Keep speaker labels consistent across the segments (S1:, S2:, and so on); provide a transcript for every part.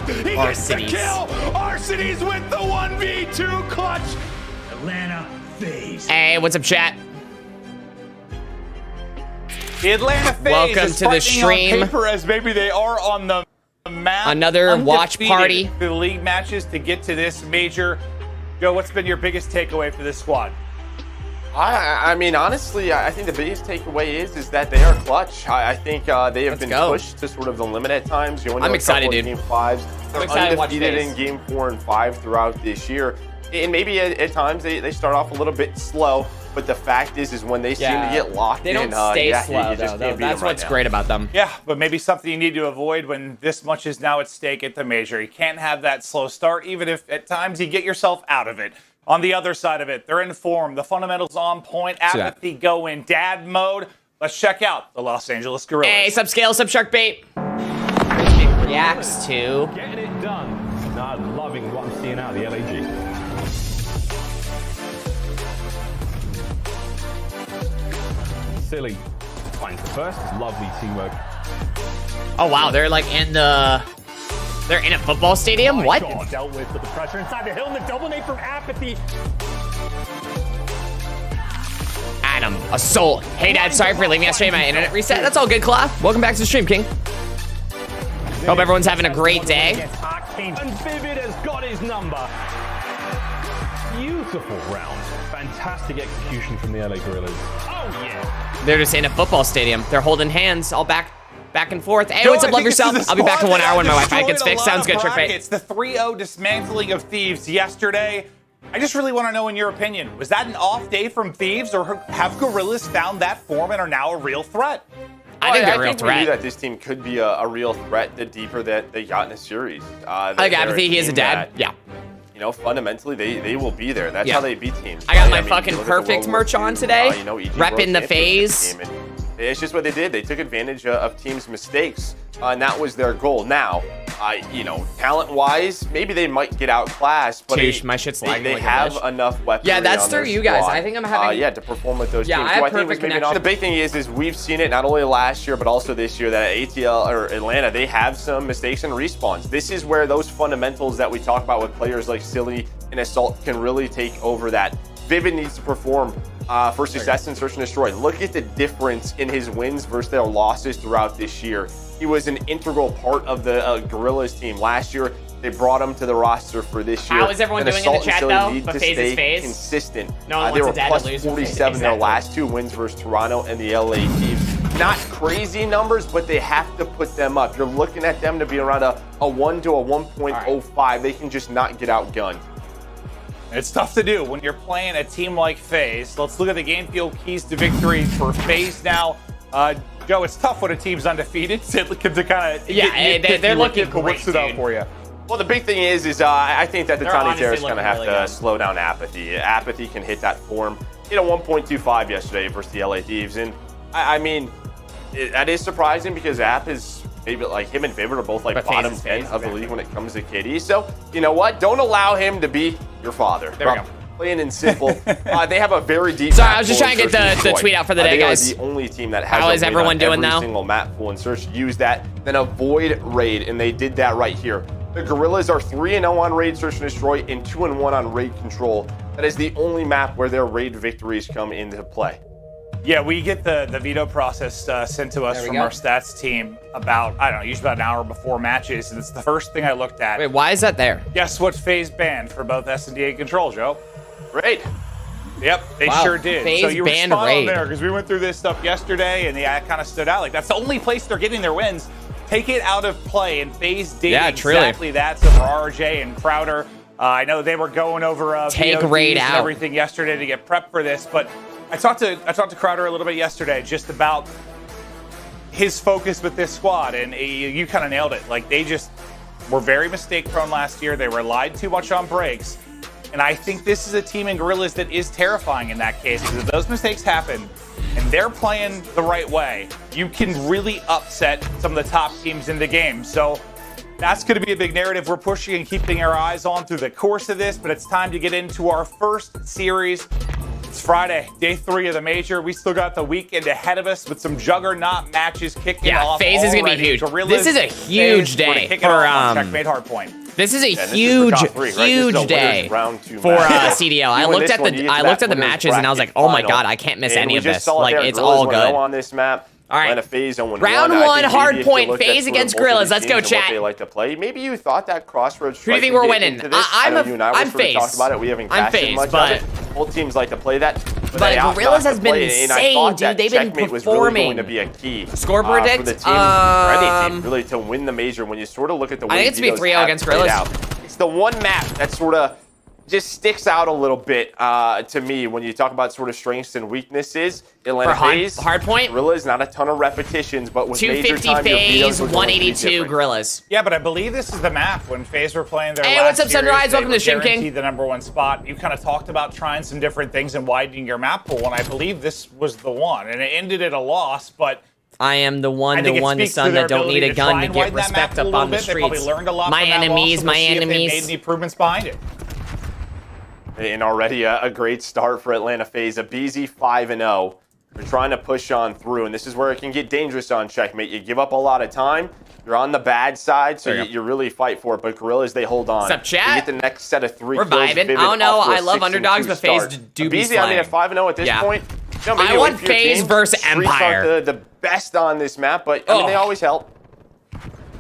S1: block. He gets the kill. Arcitys with the 1v2 clutch. Atlanta FaZe.
S2: Hey, what's up, chat?
S1: The Atlanta FaZe
S2: Welcome
S1: is
S2: to the stream.
S1: on paper as maybe they are on the map.
S2: Another watch party.
S1: The league matches to get to this major. Joe, what's been your biggest takeaway for this squad?
S3: I mean, honestly, I think the biggest takeaway is that they are clutch. I think they have been pushed to sort of the limit at times.
S2: I'm excited, dude.
S3: Game 5s. They're undefeated in Game 4 and 5 throughout this year. And maybe at times they start off a little bit slow, but the fact is when they seem to get locked in.
S2: They don't stay slow,
S3: though.
S2: That's what's great about them.
S1: Yeah, but maybe something you need to avoid when this much is now at stake at the major. You can't have that slow start, even if at times you get yourself out of it. On the other side of it, they're in form. The fundamentals on point. Apathy go in dad mode. Let's check out the Los Angeles Gorillas.
S2: Hey, Subscale, Subsharkbait. Reacts to...
S4: Getting it done. Not loving what I'm seeing out of the LAG. Silly finds the first. Lovely teamwork.
S2: Oh, wow. They're like in the... They're in a football stadium? What?
S4: God, dealt with the pressure inside the hill and the double nade from Apathy.
S2: Adam, Assault. Hey, Dad, sorry for leaving yesterday. My internet reset. That's all good, Claw. Welcome back to the stream, King. Hope everyone's having a great day.
S4: And Vivid has got his number. Beautiful round. Fantastic execution from the LA Gorillas. Oh, yeah.
S2: They're just in a football stadium. They're holding hands all back and forth. Hey, what's up? Love yourself. I'll be back in 1 hour when my Wi-Fi gets fixed. Sounds good, Trick Bait.
S1: It's the 3-0 dismantling of Thieves yesterday. I just really want to know, in your opinion, was that an off day from Thieves, or have Gorillas found that form and are now a real threat?
S2: I think they're a real
S3: we
S2: threat.
S3: knew that this team could be a real threat the deeper that they got in a series.
S2: I think Apathy, he is a dad. Yeah.
S3: You know, fundamentally, they will be there. That's how they beat teams.
S2: I got my fucking perfect merch on today. Repping the FaZe.
S3: It's just what they did. They took advantage of teams' mistakes, and that was their goal. Now, you know, talent-wise, maybe they might get outclassed, but
S2: my shit's lagging.
S3: They have enough weapons.
S2: Yeah, that's through you guys. I think I'm having.
S3: To perform with those teams.
S2: I have perfect connection.
S3: The big thing is we've seen it not only last year but also this year that ATL or Atlanta, they have some mistakes and respawns. This is where those fundamentals that we talk about with players like Silly and Assault can really take over that. Vivid needs to perform for success in Search and Destroy. Look at the difference in his wins versus their losses throughout this year. He was an integral part of the Gorillas team last year. They brought him to the roster for this year.
S2: How is everyone doing in the chat, though?
S3: Need
S2: but
S3: to
S2: FaZe is
S3: stay
S2: FaZe.
S3: consistent.
S2: No one
S3: they were
S2: wants a dad
S3: plus
S2: to lose
S3: 47 their last 2 wins versus Toronto and the LA Thieves. Not crazy numbers, but they have to put them up. You're looking at them to be around a 1 to a 1.05. They can just not get outgunned.
S1: It's tough to do when you're playing a team like FaZe. Let's look at the game field keys to victory for FaZe now. Joe, it's tough when a team's undefeated to kind of
S2: they're looking great,
S1: what stood out for you.
S3: Well, the big thing is I think that the Tiny Terrors
S2: going
S3: to have to slow down Apathy. Apathy can hit that form. You know, 1.25 yesterday versus the LA Thieves, and I mean, that is surprising because App is maybe like him and Vivid are both like bottom 10 of the league when it comes to KD. So you know what? Don't allow him to be your father.
S2: There we go.
S3: Plain and simple. They have a very deep.
S2: Sorry, I was just trying to get the tweet out for the day, guys.
S3: They are the only team that has.
S2: How is everyone doing now?
S3: Every single map pool and Search. Use that, then avoid raid, and they did that right here. The Gorillas are 3-0 on raid, Search and Destroy, and 2-1 on raid control. That is the only map where their raid victories come into play.
S1: Yeah, we get the veto process sent to us from our stats team about, I don't know, usually about an hour before matches, and it's the first thing I looked at.
S2: Wait, why is that there?
S1: Guess what FaZe banned for both S&D and Control, Joe?
S3: Raid.
S1: Yep, they sure did.
S2: FaZe
S1: so you were
S2: banned
S1: spot
S2: raid.
S1: on there because we went through this stuff yesterday, and it kind of stood out. Like, that's the only place they're getting their wins. Take it out of play, and FaZe did exactly that. So for RJ and Crowder, I know they were going over
S2: take
S1: VODs
S2: raid
S1: and
S2: out
S1: everything yesterday to get prepped for this, but I talked to Crowder a little bit yesterday just about his focus with this squad, and you kind of nailed it. Like, they just were very mistake prone last year. They relied too much on breaks, and I think this is a team in Gorillas that is terrifying in that case, because if those mistakes happen and they're playing the right way, you can really upset some of the top teams in the game. So that's going to be a big narrative we're pushing and keeping our eyes on through the course of this, but it's time to get into our first series. It's Friday, day 3 of the major. We still got the weekend ahead of us with some juggernaut matches kicking off.
S2: Yeah, FaZe is gonna be
S1: already.
S2: huge.
S1: Gorillas,
S2: This is a huge
S1: FaZe, we're gonna
S2: day
S1: kick it
S2: for
S1: off on Checkmate Hardpoint.
S2: This is a
S3: Yeah,
S2: huge,
S3: this is for top 3, right? This is a
S2: huge
S3: winners
S2: day
S3: round 2
S2: for
S3: match.
S2: CDL. I
S3: You win
S2: looked
S3: this
S2: at
S3: one, you
S2: the
S3: get to
S2: looked
S3: that
S2: at the
S3: winners
S2: matches and I was like,
S3: bracket
S2: oh my
S3: final.
S2: god, I can't miss
S3: And
S2: any
S3: we
S2: of
S3: just
S2: this.
S3: saw it
S2: Like
S3: there.
S2: it's
S3: Gorillas
S2: all
S3: were
S2: good.
S3: 0 on this map.
S2: All right.
S3: Atlanta FaZe 0-1.
S2: Round
S3: I
S2: 1,
S3: think
S2: hard
S3: maybe if you
S2: point,
S3: looked at
S2: FaZe
S3: sort of
S2: against
S3: both of
S2: Gorillas.
S3: these
S2: Let's go,
S3: teams and what
S2: chat.
S3: they like to play. Maybe you thought that Crossroads.
S2: Who do you think we're winning?
S3: I'm
S2: I'm
S3: you and I were sort of
S2: FaZe.
S3: talking about it. We haven't
S2: I'm
S3: cashed in
S2: FaZe,
S3: much
S2: but-
S3: of it. Both teams like to play that.
S2: But
S3: they opt
S2: Gorillas
S3: not
S2: has
S3: to
S2: been
S3: play it, and I
S2: insane,
S3: thought that
S2: dude. They've been
S3: Checkmate was really
S2: performing.
S3: going to be a key
S2: Score
S3: for
S2: predict?
S3: the team, for any team, really, to win the major. When you sort of look at the way
S2: I think it's gonna be 3-0 against
S3: played
S2: Gorillas.
S3: out, it's the one map that sort of just sticks out a little bit to me when you talk about sort of strengths and weaknesses. Atlanta
S2: For
S3: FaZe,
S2: hard point?
S3: Gorillas, not a ton of repetitions, but with major
S2: 250
S3: time, your
S2: FaZe,
S3: vetoes are going to be
S2: 182
S3: different.
S2: Gorillas.
S1: Yeah, but I believe this is the map when FaZe were playing their
S2: Hey,
S1: last
S2: what's up,
S1: series,
S2: Sunrise?
S1: they
S2: Welcome to
S1: were
S2: Stream King.
S1: guaranteed the #1 spot. You kind of talked about trying some different things and widening your map pool, and I believe this was the one. And it ended at a loss, but
S2: I am the one,
S1: I think it
S2: the
S1: speaks to
S2: son
S1: their
S2: that don't need
S1: ability
S2: a
S1: to
S2: gun
S1: try
S2: to
S1: and
S2: get
S1: widen that
S2: respect
S1: map a
S2: up
S1: little
S2: on the
S1: bit. They probably
S2: streets.
S1: learned a lot
S2: My
S1: from that
S2: enemies,
S1: loss, and
S2: my
S1: we'll see if they
S2: enemies.
S1: made any improvements behind it.
S3: And already a great start for Atlanta FaZe. A BZ 5-0. They're trying to push on through, and this is where it can get dangerous on Checkmate. You give up a lot of time. You're on the bad side, so you really fight for it. But Gorillas, they hold on.
S2: What's up, chat?
S3: You get the next set of 3
S2: We're
S3: kills.
S2: vibing.
S3: Vivid
S2: Oh, no,
S3: off to a
S2: I love
S3: 6-2
S2: underdogs, but FaZe
S3: start.
S2: do be
S3: BZ, I mean, at
S2: slaying.
S3: 5-0 at this
S2: Yeah.
S3: point, you know, maybe
S2: I want
S3: wait for your
S2: FaZe
S3: teams.
S2: versus
S3: Streaks
S2: Empire.
S3: aren't the best on this map, but I mean, they always help.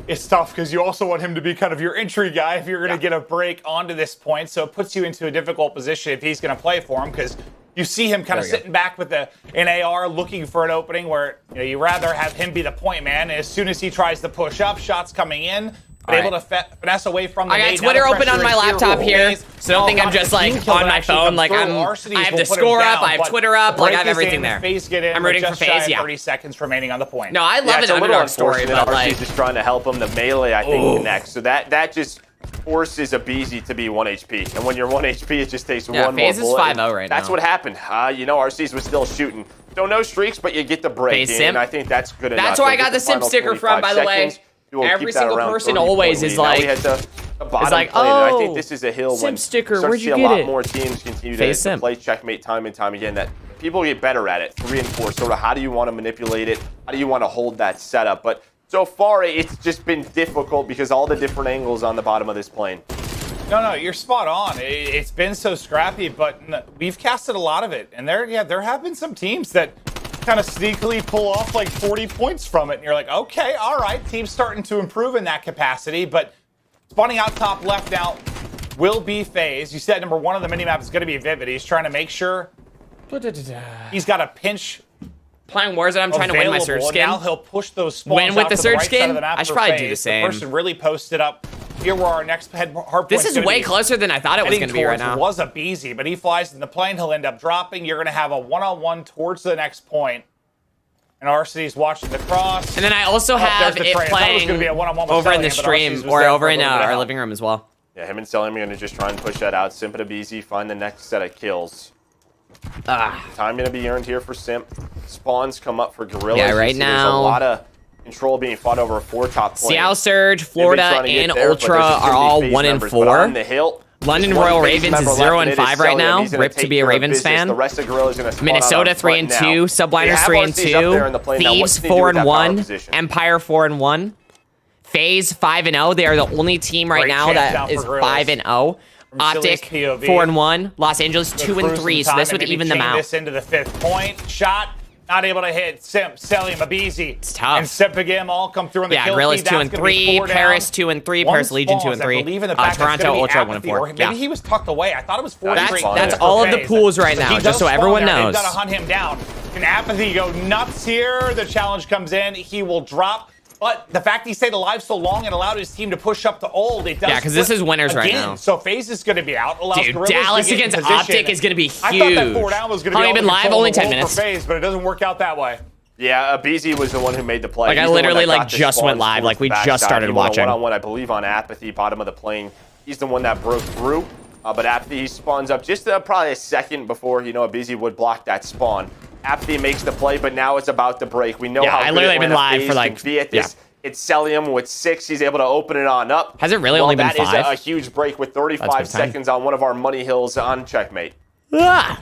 S1: It's tough because you also want him to be kind of your entry guy if you're going to get a break onto this point. So it puts you into a difficult position if he's going to play for him because you see him kind of sitting back with an AR looking for an opening where you rather have him be the point man. And as soon as he tries to push up, shots coming in, but able to finesse away from the
S2: I got
S1: nade.
S2: Twitter
S1: Now the
S2: open on
S1: pressure
S2: my
S1: is
S2: laptop here,
S1: FaZe.
S2: so don't think I'm
S1: gosh,
S2: just
S1: the
S2: like
S1: team kill
S2: on
S1: that
S2: my
S1: actually
S2: phone.
S1: comes
S2: Like
S1: through.
S2: I
S1: Arcitys
S2: have
S1: will
S2: the
S1: put him
S2: score up,
S1: down,
S2: I have
S1: but
S2: Twitter up, like
S1: break
S2: I have
S1: is
S2: everything
S1: in,
S2: there.
S1: FaZe get in
S2: I'm
S1: with
S2: rooting for
S1: just shy
S2: FaZe,
S1: of
S2: yeah.
S1: 30 seconds remaining on the point.
S2: No, I love
S3: It's
S2: an
S3: a little
S2: underdog story,
S3: unfortunate.
S2: but like
S3: Arcitys is trying to help him. The melee, I think, connects. So that just forces a BZ to be 1 HP. And when you're 1 HP, it just takes one more
S2: FaZe is
S3: bullet.
S2: 5-0 right
S3: That's
S2: now.
S3: what happened. Arcitys was still shooting. So no streaks, but you get the break.
S2: FaZe simp.
S3: And I think that's good enough.
S2: That's where I
S3: They'll
S2: got
S3: get
S2: the simp
S3: final
S2: sticker from,
S3: 45
S2: by the way.
S3: seconds. You will
S2: Every
S3: keep that
S2: single
S3: around
S2: person
S3: 30
S2: always
S3: point
S2: is
S3: lead. Now
S2: like-
S3: we head to the bottom
S2: like,
S3: plane, and I think
S2: oh,
S3: this is a hill
S2: simp
S3: when
S2: sticker,
S3: you start
S2: where'd
S3: to
S2: you
S3: see
S2: get
S3: a lot
S2: it?
S3: more teams continue
S2: FaZe
S3: to
S2: simp.
S3: play Checkmate time and time again, that people get better at it. 3 and 4, sort of how do you want to manipulate it? How do you want to hold that setup? But so far, it's just been difficult because all the different angles on the bottom of this plane.
S1: No, you're spot on. It's been so scrappy, but we've casted a lot of it. And there have been some teams that kind of sneakily pull off like 40 points from it. And you're like, okay, all right, team's starting to improve in that capacity. But spawning out top left now will be FaZe. You said number 1 on the minimap is going to be Vivid. He's trying to make sure he's got a pinch
S2: playing Warzone, I'm trying to win my
S1: available,
S2: Surge
S1: and
S2: skin.
S1: Now he'll push those spawns
S2: Win with
S1: out
S2: the
S1: to
S2: Surge
S1: right side
S2: skin?
S1: of the map
S2: I should
S1: for
S2: probably do
S1: FaZe.
S2: the same.
S1: The person really posted up here where our next hard
S2: This
S1: point's
S2: is
S1: gonna
S2: way
S1: be.
S2: closer than I thought it was going to be right now.
S1: Was a BZ, but he flies in the plane. He'll end up dropping. You're going to have a one-on-one towards the next point. And Arcity's watching the cross.
S2: And then I also have
S1: there's the
S2: it
S1: trade. I thought it was
S2: playing
S1: gonna be a one-on-one with
S2: over in
S1: Stellium,
S2: the
S1: but
S2: stream
S1: Arcity's was
S2: or
S1: there
S2: over
S1: for a
S2: in
S1: little bit
S2: our
S1: of
S2: living room as well.
S3: Yeah, him and Stellium are going to just try and push that out. Simp and a BZ find the next set of kills. Time going to be earned here for Simp. Spawns come up for Gorillas.
S2: Yeah,
S3: You
S2: right
S3: see There's a
S2: now-
S3: lot of control being fought over a 4-top plane.
S2: Seattle Surge,
S3: They've been
S2: Florida,
S3: trying to get
S2: and
S3: there, but
S2: Ultra
S3: this is gonna
S2: are
S3: be
S2: all
S3: FaZe
S2: 1 and
S3: members, but
S2: 4.
S3: on the hill,
S2: London
S3: there's one
S2: Royal
S3: FaZe
S2: Ravens
S3: member
S2: is
S3: left,
S2: 0
S3: and
S2: and
S3: it is
S2: 5 right
S3: Stellium.
S2: now.
S3: He's gonna
S2: Rip to
S3: take
S2: be a
S3: care of
S2: Ravens
S3: business.
S2: fan.
S3: The rest of Gorillas going to
S2: Minnesota 3 and 2, Subliners 3 and 2, Thieves 4 and 1, Empire 4 and 1, FaZe 5 and 0. They are the only team right
S1: Great
S2: now
S1: chance
S2: that
S1: out for
S2: is
S1: Gorillas.
S2: 5 and 0.
S1: Silly's
S2: Optic
S1: POV.
S2: 4 and 1, Los Angeles 2 and 3. So
S1: Time
S2: this
S1: to
S2: would
S1: maybe
S2: even them
S1: chain
S2: out.
S1: This into the 5th point. Shot. Not able to hit. Simp, Stellium, Abizi.
S2: It's tough.
S1: And Simp again all come through on the
S2: Yeah,
S1: kill
S2: Gorillas
S1: feed.
S2: 2
S1: That's
S2: and
S1: gonna be
S2: 3,
S1: 4 down.
S2: Paris 2 and 3,
S1: One
S2: Paris Legion 2
S1: spawns,
S2: and 3,
S1: I believe in the back, it's
S2: Toronto
S1: gonna be
S2: Ultra 1 and
S1: Apathy,
S2: 4.
S1: or maybe
S2: Yeah.
S1: he was tucked away. I thought it was 4
S3: That's-
S1: 3.
S3: that's
S2: all of the
S1: FaZe.
S2: pools right now,
S1: He
S2: just
S1: does
S2: so
S1: spawn
S2: everyone
S1: there.
S2: knows.
S1: They've got to hunt him down. Can Apathy go nuts here? The challenge comes in. He will drop. But the fact he stayed alive so long and allowed his team to push up to old, it does.
S2: Yeah, 'cause this
S1: flip
S2: is winners right
S1: again.
S2: now.
S1: So FaZe is going to be out. Allows
S2: Dude,
S1: Gorillas to
S2: Dallas
S1: get in
S2: against
S1: position.
S2: Optic is going to be huge.
S1: I thought that 4 down was going to be
S2: How long have you been live? Only 10 minutes.
S1: for FaZe, but it doesn't work out that way.
S3: Yeah, BZ was the one who made the play.
S2: Like, I
S3: He's the one
S2: literally,
S3: that got
S2: like,
S3: the
S2: just went
S3: spawns
S2: live,
S3: towards
S2: like, we
S3: the
S2: just
S3: backside.
S2: started
S3: He went
S2: watching.
S3: One-on-one, I believe, on Apathy, bottom of the plane. He's the one that broke through. But Apathy, he spawns up just probably a second before, BZ would block that spawn. Apathy makes the play, but now it's about to break. We know
S2: Yeah,
S3: how
S2: I
S3: good
S2: literally been
S3: Atlanta
S2: live
S3: FaZe
S2: for, like,
S3: can be at this. It's Stellium with 6. He's able to open it on up.
S2: Has it really only been
S3: That is
S2: 5?
S3: a huge break with
S2: That's
S3: 35
S2: big time.
S3: seconds on one of our money hills on Checkmate.
S2: Ah!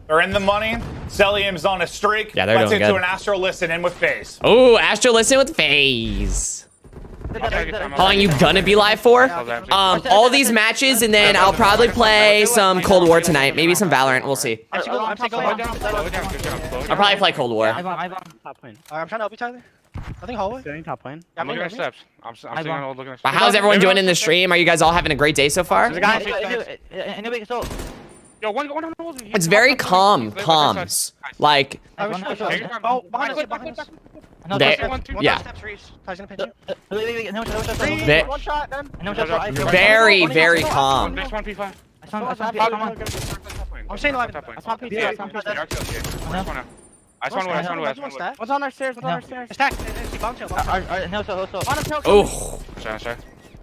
S1: They're in the money. Celium's on a streak.
S2: Yeah, they're
S1: Let's
S2: doing
S1: into
S2: good.
S1: an Astro listen in with FaZe.
S2: Oh, Astro listen with FaZe. How long you gonna be live for? All these matches, and then I'll probably play some Cold War tonight. Maybe some Valorant. We'll see.
S5: I'm
S2: I'll probably play Cold War.
S5: I'm top lane. I'm trying to help you, Tyler. I think hallway.
S6: Getting top lane.
S5: Yeah,
S6: I'm looking at steps. I'm looking at steps.
S2: But how's everyone doing in the stream? Are you guys all having a great day so far?
S6: Yo, one.
S2: It's very calm, comms. Like, very, very calm.
S6: Next one, P5.
S5: I'm saying live.
S6: What's on our stairs?
S5: Stack.
S2: Oh,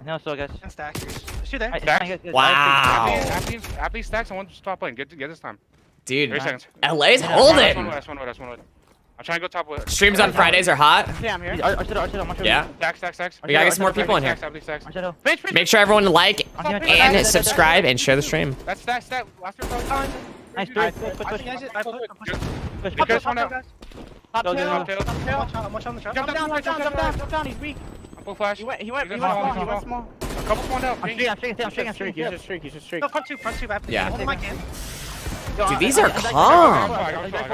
S6: No, so guys.
S5: Stack. Shoot there.
S2: wow.
S6: Happy stacks. I want to stop playing. Get this time.
S2: Dude,
S6: 30 seconds.
S2: LA's
S6: Last
S2: holding.
S6: one. I'm trying to go top with.
S2: Streams on Fridays are hot.
S5: Yeah, I'm here.
S2: Yeah.
S6: Stacks.
S2: We gotta get some more people in here.
S6: Stacks.
S2: Make sure everyone like and subscribe and share the stream.
S6: That's stack. Last time.
S5: Nice.
S6: Push one out.
S5: Top tail. Watch on the trap. Jump down. He's weak.
S6: Full flash.
S5: He went small.
S6: A couple spawned out.
S5: I'm streaking. He's just streak. No, front two.
S2: Yeah.
S5: Hold my can.
S2: Dude, these are calm.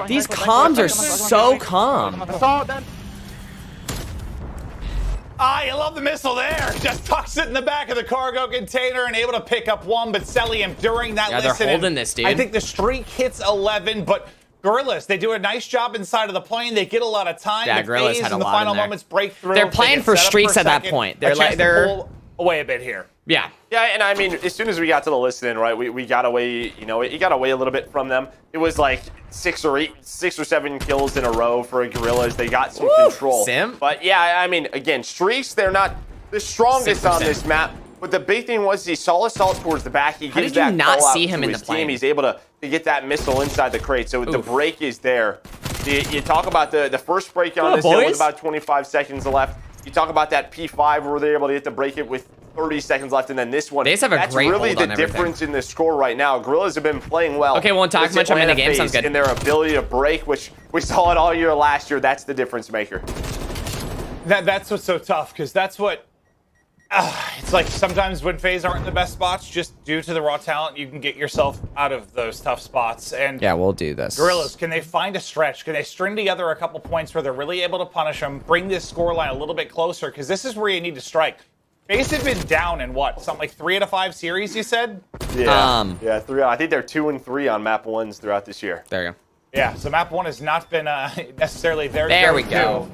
S2: These comms are so calm.
S1: I love the missile there. Just tucks it in the back of the cargo container and able to pick up one. But Celium during that
S2: Yeah, they're
S1: listen,
S2: holding this, dude.
S1: I think the streak hits 11, but Gorillas, they do a nice job inside of the plane. They get a lot of time.
S2: Yeah,
S1: The
S2: Gorillas
S1: FaZe
S2: had a
S1: in the
S2: lot in
S1: final
S2: there.
S1: moments break through.
S2: They're
S1: They
S2: playing
S1: get
S2: for
S1: set up
S2: streaks
S1: a
S2: at that
S1: second.
S2: point.
S1: A
S2: They're
S1: chance to pull away a bit here.
S2: Yeah.
S3: Yeah, and I mean, as soon as we got to the listen, right, we got away, it got away a little bit from them. It was like 6 or 7 kills in a row for Gorillas. They got some control.
S2: Sim?
S3: But yeah, I mean, again, streaks, they're not the strongest on
S2: 6%.
S3: this map. But the big thing was he saw Assault towards the back. He
S2: How
S3: gives
S2: did you
S3: that
S2: not
S3: call out
S2: see him
S3: to
S2: in
S3: his
S2: the plane?
S3: team. He's able to get that missile inside the crate. So the break is there. You talk about the first break on this hill with about 25 seconds left. You talk about that P5 where they're able to get to break it with 30 seconds left, and then this one.
S2: They just have a
S3: that's
S2: great
S3: really
S2: hold
S3: the
S2: on everything.
S3: difference in the score right now. Gorillas have been playing well.
S2: Okay, won't talk
S3: It's
S2: much. I'm in the
S3: Atlanta
S2: game. Sounds
S3: FaZe
S2: good.
S3: And their ability to break, which we saw it all year last year. That's the difference maker.
S1: That's what's so tough, because that's what. It's like sometimes when FaZe aren't in the best spots, just due to the raw talent, you can get yourself out of those tough spots. And
S2: Yeah, we'll do this.
S1: Gorillas, can they find a stretch? Can they string together a couple points where they're really able to punish them, bring this scoreline a little bit closer? Because this is where you need to strike. FaZe have been down in what? Something like 3 out of 5 series, you said?
S3: Yeah, 3. I think they're 2-3 on map 1s throughout this year.
S2: There you go.
S1: Yeah, so map 1 has not been necessarily their
S2: There we
S1: go-to.
S2: go.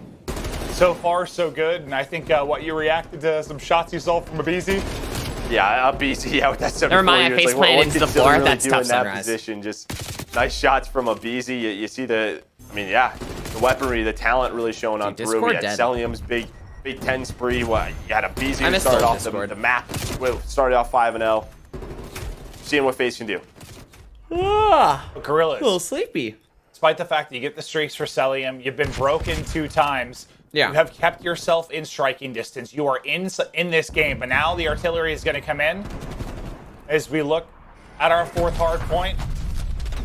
S1: So far, so good. And I think what you reacted to some shots you saw from Abizi.
S3: Yeah, BC, with that 74
S2: Never mind,
S3: years.
S2: face planted into the
S3: can Silly
S2: floor.
S3: really
S2: That's
S3: do
S2: tough
S3: in that
S2: sunrise.
S3: position. Just nice shots from Abizi. You see the weaponry, the talent really showing on through.
S2: Discord
S3: We had
S2: dead.
S3: Celium's big 10 spree. You had Abizi
S2: I
S3: who
S2: missed
S3: started
S2: the
S3: off
S2: Discord.
S3: the map. Started off 5-0. Seeing what FaZe can do.
S1: Gorillas.
S2: A little sleepy.
S1: Despite the fact that you get the streaks for Celium, you've been broken 2 times.
S2: Yeah.
S1: You have kept yourself in striking distance. You are in this game, but now the artillery is going to come in. As we look at our 4th hard point,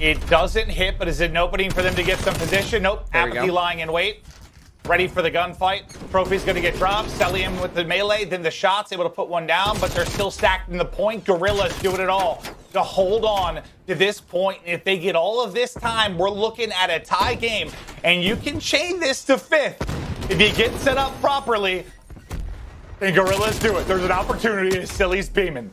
S1: it doesn't hit, but is it an opening for them to get some position? Nope.
S2: There we
S1: Apathy
S2: go.
S1: lying in wait. Ready for the gunfight. Trophy's going to get dropped. Celium with the melee, then the shots, able to put one down, but they're still stacked in the point. Gorillas doing it all to hold on to this point. If they get all of this time, we're looking at a tie game, and you can chain this to 5th. If you get set up properly, then Gorillas do it. There's an opportunity as Silly's beaming.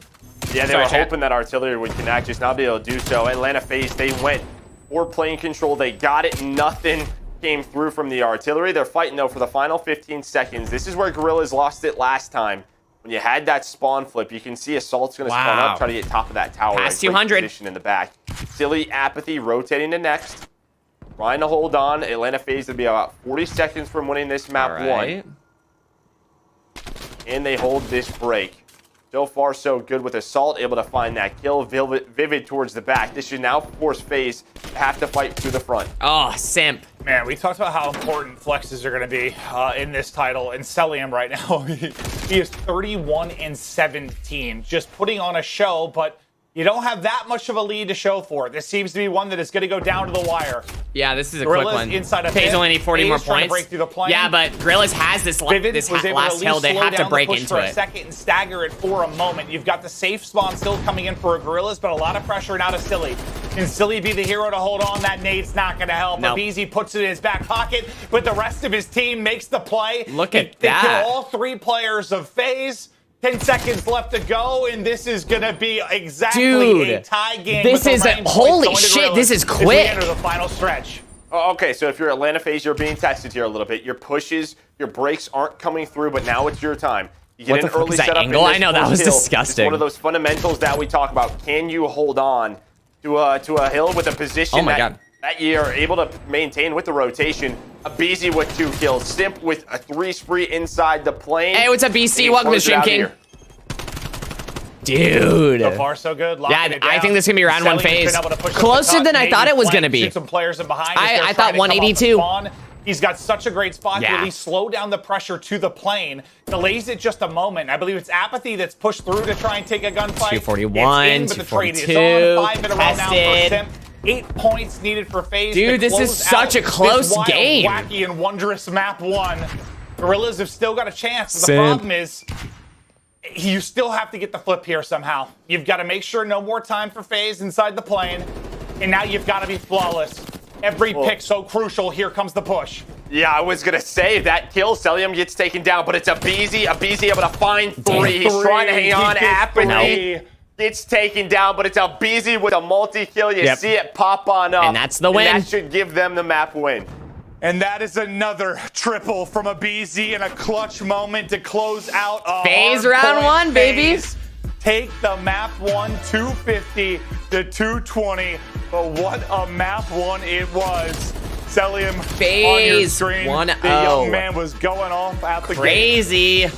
S3: Yeah, they were hoping that artillery would connect, just not be able to do so. Atlanta FaZe, they went for plane control. They got it. Nothing came through from the artillery. They're fighting, though, for the final 15 seconds. This is where Gorillas lost it last time. When you had that spawn flip, you can see Assault's going to spawn up, try to get top of that tower.
S2: Past
S3: and great
S2: 200.
S3: position in the back. Silly, Apathy, rotating to next. Trying to hold on. Atlanta FaZe will be about 40 seconds from winning this map 1. And they hold this break. So far, so good with Assault, able to find that kill. Vivid towards the back. This should now force FaZe to have to fight through the front.
S2: Oh, simp.
S1: Man, we talked about how important flexes are going to be in this title. And Celium right now, he is 31-17, just putting on a show. But You don't have that much of a lead to show for it. This seems to be one that is going to go down to the wire.
S2: Yeah, this is a
S1: Gorillas
S2: quick one.
S1: inside of
S2: FaZe only need 40 more
S1: FaZe trying to
S2: points.
S1: break through the plane.
S2: Yeah, but Gorillas has this
S1: Vivid was able to
S2: last
S1: at least
S2: hill. They
S1: slow
S2: have to
S1: down the
S2: break
S1: push
S2: into
S1: for
S2: it.
S1: a second and stagger it for a moment. You've got the safe spawn still coming in for a Gorillas, but a lot of pressure now to Silly. Can Silly be the hero to hold on? That nade's not going to help.
S2: Nope.
S1: Abizi puts it in his back pocket, but the rest of his team makes the play.
S2: Look at
S1: they
S2: that.
S1: kill all 3 players of FaZe. 10 seconds left to go, and this is going to be exactly a tie game.
S2: This
S1: with
S2: is
S1: the remaining points
S2: holy
S1: going to
S2: shit,
S1: Gorillas
S2: this is
S1: as we
S2: quick.
S1: enter the final stretch.
S3: Oh, okay, so if you're Atlanta FaZe, you're being tested here a little bit. Your pushes, your breaks aren't coming through, but now it's your time. You get
S2: What
S3: an
S2: the fuck
S3: early
S2: is that
S3: setup
S2: angle?
S3: in this
S2: I know, that
S3: first
S2: was
S3: hill.
S2: disgusting.
S3: It's one of those fundamentals that we talk about. Can you hold on to a hill with a position
S2: Oh my God.
S3: that you are able to maintain with the rotation? Abizi with 2 kills. Simp with a 3 spree inside the plane.
S2: Hey, what's up, BC?
S3: And
S2: Welcome to
S3: close it out
S2: Stream King.
S3: here.
S2: Dude.
S1: So far, so good.
S2: Yeah, I think this is gonna be round 1 FaZe. Closer than I thought it was gonna be.
S1: Shoot some players in behind.
S2: I thought 182.
S1: He's got such a great spot to
S2: Yeah.
S1: at least slow down the pressure to the plane. Delays it just a moment. I believe it's Apathy that's pushed through to try and take a gunfight.
S2: 241,
S1: It's in, but the trade is
S2: 242,
S1: on. 5 in a row now for
S2: tested.
S1: Simp. 8 points needed for FaZe.
S2: Dude,
S1: to
S2: this is
S1: close
S2: such
S1: out
S2: a close
S1: this wild,
S2: game.
S1: Wacky and wondrous map 1. Gorillas have still got a chance. The
S2: Simp.
S1: problem is, you still have to get the flip here somehow. You've got to make sure no more time for FaZe inside the plane, and now you've got to be flawless. Every pick so crucial. Here comes the push.
S3: Yeah, I was gonna say that kill. Celium gets taken down, but it's Abizi. Abizi able to find 3. He's trying to hang on. Apathy gets taken down, but it's Abizi with a multi-kill. You see it pop on up.
S2: And that's the win.
S3: And that should give them the map win.
S1: And that is another triple from Abizi in a clutch moment to close out a
S2: FaZe
S1: hard
S2: round
S1: point.
S2: 1, baby.
S1: FaZe take the map 1, 250 to 220. But what a map 1 it was. Celium on your
S2: FaZe
S1: screen.
S2: 1-0.
S1: The young man was going off at the gate.
S2: Crazy.
S3: I mean,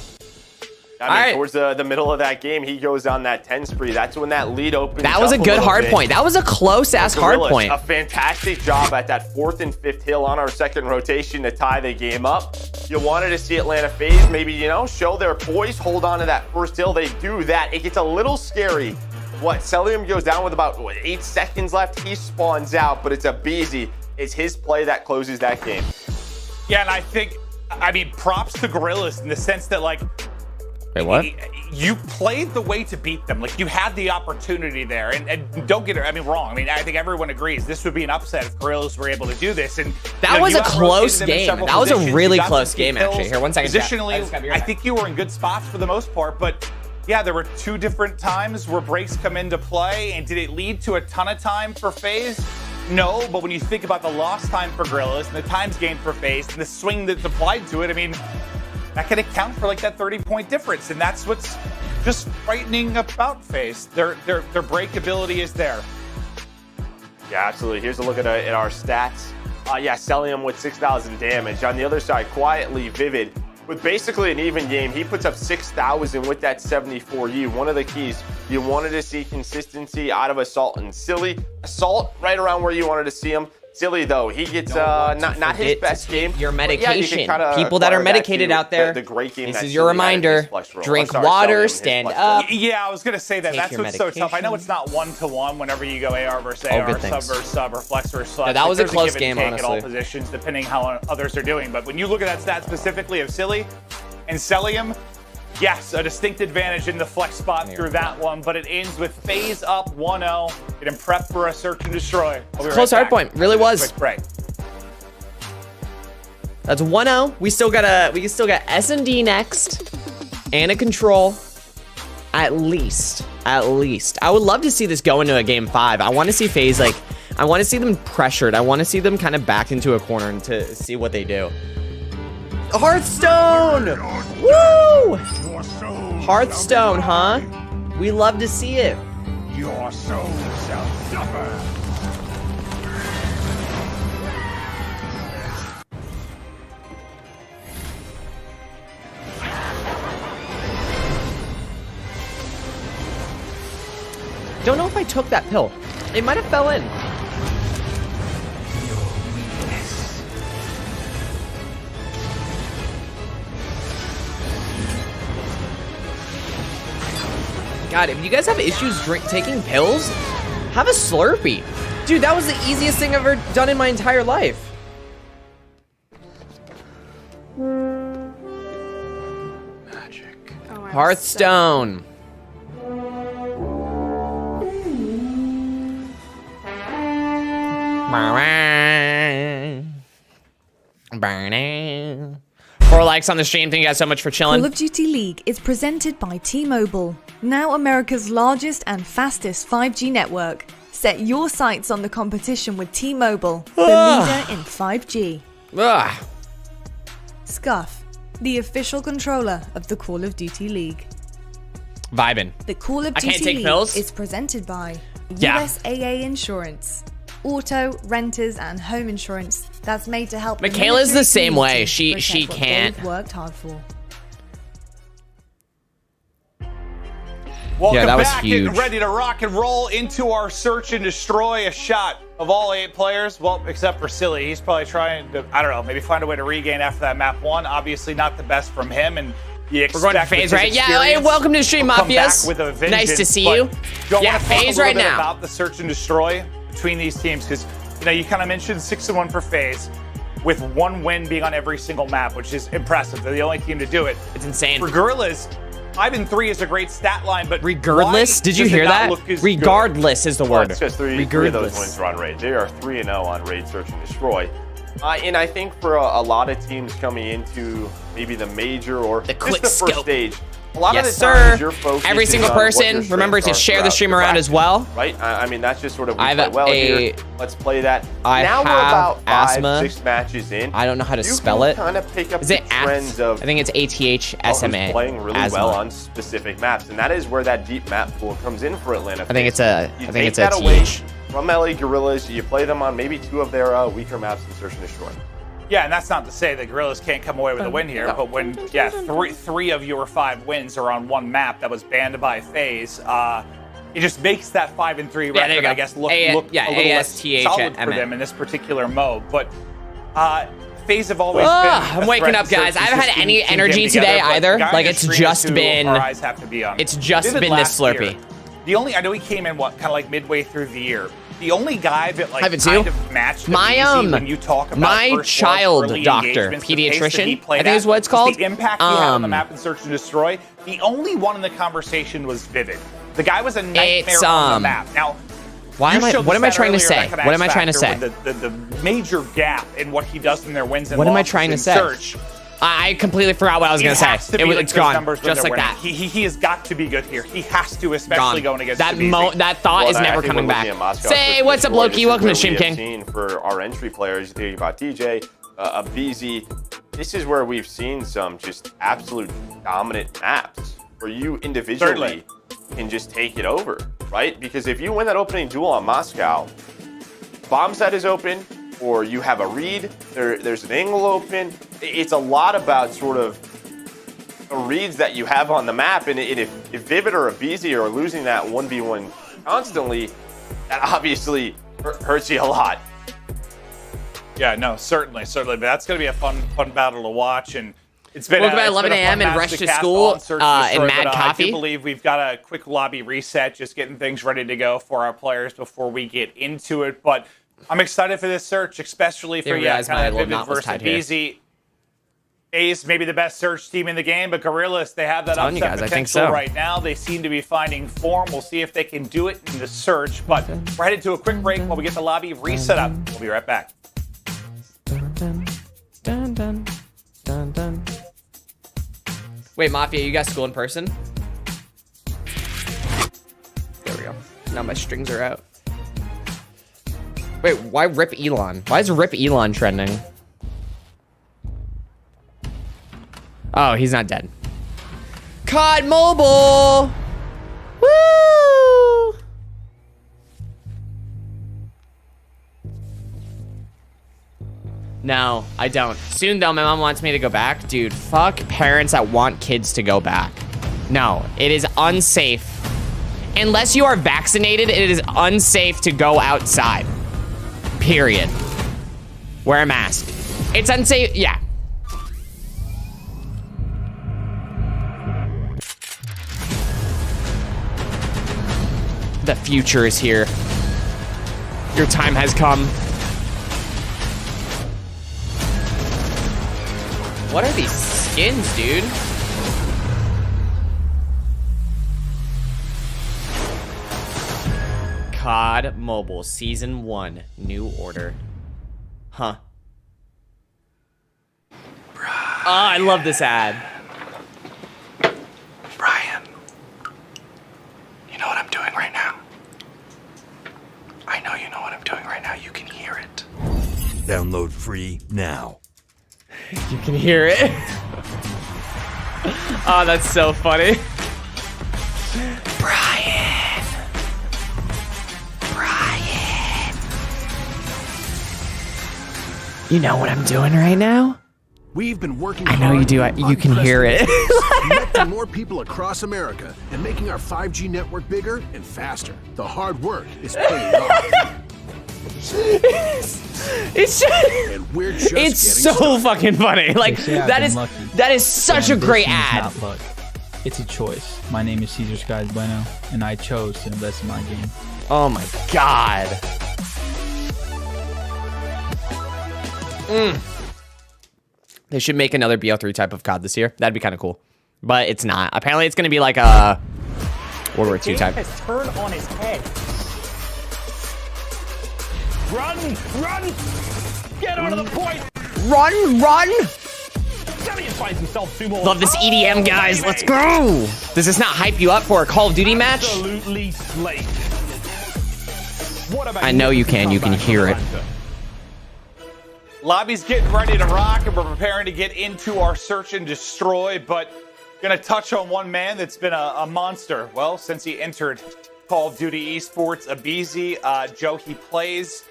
S2: Alright.
S3: towards the middle of that game, he goes on that 10 spree. That's when that lead opens.
S2: That was
S3: up
S2: a good
S3: little
S2: hard
S3: bit.
S2: point. That was a close-ass hard
S3: Gorillas,
S2: point.
S3: A fantastic job at that 4th and 5th hill on our 2nd rotation to tie the game up. You wanted to see Atlanta FaZe maybe, show their poise, hold on to that first hill. They do that. It gets a little scary. Celium goes down with about 8 seconds left. He spawns out, but it's Abizi. It's his play that closes that game.
S1: Yeah, and I mean, props to Gorillas in the sense that, like,
S2: Wait, what?
S1: you played the way to beat them. Like, you had the opportunity there. And don't get it wrong. I mean, I think everyone agrees this would be an upset if Gorillas were able to do this. And
S2: That was
S1: you
S2: a close
S1: out-rotated them in
S2: game.
S1: several
S2: That was a
S1: positions.
S2: really
S1: You got
S2: close
S1: some
S2: game,
S1: kills.
S2: actually. Here, 1 second, chat. I just gotta be
S1: Positionally,
S2: right
S1: I
S2: back.
S1: think you were in good spots for the most part. But, yeah, there were 2 different times where breaks come into play. And did it lead to a ton of time for FaZe? No, but when you think about the lost time for Gorillas and the times gained for FaZe and the swing that's applied to it, I mean, that could account for like that 30-point difference, and that's what's just frightening about FaZe. Their breakability is there.
S3: Yeah, absolutely. Here's a look at our stats. Celium with 6,000 damage. On the other side, quietly Vivid with basically an even game. He puts up 6,000 with that 74U. One of the keys, you wanted to see consistency out of Assault and Silly. Assault right around where you wanted to see him. Silly though, he gets not his best game.
S2: Your
S3: but yeah, you can
S2: medication.
S3: kinda
S2: People that are
S3: acquire
S2: medicated
S3: too.
S2: out there.
S3: The great game
S2: This
S3: that
S2: is your
S3: Silly had in
S2: reminder.
S3: his flex roll.
S2: Drink
S3: Celium
S2: water,
S3: in his
S2: stand
S3: flex
S2: up.
S3: roll.
S1: Yeah, I was going to say that.
S2: Take
S1: That's
S2: your
S1: what's so tough. I know
S2: medication.
S1: it's not 1-to-1 whenever you go AR versus
S2: Oh,
S1: AR,
S2: good
S1: sub
S2: things.
S1: versus sub, or flex versus flex.
S2: Yeah, that was a
S1: There's
S2: close
S1: give and
S2: game,
S1: take at all
S2: honestly.
S1: positions, depending how others are doing. But when you look at that stat specifically of Silly and Celium, yes, a distinct advantage in the flex spot through that one, but it ends with FaZe up 1-0. Getting prepped for a search and destroy. I'll be right
S2: Close hard
S1: back.
S2: point. Really was.
S1: Quick break.
S2: That's 1-0. We still got S&D next and a control. At least. I would love to see this go into a game 5. I want to see FaZe I want to see them pressured. I want to see them kind of backed into a corner and to see what they do. Hearthstone! Woo! Hearthstone, huh? We love to see it.
S7: Your soul shall suffer.
S2: Don't know if I took that pill. It might have fell in. God, if you guys have issues taking pills, have a Slurpee. Dude, that was the easiest thing I've ever done in my entire life.
S1: Magic.
S2: Hearthstone. Burning. 4 likes on the stream. Thank you guys so much for chilling.
S8: Call of Duty League is presented by T-Mobile, now America's largest and fastest 5G network. Set your sights on the competition with T-Mobile, the leader in 5G.
S2: Ugh.
S8: Scuff, the official controller of the Call of Duty League.
S2: Vibin'.
S8: The Call of
S2: I can't
S8: Duty
S2: take
S8: League
S2: pills?
S8: is presented by
S2: Yeah.
S8: USAA Insurance. Auto, renters, and home insurance that's made to help.
S2: Michaela's the
S8: military
S2: same way.
S8: community
S2: She
S8: protect what
S2: can't.
S8: they've worked hard for.
S1: Welcome
S2: Yeah, that was
S1: back
S2: huge.
S1: and ready to rock and roll into our search and destroy. A shot of all 8 players, well, except for Silly. He's probably trying to, I don't know, maybe find a way to regain after that map 1. Obviously not the best from him, and you expect
S2: We're going to FaZe, right? Yeah, hey, welcome to the stream,
S1: he'll come back
S2: Mafias.
S1: with a vengeance,
S2: Nice to see
S1: but
S2: you.
S1: do I
S2: Yeah,
S1: want to talk
S2: FaZe
S1: a little
S2: right
S1: bit
S2: now.
S1: about the search and destroy between these teams? Because, you know, you kind of mentioned 6-1 for FaZe, with 1 win being on every single map, which is impressive. They're the only team to do it.
S2: It's insane.
S1: For Gorillas, 5-3 is a great stat line, but
S2: Regardless,
S1: why
S2: did you
S1: does it
S2: hear
S1: not
S2: that?
S1: look as
S2: Regardless is the
S3: Well,
S2: word.
S3: it's just three of those wins are on raid. They are 3-0 on raid search and destroy. And I think for a lot of teams coming into maybe the major or
S2: The
S3: just
S2: quick
S3: the first
S2: scope.
S3: stage, a lot
S2: Yes,
S3: of the times
S2: sir.
S3: you're focusing
S2: Every single
S3: on what
S2: person,
S3: your
S2: remember to
S3: strengths are
S2: share the
S3: throughout
S2: stream
S3: the
S2: around as
S3: practice,
S2: well.
S3: Right? I mean, that's just sort of we
S2: I
S3: play
S2: have
S3: well here.
S2: a-
S3: Let's play that.
S2: I
S3: now we're
S2: have
S3: about
S2: asthma.
S3: 5-6 matches in.
S2: I don't know how to
S3: you
S2: spell
S3: can
S2: it.
S3: kind of pick up
S2: Is
S3: the
S2: it
S3: trends
S2: I
S3: of
S2: think it's ATHSMA.
S3: who's playing really
S2: asthma.
S3: well on specific maps, and that is where that deep map pool comes in for Atlanta.
S2: I think it's a.
S3: You
S2: I think
S3: take
S2: it's a
S3: that away
S2: TH.
S3: from LA Gorillas. You play them on maybe 2 of their weaker maps in Search and Destroy.
S1: Yeah, and that's not to say that Gorillas can't come away with a win here,
S3: No.
S1: but when, three of your 5 wins are on 1 map that was banned by FaZe, it just makes that 5-3
S2: Yeah, there you
S1: record,
S2: go.
S1: I guess, look
S2: Yeah,
S1: a little less
S2: ASTH
S1: solid for
S2: MN.
S1: them in this particular mode. But FaZe have always been.
S2: I'm waking up, guys. I haven't had any energy today either. Like, it's just been.
S1: Our eyes have to be on.
S2: It's just
S1: Vivid
S2: been this
S1: last year,
S2: Slurpee.
S1: The only, I know he came in kind of like midway through the year. The only guy that like
S2: Ivan
S1: kind
S2: too.
S1: of matched
S2: My,
S1: Easy when you talk about
S2: my
S1: first
S2: child
S1: early
S2: doctor,
S1: engagements, the pace that
S2: pediatrician,
S1: he played
S2: I think is
S1: at,
S2: what it's called.
S1: The impact he had on the map in Search and Destroy. The only one in the conversation was Vivid. The guy was a nightmare
S2: It's,
S1: on the map. Now,
S2: Why am I?
S1: showed
S2: What
S1: the
S2: am I
S1: stat
S2: trying to
S1: earlier,
S2: say?
S1: that kind of
S2: What am I
S1: X
S2: trying to say?
S1: factor with the major gap in what he does in their wins and
S2: What am I
S1: losses
S2: trying to
S1: in
S2: say?
S1: Search.
S2: I completely forgot what I was gonna say. It's gone, just like that.
S1: He has got to be good here. He has to, especially
S2: Gone.
S1: going against
S2: That
S1: Tbilisi.
S2: that thought is
S3: Well, I
S2: never
S3: think
S2: coming
S3: we're
S2: back.
S3: looking at Moscow
S2: Say
S3: Search and
S2: what's up,
S3: Destroy.
S2: Loki.
S3: This is
S2: Welcome to
S3: where
S2: Stream
S3: we have
S2: King.
S3: seen for our entry players, you think about DJ, BZ. This is where we've seen some just absolute dominant maps where you individually can just take it over, right? Because if you win that opening duel on Moscow, bomb set is open, or you have a read, there's an angle open. It's a lot about sort of the reads that you have on the map, and if Vivid or a BZ are losing that 1v1 constantly, that obviously hurts you a lot.
S1: Yeah, no, certainly. But that's going to be a fun battle to watch, and it's been
S2: Woke up at
S1: it's
S2: 11
S1: been a fun
S2: a.m. and
S1: match
S2: rushed to
S1: cast
S2: school,
S1: on Search and Destroy,
S2: and Mad
S1: but, I
S2: Coffee.
S1: do believe we've got a quick lobby reset, just getting things ready to go for our players before we get into it. But I'm excited for this search, especially for
S2: Didn't realize my
S1: kind of
S2: little
S1: Vivid
S2: knot was
S1: versus
S2: tied here.
S1: BZ. Ace, maybe the best search team in the game, but Gorillas, they have that
S2: telling you
S1: upset
S2: guys, I
S1: potential
S2: think so.
S1: right now. They seem to be finding form. We'll see if they can do it in the search. But we're headed to a quick break while we get the lobby reset up. We'll be right back.
S2: Wait, Mafia, you got school in person? There we go. Now my strings are out. Wait, why Rip Elon? Why is Rip Elon trending? Oh, he's not dead. COD Mobile! Woo! No, I don't. Soon though, my mom wants me to go back. Dude, fuck parents that want kids to go back. No, it is unsafe. Unless you are vaccinated, it is unsafe to go outside. Period. Wear a mask. It's unsafe, yeah. The future is here. Your time has come. What are these skins, dude? COD Mobile Season 1 New Order. Huh. Oh, I love this ad.
S9: Brian, you know what I'm doing right now? I know you know what I'm doing right now. You can hear it.
S7: Download free now.
S2: You can hear it. Oh, that's so funny.
S9: Brian.
S2: You know what I'm doing right now?
S10: We've been working
S2: I know you do. You can hear it.
S10: connecting more people across America and making our 5G network bigger and faster. The hard work is paying off.
S2: It's
S10: And we're just
S2: it's so fucking funny. Like that is such a great ad.
S11: Not luck. It's a choice. My name is Cesar Skies Bueno, and I chose to invest in my game.
S2: Oh my god. They should make another BO3 type of COD this year. That'd be kind of cool. But it's not. Apparently it's going to be like a World War II type.
S5: Has turned on his head.
S4: Run! Run! Get out of the point!
S2: Run!
S4: Elliot finds himself 2 more.
S2: Love this EDM, guys. Let's go! Does this not hype you up for a Call of Duty match?
S4: Absolutely slate. What about
S2: I know you can. You can hear it.
S1: Lobby's getting ready to rock, and we're preparing to get into our search and destroy, but gonna touch on one man that's been a monster. Well, since he entered Call of Duty Esports, Abizi, Joe, he plays,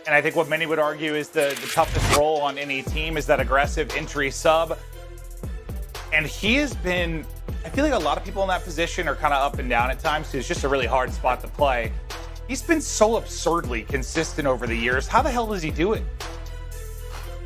S1: and I think what many would argue is the toughest role on any team is that aggressive entry sub. And he has been, I feel like a lot of people in that position are kind of up and down at times, because it's just a really hard spot to play. He's been so absurdly consistent over the years. How the hell does he do it?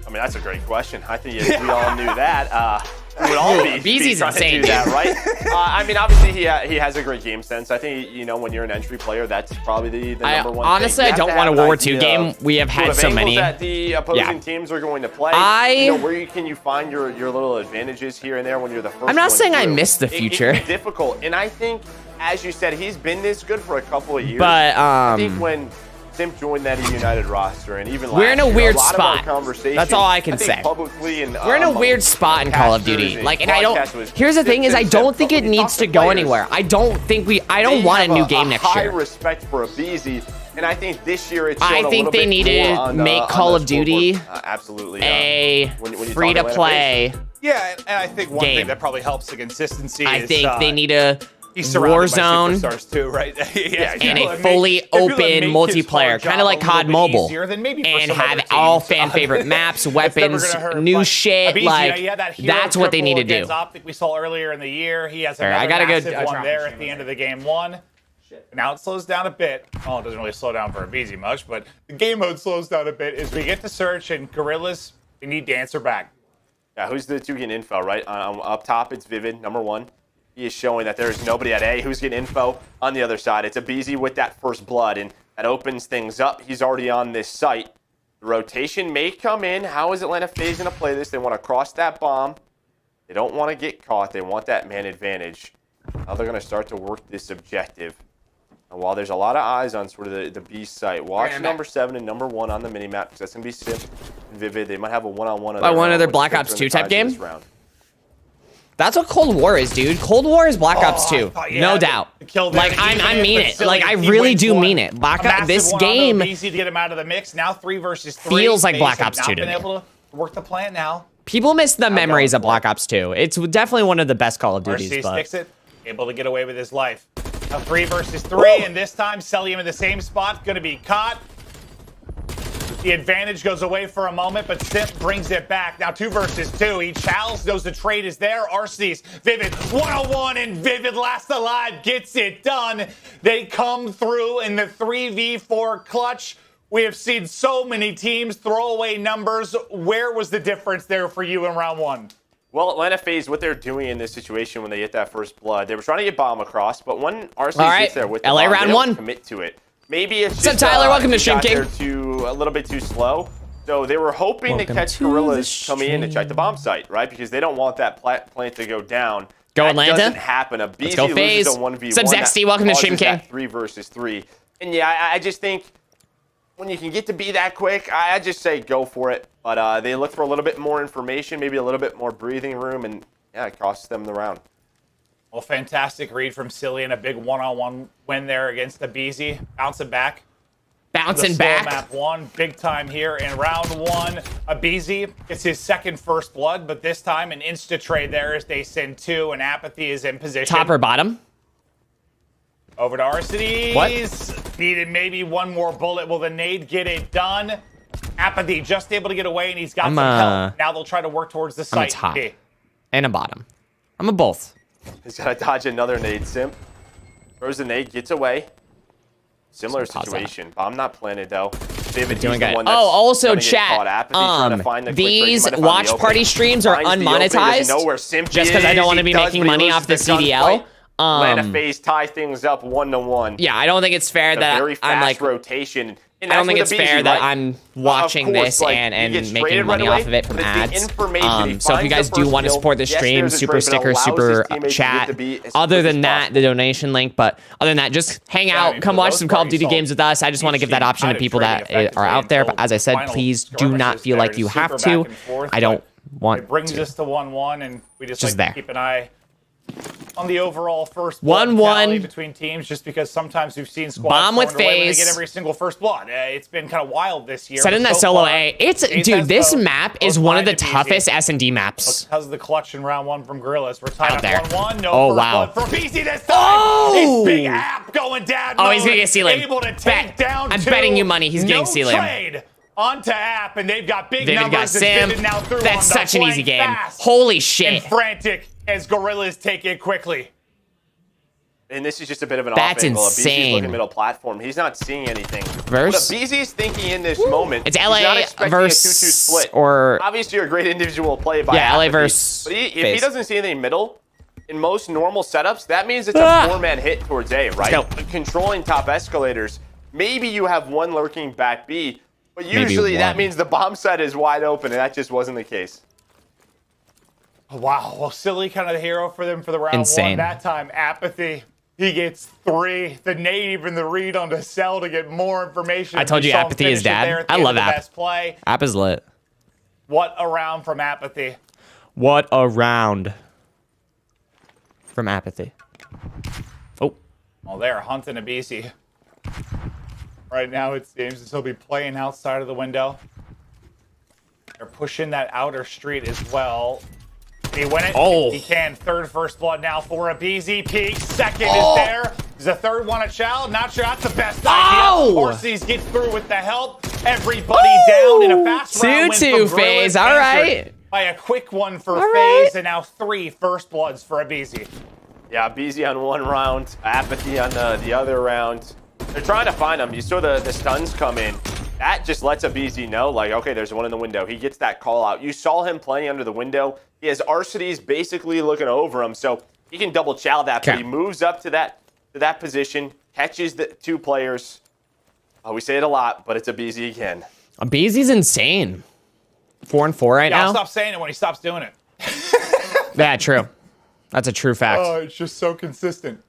S3: I mean, that's a great question. I think if we all knew that, we would all be
S2: Beezy's
S3: trying
S2: insane.
S3: to do that, right? I mean, obviously, he has a great game sense. I think, you know, when you're an entry player, that's probably the number one
S2: honestly,
S3: thing.
S2: I don't want a World War II game. We have had so many.
S3: That the opposing teams are going to play. You know, where can you find your little advantages here and there when you're the first
S2: I'm not saying
S3: through.
S2: I miss the future.
S3: It can be difficult. And I think, as you said, he's been this good for a couple of years.
S2: But,
S3: I think when Simp joined that United roster, and even
S2: we're in a weird spot.
S3: Conversation,
S2: that's all I can say.
S3: Publicly and,
S2: we're in a weird spot in Call of Duty. Like, and I don't. Here's the thing: is I don't think it needs to go anywhere. I don't want a new game next year.
S3: High respect for Abizi, and I think this year it's.
S2: I think they need to make Call of Duty
S3: absolutely
S2: a free to play.
S1: Yeah, and I think one thing that probably helps the consistency.
S2: I think they need a
S1: Warzone
S2: superstars
S1: too, right?
S2: And a fully open multiplayer, kind of like COD Mobile, and have all fan favorite maps, weapons, new shit. Like that's what they need to do.
S1: Optic we saw earlier in the year. He has
S2: I gotta
S1: massive
S2: go
S1: one there at the end of the game one. Now it slows down a bit. Well, it doesn't really slow down for Abizi much, but the game mode slows down a bit as we get to search, and Gorillas, we need to answer back.
S3: Yeah, who's the two getting info, right? Up top, it's Vivid, number one. He is showing that there's nobody at A who's getting info on the other side. It's Abizi with that first blood, and that opens things up. He's already on this site. The rotation may come in. How is Atlanta FaZe going to play this? They want to cross that bomb. They don't want to get caught. They want that man advantage. Now they're going to start to work this objective. And while there's a lot of eyes on sort of the B site, watch number 7 and number 1 on the minimap, because that's going to be Simp and Vivid. They might have a one-on-one.
S2: One other Black Ops 2 type game? That's what Cold War is, dude. Cold War is Black Ops 2, no doubt. Like I mean it. Like I really do mean it. This game
S1: easy to get him out of the mix. Now 3 versus 3
S2: feels like Black Ops 2 to me.
S1: Able to work the plan now.
S2: People miss the memories of Black Ops 2. It's definitely one of the best Call of Duties.
S1: RC sticks it, able to get away with his life. Now 3 versus 3, and this time Celium in the same spot, gonna be caught. The advantage goes away for a moment, but Simp brings it back. Now 2 versus 2. He Chals knows the trade is there. RC's Vivid 101, and Vivid last alive gets it done. They come through in the 3v4 clutch. We have seen so many teams throw away numbers. Where was the difference there for you in round 1?
S3: Well, Atlanta FaZe, what they're doing in this situation when they get that first blood, they were trying to get bomb across, but when RC gets there with the
S2: LA
S3: bomb,
S2: round
S3: they don't
S2: one.
S3: commit to it. Maybe it's
S2: What's up,
S3: just
S2: Tyler? Welcome to
S3: he
S2: Stream
S3: got
S2: King.
S3: there a little bit too slow. So they were hoping to catch Gorillas coming in to check the bomb site, right? Because they don't want that plant to go down.
S2: Go
S3: that
S2: Atlanta.
S3: Doesn't happen. A
S2: Let's go
S3: BZ
S2: FaZe.
S3: loses a 1v1.
S2: What's up, Zexty? Welcome to Stream King.
S3: 3 versus 3. And yeah, I just think when you can get to be that quick, I just say go for it. But they look for a little bit more information, maybe a little bit more breathing room, and yeah, it costs them the round.
S1: Well, fantastic read from Silly and a big one-on-one win there against the BZ. Bouncing back.
S2: Bouncing
S1: the
S2: back.
S1: Map 1, big time here in round 1. BZ gets his second first blood, but this time an insta-trade there as they send 2, and Apathy is in position.
S2: Top or bottom?
S1: Over to Arcides.
S2: What?
S1: Needed maybe one more bullet. Will the nade get it done? Apathy just able to get away, and he's got some help. Now they'll try to work towards the site.
S2: I'm a top and a bottom. I'm a both.
S3: He's got to dodge another nade, Simp. Throws the nade, gets away. Similar situation. Bomb not planted, though. David,
S2: doing good. Oh, also chat. These watch party streams are unmonetized. Just because I don't want to be making money off the CDL.
S3: Atlanta FaZe tie things up 1-1.
S2: Yeah, I don't think it's fair that I'm like
S3: rotation.
S2: I don't think it's fair that I'm watching this and making money off of it from ads. So if you guys do want to support the stream, super sticker, super chat. Other than that, the donation link. But other than that, just hang out, come watch some Call of Duty games with us. I just want to give that option to people that are out there. But as I said, please do not feel like you have to. I don't want to.
S1: It brings us to 1-1, and we just like to keep an eye on the overall first
S2: 1-1
S1: between teams, just because sometimes we've seen squads
S2: bomb with FaZe.
S1: They get every single first blood. It's been kind of wild this year.
S2: Set in that solo A. Dude, this map is one of the toughest S&D maps.
S1: Because of the clutch in round 1 from Gorillas. We're tied up 1-1.
S2: No first
S1: blood for BZ this time. It's Big App going down.
S2: Oh, he's gonna get Sealim.
S1: Able to take down
S2: I'm betting you money he's getting Sealim.
S1: Trade onto App, and they've got big
S2: David
S1: numbers.
S2: got Sim.
S1: Now through
S2: That's such an easy game. Holy shit.
S1: And frantic as Gorillas take it quickly.
S3: And this is just a bit of an
S2: That's
S3: off angle.
S2: insane.
S3: BZ's looking middle platform. He's not seeing anything.
S2: Verse?
S3: What BZ's thinking in this moment,
S2: it's
S3: he's
S2: LA
S3: not expecting
S2: verse
S3: a 2-2 split.
S2: Or
S3: obviously, you're a great individual play by
S2: LA
S3: Apathy.
S2: verse.
S3: But if he doesn't see anything middle, in most normal setups, that means it's a 4-man hit towards A, right? Controlling top escalators. Maybe you have one lurking back B, but usually that means the bomb site is wide open, and that just wasn't the case.
S1: Wow, well, Silly kind of the hero for them for the round 1. That time, Apathy. He gets 3. The nade, even the read on the cell to get more information.
S2: I told you Apathy is dad. I love App.
S1: Best play.
S2: App is lit.
S1: What a round from Apathy.
S2: What a round from Apathy. Oh.
S1: Well, they're hunting a BC. Right now, it seems as he'll be playing outside of the window. They're pushing that outer street as well. He win it.
S2: Oh.
S1: He can. Third first blood now for a BZP. Second is there. Is the third one a child? Not sure that's the best idea. Orsies gets through with the help. Everybody down in a fast round win from
S2: FaZe. All right.
S1: By a quick one for FaZe, and now 3 first bloods for a BZ.
S3: Yeah, BZ on one round, Apathy on the other round. They're trying to find him. You saw the stuns come in. That just lets a BZ know, like, okay, there's one in the window. He gets that call out. You saw him playing under the window. He has Arcides basically looking over him, so he can double chow that. But he moves up to that position, catches the 2 players. We say it a lot, but it's a BZ again.
S2: A BZ's insane. 4-4 right now.
S1: I'll stop saying it when he stops doing it.
S2: Yeah, true. That's a true fact.
S1: Oh, it's just so consistent.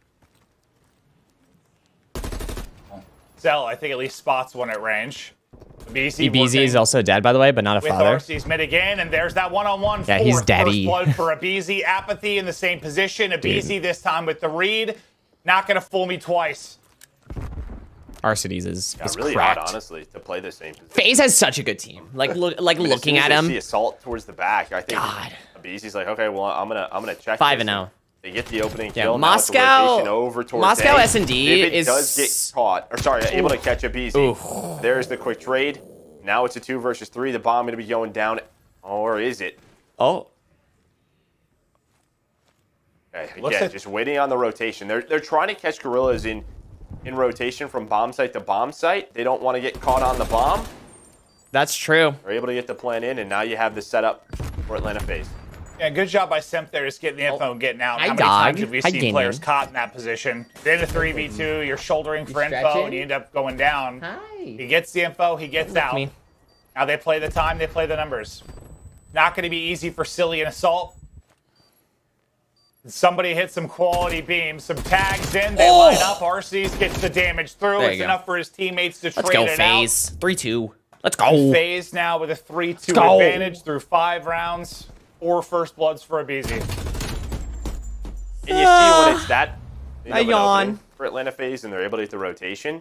S1: Zell, I think, at least spots one at range.
S2: BZ is also dead, by the way, but not a father.
S1: With Arcees mid again, and there's that one-on-one.
S2: Yeah, he's daddy.
S1: First blood for a BZ. Apathy in the same position. A BZ this time with the read. Not going to fool me twice.
S2: Arcides is
S3: really
S2: cracked.
S3: hard, honestly, to play the same position.
S2: FaZe has such a good team. Like looking at him.
S3: See assault towards the back. I think BZ's like, okay, well, I'm gonna check.
S2: 5-0.
S3: They get the opening kill.
S2: Moscow
S3: over towards
S2: Moscow S&D
S3: is does get caught, or sorry, able to catch a BZ. There's the quick trade. Now it's a 2 versus 3. The bomb going to be going down, or is it?
S2: Oh.
S3: Okay, again, just waiting on the rotation. They're trying to catch Gorillas in rotation from bomb site to bomb site. They don't want to get caught on the bomb.
S2: That's true.
S3: They're able to get the plan in, and now you have the setup for Atlanta FaZe.
S1: Yeah, good job by Simp there, just getting the info and getting out.
S2: Hi,
S1: How many
S2: dog.
S1: times have we
S2: Hi,
S1: seen
S2: Gaming.
S1: players caught in that position? Then a 3v2, you're shouldering for info,
S2: stretching?
S1: and you end up going down.
S2: Hi.
S1: He gets the info, he gets out.
S2: me.
S1: Now they play the time, they play the numbers. Not going to be easy for Silly and Assault. Somebody hits some quality beams, some tags in, they line up. Arcees gets the damage through.
S2: There
S1: It's
S2: you go.
S1: enough for his teammates to
S2: Let's
S1: trade
S2: go,
S1: it
S2: FaZe.
S1: out.
S2: 3-2. Let's go.
S1: FaZe now with a 3-2
S2: go.
S1: advantage through 5 rounds. 4 first bloods for Abizi.
S3: And you see when it's that
S2: I yawn.
S3: for Atlanta FaZe and they're able to hit the rotation,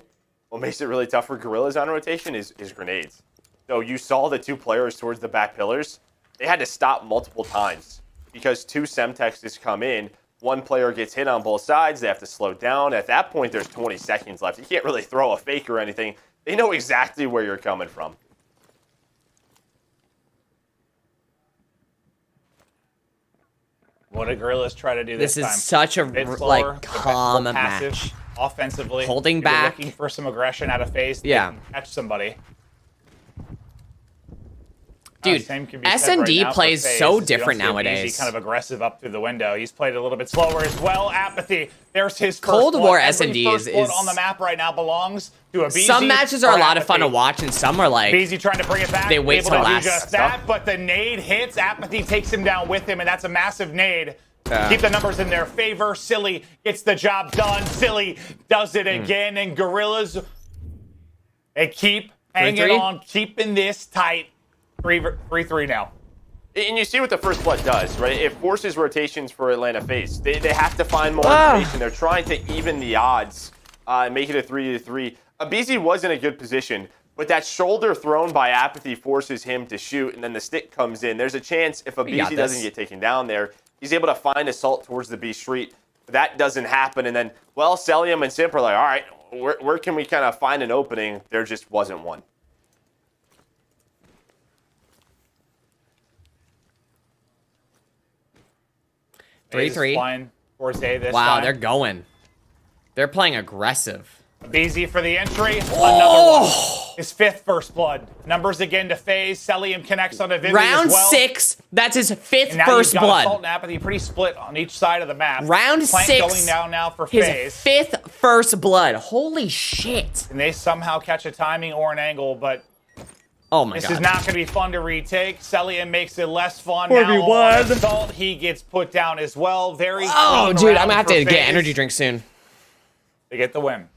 S3: what makes it really tough for Gorillas on rotation is grenades. So you saw the 2 players towards the back pillars. They had to stop multiple times because 2 Semtexes come in. 1 player gets hit on both sides. They have to slow down. At that point, there's 20 seconds left. You can't really throw a fake or anything. They know exactly where you're coming from.
S1: What do Gorillas try to do this
S2: This
S1: time?
S2: is such a
S1: Bit slower,
S2: like
S1: a bit
S2: calm
S1: more passive,
S2: match.
S1: offensively.
S2: Holding
S1: You're
S2: back.
S1: looking for some aggression out of FaZe. They
S2: Yeah.
S1: can catch somebody.
S2: Dude,
S1: Same can be said
S2: S&D
S1: right now for
S2: plays
S1: FaZe,
S2: so
S1: as you
S2: different
S1: don't see
S2: nowadays.
S1: Easy kind of aggressive up through the window. He's played a little bit slower as well. Apathy. There's his first
S2: Cold
S1: blood.
S2: War
S1: Every
S2: S&D
S1: first
S2: is-
S1: blood on the map right now belongs to a BZ.
S2: Some matches are
S1: or
S2: a lot of fun to
S1: Apathy.
S2: watch, and some are like
S1: BZ trying to bring it back.
S2: they wait
S1: able
S2: till
S1: to
S2: last.
S1: do just that, but the nade hits. Apathy takes him down with him, and that's a massive nade. Keep the numbers in their favor. Silly gets the job done. Silly does it again, and Gorillas, they keep hanging
S2: 3-3?
S1: on, keeping this tight. 3-3 now.
S3: And you see what the first blood does, right? It forces rotations for Atlanta FaZe. They have to find more information. They're trying to even the odds and make it a 3-3. Abizi was in a good position, but that shoulder thrown by Apathy forces him to shoot, and then the stick comes in. There's a chance if
S2: got
S3: Abizi
S2: this.
S3: doesn't get taken down there, he's able to find Assault towards the B street. That doesn't happen, and then, well, Celium and Simp are like, all right, where can we kind of find an opening? There just wasn't one.
S1: FaZe is
S2: 3-3.
S1: flying towards A this
S2: Wow,
S1: time.
S2: they're going. They're playing aggressive.
S1: BZ for the entry. Another one. His 5th first blood. Numbers again to FaZe. Celium connects on a Vivi
S2: Round
S1: as well.
S2: 6, that's his 5th
S1: And now
S2: first
S1: you've got
S2: blood.
S1: Assault and Apathy pretty split on each side of the map.
S2: Round
S1: Plant
S2: 6,
S1: going down now for
S2: his
S1: FaZe.
S2: 5th first blood. Holy shit.
S1: And they somehow catch a timing or an angle, but
S2: Oh my
S1: this
S2: god.
S1: is not going to be fun to retake. Celium makes it less fun.
S2: 4v1.
S1: Now on Assault, he gets put down as well. Very
S2: Oh,
S1: clean
S2: dude, I'm
S1: round
S2: gonna have
S1: for
S2: to get
S1: FaZe.
S2: energy drink soon.
S1: They get the win.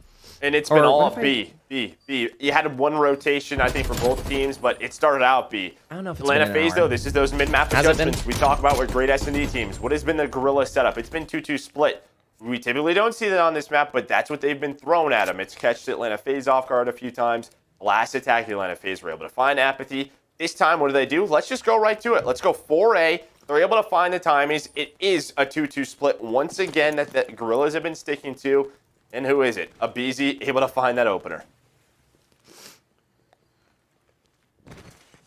S3: And it's been
S2: Or
S3: all
S2: what if I-
S3: B. You had 1 rotation, I think, for both teams, but it started out B.
S2: I don't know if it's
S3: Atlanta
S2: been an
S3: FaZe,
S2: hour.
S3: though, this is those mid-map
S2: Has it been?
S3: adjustments we talk about with great S&D teams. What has been the Gorilla setup? It's been 2-2 split. We typically don't see that on this map, but that's what they've been thrown at them. It's catched Atlanta FaZe off guard a few times. Last attack, the Atlanta FaZe were able to find Apathy. This time, what do? Let's just go right to it. Let's go 4A. They're able to find the timings. It is a 2-2 split once again that the Gorillas have been sticking to. And who is it? Abizi able to find that opener.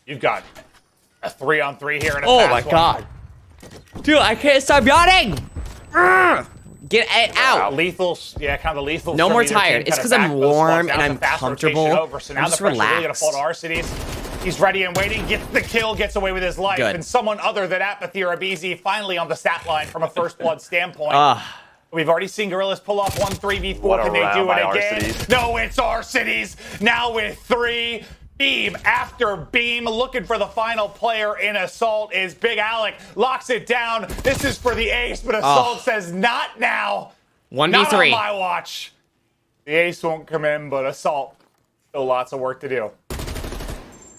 S1: You've got a 3-on-3 here and a
S2: Oh
S1: fast
S2: my
S1: one.
S2: god. Dude, I can't stop yawning. Ugh. Get it out.
S1: Lethal, yeah, kind of the lethal.
S2: No
S1: from
S2: more
S1: either
S2: tired.
S1: team,
S2: It's
S1: kind
S2: 'cause
S1: of
S2: I'm
S1: back those
S2: warm
S1: spots.
S2: and
S1: Now it's a
S2: I'm
S1: fast
S2: comfortable.
S1: rotation over, so now
S2: I'm
S1: the
S2: just
S1: pressure's really going to
S2: relaxed.
S1: fall to Arcees. He's ready and waiting, gets the kill, gets away with his life,
S2: Good.
S1: and someone other than Apathy or Abizi finally on the stat line from a first blood standpoint. We've already seen Gorillas pull off 1 3v4.
S3: What a
S1: Can they
S3: round
S1: do it
S3: by
S1: again?
S3: Arcees.
S1: No, it's Arcees. Now with 3. Beam after beam, looking for the final player in Assault is Big Alec. Locks it down. This is for the ace, but Assault says not now.
S2: 1v3.
S1: Not on my watch. The ace won't come in, but Assault. Still lots of work to do.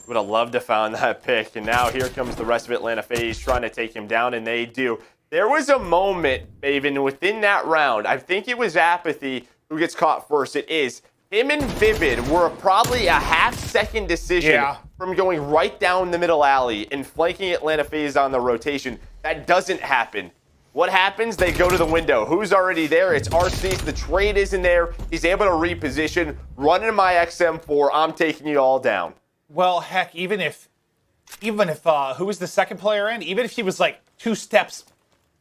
S3: Would have loved to found that pick. And now here comes the rest of Atlanta FaZe trying to take him down, and they do. There was a moment, even within that round, I think it was Apathy who gets caught first. It is. Him and Vivid were probably a half-second decision from going right down the middle alley and flanking Atlanta FaZe on the rotation. That doesn't happen. What happens? They go to the window. Who's already there? It's Arcees. The trade isn't there. He's able to reposition. Running my XM4. I'm taking you all down.
S1: Well, heck, even if who was the second player in? Even if he was like 2 steps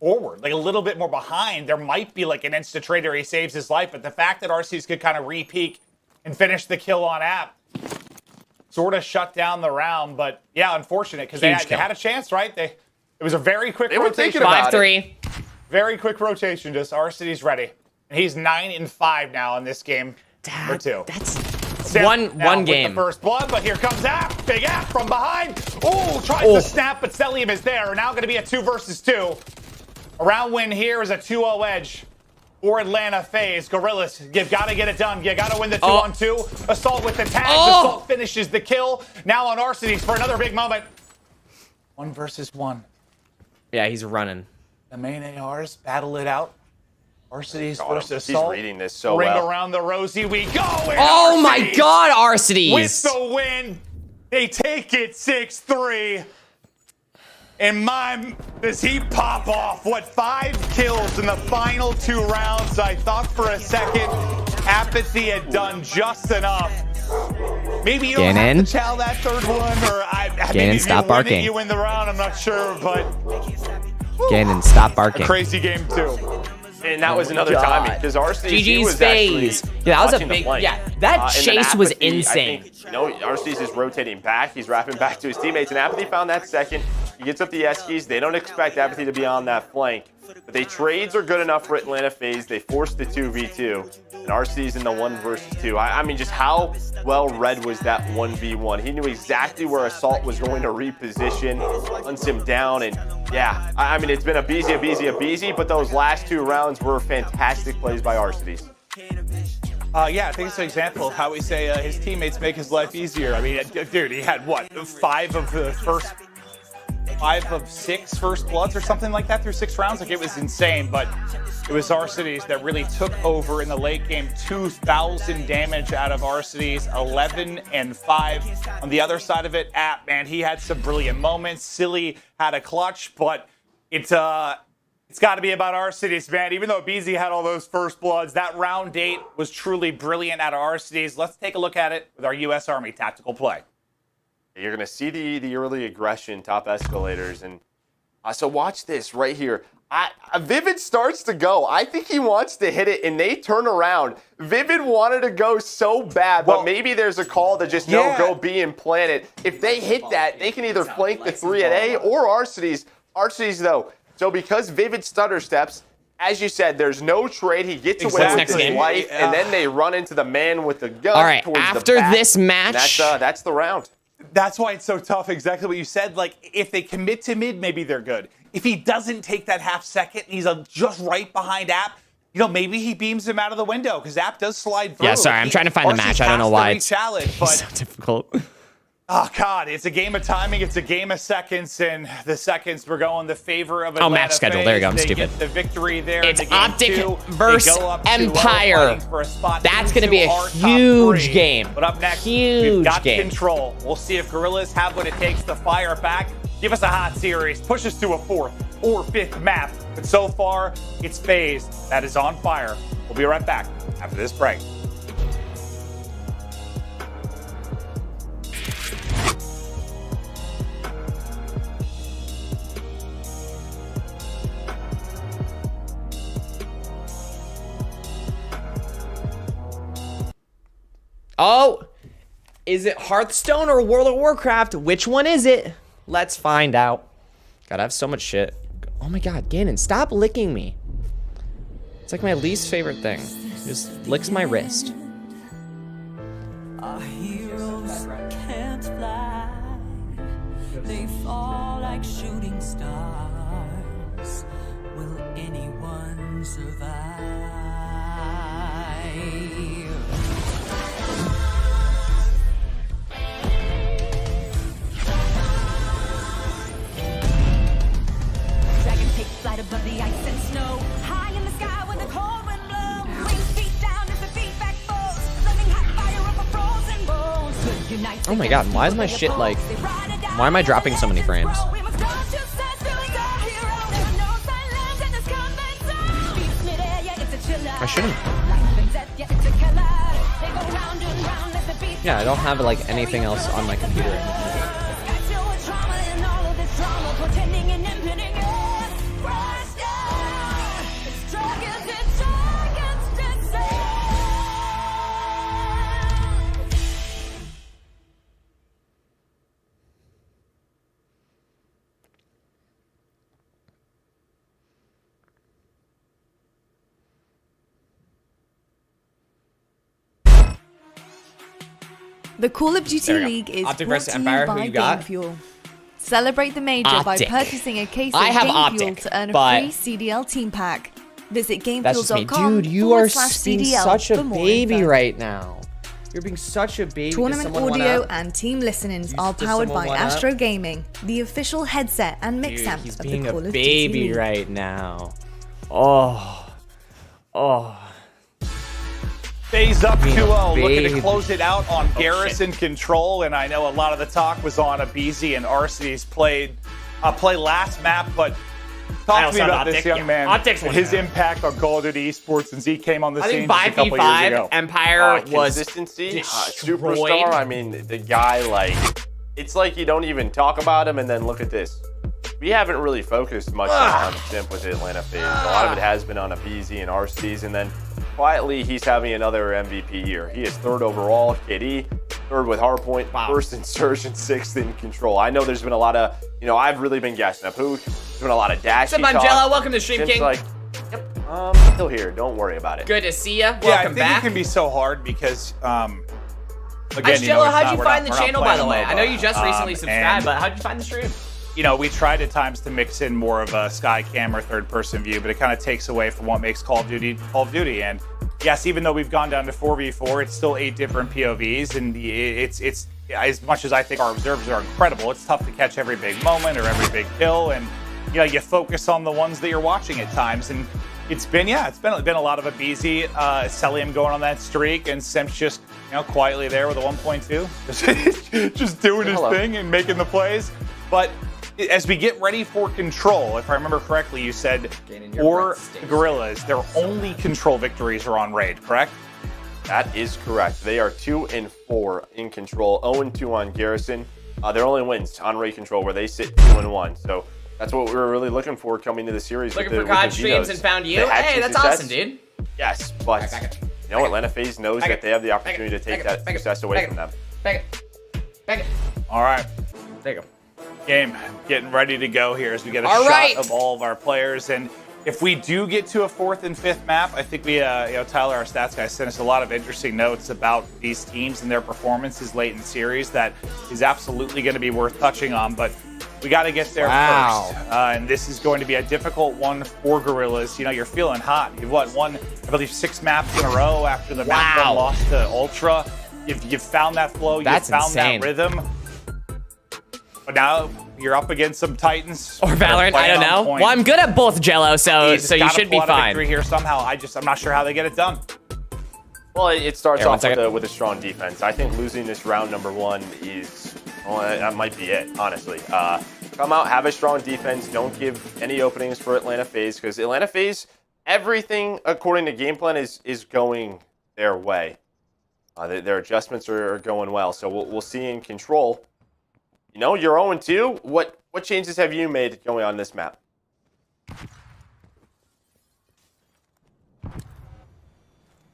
S1: forward, like a little bit more behind, there might be like an insta trade where he saves his life. But the fact that Arcees could kind of re-peek and finish the kill on App sort of shut down the round. But yeah, unfortunate because they had a chance, right? It It was a very quick
S3: They were thinking
S1: rotation.
S3: about it.
S2: 5-3.
S1: Very quick rotation. Just R-City's ready. And he's 9-5 now in this game. Or 2.
S2: That's
S1: Snap
S2: one
S1: now with
S2: game.
S1: the first blood, but here comes App. Big App from behind. Ooh, tries to snap, but Celium is there. Now going to be a 2 versus 2. A round win here is a 2-0 edge for Atlanta FaZe. Gorillas, you've got to get it done. You got to win the 2-on-2. Assault with the tags. Assault finishes the kill. Now on R-Cities for another big moment. 1 versus 1.
S2: Yeah, he's running.
S1: The main ARs battle it out. R-Cities
S3: God,
S1: versus
S3: he's
S1: Assault.
S3: reading this so
S1: Ring
S3: well.
S1: around the rosy we go. And
S2: Oh my
S1: R-Cities
S2: God, Arcides!
S1: with the win. They take it 6-3. And does he pop off? What, 5 kills in the final 2 rounds? I thought for a second Apathy had done just enough. Maybe you don't have to chow that third one, or maybe if
S2: stop
S1: you
S2: barking.
S1: win it, you win the round. I'm not sure, but
S2: Gannon, stop
S1: a
S2: barking.
S1: crazy game too.
S3: And that was another timing because RC's
S2: GG's FaZe. Yeah, that was a big. Yeah, that chase was insane.
S3: I think, RC's is rotating back. He's wrapping back to his teammates, and Apathy found that second. He gets up the Eskies. They don't expect Apathy to be on that flank, but they trades are good enough for Atlanta FaZe. They forced the 2v2, and RC's in the 1 versus 2. I mean, just how well read was that 1v1? He knew exactly where Assault was going to reposition, hunts him down, and yeah, I mean, it's been a beezy, but those last 2 rounds were fantastic plays by RC's.
S1: Yeah, I think it's an example of how we say his teammates make his life easier. I mean, dude, he had what, 5 of 6 first bloods or something like that through 6 rounds. Like, it was insane, but it was R-Cities that really took over in the late game. 2,000 damage out of R-Cities, 11-5. On the other side of it, App, man, he had some brilliant moments. Silly had a clutch, but it's got to be about R-Cities, man. Even though BZ had all those first bloods, that round 8 was truly brilliant out of R-Cities. Let's take a look at it with our U.S. Army tactical play.
S3: You're going to see the early aggression, top escalators. And so watch this right here. Vivid starts to go. I think he wants to hit it, and they turn around. Vivid wanted to go so bad, but maybe there's a call to just go B and plant it. If they hit that, they can either flank the 3 at A or R-Cities. R-Cities, though. So because Vivid stutter steps, as you said, there's no trade. He gets away with his life, and then they run into the man with the gun.
S2: All right, after this match,
S3: that's the round.
S1: That's why it's so tough. Exactly what you said. Like, if they commit to mid, maybe they're good. If he doesn't take that half second, he's just right behind App. Maybe he beams him out of the window because App does slide through.
S2: Yeah, sorry, I'm trying to find the match. I don't know why it's
S1: but
S2: so difficult.
S1: Oh, God, it's a game of timing. It's a game of seconds, and the seconds were going the favor of Atlanta.
S2: Match schedule.
S1: FaZe.
S2: There you go. I'm
S1: they
S2: stupid.
S1: Get the victory there.
S2: It's
S1: in game
S2: Optic
S1: 2.
S2: versus
S1: They go up 2-0,
S2: Empire.
S1: fighting for a spot
S2: That's going to
S1: into
S2: be a
S1: our top
S2: huge
S1: 3.
S2: game.
S1: But up next,
S2: Huge
S1: we've got
S2: game.
S1: control. We'll see if Gorillas have what it takes to fire back. Give us a hot series. Push us to a 4th or 5th map. But so far, it's FaZe that is on fire. We'll be right back after this break.
S2: Oh, is it Hearthstone or World of Warcraft? Which one is it? Let's find out. God, I have so much shit. Oh my God, Gannon, stop licking me. It's like my least favorite thing. It just licks my wrist.
S12: Our heroes can't fly. They fall like shooting stars. Will anyone survive? Flight above the ice and snow, high in the sky when the cold wind blows. Wings beat down as the feedback falls. Flaming hot fire over frozen bones. Good unite.
S2: Oh my God, why is my shit like... Why am I dropping so many frames? I shouldn't. Yeah, I don't have like anything else on my computer anymore.
S8: The Call of Duty
S2: There we go.
S8: League is
S2: Optic
S8: brought
S2: versus
S8: to you
S2: Empire, who
S8: by
S2: you got?
S8: Game Fuel. Celebrate the major
S2: Optic.
S8: by purchasing a case of
S2: I have
S8: Game
S2: Optic,
S8: Fuel to earn a
S2: but
S8: free CDL team pack. Visit
S2: That's just me.
S8: gamefuel.com
S2: Dude, you are being
S8: /CDL
S2: such a
S8: for more
S2: baby
S8: info.
S2: right now. You're being such a baby. Does
S8: Tournament
S2: someone
S8: audio
S2: wanna-
S8: and team listenings
S2: Does
S8: are powered
S2: someone
S8: by
S2: wanna-
S8: Astro Gaming, the official headset and mix
S2: Dude,
S8: amp
S2: he's
S8: of the
S2: being
S8: Call
S2: a
S8: of Duty
S2: baby
S8: League.
S2: right now. Oh. Oh.
S1: FaZe up
S2: Being a
S1: 2-0, looking
S2: baby.
S1: to close it out on
S2: Oh,
S1: Garrison Control, and I know a lot of the talk was on Abizi and Arcee's play last map, but talk to me about this young man, his impact on Call of Duty esports since he came on the
S2: I
S1: scene
S2: think
S1: just a couple years
S2: 5v5
S1: ago.
S2: Empire was
S3: Consistency,
S2: destroyed.
S3: superstar. I mean, the guy, like, it's like you don't even talk about him, and then look at this. We haven't really focused much on Simp with Atlanta FaZe. A lot of it has been on Abizi and Arcee's, and then quietly he's having another MVP year. He is 3rd overall, KD, 3rd with Hardpoint, 1st in Surge, and 6th in Control. I know there's been a lot of, I've really been gassing up Hook. There's been a lot of dashy
S2: What's up,
S3: talk.
S2: Angelo? Welcome to Stream
S3: Simp's
S2: King.
S3: like, yep, still here. Don't worry about it.
S2: Good to see ya.
S1: Yeah, I
S2: Welcome
S1: think
S2: back.
S1: it can be so hard because, again,
S2: Angelo, how'd you
S1: we're
S2: find the
S1: we're not
S2: channel, by the way?
S1: playing
S2: I know you just recently
S1: and
S2: subscribed, but how'd you find the stream?
S1: we tried at times to mix in more of a sky cam or third-person view, but it kind of takes away from what makes Call of Duty. And yes, even though we've gone down to 4v4, it's still 8 different POVs, and it's as much as I think our observers are incredible, it's tough to catch every big moment or every big kill, and you focus on the ones that you're watching at times. And it's been a lot of Abizi, Celium going on that streak, and Simp's just quietly there with a 1.2, just doing his thing and making the plays. But as we get ready for Control, if I remember correctly, you said for Gorillas, their only Control victories are on Raid, correct?
S3: That is correct. They are 2-4 in Control, 0-2 on Garrison. Their only wins on Raid Control, where they sit 2-1. So that's what we were really looking for coming to the series.
S2: Looking for COD streams and found you? Hey, that's awesome, dude.
S3: Yes, but Atlanta FaZe knows that they have the opportunity to take that success away from them.
S2: Back it.
S1: All right.
S2: There you go.
S1: Game getting ready to go here as we get a
S2: All
S1: shot
S2: right.
S1: of all of our players. And if we do get to a 4th and 5th map, I think we, Tyler, our stats guy, sent us a lot of interesting notes about these teams and their performances late in series that is absolutely going to be worth touching on. But we got to get there first. And this is going to be a difficult one for Gorillas. You're feeling hot. You've won, I believe, 6 maps in a row after the map 1 loss to Ultra. You've found that flow. You've found
S2: insane.
S1: that rhythm. But now you're up against some Titans.
S2: Or Valorant, I don't know. Well, I'm good at both, Jello, so you should be fine.
S1: Here somehow. I'm not sure how they get it done.
S3: Well, it starts off with a strong defense. I think losing this round number 1 is, that might be it, honestly. Come out, have a strong defense. Don't give any openings for Atlanta FaZe, because Atlanta FaZe, everything according to game plan is going their way. Their adjustments are going well, so we'll see in Control. You're 0-2. What changes have you made going on this map?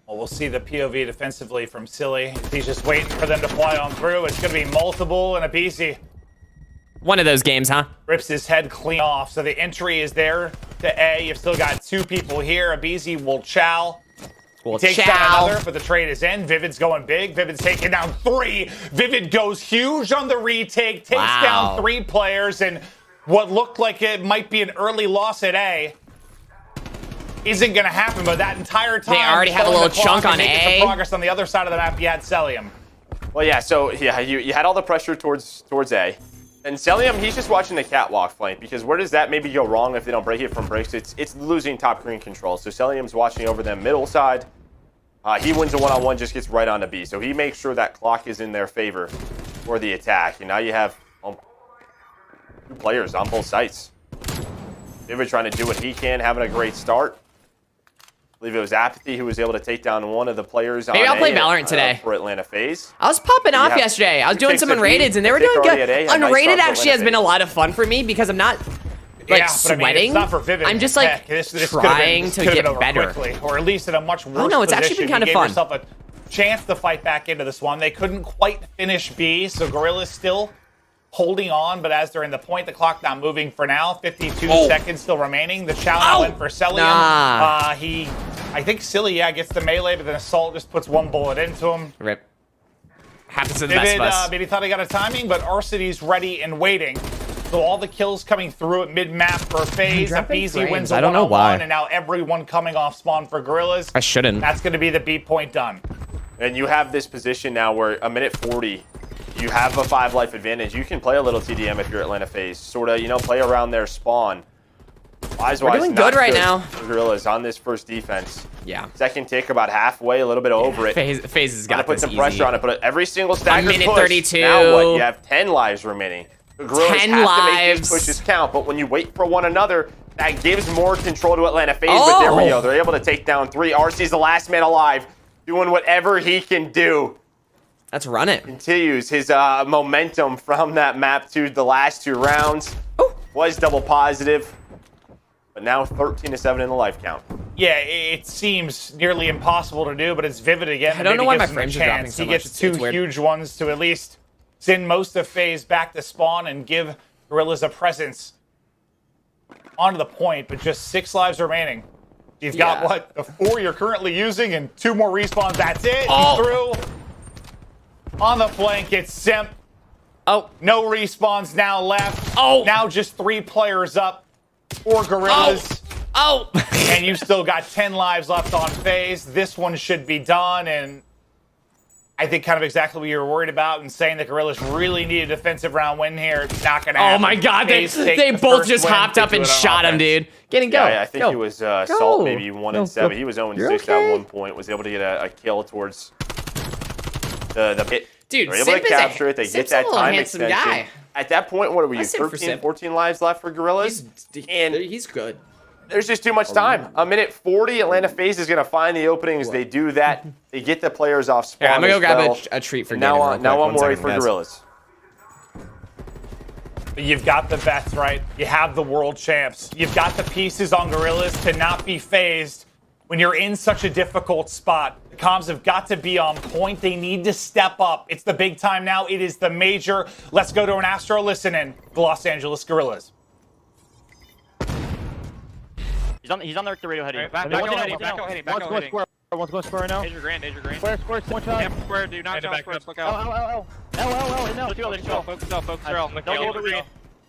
S1: Well, we'll see the POV defensively from Silly. He's just waiting for them to fly on through. It's going to be multiple and Abizi.
S2: One of those games, huh?
S1: Rips his head clean off. So the entry is there to A. You've still got 2 people here. Abizi will chow. Takes down another, but the trade is in. Vivid's going big. Vivid's taking down 3. Vivid goes huge on the retake. Takes down 3 players. And what looked like it might be an early loss at A isn't going to happen. But that entire time,
S2: they already have a little chunk on A.
S1: Some progress on the other side of the map. You had Celium.
S3: Well, yeah. So you had all the pressure towards A. And Celium, he's just watching the catwalk flank, because where does that maybe go wrong if they don't break it from breaks? It's losing top green control. So Celium's watching over them middle side. He wins a one-on-one, just gets right on the B. So he makes sure that clock is in their favor for the attack. And now you have 2 players on both sides. Vivid trying to do what he can, having a great start. I believe it was Apathy who was able to take down one of the players.
S2: Maybe I'll play Valorant today.
S3: For Atlanta FaZe.
S2: I was popping off yesterday. I was doing some unrateds, and they were doing good. Unrated actually has been a lot of fun for me, because I'm not sweating.
S1: I mean, it's not for Vivid.
S2: I'm just like trying to get better.
S1: Quickly, or at least in a much worse position.
S2: Oh no, it's actually been kind of fun.
S1: You gave yourself a chance to fight back into this one. They couldn't quite finish B, so Gorilla's still holding on, but as they're in the point, the clock not moving for now. 52 seconds still remaining. The challenge went for Celium. I think Silly, gets the melee, but then Assault just puts 1 bullet into him.
S2: Rip. Happens to the best
S1: Vivid
S2: of us.
S1: maybe thought he got a timing, but Arcity's ready and waiting. So all the kills coming through at mid-map for FaZe.
S2: Dropping
S1: Easy
S2: frames.
S1: wins a
S2: I don't know
S1: one-on-one,
S2: why.
S1: and now everyone coming off spawn for Gorillas.
S2: I shouldn't.
S1: That's going to be the B point done.
S3: And you have this position now where a minute 40, you have a 5-life advantage. You can play a little TDM if you're Atlanta FaZe. Sort of, you know, play around their spawn.
S2: We're doing good right now.
S3: Gorillas on this first defense.
S2: Yeah.
S3: Second tick about halfway, a little bit over it.
S2: FaZe has
S3: Gotta
S2: got
S3: put
S2: this
S3: some
S2: easy.
S3: pressure on it. But every single stagger
S2: minute
S3: push.
S2: 32.
S3: Now what? You have 10 lives remaining. The Gorillas
S2: 10
S3: have to make
S2: lives.
S3: these pushes count. But when you wait for one another, that gives more control to Atlanta FaZe. But there we go. They're able to take down 3. RC's the last man alive, doing whatever he can do.
S2: Let's run it.
S3: Continues his momentum from that map to the last 2 rounds. Was double positive, but now 13-7 in the life count.
S1: Yeah, it seems nearly impossible to do, but it's Vivid again.
S2: I don't know why my
S1: Maybe gives him a
S2: frames are dropping
S1: chance.
S2: so
S1: He
S2: much.
S1: gets 2
S2: It's weird.
S1: huge ones to at least send most of FaZe back to spawn and give Gorillas a presence onto the point, but just 6 lives remaining. You've got, what, the 4 you're currently using and 2 more respawns. That's it. He's through. On the flank, it's Simp.
S2: Oh.
S1: No respawns now left.
S2: Oh.
S1: Now just 3 players up for Gorillas.
S2: Oh.
S1: And you've still got 10 lives left on FaZe. This one should be done, and I think kind of exactly what you were worried about and saying that Gorillas really need a defensive round win here. Not going to happen.
S2: Oh my god, they
S1: FaZe take
S2: they
S1: the
S2: both
S1: first
S2: just
S1: win,
S2: hopped
S1: they
S2: up
S1: do
S2: and
S1: it on
S2: shot him,
S1: offense.
S2: dude. Get and go.
S3: Yeah, I think he was Salt maybe 1 and 7. He was 0 and
S2: You're
S3: 6
S2: okay.
S3: at one point. Was able to get a kill towards the pit.
S2: Dude,
S3: They're able
S2: Simp
S3: to capture it. They get
S2: Simp's
S3: that
S2: a little
S3: time
S2: handsome
S3: extension.
S2: guy.
S3: At that point, what were you?
S2: That's Simp for
S3: 13,
S2: Simp.
S3: 14 lives left for Gorillas? And
S2: He's good.
S3: there's just too much time. A minute 40, Atlanta FaZe is going to find the openings. They do that. They get the players off spawn.
S2: Here, I'm gonna go
S3: as
S2: grab
S3: well.
S2: a treat for
S3: And
S2: Ganon
S3: now.
S2: real quick.
S3: Now I'm
S2: 1
S3: worried
S2: second,
S3: for
S2: guys.
S3: Gorillas.
S1: You've got the vets, right? You have the world champs. You've got the pieces on Gorillas to not be phased when you're in such a difficult spot. The comms have got to be on point. They need to step up. It's the big time now. It is the major. Let's go to an Astro listen in. The Los Angeles Gorillas.
S5: He's on the radio heading.
S6: Back out heading.
S5: One's going square now.
S6: Danger grand.
S5: Square, one shot.
S6: Damn square, dude. Not down square. Look out.
S5: L. No.
S6: Focus L. Look out. Green.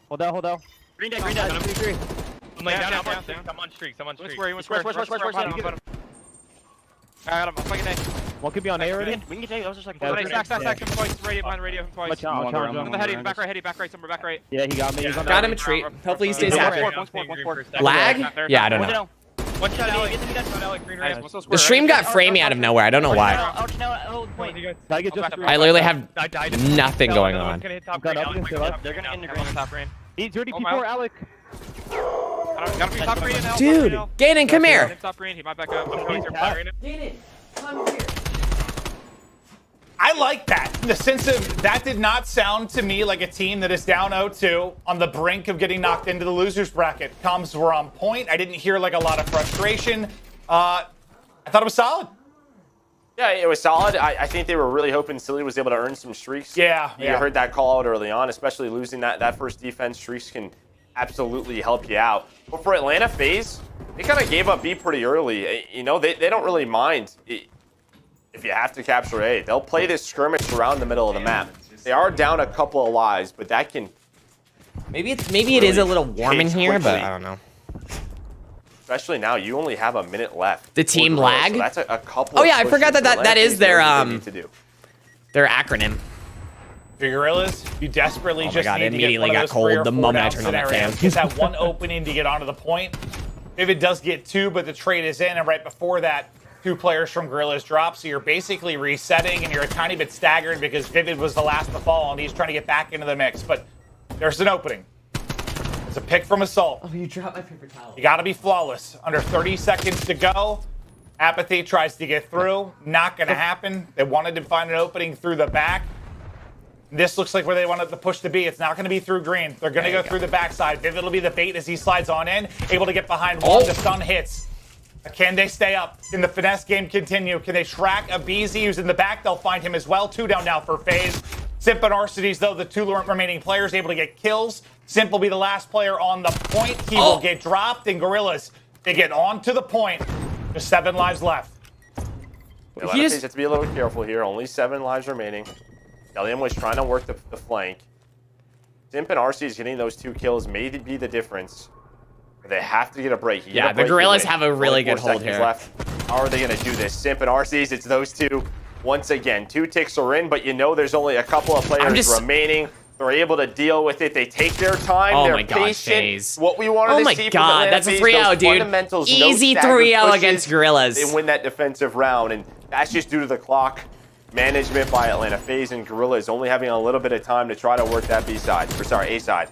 S5: Hold out. Green dead.
S6: I'm laying down. I'm on streak. Square. I got him. I'm fucking A.
S5: One could be on A already. We can get A. That was just like
S6: Stack. Twice. Radio behind radio. Twice. On the heading. Back right. Somewhere back right.
S5: Yeah, he got me.
S2: Got him a treat. Hopefully he stays happy.
S6: One
S2: Lag? Yeah, I don't know.
S6: One shot alley. Green res.
S2: The stream got framey out of nowhere. I don't know why.
S5: I get just
S2: I literally have nothing going on.
S5: They're gonna end the green.
S6: Top rain.
S5: He's dirty P4, Alec.
S6: Gotta be top green now.
S2: Dude, Ganon, come here.
S6: Top green. He might back up. I'm going through flat right now.
S2: Ganon, come here.
S1: I like that. In the sense of that did not sound to me like a team that is down 0-2 on the brink of getting knocked into the losers bracket. Comms were on point. I didn't hear like a lot of frustration. I thought it was solid.
S3: Yeah, it was solid. I think they were really hoping Silly was able to earn some streaks.
S1: Yeah.
S3: You heard that call out early on, especially losing that first defense. Streaks can absolutely help you out. But for Atlanta FaZe, they kind of gave up B pretty early. You know, they don't really mind if you have to capture A. They'll play this skirmish around the middle of the map. They are down a couple of lives, but that can
S2: Maybe it is a little warm in here, but
S3: quickly.
S2: I don't know.
S3: Especially now, you only have a minute left.
S2: The team
S3: for Gorillas,
S2: lag?
S3: so that's a couple.
S2: Oh
S3: of
S2: yeah, I
S3: pushes
S2: forgot that
S3: for
S2: that is
S3: FaZe
S2: their
S3: that they need to do.
S2: their acronym.
S1: For Gorillas, you desperately
S2: Oh my
S1: just
S2: God,
S1: need
S2: it
S1: to
S2: immediately
S1: get one
S2: got
S1: of those
S2: cold
S1: 3 or
S2: the
S1: 4
S2: moment I
S1: down
S2: turned on that
S1: scenarios.
S2: fan.
S1: Get that one opening to get onto the point. Vivid does get 2, but the trade is in, and right before that, 2 players from Gorillas drop, so you're basically resetting, and you're a tiny bit staggered because Vivid was the last to fall, and he's trying to get back into the mix. But there's an opening. It's a pick from Assault.
S2: Oh, you dropped my paper towel.
S1: You got to be flawless. Under 30 seconds to go. Apathy tries to get through. Not going to happen. They wanted to find an opening through the back. This looks like where they wanted the push to be. It's not going to be through green. They're going to go through the backside. Vivid will be the bait as he slides on in. Able to get behind one. The stun hits. Can they stay up? Can the finesse game continue? Can they track Abizi who's in the back? They'll find him as well. 2 down now for FaZe. Simp and Arcities, though, the 2 remaining players able to get kills. Simp will be the last player on the point. He will get dropped, and Gorillas, they get on to the point. Just 7 lives left.
S3: Atlanta FaZe have to be a little careful here. Only 7 lives remaining. Delium was trying to work the flank. Simp and RC is getting those 2 kills may be the difference. They have to get a break.
S2: Yeah, the Gorillas have a really good hold here.
S3: Left. How are they going to do this? Simp and RCs, it's those 2. Once again, 2 ticks are in, but you know there's only a couple of players remaining. They're able to deal with it. They take their time.
S2: Oh
S3: They're
S2: my God,
S3: patient.
S2: FaZe.
S3: What we wanted to see from Atlanta
S2: that's a
S3: FaZe,
S2: 3-0,
S3: those
S2: dude.
S3: fundamentals,
S2: Easy
S3: no stagger
S2: 3-0
S3: pushes.
S2: against Gorillas.
S3: They win that defensive round, and that's just due to the clock management by Atlanta FaZe, and Gorillas only having a little bit of time to try to work that A side.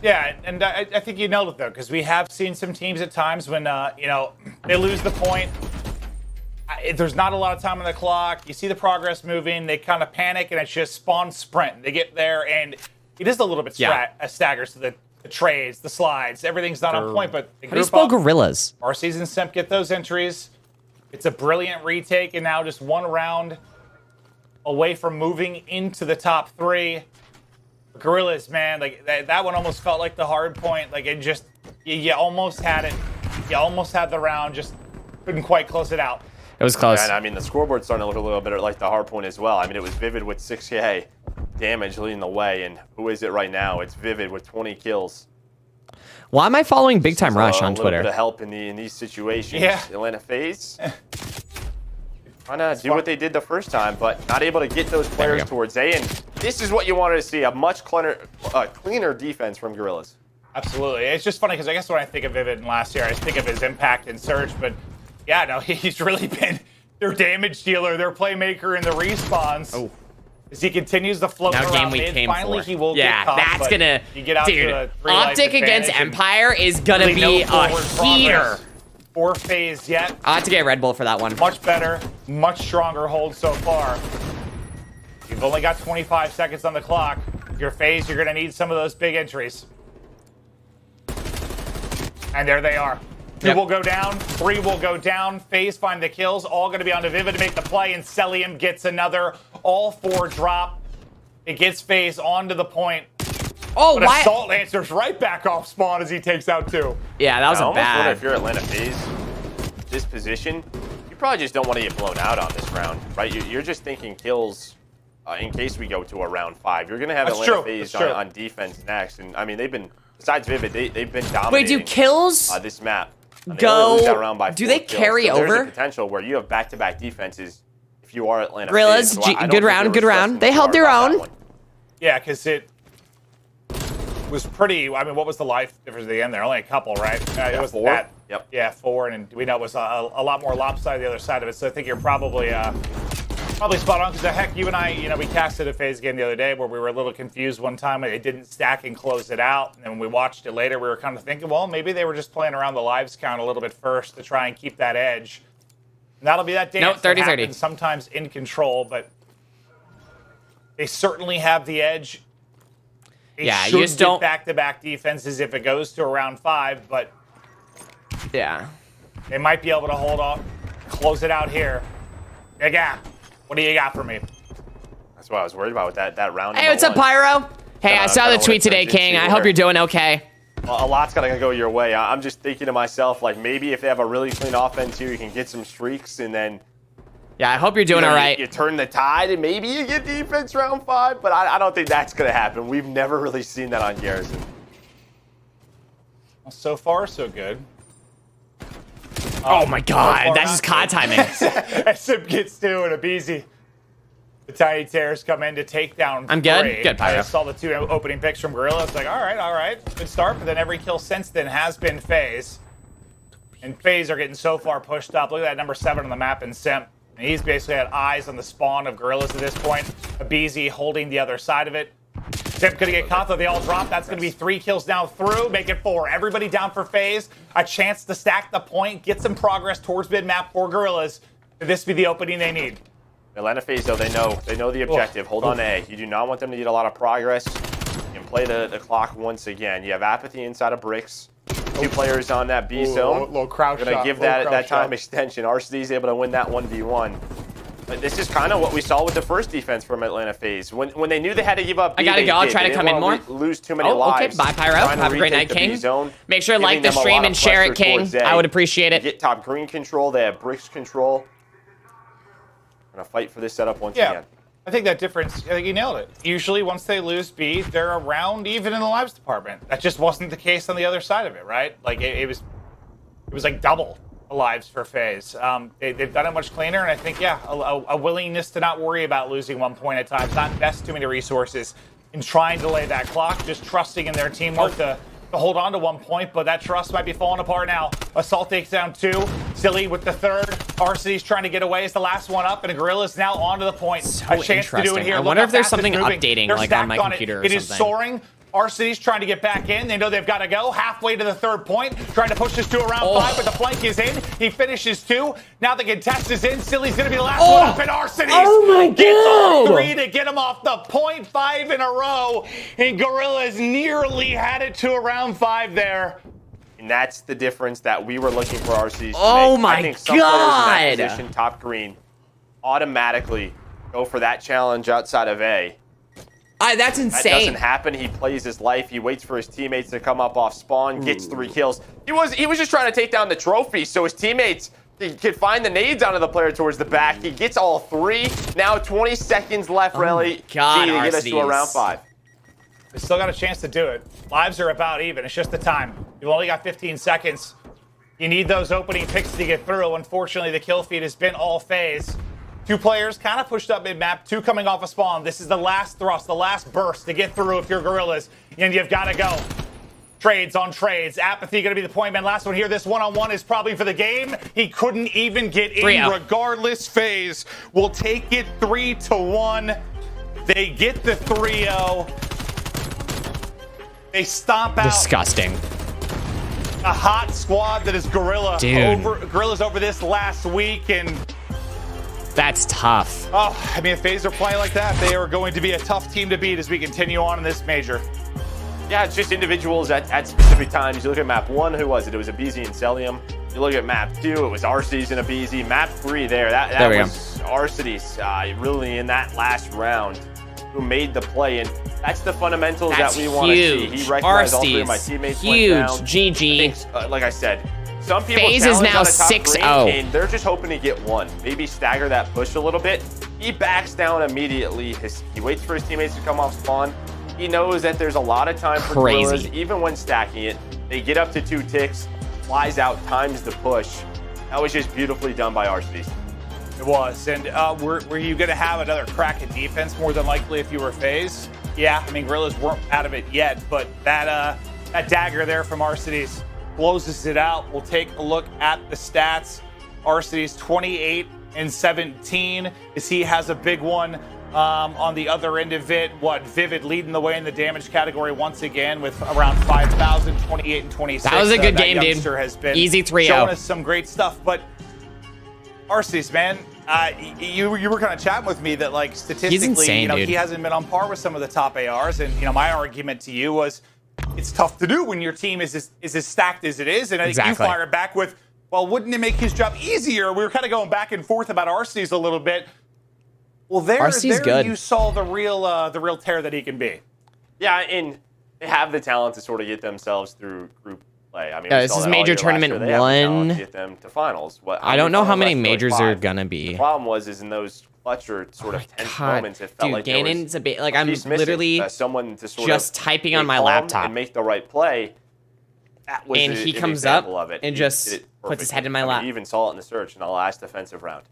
S1: Yeah, and I think you nailed it, though, because we have seen some teams at times when, they lose the point. There's not a lot of time on the clock. You see the progress moving. They kind of panic, and it's just spawn sprint. They get there, and it is a little bit staggers to the trades, the slides. Everything's not on point, but they
S2: How do you spell
S1: up.
S2: Gorillas?
S1: RCs and Simp get those entries. It's a brilliant retake, and now just 1 round away from moving into the top 3. Gorillas, man, like that one almost felt like the hard point. Like it just, you almost had it. You almost had the round, just couldn't quite close it out.
S2: It was close.
S3: And I mean, the scoreboard's starting to look a little bit like the hard point as well. I mean, it was Vivid with 6K damage leading the way, and who is it right now? It's Vivid with 20 kills.
S2: Why am I following Big Time Rush on Twitter?
S3: A little bit of help in these situations.
S1: Yeah.
S3: Atlanta FaZe trying to do what they did the first time, but not able to get those players towards A. And this is what you wanted to see, a much cleaner defense from Gorillas.
S1: Absolutely. It's just funny because I guess when I think of Vivid in last year, I think of his impact in Surge, but yeah, no, he's really been their damage dealer, their playmaker in the respawns.
S2: Oh.
S1: As he continues to float
S2: Now
S1: around
S2: game week came
S1: finally
S2: for.
S1: he will get caught,
S2: that's
S1: but
S2: gonna,
S1: you get out
S2: dude,
S1: to a 3-life
S2: Optic against
S1: advantage and
S2: Empire is gonna
S1: really
S2: be
S1: no
S2: a
S1: forward
S2: heater.
S1: progress for FaZe yet.
S2: I have to get Red Bull for that one.
S1: Much better, much stronger hold so far. You've only got 25 seconds on the clock. If you're FaZe, you're gonna need some of those big entries. And there they are. 2 will go down, 3 will go down. FaZe find the kills, all going to be on to Vivid to make the play, and Celium gets another. All 4 drop. It gets FaZe onto the point.
S2: Oh,
S1: but
S2: why?
S1: Assault answers right back off spawn as he takes out 2.
S2: Yeah, that was
S3: I
S2: a bad.
S3: wonder if you're Atlanta FaZe, this position, you probably just don't want to get blown out on this round, right? You're just thinking kills in case we go to a round 5. You're going to have Atlanta FaZe on defense next, and I mean besides Vivid, they've been dominating.
S2: Wait, do kills
S3: this map?
S2: Do they carry
S3: so
S2: over?
S3: There's a potential where you have back-to-back defenses if you are Atlanta
S2: Gorillas,
S3: FaZe. So
S2: good round. They held their own.
S1: Yeah, because it was pretty. I mean, what was the life difference at the end there? Only a couple, right? It was
S3: 4.
S1: That.
S3: Yep.
S1: Yeah, 4, and we know it was a lot more lopsided the other side of it. So I think you're probably spot on. Because the heck, you and I, we casted a FaZe game the other day where we were a little confused one time and they didn't stack and close it out. And then when we watched it later, we were kind of thinking, well, maybe they were just playing around the lives count a little bit first to try and keep that edge. And that'll be that dance.
S2: No, 30-30.
S1: Sometimes in control, but they certainly have the edge. They
S2: you just don't
S1: back-to-back defenses if it goes to around 5, but
S2: yeah,
S1: they might be able to hold off, close it out here. Big gap. What do you got for me?
S3: That's what I was worried about with that round.
S2: Hey, what's up, Pyro? Hey, I saw the tweet today, King. I hope you're doing okay.
S3: Well, a lot's got to go your way. I'm just thinking to myself, like, maybe if they have a really clean offense here, you can get some streaks, and then...
S2: Yeah, I hope you're doing all right.
S3: You turn the tide, and maybe you get defense round 5, but I don't think that's going to happen. We've never really seen that on Garrison.
S1: Well, so far, so good.
S2: Oh my God, that's just COD timing.
S1: Simp gets 2 and a BZ. The Tiny Terrors come in to take down 3.
S2: I'm good. Good, Pyro.
S1: I saw the 2 opening picks from Gorilla. It's like, all right. Good start, but then every kill since then has been FaZe. And FaZe are getting so far pushed up. Look at that number 7 on the map in Simp. And he's basically had eyes on the spawn of Gorillas at this point. A BZ holding the other side of it. Simp gonna get caught, though. They all drop. That's gonna be 3 kills now through. Make it 4. Everybody down for FaZe. A chance to stack the point, get some progress towards mid-map for Gorillas. Could this be the opening they need?
S3: Atlanta FaZe, though, they know the objective. Hold on A. You do not want them to get a lot of progress. You can play the clock once again. You have Apathy inside of Bricks. 2 players on that B zone.
S1: Low crouch
S3: Gonna
S1: shot.
S3: give that time extension. RCD's able to win that 1v1. But this is kind of what we saw with the first defense from Atlanta FaZe. When they knew they had to give up B,
S2: I gotta go. I'll try to come in more.
S3: Lose too many lives.
S2: Okay. Bye, Pyro. Have a great night, King. Make sure to like the stream and share it, King. I would appreciate it.
S3: Get top green control. They have Bricks control. Gonna fight for this setup once again.
S1: I think that difference, I think you nailed it. Usually once they lose B, they're around even in the lives department. That just wasn't the case on the other side of it, right? Like it was like double the lives for FaZe. They've done it much cleaner, and I think, yeah, a willingness to not worry about losing 1 point at times, not invest too many resources in trying to lay that clock, just trusting in their teamwork to hold on to 1 point, but that trust might be falling apart now. Assault takes down 2. Silly with the 3rd. Arcity's trying to get away as the last one up, and Gorilla's now onto the point.
S2: So
S1: a chance to do it here.
S2: I wonder if there's something updating like on my computer or something.
S1: It is soaring. Arcity's trying to get back in. They know they've got to go. Halfway to the 3rd point. Trying to push this to around 5, but the flank is in. He finishes 2. Now the contest is in. Silly's going to be the last one up, and Arcity's gets all 3 to get him off the point. 5 in a row. And Gorilla's nearly had it to around 5 there.
S3: And that's the difference that we were looking for Arcity's to make.
S2: My
S3: I think some
S2: God.
S3: players in that position, top green, automatically go for that challenge outside of A.
S2: That's insane.
S3: That doesn't happen. He plays his life. He waits for his teammates to come up off spawn, gets 3 kills. He was just trying to take down the trophy so his teammates could find the nades onto the player towards the back. He gets all 3. Now 20 seconds left, really.
S2: God,
S3: to get us to around 5.
S1: They still got a chance to do it. Lives are about even. It's just the time. You've only got 15 seconds. You need those opening picks to get through. Unfortunately, the kill feed has been all FaZe. 2 players kind of pushed up mid-map, 2 coming off a spawn. This is the last thrust, the last burst to get through if you're Gorillas, and you've got to go. Trades on trades. Apathy going to be the point man. Last one here. This one-on-one is probably for the game. He couldn't even get in. Regardless, FaZe will take it 3-1. They get the 3-0. They stomp out.
S2: Disgusting.
S1: A hot squad that is Gorilla. Gorilla's over this last week, and
S2: that's tough.
S1: Oh, I mean, if FaZe are playing like that, they are going to be a tough team to beat as we continue on in this major.
S3: Yeah, it's just individuals at specific times. You look at map 1, who was it? It was Abizi and Celium. You look at map 2, it was Arcity's and Abizi. Map 3 that was Arcity's really in that last round who made the play. And that's the fundamentals that we want to see. He recognized all 3 of my teammates
S2: huge.
S3: went down.
S2: GG.
S3: Like I said, some people
S2: FaZe is now 6-0.
S3: And they're just hoping to get 1. Maybe stagger that push a little bit. He backs down immediately. He waits for his teammates to come off spawn. He knows that there's a lot of time for Gorillas, even when stacking it. They get up to 2 ticks, flies out, times the push. That was just beautifully done by Arcity's.
S1: It was. And were you going to have another crack at defense more than likely if you were FaZe? Yeah, I mean, Gorillas weren't out of it yet, but that dagger there from Arcity's closes it out. We'll take a look at the stats. Arcity's 28-17 as he has a big one. On the other end of it, Vivid leading the way in the damage category once again with around 5,000, 28 and 26.
S2: That was a good game, dude.
S1: Has been
S2: easy 3-0.
S1: Showing us some great stuff. But Arceus, man, you were kind of chatting with me that like statistically,
S2: he's insane,
S1: he hasn't been on par with some of the top ARs. And my argument to you was it's tough to do when your team is as stacked as it is. And I think you fired back with, well, wouldn't it make his job easier? We were kind of going back and forth about Arceus a little bit. Well, there you saw the real tear that he can be.
S3: Yeah, and they have the talent to sort of get themselves through group play. I mean,
S2: this is major tournament 1.
S3: Get them to finals.
S2: I don't know how many majors are gonna be.
S3: The problem is in those clutcher sort of tense moments, it felt like
S2: Ganon's a bit like I'm literally
S3: someone to sort
S2: just typing on my laptop
S3: and make the right play. That was
S2: and he comes up and just puts his head in my lap.
S3: You even saw it in the search in the last defensive round.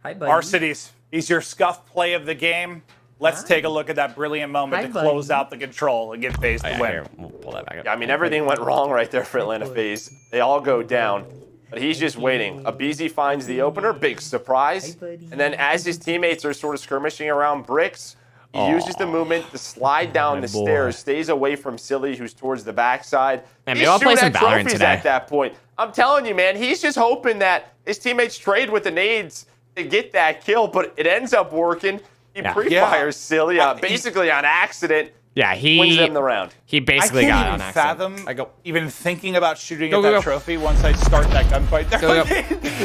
S2: Hi, buddy.
S1: Arcity's. He's your scuff play of the game. Let's take a look at that brilliant moment to close out the control and give FaZe the win.
S2: Here, we'll pull that back up.
S3: Yeah, I mean, everything went wrong right there for Atlanta FaZe. They all go down, but he's just waiting. Abizi finds the opener, big surprise. And then as his teammates are sort of skirmishing around bricks, he uses the movement to slide down the stairs, stays away from Silly, who's towards the backside.
S2: Man, maybe I'll play some Valorant today.
S3: At that point. I'm telling you, man, he's just hoping that his teammates trade with the nades to get that kill, but it ends up working. He pre-fires Silly basically on accident.
S2: Yeah, he
S3: wins them the round.
S2: He basically got on
S1: accident. I can't even fathom even thinking about shooting at that trophy once I start that gunfight.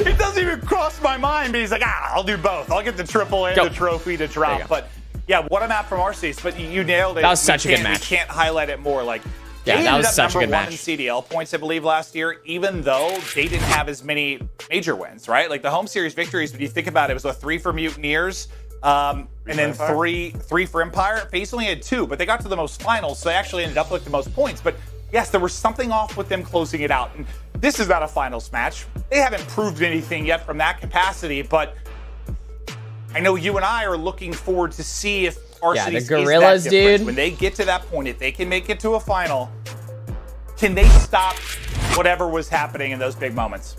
S1: It doesn't even cross my mind, but he's like, I'll do both. I'll get the triple and the trophy to drop. But yeah, what a map from Arceus. But you nailed it.
S2: That was such a good match.
S1: We can't highlight it more. Like,
S2: yeah, that was such a good match.
S1: In CDL points, I believe, last year, even though they didn't have as many major wins, right? Like the home series victories, when you think about it, it was 3 for Mutineers, And then three for Empire. FaZe only had 2, but they got to the most finals, so they actually ended up with the most points. But yes, there was something off with them closing it out. And this is not a finals match. They haven't proved anything yet from that capacity, but I know you and I are looking forward to see if Arceus
S2: the Gorillas,
S1: is that different.
S2: dude.
S1: When they get to that point, if they can make it to a final, can they stop whatever was happening in those big moments?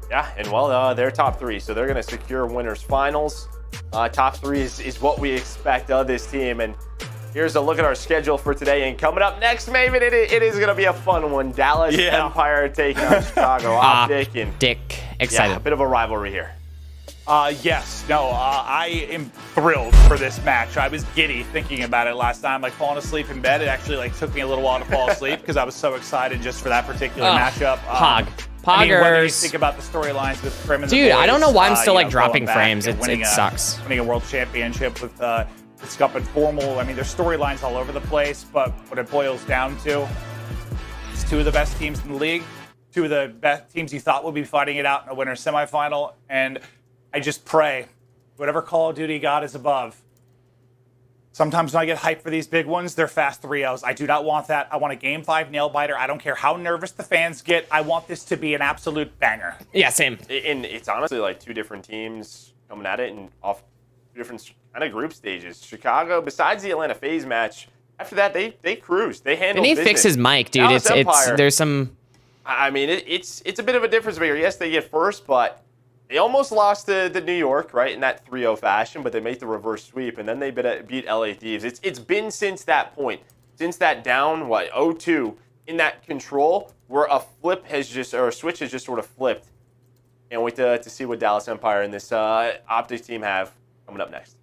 S3: Yeah, and well, they're top 3, so they're going to secure winners finals. Top 3 is what we expect of this team. And here's a look at our schedule for today. And coming up next, maybe it is going to be a fun one. Dallas Empire taking on Chicago Optic. And
S2: excited.
S3: Yeah, a bit of a rivalry here.
S1: Yes. No, I am thrilled for this match. I was giddy thinking about it last time, like falling asleep in bed. It actually like took me a little while to fall asleep because I was so excited just for that particular matchup. I mean, whether you think about the storylines with Crim and the boys,
S2: I don't know why I'm still like
S1: you know,
S2: dropping
S1: going back
S2: frames.
S1: and
S2: It sucks.
S1: Winning a world championship with Scup and Formal. I mean, there's storylines all over the place, but what it boils down to is 2 of the best teams in the league, 2 of the best teams you thought would be fighting it out in a winner's semifinal, and I just pray whatever Call of Duty God is above. Sometimes when I get hyped for these big ones, they're fast 3-0s. I do not want that. I want a Game 5 nail-biter. I don't care how nervous the fans get. I want this to be an absolute banger.
S2: Yeah, same.
S3: And it's honestly like 2 different teams coming at it and off different kind of group stages. Chicago, besides the Atlanta FaZe match, after that, they cruised. They handled
S2: And he
S3: business.
S2: fixed his mic, dude.
S3: Dallas
S2: It's there's some...
S3: I mean, it's a bit of a difference maker. Yes, they get first, but they almost lost to New York, right, in that 3-0 fashion, but they make the reverse sweep, and then they beat LA Thieves. It's been since that point, since that down, 0-2, in that control, where a switch has just sort of flipped. Can't wait to see what Dallas Empire and this Optic team have coming up next.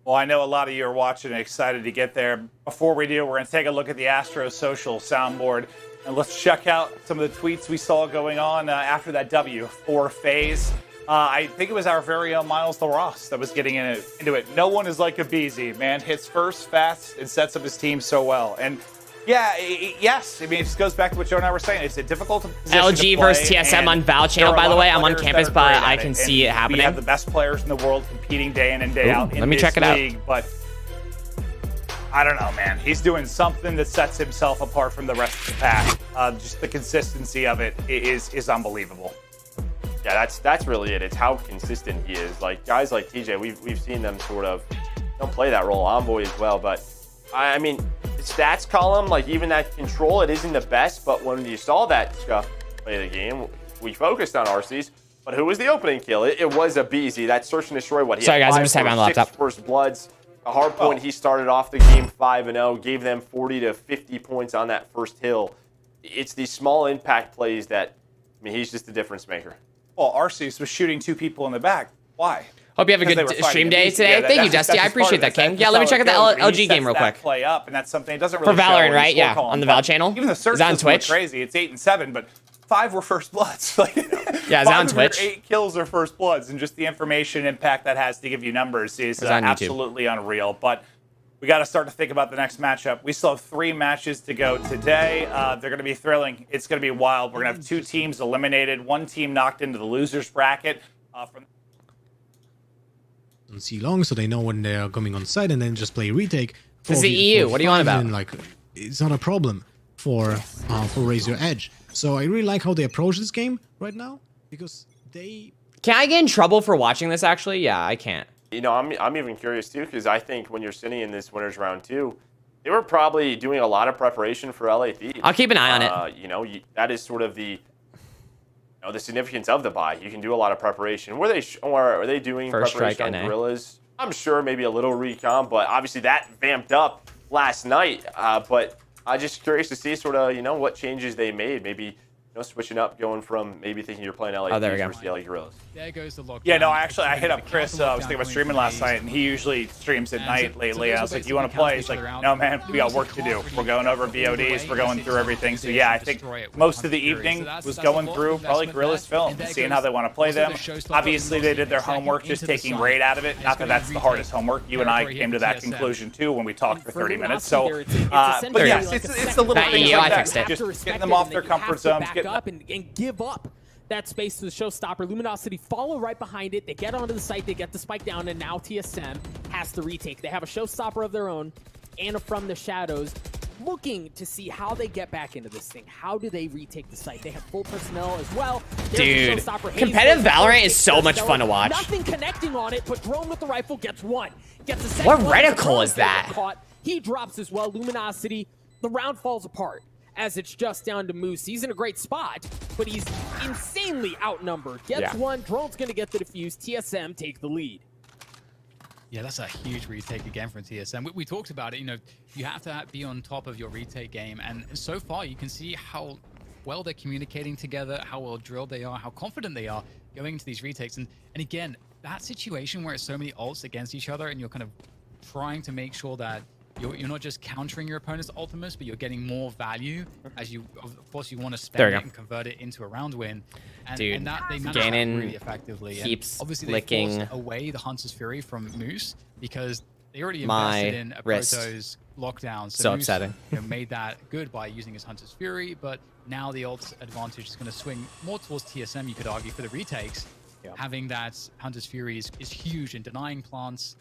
S1: Well, I know a lot of you are watching and excited to get there. Before we do, we're going to take a look at the Astros social soundboard, and let's check out some of the tweets we saw going on after that W for FaZe. I think it was our very own Miles LaRosse that was getting into it. No one is like a Beezy, man. Hits first, fast, and sets up his team so well. And yeah, yes. I mean, it just goes back to what Joe and I were saying. It's a difficult position
S2: LG
S1: to play,
S2: versus TSM on Val channel, by the way. I'm on campus, but I can see it happening.
S1: We have the best players in the world competing day in and day out in
S2: let me check it
S1: league, but I don't know, man. He's doing something that sets himself apart from the rest of the pack. Just the consistency of it is unbelievable.
S3: Yeah, that's really it. It's how consistent he is. Like guys like TJ, we've seen them sort of don't play that role. Envoy as well, but I mean, the stats column, like even that control, it isn't the best. But when you saw that Scuff play the game, we focused on Arceus. But who was the opening kill? It was a BZ. That search and destroy. What? He
S2: Sorry,
S3: had
S2: guys, I'm just typing on the laptop.
S3: First bloods. A hard point. He started off the game 5-0, gave them 40 to 50 points on that first hill. It's these small impact plays that, I mean, he's just a difference maker.
S1: Well, Arceus was shooting 2 people in the back. Why?
S2: Hope you have a good stream day today. Thank you, Dusty. I appreciate that, King. Yeah, let me check out the LG game real quick.
S1: Play up, and that's something it doesn't really
S2: for Valorant,
S1: show
S2: right? Yeah, on the Val channel.
S1: Even the search
S2: is on Twitch.
S1: Crazy. It's 8 and 7, but 5 were first bloods.
S2: Yeah, it's on Twitch.
S1: 8 kills are first bloods, and just the information impact that has to give you numbers is absolutely unreal. But we got to start to think about the next matchup. We still have 3 matches to go today. They're going to be thrilling. It's going to be wild. We're going to have 2 teams eliminated, 1 team knocked into the losers bracket.
S13: See long, so they know when they're coming on site, and then just play retake.
S2: This is the EU. What are you on about?
S13: Like, it's not a problem for Raise Your Edge. So I really like how they approach this game right now because they.
S2: Can I get in trouble for watching this? Actually, yeah, I can't.
S3: You know, I'm even curious too because I think when you're sitting in this winners round 2, they were probably doing a lot of preparation for LA Thieves.
S2: I'll keep an eye on it.
S3: You know, that is sort of the. The significance of the buy. You can do a lot of preparation. Are they doing
S2: First
S3: preparation
S2: strike,
S3: on Gorillas? I'm sure maybe a little recon, but obviously that vamped up last night. But I'm just curious to see sort of, what changes they made. Maybe, switching up, going from maybe thinking you're playing LA versus the LA Gorillas.
S5: There goes the lockdown.
S1: Yeah, no, I hit up Chris. I was thinking about streaming last night, and he usually streams at night lately. And I was like, you want to play? He's like, no, man, we got work to do. We're going over VODs. We're going through everything. So, yeah, I think most of the evening was going through probably Gorillas film, seeing how they want to play them. Obviously, they did their homework, just taking raid out of it. Not that that's the hardest homework. You and I came to that conclusion, too, when we talked for 30 minutes. So, but yes, it's the little things like that. Just getting them off their comfort zones.
S5: Back up and give up
S14: that space to the showstopper. Luminosity follow right behind it. They get onto the site, they get the spike down, and now TSM has to retake. They have a showstopper of their own, and from the shadows, looking to see how they get back into this thing. How do they retake the site? They have full personnel as well.
S2: Dude, competitive Valorant is so much fun to watch.
S14: Nothing connecting on it, but Drone with the rifle gets one. Gets a second
S2: What
S14: one.
S2: reticle is that?
S14: Caught. He drops as well. Luminosity, the round falls apart as it's just down to Moose. He's in a great spot, but he's insanely outnumbered. Gets one. Drone's going to get the defuse. TSM take the lead.
S11: Yeah, that's a huge retake again from TSM. We talked about it, you know, you have to be on top of your retake game. And so far, you can see how well they're communicating together, how well drilled they are, how confident they are going into these retakes. And again, that situation where it's so many ults against each other and you're kind of trying to make sure that you're not just countering your opponent's ultimates, but you're getting more value as you, of course, you want to spend it and convert it into a round win. And,
S2: Dude,
S11: and that they managed that really effectively.
S2: Keeps
S11: and obviously
S2: licking
S11: they forced away the Hunter's Fury from Moose because they already invested in a Proto's lockdown.
S2: So
S11: Moose,
S2: upsetting.
S11: You know, made that good by using his Hunter's Fury, but now the ult advantage is going to swing more towards TSM, you could argue, for the retakes. Having that Hunter's Fury is huge in denying plants.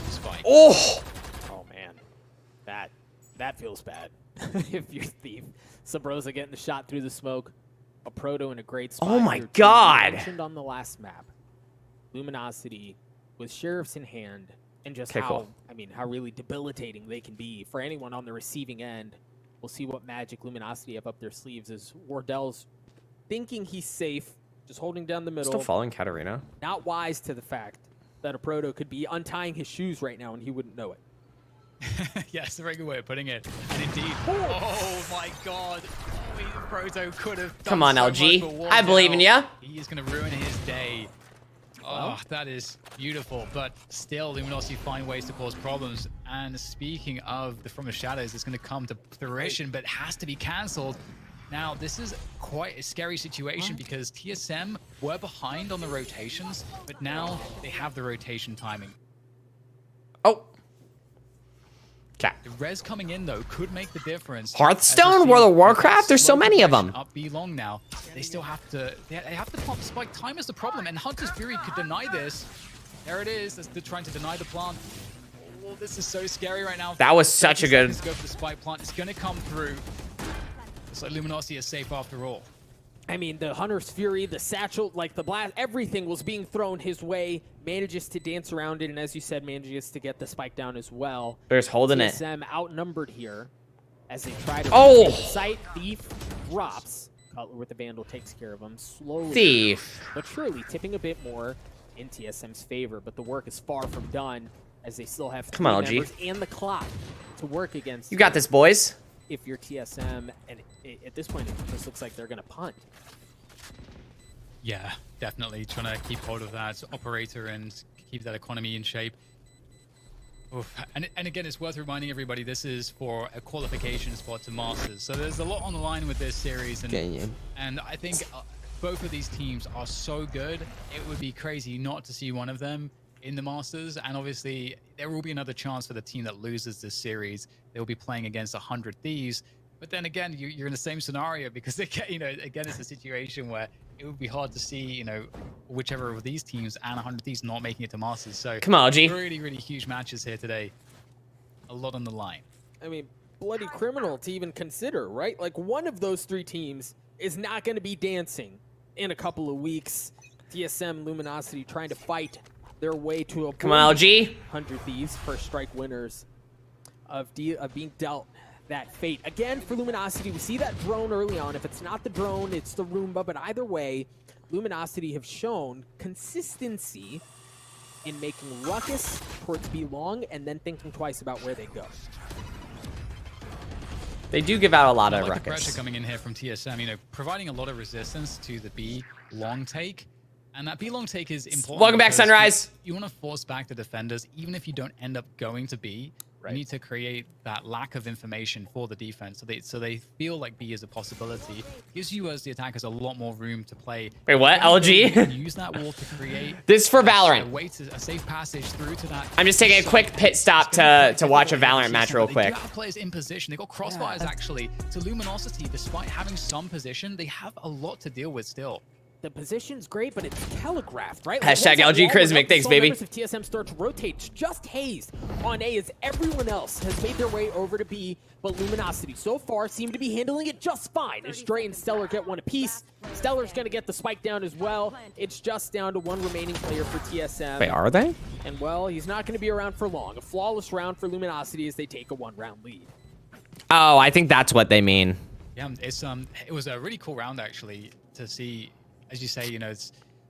S11: Spike.
S2: Oh
S14: man, that feels bad. If you're Thief, Sabrosa getting the shot through the smoke. A Proto in a great spot.
S2: Oh my
S14: here,
S2: God.
S14: Mentioned on the last map, Luminosity with sheriffs in hand, and just how really debilitating they can be for anyone on the receiving end. We'll see what magic Luminosity have up their sleeves as Wardell's thinking he's safe, just holding down the middle.
S2: Still following Katarina.
S14: Not wise to the fact that a Proto could be untying his shoes right now and he wouldn't know it.
S11: Yeah, it's a very good way of putting it. And indeed, oh my God, Proto could have done
S2: Come on,
S11: so
S2: LG.
S11: much for
S2: I believe in ya.
S11: He is going to ruin his day. Oh, that is beautiful. But still, Luminosity find ways to cause problems. And speaking of the From the Shadows, it's going to come to fruition, but has to be cancelled. Now, this is quite a scary situation because TSM were behind on the rotations, but now they have the rotation timing.
S2: Oh.
S11: The res coming in, though, could make the difference.
S2: Hearthstone, World of Warcraft, there's so many of them.
S11: Up B long now. They still have to, they have to pump spike. Time is the problem, and Hunter's Fury could deny this. There it is. They're trying to deny the plant. Oh, this is so scary right now.
S2: That was such a good...
S11: Go for the spike plant. It's going to come through. It's like Luminosity is safe after all.
S14: I mean, the Hunter's Fury, the satchel, like the blast, everything was being thrown his way. Manages to dance around it, and as you said, manages to get the spike down as well.
S2: They're just holding it.
S14: TSM outnumbered here as they try to
S2: get
S14: the site. Thief drops. Cutler with the Vandal takes care of him slowly.
S2: Thief.
S14: But surely tipping a bit more in TSM's favor, but the work is far from done as they still have three members and the clock to work against.
S2: You got this, boys.
S14: If you're TSM, and at this point, it just looks like they're going to punt.
S11: Yeah, definitely trying to keep hold of that operator and keep that economy in shape. Oof. And again, it's worth reminding everybody this is for a qualification spot to Masters. So there's a lot on the line with this series. And I think both of these teams are so good, it would be crazy not to see one of them in the Masters. And obviously, there will be another chance for the team that loses this series. They'll be playing against 100 Thieves. But then again, you're in the same scenario because, again, it's a situation where it would be hard to see, whichever of these teams and 100 Thieves not making it to Masters. So,
S2: come on, G.
S11: Really, really huge matches here today. A lot on the line.
S14: I mean, bloody criminal to even consider, right? Like, one of those three teams is not going to be dancing in a couple of weeks. TSM, Luminosity trying to fight their way to a
S2: come on, LG.
S14: 100 Thieves, first strike winners of being dealt that fate. Again, for Luminosity, we see that drone early on. If it's not the drone, it's the Roomba. But either way, Luminosity have shown consistency in making ruckus towards B long and then thinking twice about where they go.
S2: They do give out a lot of
S11: ruckus.
S2: ruckus.
S11: The pressure coming in here from TSM, providing a lot of resistance to the B long take. And that B long take is important.
S2: Welcome back, Sunrise.
S11: You want to force back the defenders, even if you don't end up going to B. You need to create that lack of information for the defense, so they feel like B is a possibility. Gives you as the attackers a lot more room to play.
S2: Wait, what? LG?
S11: Use that wall to create.
S2: This is for Valorant.
S11: A safe passage through to that.
S2: I'm just taking a quick pit stop to watch a Valorant match real quick.
S11: They do have players in position. They got crossfires actually to Luminosity. Despite having some position, they have a lot to deal with still.
S14: the position's great, but it's telegraphed, right?
S2: Hashtag
S14: once that
S2: LG
S14: wall went
S2: Crismic,
S14: up,
S2: thanks,
S14: saw
S2: baby.
S14: members of TSM start to rotate. It's just Hazed on A as everyone else has made their way over to B, but Luminosity so far seem to be handling it just fine. As Dre and Stellar get one apiece, Stellar's gonna get the spike down as well. It's just down to one remaining player for TSM.
S2: Wait, are they?
S14: And well, he's not gonna be around for long. A flawless round for Luminosity as they take a 1-round lead.
S2: Oh, I think that's what they mean.
S11: Yeah, it was a really cool round actually to see. As you say,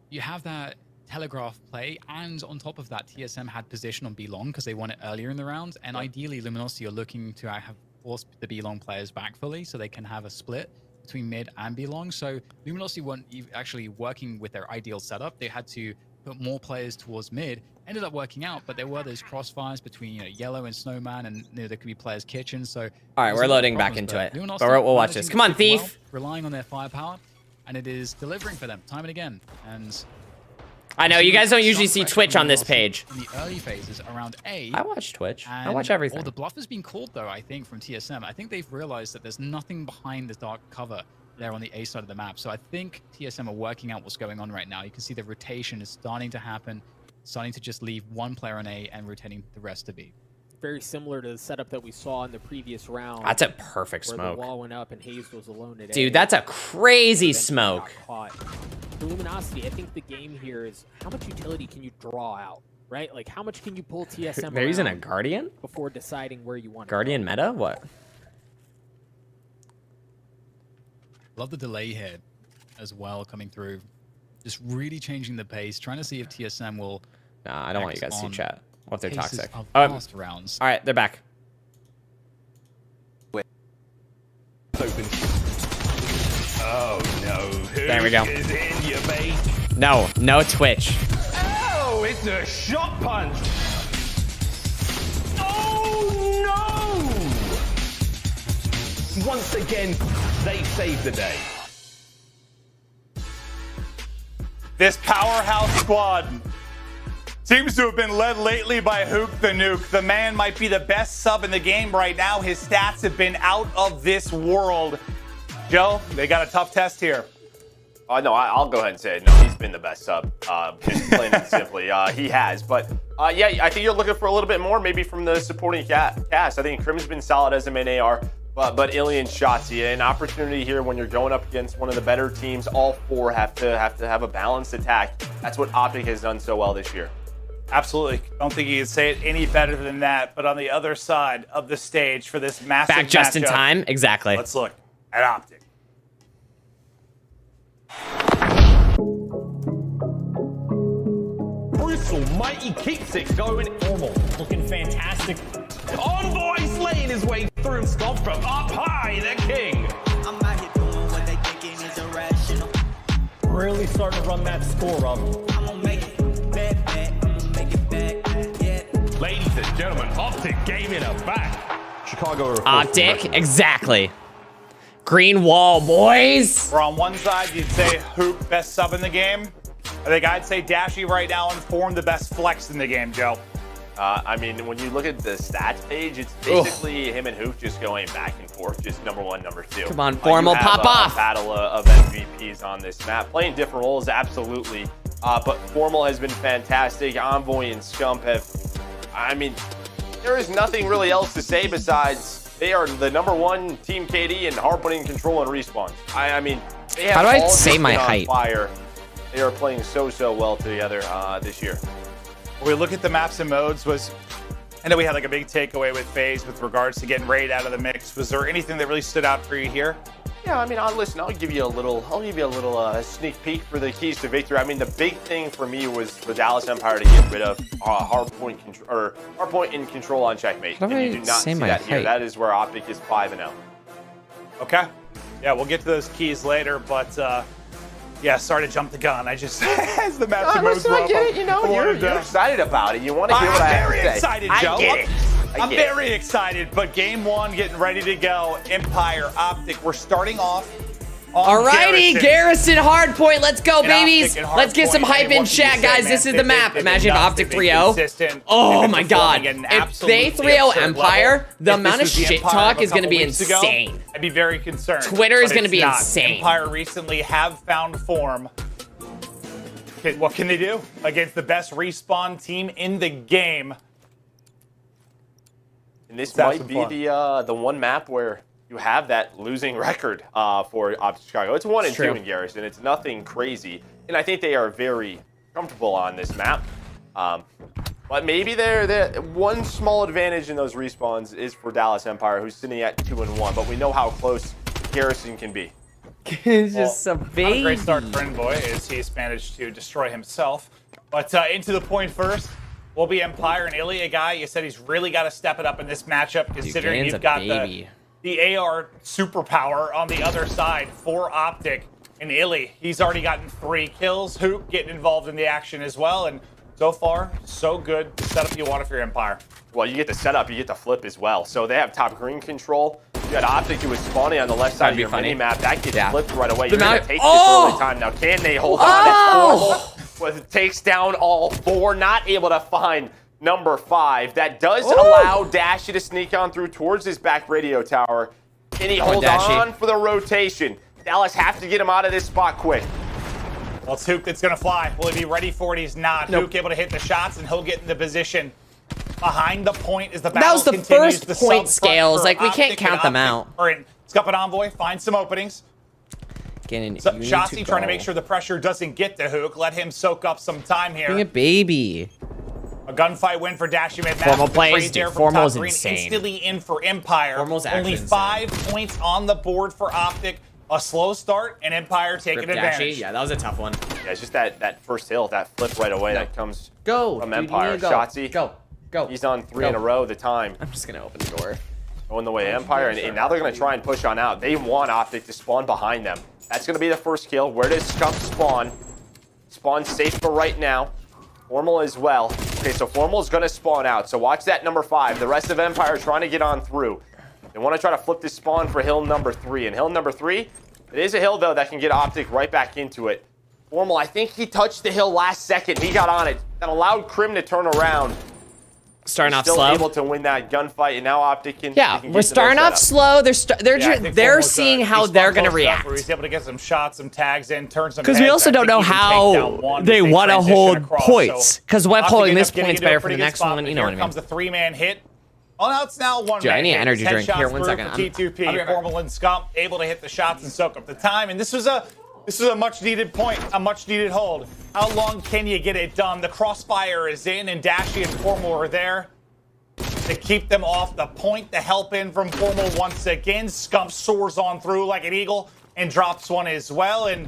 S11: you have that telegraph play, and on top of that, TSM had position on B long because they won it earlier in the round, and ideally Luminosity are looking to have forced the B long players back fully so they can have a split between mid and B long. So Luminosity weren't actually working with their ideal setup. They had to put more players towards mid. Ended up working out, but there were those crossfires between Yellow and Snowman, and there could be players' kitchens. So
S2: all right, we're loading back into it, but we'll watch this. Come on, Thief.
S11: Well, relying on their firepower, and it is delivering for them time and again. And
S2: I know you guys don't usually see Twitch on this page.
S11: In the early phases around A,
S2: I watch Twitch. I watch everything.
S11: Well, the bluff has been called though, I think, from TSM. I think they've realized that there's nothing behind the dark cover there on the A side of the map. So I think TSM are working out what's going on right now. You can see the rotation is starting to happen, starting to just leave one player on A and rotating the rest to B.
S14: Very similar to the setup that we saw in the previous round.
S2: That's a perfect
S14: where
S2: smoke.
S14: The wall went up and Hayes was alone at
S2: Dude,
S14: A.
S2: that's a crazy smoke.
S14: The Luminosity, I think the game here is how much utility can you draw out, right? Like how much can you pull TSM
S2: They're using a
S14: around
S2: Guardian?
S14: before deciding where you want
S2: Guardian meta? What?
S11: Love the delay here as well coming through. Just really changing the pace, trying to see if TSM will...
S2: Nah, I don't want you guys to see chat. What if they're
S11: paces
S2: toxic?
S11: of
S2: Oh,
S11: past rounds.
S2: all right, they're back.
S4: Oh no! Who
S2: There we go.
S4: is in your bait?
S2: No, no Twitch.
S4: Oh, it's a shot punch. Oh no! Once again, they saved the day.
S1: This powerhouse squad seems to have been led lately by Hook the Nuke. The man might be the best sub in the game right now. His stats have been out of this world. Joe, they got a tough test here.
S3: No, I'll go ahead and say it. No, he's been the best sub, just plain and simply. He has. But, yeah, I think you're looking for a little bit more maybe from the supporting cast. I think Crim's been solid as a main AR, but Alien Shotzi, an opportunity here when you're going up against one of the better teams. All four have to have a balanced attack. That's what Optic has done so well this year.
S1: Absolutely. Don't think you can say it any better than that. But on the other side of the stage for this massive
S2: Back just in
S1: matchup,
S2: time? Exactly.
S1: let's look at Optic.
S4: Brutal, mighty keeps it going. Normal, looking fantastic. Envoy slaying his way through. Stop from up high, the king.
S12: I'm out here doing what they thinking is irrational.
S4: Really starting to run that score up.
S12: I'm gonna make it back, I'm gonna make it back, yeah.
S4: Ladies and gentlemen, Optic Gaming are back. Chicago are
S2: Optic, exactly. Green wall, boys.
S1: We're on one side, you'd say Hoop, best sub in the game. I think I'd say Dashy right now and Form the best flex in the game, Joe.
S3: I mean, when you look at the stats page, it's basically him and Hoop just going back and forth, just number one, number two.
S2: Come on, Formal,
S3: you have
S2: pop off.
S3: A battle of MVPs on this map. Playing different roles, absolutely. But Formal has been fantastic. Envoy and Scump have, I mean, there is nothing really else to say besides they are the number one team KD in hard-putting control and respawns. I mean, they have
S2: How do I
S3: all
S2: say
S3: just
S2: my
S3: been on
S2: height?
S3: fire. They are playing so well together this year.
S1: When we look at the maps and modes, I know we had like a big takeaway with FaZe with regards to getting Raid out of the mix. Was there anything that really stood out for you here?
S3: Yeah, I mean, listen, I'll give you a little sneak peek for the keys to victory. I mean, the big thing for me was for Dallas Empire to get rid of hardpoint in control on checkmate.
S2: How do
S3: and you
S2: I
S3: do not
S2: say
S3: see
S2: my
S3: that here.
S2: height?
S3: That is where Optic is 5-0.
S1: Okay. Yeah, we'll get to those keys later, but yeah, sorry to jump the gun. I just, as the match and modes
S3: I get it. You know, you're excited about it. You want to hear what I have to say.
S1: I'm very excited, Joe.
S3: I get it.
S1: I'm very excited, but game one getting ready to go. Empire, Optic, we're starting off on
S2: Alrighty, Garrison Hardpoint. Let's go,
S1: And
S2: babies.
S1: Optic and
S2: Let's get some
S1: Hardpoint.
S2: hype
S1: Hey,
S2: in
S1: what can you
S2: chat,
S1: say,
S2: guys.
S1: man?
S2: This is the map.
S1: They've
S2: Imagine
S1: been
S2: if
S1: nuts.
S2: Optic
S1: They've been
S2: 3-0.
S1: consistent.
S2: Oh
S1: They've
S2: my
S1: been
S2: god.
S1: performing at an
S2: If they
S1: absolutely
S2: 3-0
S1: absurd
S2: Empire,
S1: level.
S2: the
S1: If
S2: amount of
S1: this was the
S2: shit
S1: Empire
S2: talk
S1: of a
S2: is going to
S1: couple
S2: be
S1: weeks ago,
S2: insane.
S1: I'd be very concerned.
S2: Twitter is
S1: but
S2: gonna
S1: it's
S2: be
S1: not.
S2: insane.
S1: Empire recently have found form what can they do against the best respawn team in the game?
S3: And this might be the one map where you have that losing record for Optic Chicago. It's 1-2 in Garrison. It's nothing crazy. And I think they are very comfortable on this map. But maybe they're one small advantage in those respawns is for Dallas Empire, who's sitting at 2-1. But we know how close Garrison can be.
S2: It's just a baby.
S1: Not a great start for Boi as he's managed to destroy himself. But into the point first will be Empire and Illy, a guy you said he's really got to step it up in this matchup, considering you've got the AR superpower on the other side for Optic. And Illy, he's already gotten 3 kills. Hoop getting involved in the action as well. And so far, so good. The setup you want for your Empire.
S3: Well, you get the setup, you get the flip as well. So they have top green control. You got Optic who is spawning on the left side of your mini-map. That gets flipped right away. You're going to take this early time. Now, can they hold on? It's Formal. It takes down all 4. Not able to find number 5. That does allow Dashy to sneak on through towards his back radio tower. Can he hold on for the rotation? Dallas have to get him out of this spot quick.
S1: Well, it's Hook that's going to fly. Will he be ready for it? He's not. Hook able to hit the shots, and he'll get into position. Behind the point is the battle.
S2: That was the
S1: continues.
S2: first point scales. Like, we can't count them out.
S1: Scup and Envoy find some openings. Shotzi trying to make sure the pressure doesn't get to Hook. Let him soak up some time here.
S2: Being a baby.
S1: A gunfight win for Dashy mid.
S2: Formal plays, dude. Formal's insane.
S1: Instantly in for Empire.
S2: Formal's
S1: only 5 points on the board for Optic. A slow start, and Empire taking advantage.
S2: Yeah, that was a tough one.
S3: Yeah, it's just that first hill, that flip right away that comes from Empire.
S2: Go.
S3: Shotzi.
S2: Go.
S3: He's on 3 in a row the time.
S2: I'm just going to open the door.
S3: Going the way of Empire, and now they're going to try and push on out. They want Optic to spawn behind them. That's going to be the first kill. Where does Scump spawn? Spawn safe for right now. Formal as well. Okay, so Formal is going to spawn out. So watch that number 5. The rest of Empire trying to get on through. They want to try to flip this spawn for hill number 3. And hill number 3, it is a hill, though, that can get Optic right back into it. Formal, I think he touched the hill last second. He got on it. That allowed Crim to turn around.
S2: Starting off
S3: still
S2: slow.
S3: Able to win that gunfight, and now Optic can.
S2: Yeah, we're starting off slow. They're seeing how they're going to react.
S1: Where he's able to get some shots, some tags in, turn some.
S2: Because we also don't know how they want to hold points. Because when holding this point's better for the next one, you know what I mean.
S1: Here comes the 3-man hit. Oh, now it's now 1
S2: Dude,
S1: man.
S2: I need an energy drink. Here, 1 second.
S1: T2P, Formal and Scump able to hit the shots and soak up the time. And this was a much needed point, a much needed hold. How long can you get it done? The crossfire is in, and Dashy and Formal are there to keep them off the point. The help in from Formal once again. Scump soars on through like an eagle and drops one as well. And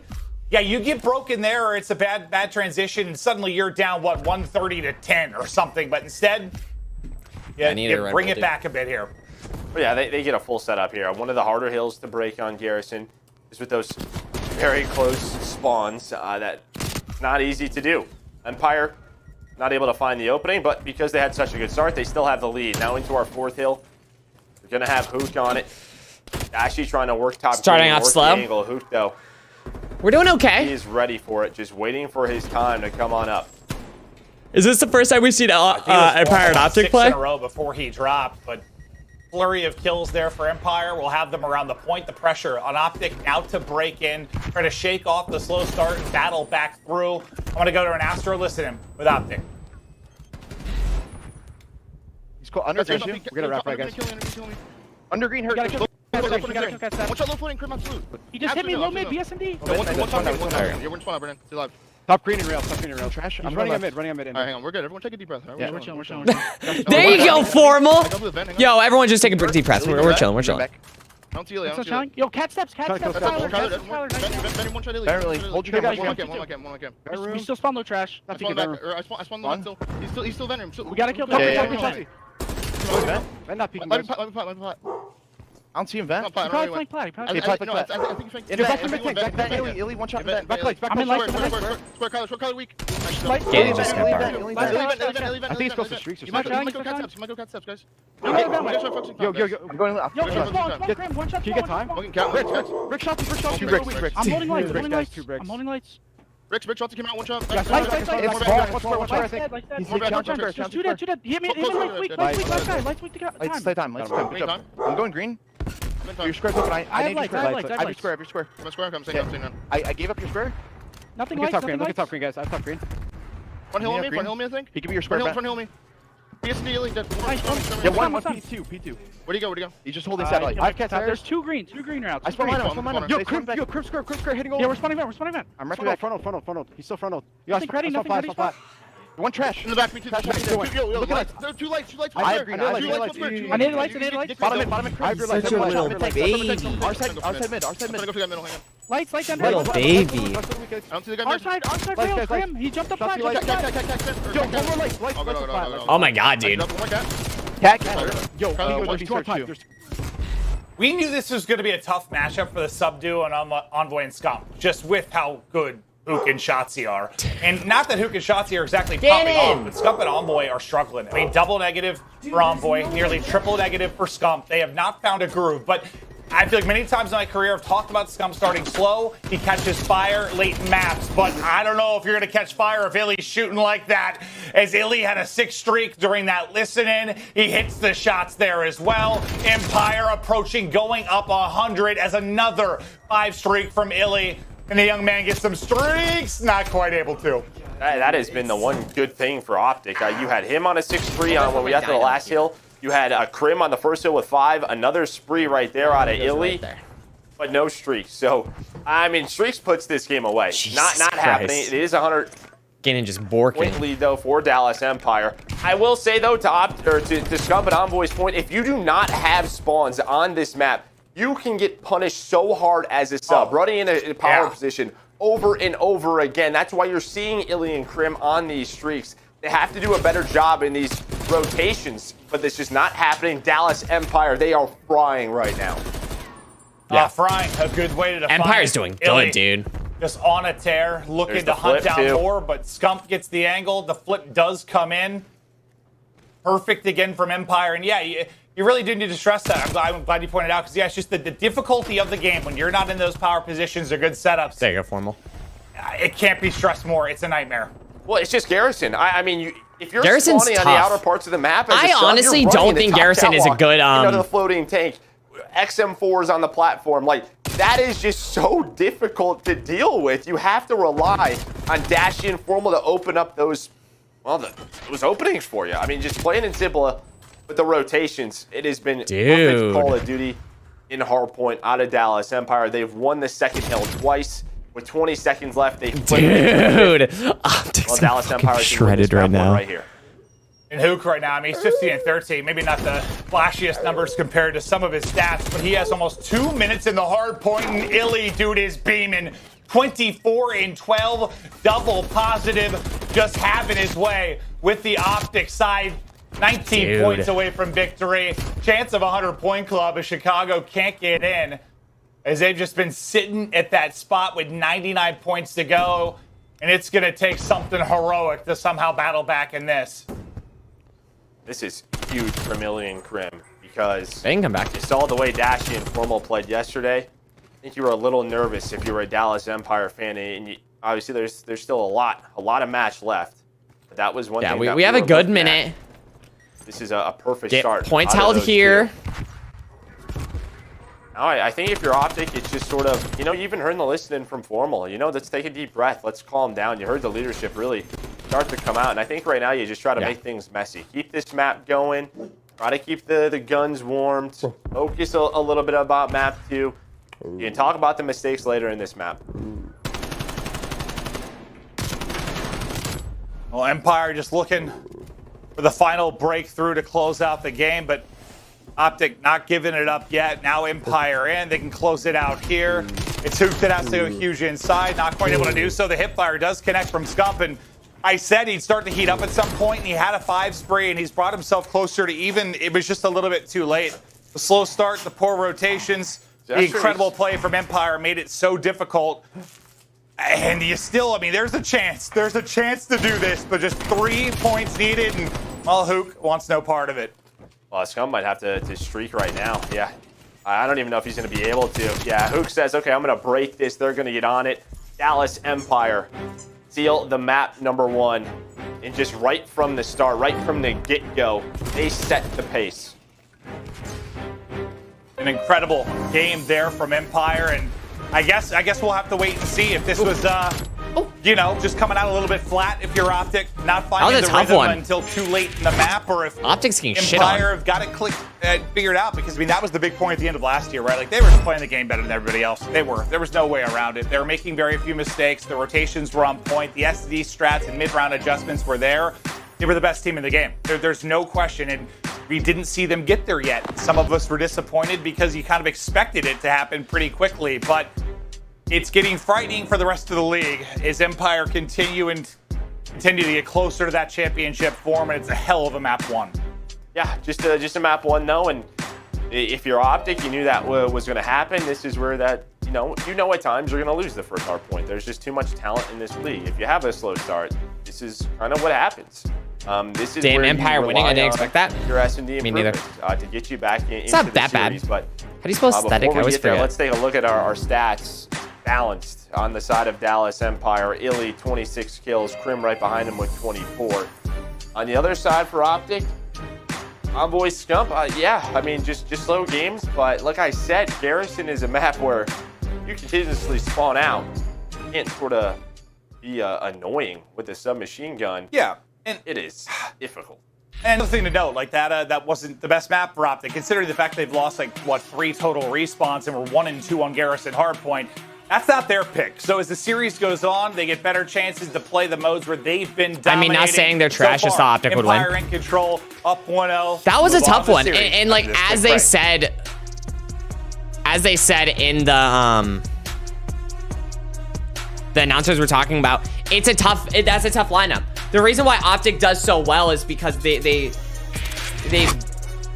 S1: yeah, you get broken there, or it's a bad transition, and suddenly you're down 130 to 10 or something. But instead, you bring it back a bit here.
S3: But yeah, they get a full setup here. One of the harder hills to break on Garrison is with those very close spawns. That's not easy to do. Empire not able to find the opening, but because they had such a good start, they still have the lead. Now into our 4th hill. We're going to have Hook on it. Dashy trying to work top.
S2: Starting off slow.
S3: Angle. Hook, though.
S2: We're doing okay.
S3: He is ready for it, just waiting for his time to come on up.
S2: Is this the first time we've seen Empire and Optic play?
S1: 6 in a row before he dropped, but flurry of kills there for Empire. We'll have them around the point. The pressure on Optic now to break in, try to shake off the slow start and battle back through. I want to go to an Astro, listen to him with Optic.
S5: He's called under vision. We're going to wrap right, guys. Under green hurt.
S15: Watch out low floating, Crim absolute.
S5: He just hit me low mid, BSMD.
S15: You're one spawn out, Brennan. Stay alive.
S5: Top green and rail, trash. I'm running a mid, in.
S15: Alright, hang on, we're good. Everyone take a deep breath.
S5: Yeah, we're chilling.
S2: There you go, Formal. Yo, everyone just take a deep breath. We're chilling.
S15: I don't see you.
S5: Yo, cat steps.
S15: Hold your
S5: We still spawn low trash.
S15: I spawn low still. He's still Venom.
S5: We gotta kill Vent. Not peeking.
S15: Let me pot.
S5: I don't see him vent.
S15: Probably
S5: flank plat.
S15: I think he flanked.
S5: Back Illy, one shot vent. Back
S15: I'm in light. Square color weak.
S2: I think
S5: it's close to streaks or
S15: You might
S5: something.
S15: go cat steps, guys.
S5: Yo. I'm going left. Can you get time? Rick shot. 2 bricks. I'm holding lights. 2 bricks. I'm holding lights.
S15: Rick shots came out, 1 shot.
S5: One square, I think. He's just 2 dead. Hit me lights weak. Lights weak to get time. Lights time. Good job. I'm going green. Your square's open. I need your square. I have your square.
S15: I'm saying.
S5: I gave up your square.
S6: Nothing
S5: Look
S6: lights,
S5: at top green.
S6: nothing
S5: Look at
S6: lights.
S5: top green, guys. I have top green.
S15: Front hill on me, front hill on me, I think.
S5: He could be your square back.
S15: Front hill me. PSD Elite, dead.
S5: Yeah, one P2, P2.
S15: Where'd he go? Where'd he go?
S5: He's just holding satellite. I have cat tires.
S6: There's two green routes.
S5: I spawn mine up. Yo, Crim square hitting over.
S6: Yeah, we're spawning back.
S5: I'm right back. Frontal. He's still frontal. Yo,
S6: Nothing ready, nothing ready.
S5: One trash.
S15: In the back, me too.
S5: Look at
S15: There are two lights.
S5: I have green.
S6: I need lights.
S5: Bottom mid. I have your lights.
S2: Such a little baby.
S5: Our side mid.
S15: I'm gonna go for that middle, hang on.
S6: Lights down.
S2: Little baby.
S15: I don't see the guy
S6: Our
S15: mid.
S6: side rail, Crim. He jumped up flat.
S5: Yo, one more lights.
S2: Oh my god, dude.
S5: Cat. Yo, there's two on time.
S1: We knew this was going to be a tough matchup for the Subduo and Envoy and Scump, just with how good Hook and Shotzi are. And not that Hook and Shotzi are exactly popping off, but Scump and Envoy are struggling. I mean, double negative for Envoy, nearly triple negative for Scump. They have not found a groove, but I feel like many times in my career I've talked about Scump starting slow. He catches fire late in maps, but I don't know if you're going to catch fire if Illy's shooting like that. As Illy had a 6 streak during that listen-in, he hits the shots there as well. Empire approaching, going up 100 as another 5 streak from Illy. And the young man gets some streaks, not quite able to.
S3: That has been the one good thing for Optic. You had him on a 6-3 on when we got to the last hill. You had a Crim on the first hill with 5, another spree right there out of Illy, but no streaks. So, I mean, streaks puts this game away. Not happening. It is 100
S2: Getting just borking.
S3: point lead though for Dallas Empire. I will say though to Scump and Envoy's point, if you do not have spawns on this map, you can get punished so hard as a sub, running in a power position over and over again. That's why you're seeing Illy and Crim on these streaks. They have to do a better job in these rotations, but it's just not happening. Dallas Empire, they are frying right now.
S1: Frying, a good way to define
S2: Empire's doing good, dude.
S1: Just on a tear, looking to hunt down more, but Scump gets the angle. The flip does come in. Perfect again from Empire. And yeah, you really do need to stress that. I'm glad you pointed out, because yeah, it's just the difficulty of the game. When you're not in those power positions, they're good setups.
S2: There you go, Formal.
S1: It can't be stressed more. It's a nightmare.
S3: Well, it's just Garrison. I mean, if you're
S2: Garrison's
S3: spawning
S2: tough.
S3: on the outer parts of the map, as a
S2: I
S3: sub,
S2: honestly
S3: you're
S2: don't
S3: running the
S2: think
S3: top
S2: Garrison is a
S3: catwalk,
S2: good,
S3: to the floating tank. XM4s on the platform. Like, that is just so difficult to deal with. You have to rely on Dashy and Formal to open up those, well, those openings for you. I mean, just plain and simple with the rotations. It has been perfect Call of Duty in Hardpoint out of Dallas Empire. They've won the second hill twice. With 20 seconds left, they
S2: dude,
S3: well, Dallas Empire is
S2: shredded right now.
S3: Right here.
S1: And Hook right now, I mean, he's 15 and 13. Maybe not the flashiest numbers compared to some of his stats, but he has almost 2 minutes in the hard point, and Illy, dude, is beaming. 24 and 12, double positive, just having his way with the Optic side. 19 points away from victory. Chance of 100-point club as Chicago can't get in, as they've just been sitting at that spot with 99 points to go, and it's going to take something heroic to somehow battle back in this.
S3: This is huge for Illy and Crim, because
S2: they can come back.
S3: You saw the way Dashy and Formal played yesterday. I think you were a little nervous if you were a Dallas Empire fan, and obviously there's still a lot of match left. But that was one thing.
S2: Yeah, we have a good minute.
S3: This is a perfect start.
S2: Points held here.
S3: Now, I think if you're Optic, it's just sort of, you even heard the listening from Formal. Let's take a deep breath. Let's calm down. You heard the leadership really start to come out. And I think right now you just try to make things messy. Keep this map going. Try to keep the guns warmed. Focus a little bit about map 2. You can talk about the mistakes later in this map.
S1: Well, Empire just looking for the final breakthrough to close out the game, but Optic not giving it up yet. Now Empire in. They can close it out here. It's Hook that has to go huge inside. Not quite able to do so. The hipfire does connect from Scump, and I said he'd start to heat up at some point, and he had a 5 spree, and he's brought himself closer to even. It was just a little bit too late. The slow start, the poor rotations, the incredible play from Empire made it so difficult. And you still, I mean, there's a chance. There's a chance to do this, but just 3 points needed, and, well, Hook wants no part of it.
S3: Well, Scum might have to streak right now. Yeah. I don't even know if he's going to be able to. Yeah, Hook says, okay, I'm going to break this. They're going to get on it. Dallas Empire seal the map #1. And just right from the start, right from the get-go, they set the pace.
S1: An incredible game there from Empire, and I guess we'll have to wait and see if this was you know, just coming out a little bit flat if you're Optic, not finding the rhythm until too late in the map, or if
S2: Optic's getting shit on.
S1: Empire have got it clicked and figured out, because I mean that was the big point at the end of last year, right? Like they were just playing the game better than everybody else. They were. There was no way around it. They were making very few mistakes. The rotations were on point. The SD strats and mid-round adjustments were there. They were the best team in the game. There's no question, and we didn't see them get there yet. Some of us were disappointed because you kind of expected it to happen pretty quickly, but it's getting frightening for the rest of the league as Empire continue to get closer to that championship form, and it's a hell of a map 1.
S3: Yeah, just a map 1 though, and if you're Optic, you knew that was going to happen. This is where that, you know at times you're going to lose the first hard point. There's just too much talent in this league. If you have a slow start, this is kind of what happens. This is
S2: Damn,
S3: where
S2: Empire winning. I didn't expect that.
S3: Your S&D
S2: Me neither.
S3: to get you back into
S2: It's not
S3: the
S2: that
S3: series.
S2: bad.
S3: But
S2: how do you spell aesthetic? I always forget.
S3: Let's take a look at our stats. Balanced on the side of Dallas Empire. Illy 26 kills. Crim right behind him with 24. On the other side for Optic, Envoy Scump. Yeah, I mean just slow games. But like I said, Garrison is a map where you continuously spawn out. You can't sort of be annoying with a submachine gun.
S1: Yeah, and
S3: it is difficult.
S1: And another thing to note, like that wasn't the best map for Optic, considering the fact they've lost like 3 total respawns and were 1 and 2 on Garrison Hardpoint. That's not their pick. So as the series goes on, they get better chances to play the modes where they've been dominating.
S2: I mean, not saying they're trash, just thought Optic would win.
S1: Empire in control, up 1-0.
S2: That was a tough one, and like as they said in the announcers were talking about, that's a tough lineup. The reason why Optic does so well is because they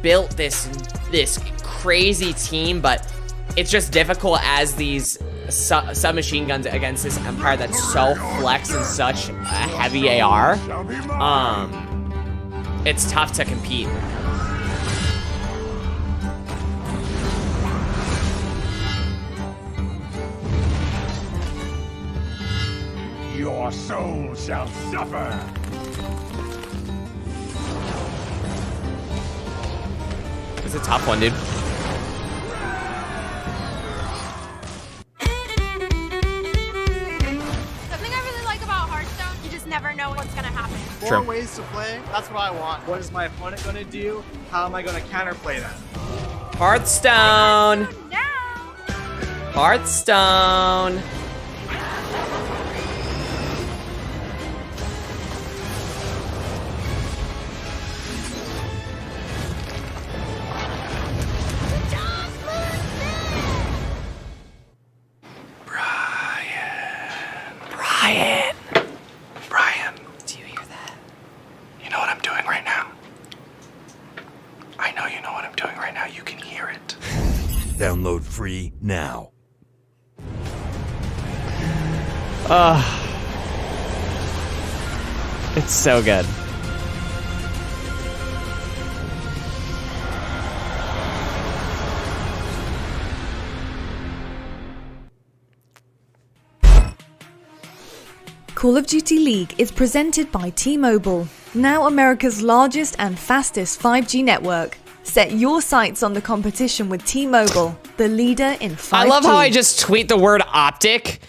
S2: built this crazy team, but it's just difficult as these submachine guns against this Empire that's so flex and such a heavy AR. It's tough to compete.
S7: Your soul shall suffer.
S2: It's a tough one, dude.
S16: Something I really like about Hearthstone, you just never know what's gonna happen.
S2: True.
S17: More ways to play, that's what I want. What is my opponent gonna do? How am I gonna counterplay that?
S2: Hearthstone. Hearthstone.
S9: Brian. Do you hear that? You know what I'm doing right now? I know you know what I'm doing right now. You can hear it.
S7: Download free now.
S2: It's so good.
S8: Call of Duty League is presented by T-Mobile, now America's largest and fastest 5G network. Set your sights on the competition with T-Mobile, the leader in 5G.
S2: I love how I just tweet the word Optic.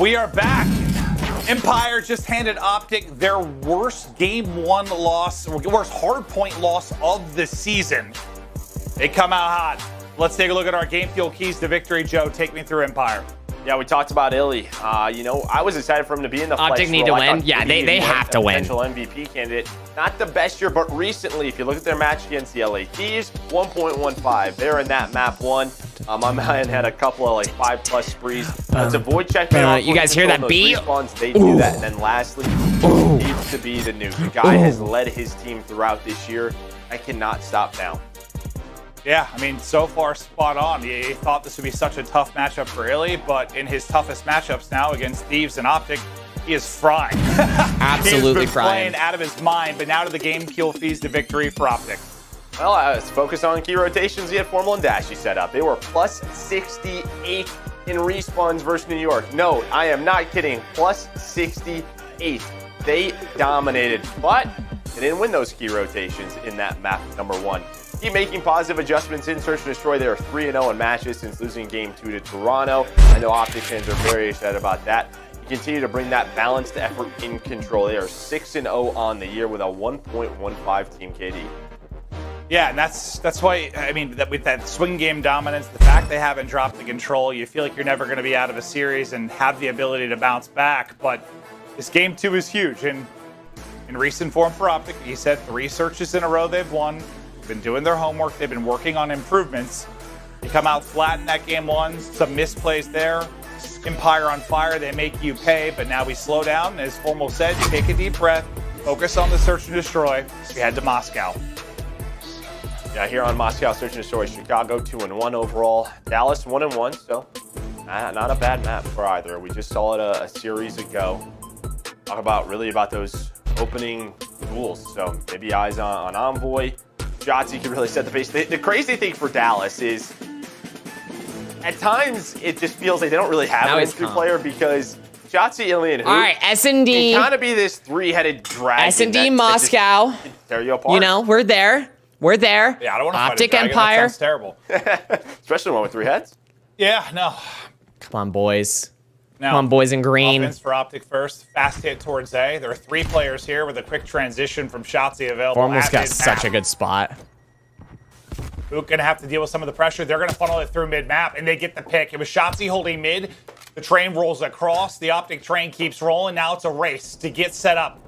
S1: We are back. Empire just handed Optic their worst game 1 loss, or worst hardpoint loss of the season. They come out hot. Let's take a look at our game fuel keys to victory. Joe, take me through Empire.
S3: Yeah, we talked about Illy. I was excited for him to be in the
S2: Optic
S3: flex
S2: need
S3: role.
S2: to win. Yeah, they have to win.
S3: Potential MVP candidate. Not the best year, but recently, if you look at their match against the LA Thieves, 1.15. They're in that map 1. My man had a couple of like 5+ sprees. To void check.
S2: You guys hear that beat?
S3: They do that. And then lastly, needs to be the nuke. The guy has led his team throughout this year. I cannot stop now.
S1: Yeah, I mean, so far spot on. He thought this would be such a tough matchup for Illy, but in his toughest matchups now against Thieves and Optic, he is frying.
S2: Absolutely
S1: He's been
S2: frying.
S1: playing out of his mind, but now to the game kill fees to victory for Optic.
S3: Well, let's focus on key rotations he had Formal and Dashy set up. They were plus 68 in respawns versus New York. No, I am not kidding. Plus 68. 8th. They dominated, but they didn't win those key rotations in that map number 1. Keep making positive adjustments in Search and Destroy. They are 3-0 in matches since losing Game 2 to Toronto. I know Optic fans are very excited about that. You continue to bring that balanced effort in control. They are 6-0 on the year with a 1.15 team KD.
S1: Yeah, and that's why, I mean, with that swing game dominance, the fact they haven't dropped the control, you feel like you're never going to be out of a series and have the ability to bounce back. But this Game 2 is huge. And in recent form for Optic, he said 3 searches in a row they've won. They've been doing their homework. They've been working on improvements. You come out flat in that Game 1, some misplays there. Empire on fire, they make you pay, but now we slow down. As Formal said, take a deep breath, focus on the Search and Destroy. We head to Moscow.
S3: Yeah, here on Moscow Search and Destroy, Chicago 2-1 overall, Dallas 1-1, so not a bad map for either. We just saw it a series ago. Talk about those opening duels, so maybe eyes on Envoy. Shotzzy can really set the pace. The crazy thing for Dallas is at times it just feels like they don't really have an entry player because Shotzzy, Illy, and Hoop
S2: all right, S&D
S3: can kind of be this 3-headed dragon.
S2: S&D Moscow.
S3: Tear you apart.
S2: You know, we're there. We're there.
S1: Yeah, I don't want to
S2: Optic
S1: fight a dragon.
S2: Empire.
S1: That sounds terrible.
S3: Especially one with 3 heads.
S1: Yeah, no.
S2: Come on, boys.
S1: Now,
S2: Come on, boys in green.
S1: Offense for Optic first. Fast hit towards A. There are 3 players here with a quick transition from Shotzzy available.
S2: Formal's got such a good spot.
S1: Who's going to have to deal with some of the pressure. They're going to funnel it through mid-map, and they get the pick. It was Shotzzy holding mid. The train rolls across. The Optic train keeps rolling. Now it's a race to get set up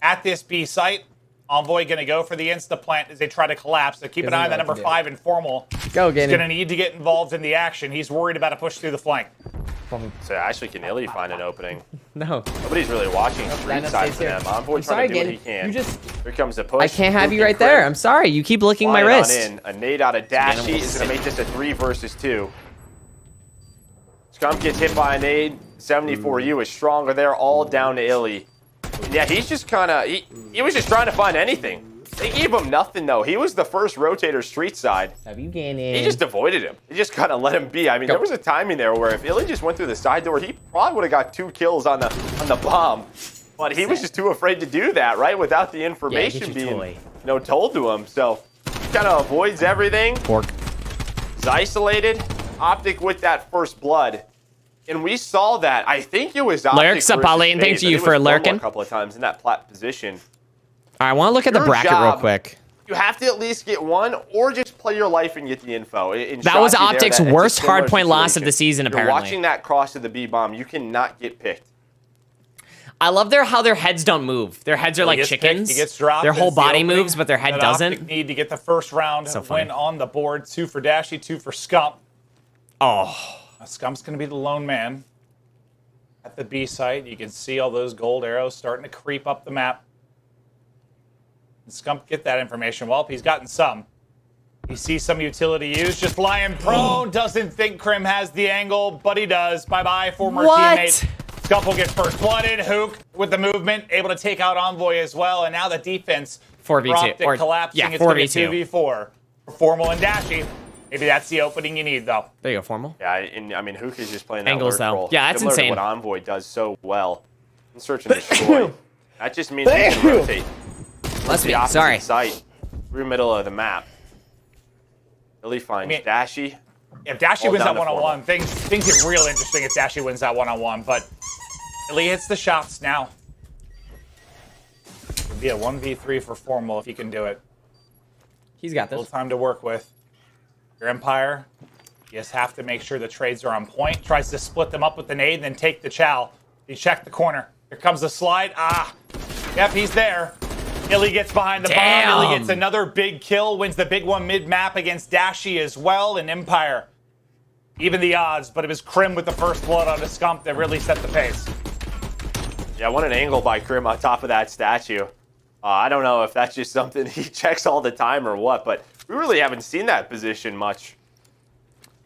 S1: at this B site. Envoy going to go for the insta-plant as they try to collapse. So keep an eye on that number 5 in Formal.
S2: Go, get
S1: He's going to need to get involved in the action. He's worried about a push through the flank.
S3: So actually, can Illy find an opening?
S2: No.
S3: Nobody's really watching street side for them. Envoy trying to do what he can. Here comes the push.
S2: I can't have you right there. I'm sorry. You keep licking my wrist.
S3: In. A nade out of Dashy is going to make this a 3 versus 2. Scump gets hit by a nade. 74U is stronger there, all down to Illy. Yeah, he's just kind of, he was just trying to find anything. They gave him nothing, though. He was the first rotator street side. He just avoided him. He just kind of let him be. I mean, there was a timing there where if Illy just went through the side door, he probably would have got 2 kills on the bomb. But he was just too afraid to do that, right? Without the information being told to him. So he kind of avoids everything. He's isolated. Optic with that first blood. And we saw that. I think it was Optic
S2: Lurks up, Pauline. Thanks to you for lurking.
S3: A couple of times in that plat position.
S2: All right, I want to look at the bracket real quick.
S3: You have to at least get 1 or just play your life and get the info.
S2: That was Optic's worst hardpoint loss of the season, apparently.
S3: You're watching that cross to the B-bomb. You cannot get picked.
S2: I love how their heads don't move. Their heads are like chickens.
S1: He gets dropped.
S2: Their whole body moves, but their head doesn't.
S1: Optic need to get the first round win on the board. 2 for Dashy, 2 for Scump.
S2: Oh.
S1: Scump's going to be the lone man. At the B site, you can see all those gold arrows starting to creep up the map. And Scump get that information. Well, he's gotten some. He sees some utility use, just lying prone, doesn't think Crim has the angle, but he does. Bye-bye, former teammate. Scump will get first blooded. Hook with the movement, able to take out Envoy as well. And now the defense
S2: 4v2
S1: collapsing.
S2: Yeah,
S1: it's going to
S2: 4v2.
S1: be 2v4 for Formal and Dashy. Maybe that's the opening you need, though.
S2: There you go, Formal.
S3: Yeah, and I mean, Hook is just playing that
S2: angles, though.
S3: role.
S2: Yeah, that's
S3: Similar
S2: insane.
S3: To what Envoy does so well. In Search and Destroy. That just means he can rotate.
S2: Let's be
S3: sorry. Site through middle of the map. Illy finds Dashy.
S1: If Dashy wins that one-on-one, things get real interesting if Dashy wins that one-on-one. But Illy hits the shots now. It'll be a 1v3 for Formal if he can do it.
S2: He's got this.
S1: A little time to work with. Your Empire, you just have to make sure the trades are on point. Tries to split them up with the nade and then take the chow. You check the corner. Here comes the slide. Yep, he's there. Illy gets behind the bomb. Illy gets another big kill. Wins the big one mid-map against Dashy as well. And Empire, even the odds. But it was Crim with the first blood on the Scump that really set the pace.
S3: Yeah, what an angle by Crim on top of that statue. I don't know if that's just something he checks all the time or what, but we really haven't seen that position much.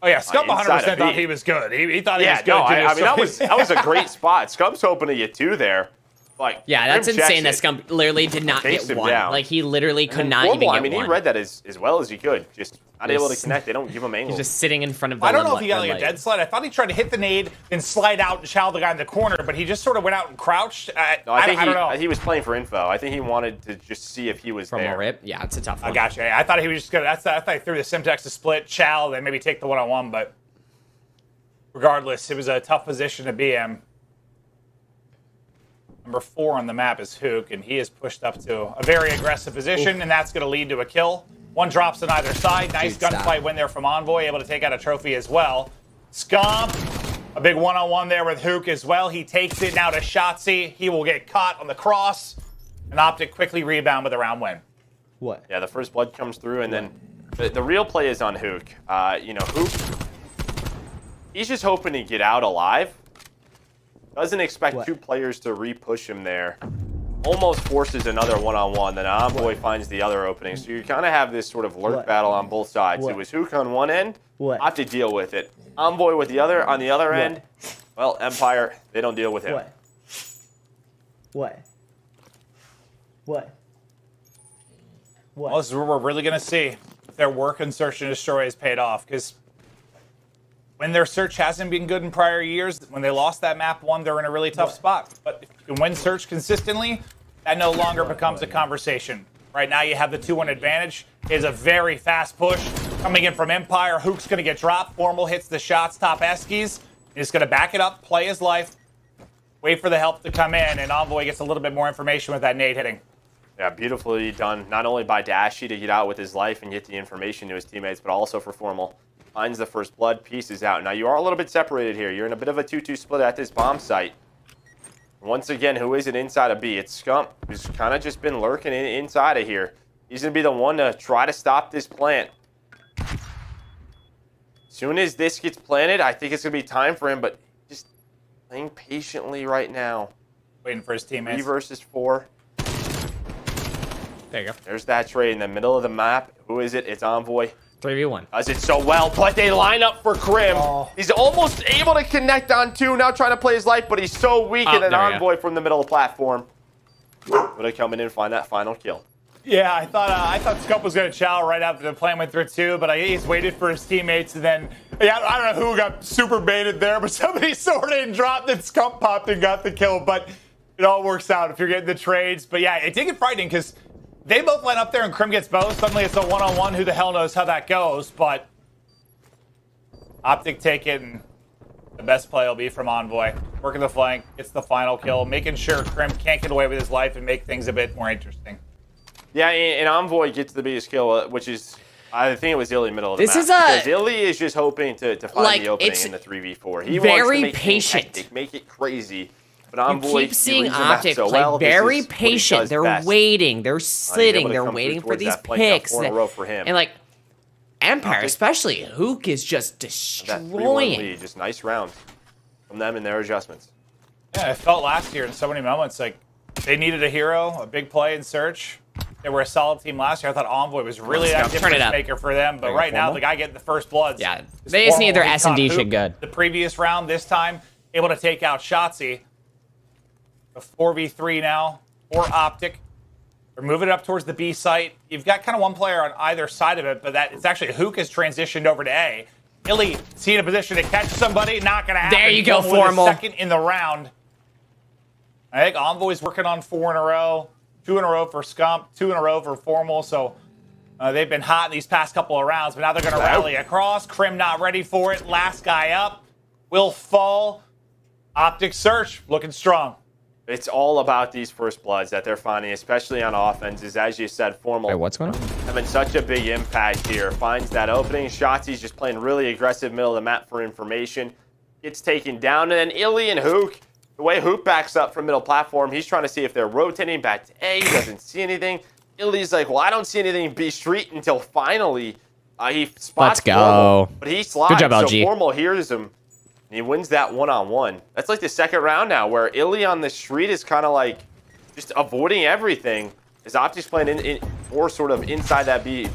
S1: Oh, yeah, Scump 100% thought he was good. He thought he was good.
S3: I mean, that was a great spot. Scump's hoping to get 2 there. Like,
S2: Yeah, that's
S3: Grim checks
S2: insane. That
S3: it,
S2: Scump literally did not
S3: takes
S2: get
S3: him
S2: one.
S3: down.
S2: Like, he literally could
S3: And
S2: not
S3: Formal,
S2: even get
S3: I mean,
S2: one.
S3: he read that as well as he could. Just not able to
S2: He's-
S3: connect. They don't give him angles.
S2: He's just sitting in front of the
S1: I don't know if he got
S2: red
S1: like a
S2: light.
S1: dead slide. I thought he tried to hit the nade and slide out and chow the guy in the corner, but he just sort of went out and crouched.
S3: No, I
S1: don't know.
S3: he was playing for info. I think he wanted to just see if he was
S2: From
S3: there.
S2: a rip? Yeah, it's a tough one.
S1: I got you. I thought he was just gonna. I thought he threw the Simtex to split, chow, then maybe take the one-on-one. But regardless, it was a tough position to be in. Number 4 on the map is Hook, and he is pushed up to a very aggressive position, and that's going to lead to a kill. One drops on either side. Nice gunfight win there from Envoy, able to take out a trophy as well. Scump, a big one-on-one there with Hook as well. He takes it now to Shotzi. He will get caught on the cross, and Optic quickly rebound with a round win.
S2: What?
S3: Yeah, the first blood comes through, and then the real play is on Hook. Hook, he's just hoping to get out alive. Doesn't expect 2 players to re-push him there. Almost forces another one-on-one. Then Envoy finds the other opening. So you kind of have this sort of lurk battle on both sides. It was Hook on one end. Have to deal with it. Envoy with the other on the other end. Well, Empire, they don't deal with him.
S2: What?
S1: Well, this is where we're really going to see if their work in Search and Destroy has paid off. Because when their search hasn't been good in prior years, when they lost that map 1, they're in a really tough spot. But if you can win search consistently, that no longer becomes a conversation. Right now, you have the 2-1 advantage. It is a very fast push coming in from Empire. Hook's going to get dropped. Formal hits the shots, top Eskies. He's going to back it up, play his life, wait for the help to come in, and Envoy gets a little bit more information with that nade hitting.
S3: Yeah, beautifully done, not only by Dashy to get out with his life and get the information to his teammates, but also for Formal. Finds the first blood, pieces out. Now, you are a little bit separated here. You're in a bit of a 2-2 split at this bomb site. Once again, who is it inside of B? It's Scump, who's kind of just been lurking inside of here. He's going to be the one to try to stop this plant. Soon as this gets planted, I think it's going to be time for him, but just playing patiently right now.
S1: Waiting for his teammates.
S3: 3 versus 4.
S2: There you go.
S3: There's that trade in the middle of the map. Who is it? It's Envoy.
S2: 3v1.
S3: Does it so well, but they line up for Crim. He's almost able to connect on 2, now trying to play his life, but he's so weak, and an Envoy from the middle of the platform. Would have come in and find that final kill.
S1: Yeah, I thought Scump was going to chow right after the plan went through 2, but he's waited for his teammates, and then, yeah, I don't know who got super baited there, but somebody sorted and dropped, and Scump popped and got the kill, but it all works out if you're getting the trades. But yeah, it did get frightening, because they both line up there and Crim gets both. Suddenly it's a one-on-one. Who the hell knows how that goes? But Optic take it, and the best play will be from Envoy. Working the flank, gets the final kill, making sure Crim can't get away with his life and make things a bit more interesting.
S3: Yeah, and Envoy gets the biggest kill, which is, I think it was Illy middle of the
S2: This
S3: map.
S2: is a-
S3: Because Illy is just hoping to find
S2: Like,
S3: the opening
S2: it's
S3: in the 3v4. He
S2: very
S3: wants to make
S2: patient.
S3: things hectic, make it crazy. But Envoy,
S2: You keep seeing
S3: he reads the map
S2: Optic
S3: so
S2: play
S3: well. This
S2: very
S3: is what he
S2: patient.
S3: does
S2: They're
S3: best.
S2: waiting. They're
S3: able
S2: sitting.
S3: to
S2: They're
S3: come
S2: waiting
S3: through
S2: for
S3: towards
S2: these
S3: that flank now,
S2: picks.
S3: 4 in a row for him.
S2: And like Empire,
S3: Optic.
S2: especially Hook is just
S3: That 3-1
S2: destroying.
S3: lead, just nice rounds from them and their adjustments.
S1: Yeah, it felt last year in so many moments like they needed a hero, a big play in search. They were a solid team last year. I thought Envoy was really that
S2: Turn it
S1: difference
S2: up.
S1: maker for them, but right now the guy getting the first bloods.
S2: Yeah,
S1: is
S2: they just need their
S1: Formal. He caught
S2: S&D shit
S1: Hook
S2: good.
S1: The previous round, this time able to take out Shotzi. A 4v3 now for Optic. They're moving it up towards the B site. You've got kind of one player on either side of it, but that it's actually Hook has transitioned over to A. Illy, see in a position to catch somebody, not going to happen.
S2: There you go,
S1: Going with a
S2: Formal.
S1: Second in the round. I think Envoy's working on 4 in a row. 2 in a row for Scump, 2 in a row for Formal. So they've been hot in these past couple of rounds, but now they're going to rally across. Crim not ready for it. Last guy up will fall. Optic search looking strong.
S3: It's all about these first bloods that they're finding, especially on offense, is, as you said, Formal.
S2: Wait, what's going on?
S3: Having such a big impact here. Finds that opening. Shotzi's just playing really aggressive middle of the map for information. Gets taken down, and then Illy and Hook. The way Hook backs up from middle platform, he's trying to see if they're rotating back to A. He doesn't see anything. Illy's like, well, I don't see anything B street until finally he spots
S2: Let's go.
S3: Formal, but he slides.
S2: Good job, LG.
S3: So Formal hears him. And he wins that one-on-one. That's like the second round now, where Illy on the street is kind of like just avoiding everything. As Optic's playing in or sort of inside that B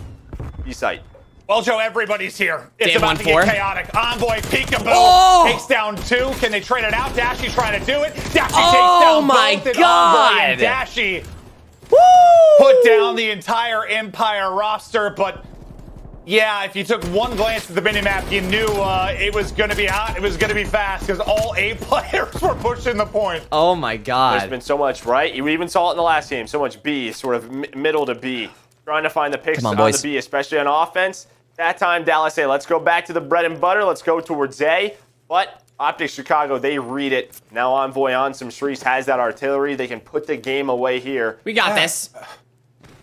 S3: site.
S1: Well, Joe, everybody's here. It's
S2: Damn,
S1: about to
S2: 1-4.
S1: get chaotic. Envoy, peekaboo,
S2: Oh!
S1: takes down 2. Can they trade it out? Dashy trying to do it. Dashy
S2: Oh
S1: takes down
S2: my
S1: both. And
S2: God!
S1: Envoy and Dashy
S2: Woo!
S1: put down the entire Empire roster. But yeah, if you took one glance at the minimap, you knew it was going to be hot. It was going to be fast because all A players were pushing the point.
S2: Oh my God.
S3: There's been so much, right? We even saw it in the last game. So much B, sort of middle to B. Trying to find the picks
S2: Come on,
S3: on
S2: boys.
S3: the B, especially on offense. That time, Dallas say, let's go back to the bread and butter. Let's go towards A. But Optic Chicago, they read it. Now Envoy on some streets has that artillery. They can put the game away here.
S2: We got this.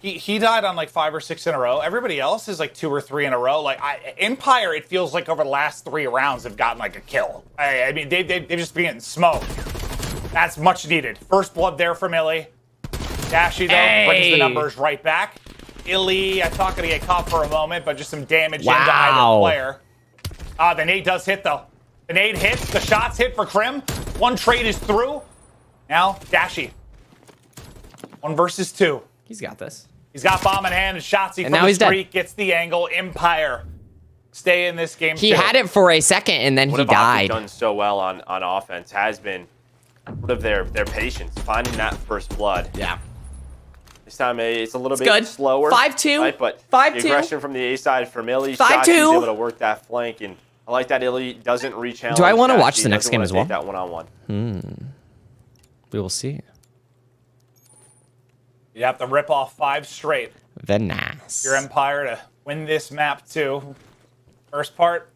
S1: He died on like 5 or 6 in a row. Everybody else is like 2 or 3 in a row. Like Empire, it feels like over the last 3 rounds have gotten like a kill. I mean, they've just been getting smoked. That's much needed. First blood there from Illy. Dashy though brings the numbers right back. Illy, I thought gonna get caught for a moment, but just some damage into either player. The nade does hit though. The nade hits. The shots hit for Crim. One trade is through. Now Dashy. 1 versus 2.
S2: He's got this.
S1: He's got bomb in hand, and Shotzi from
S2: now
S1: the
S2: he's dead.
S1: street gets the angle. Empire stay in this game.
S2: He had it for a second, and then
S3: What
S2: he
S3: have Optic
S2: died.
S3: done so well on offense has been sort of their patience, finding that first blood.
S2: Yeah.
S3: This time it's a little bit
S2: good.
S3: slower.
S2: 5-2.
S3: Right? But
S2: 5-2.
S3: the aggression from the A side from Illy.
S2: 5-2.
S3: Shotzi's able to work that flank, and I like that Illy doesn't re-challenge.
S2: Do I want to
S3: Dashy.
S2: watch the next
S3: Doesn't
S2: game
S3: wanna
S2: as well?
S3: take that one-on-one.
S2: We will see.
S1: You have to rip off 5 straight.
S2: Very nice.
S1: Your Empire to win this map too. First part,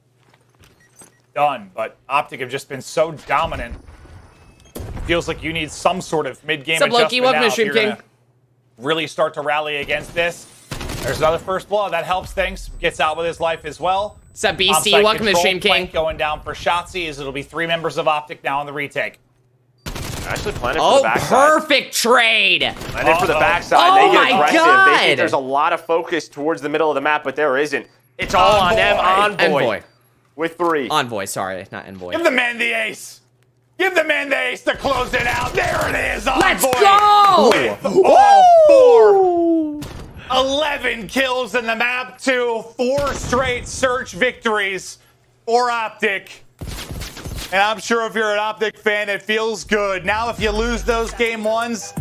S1: done. But Optic have just been so dominant. Feels like you need some sort of mid-game
S2: Sup, Loki?
S1: adjustment
S2: Welcome
S1: now
S2: to Stream
S1: if you're
S2: King.
S1: gonna really start to rally against this. There's another first blood. That helps things. Gets out with his life as well.
S2: Sup, BC?
S1: Onside
S2: Welcome to
S1: control
S2: Stream King.
S1: flank going down for Shotzi as it'll be 3 members of Optic now on the retake.
S3: Actually planning for the backside.
S2: Perfect trade.
S3: Planning for the backside.
S2: Oh
S3: they
S2: my
S3: get aggressive.
S2: God.
S3: They think there's a lot of focus towards the middle of the map, but there isn't. It's all on them. Envoy. With 3.
S2: Envoy, sorry, not Envoy.
S1: Give the man the ace. Give the man the ace to close it out. There it is.
S2: Let's
S1: Envoy
S2: go!
S1: with all 4. 11 kills in the map to 4 straight search victories for Optic. And I'm sure if you're an Optic fan, it feels good. Now, if you lose those game 1s,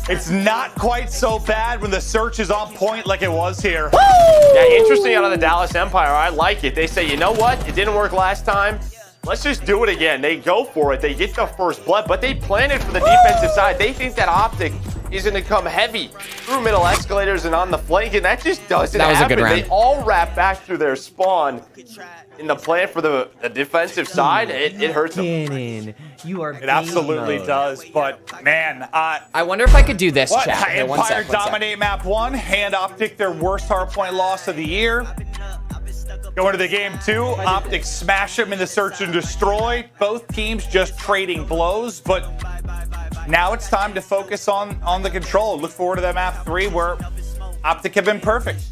S1: it's not quite so bad when the search is on point like it was here.
S3: Yeah, interesting out of the Dallas Empire. I like it. They say, you know what? It didn't work last time. Let's just do it again. They go for it. They get the first blood, but they planned it for the defensive side. They think that Optic is going to come heavy through middle escalators and on the flank, and that just doesn't
S2: That was a
S3: happen.
S2: good round.
S3: They all wrap back through their spawn. In the plan for the defensive side, it hurts them.
S2: You are
S1: It absolutely does, but man,
S2: I wonder if I could do this,
S1: what?
S2: chat. Okay, one
S1: Empire
S2: sec, one sec.
S1: dominate map 1, hand Optic their worst hardpoint loss of the year. Going to the game 2, Optic smash them in the search and destroy. Both teams just trading blows, but now it's time to focus on the control. Look forward to that map 3 where Optic have been perfect.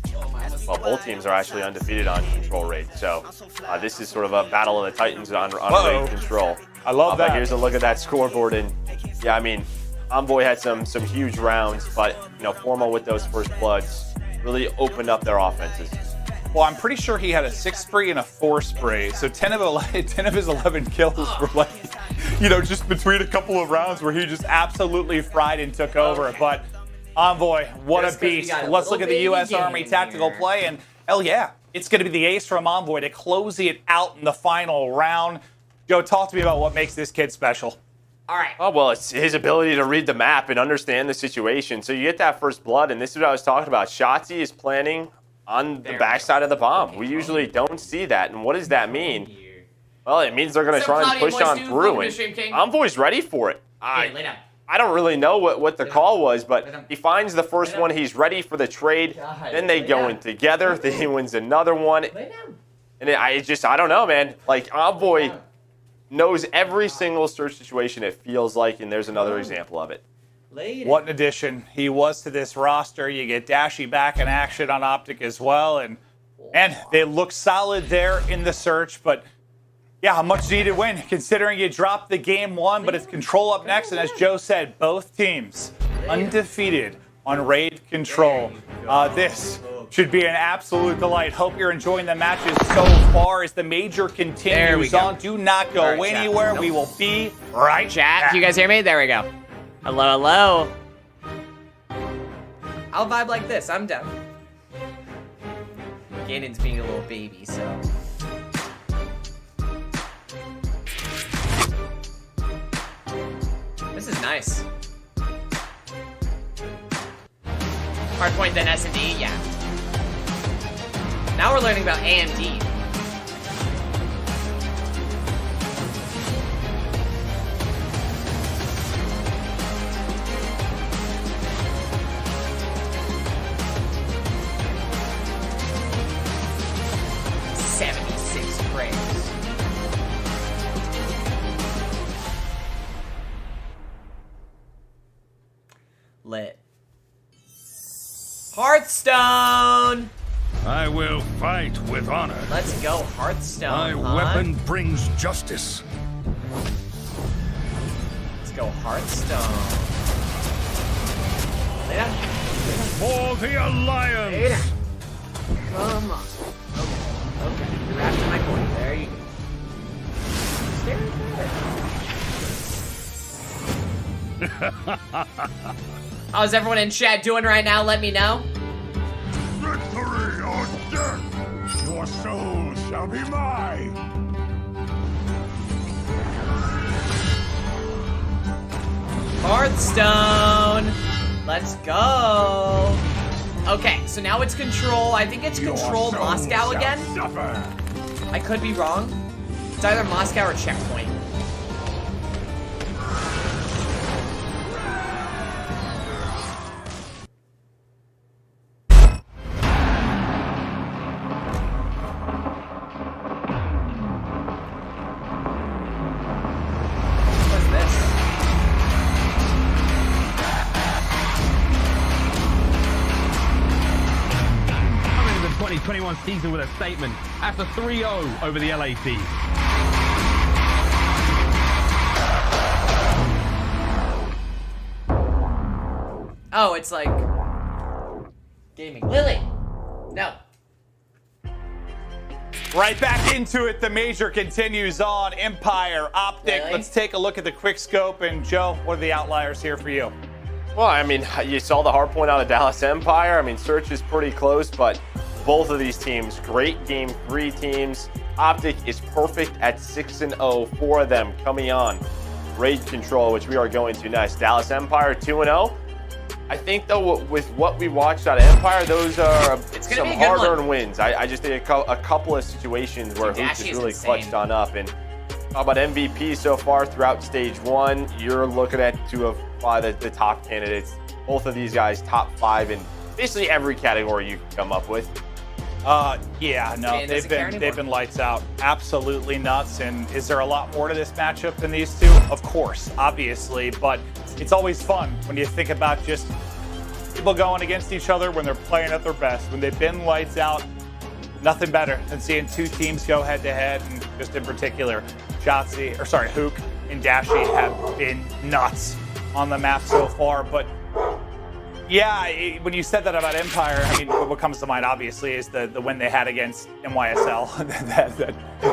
S3: Well, both teams are actually undefeated on control rate, so this is sort of a battle of the Titans on rate control.
S1: I love
S3: But
S1: that.
S3: here's a look at that scoreboard, and yeah, I mean, Envoy had some huge rounds, but you know, Formal with those first bloods really opened up their offenses.
S1: Well, I'm pretty sure he had a 6 spree and a 4 spree, so 10 of his 11 kills were like, you know, just between a couple of rounds where he just absolutely fried and took over. But Envoy, what a beast. Let's look at the U.S. Army tactical play, and hell yeah, it's going to be the ace from Envoy to close it out in the final round. Joe, talk to me about what makes this kid special.
S2: All right.
S3: Oh, well, it's his ability to read the map and understand the situation. So you get that first blood, and this is what I was talking about. Shotzi is planning on the backside of the bomb. We usually don't see that, and what does that mean? Well, it means they're going to try and push on through, and Envoy's ready for it. I don't really know what the call was, but he finds the first one. He's ready for the trade. Then they go in together. Then he wins another one. And I don't know, man. Like, Envoy knows every single search situation, it feels like, and there's another example of it.
S1: What an addition he was to this roster. You get Dashy back in action on Optic as well, and they look solid there in the search, but yeah, a much needed win considering you dropped the game 1, but it's control up next, and as Joe said, both teams undefeated on raid control. This Should be an absolute delight. Hope you're enjoying the matches so far as the major continues on. Do not go anywhere. We will be right
S2: Chat,
S1: back.
S2: do you guys hear me? There we go. Hello, hello. I'll vibe like this. I'm down. Ganon's being a little baby, so. This is nice. Hardpoint then S&D, yeah. Now we're learning about AMD. Lit. Hearthstone!
S7: I will fight with honor.
S2: Let's go, Hearthstone.
S7: My weapon brings justice.
S2: Let's go, Hearthstone. Later.
S7: For the Alliance!
S2: Later. Come on. Okay. You're after my point. There you go. Stay right there. How's everyone in chat doing right now? Let me know.
S7: Victory or death! Your soul shall be mine!
S2: Hearthstone! Let's go! Okay, so now it's Control. I think it's Control Moscow again.
S7: Suffer.
S2: I could be wrong. It's either Moscow or Checkpoint. What's this?
S4: 2021 season with a statement after 3-0 over the LAC.
S2: Oh, it's like gaming. Lily! No.
S1: Right back into it. The major continues on. Empire, Optic.
S2: Really?
S1: Let's take a look at the quick scope. And Joe, what are the outliers here for you?
S3: Well, I mean, you saw the hard point out of Dallas Empire. I mean, Search is pretty close, but both of these teams, great game 3 teams. Optic is perfect at 6-0. 4 of them coming on. Raid Control, which we are going to next. Dallas Empire 2-0. I think, though, with what we watched out of Empire, those are some hard-earned wins. I just think a couple of situations where Hoops has really clutched on up. And how about MVP so far throughout stage 1? You're looking at 2 of the top candidates. Both of these guys top 5 in basically every category you can come up with.
S1: Yeah, no, they've been lights out. Absolutely nuts. And is there a lot more to this matchup than these two? Of course, obviously, but it's always fun when you think about just people going against each other when they're playing at their best. When they've been lights out, nothing better than seeing two teams go head to head, and just in particular, Hook and Dashi have been nuts on the map so far. But yeah, when you said that about Empire, I mean, what comes to mind obviously is the win they had against NYSL.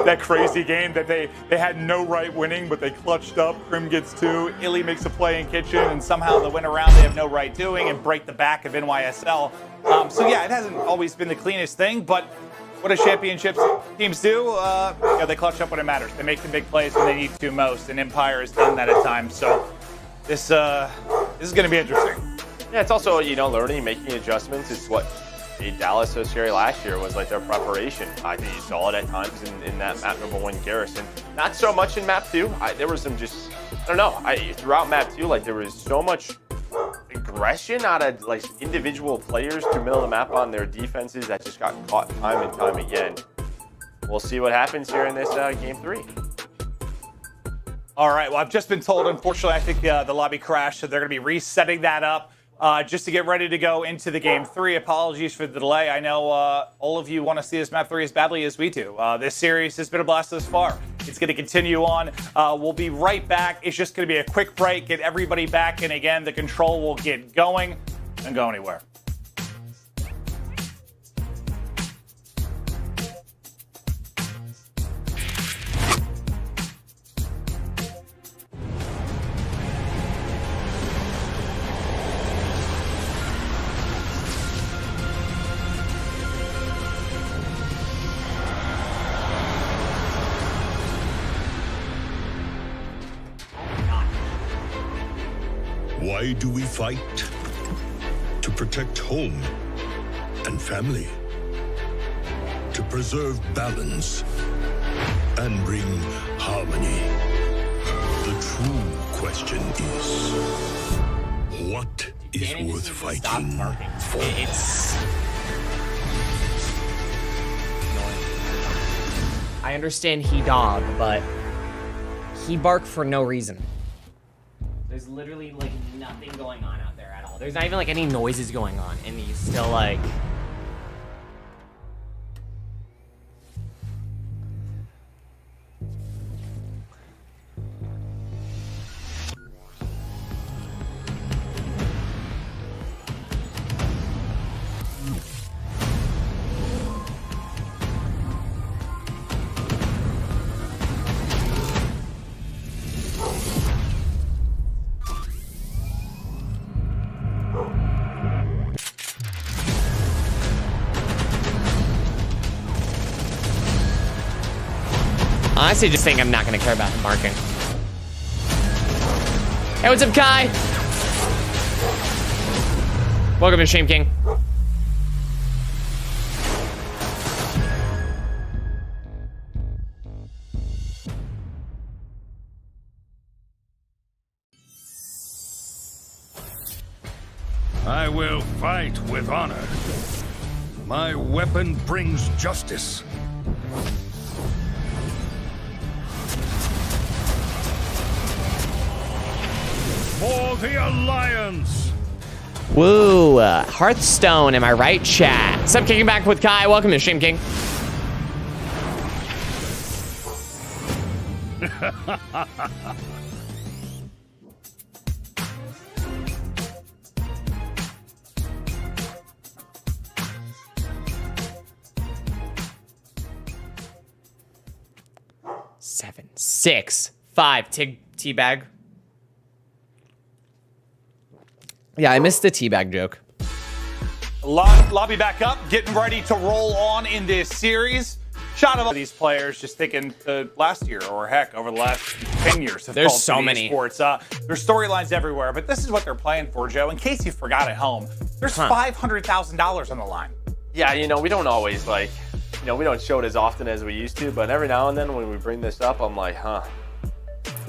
S1: that crazy game that they had no right winning, but they clutched up. Krim gets 2, Illy makes a play in kitchen, and somehow the win around they have no right doing and break the back of NYSL. So yeah, it hasn't always been the cleanest thing, but what do championships teams do? They clutch up when it matters. They make the big plays when they need to most, and Empire has done that at times. So this is going to be interesting.
S3: Yeah, it's also, learning, making adjustments. It's what made Dallas so scary last year, was like their preparation. I think you saw it at times in that map number 1 Garrison. Not so much in map 2. There was some just, I don't know, throughout map 2, like there was so much aggression out of like individual players to middle of the map on their defenses that just got caught time and time again. We'll see what happens here in this game 3.
S1: All right, well, I've just been told, unfortunately, I think the lobby crashed, so they're going to be resetting that up just to get ready to go into the game 3. Apologies for the delay. I know all of you want to see this map 3 as badly as we do. This series has been a blast thus far. It's going to continue on. We'll be right back. It's just going to be a quick break, get everybody back, and again, the control will get going and go anywhere.
S7: Why do we fight? To protect home and family. To preserve balance and bring harmony. The true question is, what is worth fighting for?
S2: I understand he dog, but he barked for no reason. There's literally like nothing going on out there at all. There's not even like any noises going on, and he's still like. Honestly, just think I'm not gonna care about him marking. Hey, what's up, Kai? Welcome to Shame King.
S7: I will fight with honor. My weapon brings justice. For the Alliance!
S2: Woo, Hearthstone, am I right, chat? What's up, kicking back with Kai? Welcome to Shame King. Seven, 6, 5, teabag. Yeah, I missed the teabag joke.
S1: Lobby back up, getting ready to roll on in this series. Shot of these players just thinking last year, or heck, over the last 10 years.
S2: There's so many.
S1: Sports. There's storylines everywhere, but this is what they're playing for, Joe. In case you forgot at home, there's $500,000 on the line.
S3: Yeah, we don't always we don't show it as often as we used to, but every now and then when we bring this up, I'm like, huh.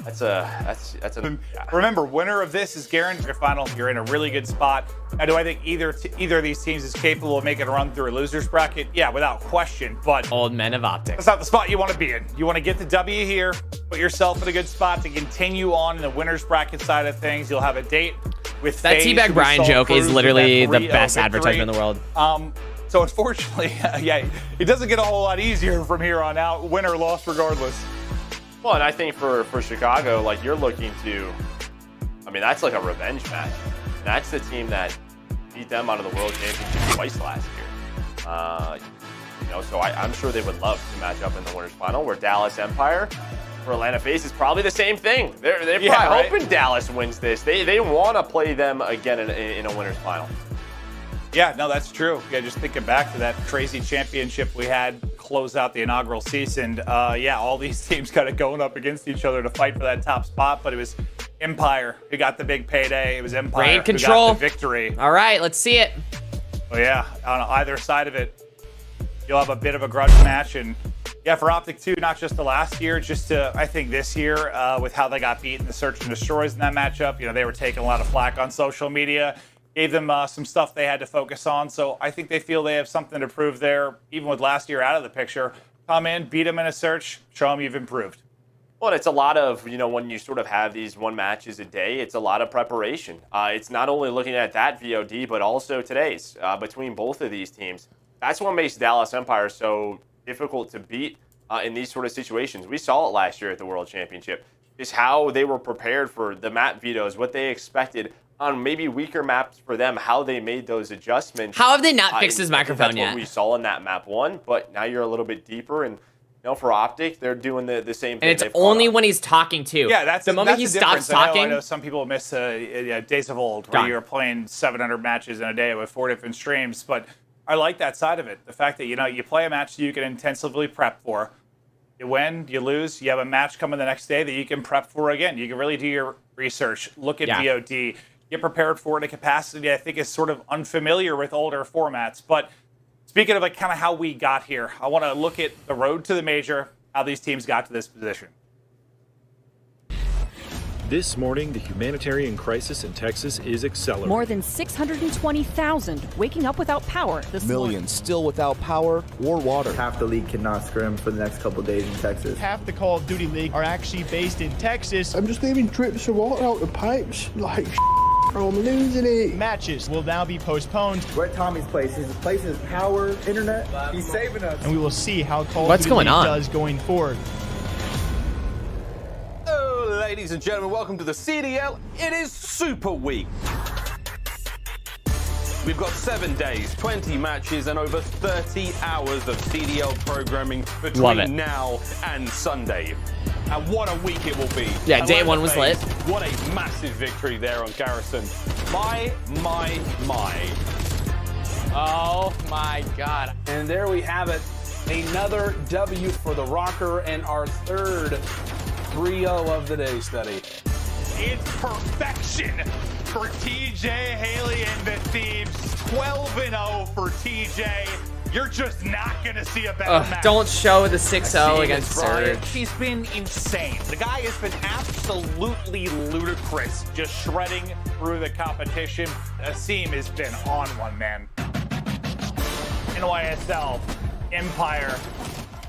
S3: That's a.
S1: Remember, winner of this is guaranteed your final. You're in a really good spot. Now, do I think either of these teams is capable of making a run through a loser's bracket? Yeah, without question. But
S2: Old Men of Optic.
S1: That's not the spot you want to be in. You want to get the W here, put yourself in a good spot to continue on in the winner's bracket side of things. You'll have a date with
S2: that teabag Brian joke is literally the best advertisement in the world.
S1: So unfortunately, yeah, it doesn't get a whole lot easier from here on out. Win or loss, regardless.
S3: Well, and I think for Chicago, you're looking to, that's like a revenge match. That's the team that beat them out of the World Championship twice last year. So I'm sure they would love to match up in the winners final, where Dallas Empire for Atlanta FaZe is probably the same thing. They're probably hoping Dallas wins this. They want to play them again in a winners final.
S1: Yeah, no, that's true. Yeah, just thinking back to that crazy championship we had close out the inaugural season. All these teams kind of going up against each other to fight for that top spot, but it was Empire who got the big payday. It was Empire
S2: Raid control.
S1: Who got the victory.
S2: All right, let's see it.
S1: Oh yeah, on either side of it, you'll have a bit of a grudge match. And yeah, for Optic too, not just the last year, I think this year with how they got beat in the Search and Destroys in that matchup. They were taking a lot of flack on social media. Gave them some stuff they had to focus on. So I think they feel they have something to prove there, even with last year out of the picture. Come in, beat them in a search, show them you've improved.
S3: Well, it's a lot of, when you sort of have these one matches a day, it's a lot of preparation. It's not only looking at that VOD, but also today's between both of these teams. That's what makes Dallas Empire so difficult to beat in these sort of situations. We saw it last year at the World Championship. Just how they were prepared for the map vetoes, what they expected on maybe weaker maps for them, how they made those adjustments.
S2: How have they not fixed his microphone yet?
S3: That's what we saw in that map 1, but now you're a little bit deeper, and for Optic, they're doing the same thing.
S2: And it's only when he's talking too.
S1: Yeah, that's
S2: the moment he stops talking.
S1: I know some people miss days of old where you're playing 700 matches in a day with 4 different streams, but I like that side of it. The fact that you play a match that you can intensively prep for. You win, you lose, you have a match coming the next day that you can prep for again. You can really do your research, look at VOD. get prepared for in a capacity I think is sort of unfamiliar with older formats. But speaking of like kind of how we got here, I want to look at the road to the major, how these teams got to this position.
S18: This morning, the humanitarian crisis in Texas is accelerating.
S19: More than 620,000 waking up without power this morning.
S20: Millions still without power or water.
S21: Half the league cannot scrim for the next couple of days in Texas.
S22: Half the Call of Duty League are actually based in Texas.
S23: I'm just leaving drips of water out the pipes. Like, I'm losing it.
S22: Matches will now be postponed.
S21: We're at Tommy's place. His place is power, internet. He's saving us.
S22: And we will see how Call of Duty League does going forward.
S24: Ladies and gentlemen, welcome to the CDL. It is Super Week. We've got 7 days, 20 matches, and over 30 hours of CDL programming between now and Sunday. And what a week it will be.
S2: Yeah, day one was lit.
S24: What a massive victory there on Garrison. My.
S25: Oh my God. And there we have it. Another W for the Rocker and our third 3-0 of the day study.
S1: It's perfection for TJ, Haley, and the Thieves. 12-0 for TJ. You're just not going to see a better match.
S2: Don't show the 6-0 against Surge.
S1: He's been insane. The guy has been absolutely ludicrous, just shredding through the competition. Asim has been on one, man. NYSL, Empire,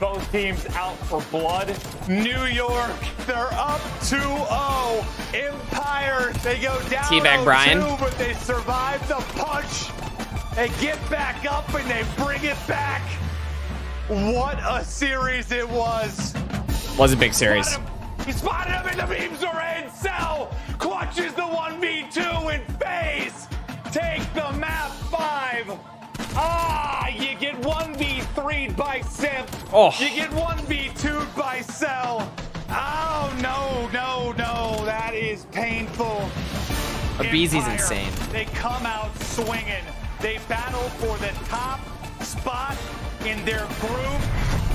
S1: both teams out for blood. New York, they're up 2-0. Empire, they go down
S2: Teabag Brian.
S1: 2, but they survive the punch. They get back up and they bring it back. What a series it was.
S2: Was a big series.
S1: He spotted him in the beams are in. Cell clutches the 1v2 and FaZe take the map 5. You get 1v3'd by Simp. You get 1v2'd by Cell. Oh, no. That is painful.
S2: Abeezy's insane.
S1: They come out swinging. They battle for the top spot in their group.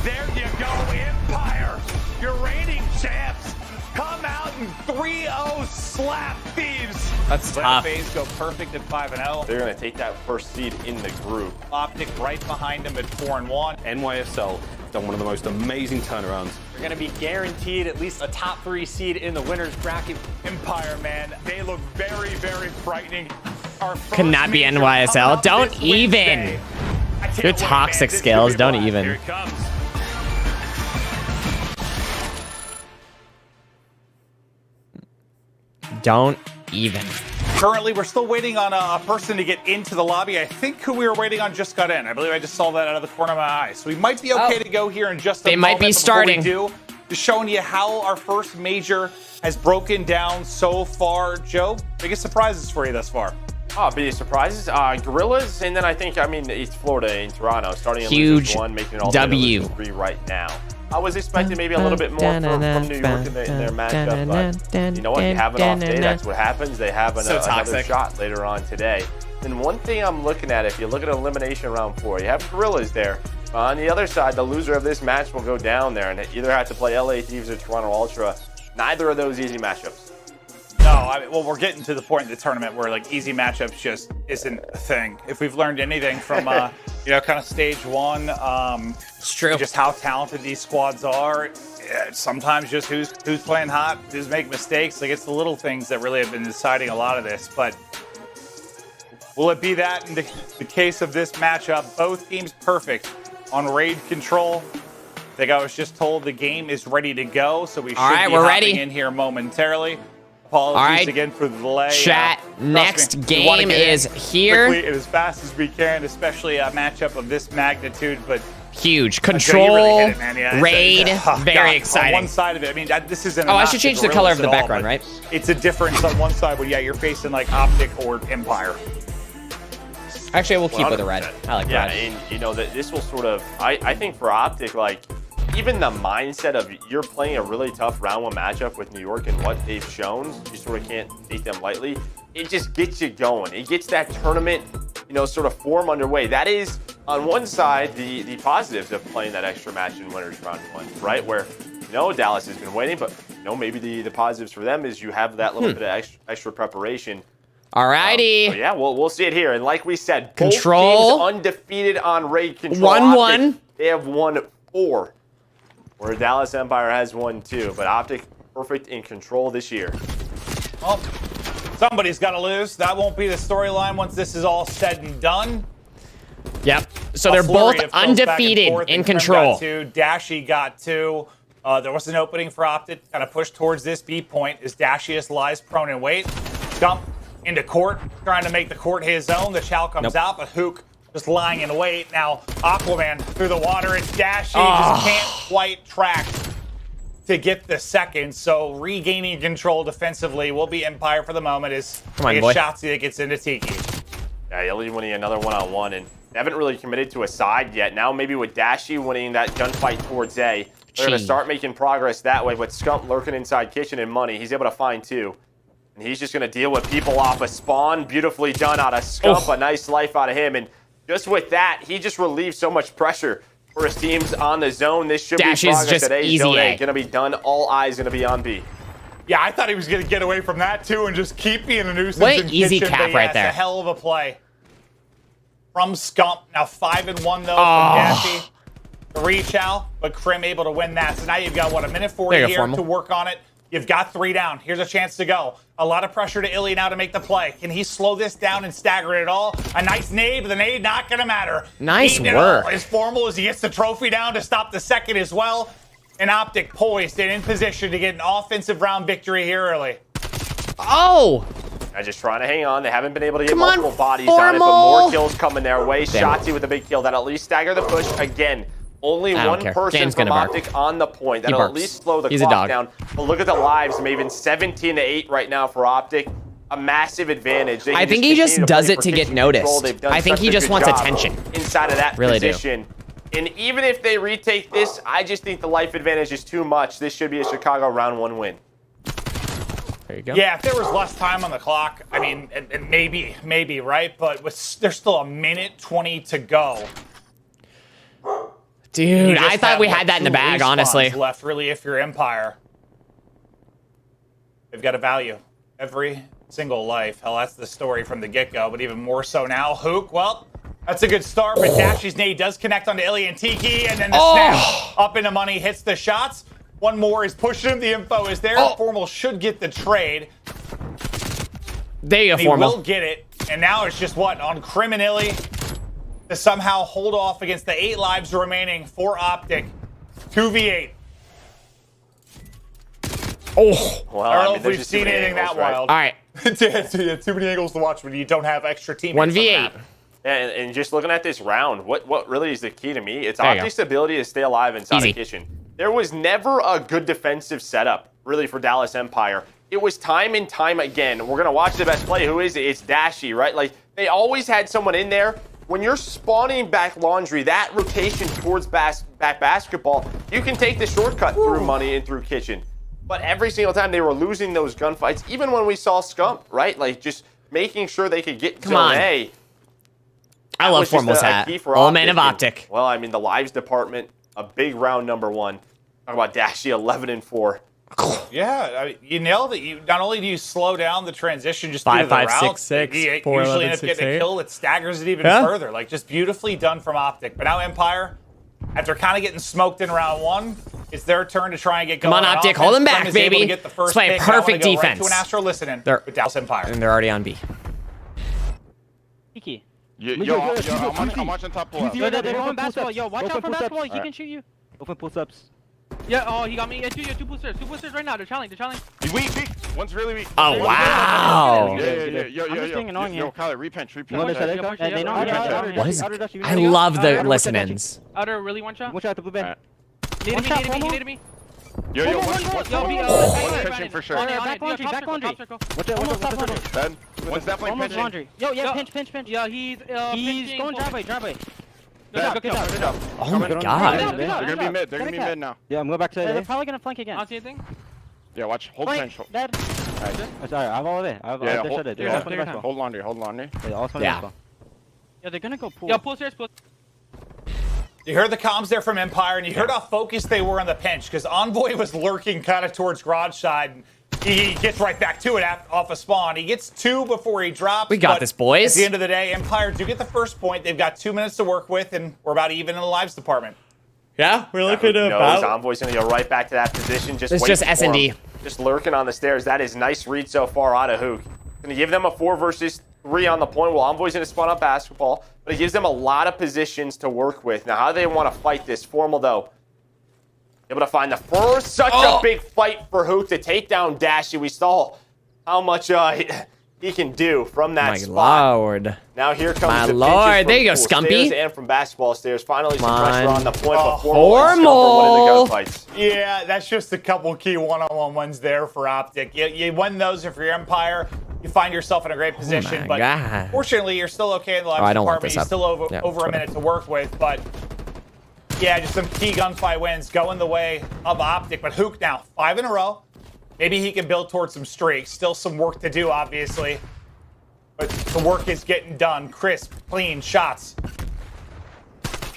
S1: There you go, Empire. Your reigning champs come out and 3-0 slap Thieves.
S2: That's tough.
S1: FaZe go perfect at 5-0.
S3: They're going to take that first seed in the group.
S1: Optic right behind them at 4-1.
S24: NYSL done one of the most amazing turnarounds.
S17: They're going to be guaranteed at least a top 3 seed in the winner's bracket.
S1: Empire, man, they look very, very frightening.
S2: Cannot be NYSL. Don't even. Your toxic skills. Don't even.
S1: Here it comes.
S2: Don't even.
S1: Currently, we're still waiting on a person to get into the lobby. I think who we were waiting on just got in. I believe I just saw that out of the corner of my eye. So we might be okay to go here in just a moment.
S2: They might be starting.
S1: Just showing you how our first major has broken down so far. Joe, biggest surprises for you thus far?
S3: Biggest surprises? Gorillas, and then I think, it's Florida and Toronto. Starting in
S2: Huge
S3: 1, making it all
S2: W.
S3: 3 right now. I was expecting maybe a little bit more from New York in their matchup, but you know what? You have an off day, that's what happens. They have another shot later on today. And one thing I'm looking at, if you look at elimination round 4, you have Gorillas there. On the other side, the loser of this match will go down there and either have to play LA Thieves or Toronto Ultra. Neither of those easy matchups.
S1: No, well, we're getting to the point in the tournament where like easy matchups just isn't a thing. If we've learned anything from kind of stage 1,
S2: it's true.
S1: Just how talented these squads are. Sometimes just who's playing hot, who's making mistakes. Like it's the little things that really have been deciding a lot of this. But will it be that in the case of this matchup? Both teams perfect on raid control. I think I was just told the game is ready to go, so we should be hopping in here momentarily. Apologies again for the delay.
S2: Chat, next game is here.
S1: Quickly and as fast as we can, especially a matchup of this magnitude, but
S2: huge. Control, raid, very exciting.
S1: On one side of it, this isn't
S2: I should change the color of the background, right?
S1: It's a difference on one side where, you're facing like Optic or Empire.
S2: Actually, we'll keep with the red. I like red.
S3: And this will sort of, I think for Optic, even the mindset of you're playing a really tough round 1 matchup with New York and what they've shown, you sort of can't take them lightly. It just gets you going. It gets that tournament, sort of form underway. That is, on one side, the positives of playing that extra match in winners round 1, right? Where, Dallas has been waiting, but, maybe the positives for them is you have that little bit of extra preparation.
S2: Alrighty.
S3: Yeah, we'll see it here. And like we said,
S2: Control.
S3: both teams undefeated on raid control.
S2: 1-1.
S3: They have won 4, where Dallas Empire has won 2. But Optic perfect in control this year.
S1: Well, somebody's got to lose. That won't be the storyline once this is all said and done.
S2: Yep. So they're both undefeated in control.
S1: Got 2. Dashy got 2. There was an opening for Optic, kind of pushed towards this B point as Dashius lies prone and wait. Scump into court, trying to make the court his own. The Chow comes out, but Hook just lying in wait. Now Aquaman through the water. It's Dashy, just can't quite track to get the second. So regaining control defensively will be Empire for the moment as Shotzi that gets into Tiki.
S3: Yeah, Illy winning another one-on-one, and they haven't really committed to a side yet. Now maybe with Dashy winning that gunfight towards A, they're going to start making progress that way. With Scump lurking inside kitchen and money, he's able to find 2. And he's just going to deal with people off a spawn. Beautifully done out of Scump. A nice life out of him. And just with that, he just relieves so much pressure for his teams on the zone. This should be progress at A. Zone A. Going to be done. All eyes going to be on B.
S1: Yeah, I thought he was going to get away from that, too, and just keep being a nuisance.
S2: What an easy cap right there.
S1: It's a hell of a play from Scump. Now 5-1, though, from Dashy. 3 Chow, but Krim able to win that. So now you've got, what, a minute 40 here to work on it. You've got 3 down. Here's a chance to go. A lot of pressure to Illy now to make the play. Can he slow this down and stagger it all? A nice nade, but the nade not going to matter.
S2: Nice work.
S1: As formal as he gets the trophy down to stop the second as well. And Optic poised and in position to get an offensive round victory here early.
S2: Oh!
S3: They're just trying to hang on. They haven't been able to get multiple bodies on it, but more kills coming their way. Shotzi with a big kill. That'll at least stagger the push. Again, only one person from Optic on the point. That'll at least slow the clock down. But look at the lives. Maybe 17-8 right now for Optic. A massive advantage.
S2: I think he just does it to get noticed. I think he just wants attention.
S3: Inside of that position. And even if they retake this, I just think the life advantage is too much. This should be a Chicago round 1 win.
S2: There you go.
S1: Yeah, if there was less time on the clock, I mean, and maybe, right? But there's still a minute 20 to go.
S2: Dude, I thought we had that in the bag, honestly.
S1: Left, really, if you're Empire. They've got a value. Every single life. Hell, that's the story from the get-go, but even more so now. Hook, well, that's a good start, but Dashy's nade does connect onto Illy and Tiki, and then the snap up into money hits the shots. One more is pushing him. The info is there. Formal should get the trade.
S2: There you go, Formal.
S1: He will get it, and now it's just what? On Krim and Illy to somehow hold off against the 8 lives remaining for Optic. 2v8.
S3: Well,
S1: I don't know if we've seen anything that wild.
S2: All right.
S1: Too many angles to watch when you don't have extra teammates.
S2: 1v8.
S3: And just looking at this round, what really is the key to me? It's Optic's ability to stay alive inside the kitchen. There was never a good defensive setup, really, for Dallas Empire. It was time and time again. We're going to watch the best play. Who is it? It's Dashy, right? Like, they always had someone in there. When you're spawning back laundry, that rotation towards back basketball, you can take the shortcut through money and through kitchen. But every single time they were losing those gunfights, even when we saw Scump, right? Like, just making sure they could get zone A.
S2: I love Formal's hat. All man of Optic.
S3: Well, I mean, the lives department, a big round number 1. Talk about Dashy 11-4.
S1: Yeah, I mean, you nailed it. You not only do you slow down the transition just due to the route,
S2: 5-5-6-6,
S1: you
S2: 4-11-6-8.
S1: usually end up getting a kill that staggers it even further. Like, just beautifully done from Optic. But now Empire, after kind of getting smoked in round 1, it's their turn to try and get going.
S2: Come on, Optic, hold them back, baby. Let's play perfect defense.
S1: Right to an Astro listening with Dallas Empire.
S2: And they're already on B.
S5: Kiki.
S15: I'm watching top pull-up.
S5: They're going basketball. Yo, watch out for basketball. He can shoot you.
S6: Open pull-ups. Yeah, oh, he got me. Yeah, 2 boosters. 2 boosters right now. They're challenging.
S15: He's weak. One's really weak.
S2: Oh, wow.
S15: Yo, Kyle, repinch.
S2: What is... I love the listen-ins.
S6: Outer, really one shot?
S5: One shot at the blue band.
S6: He needed me.
S15: Yo, one's pinching for sure.
S5: Back laundry.
S15: Ben, one's definitely pinching.
S5: Laundry. Yo, pinch.
S6: Yeah, he's
S5: going driveway.
S6: Good job.
S2: Oh my god.
S15: They're gonna be mid. They're gonna be mid now.
S5: Yeah, I'm going back to they're probably gonna flank again.
S6: I don't see anything.
S15: Yeah, watch. Hold pinch.
S5: Dead. Sorry, I have all of it.
S15: Hold laundry.
S5: Yeah, they're gonna go pool.
S6: Yeah, pull stairs.
S1: You heard the comms there from Empire, and you heard how focused they were on the pinch, because Envoy was lurking kind of towards garage side. And He gets right back to it off a spawn. He gets 2 before he drops.
S2: We got this, boys.
S1: At the end of the day, Empire do get the first point. They've got 2 minutes to work with, and we're about even in the lives department.
S2: Yeah, we're looking at
S3: about. Envoy's going to go right back to that position.
S2: It's just S&D.
S3: Just lurking on the stairs. That is nice read so far out of Hook. Going to give them a 4 versus 3 on the point. Well, Envoy's going to spawn up basketball, but it gives them a lot of positions to work with. Now, how do they want to fight this? Formal, though. Able to find the first. Such a big fight for Hook to take down Dashy. We saw how much he can do from that spot.
S2: My lord.
S3: Now here comes
S2: my
S3: the
S2: lord. There you go,
S3: pool
S2: Scumpy.
S3: stairs and from basketball stairs. Finally, some pressure on the point. But
S2: Formal.
S3: One of the gunfights.
S1: Yeah, that's just a couple key one-on-one ones there for Optic. You win those if you're Empire. You find yourself in a great position. But
S2: God.
S1: fortunately, you're still okay in the lives department. You still over a minute to work with. But yeah, just some key gunfight wins going the way of Optic. But Hook now 5 in a row. Maybe he can build towards some streaks. Still some work to do, obviously. But the work is getting done. Crisp, clean shots.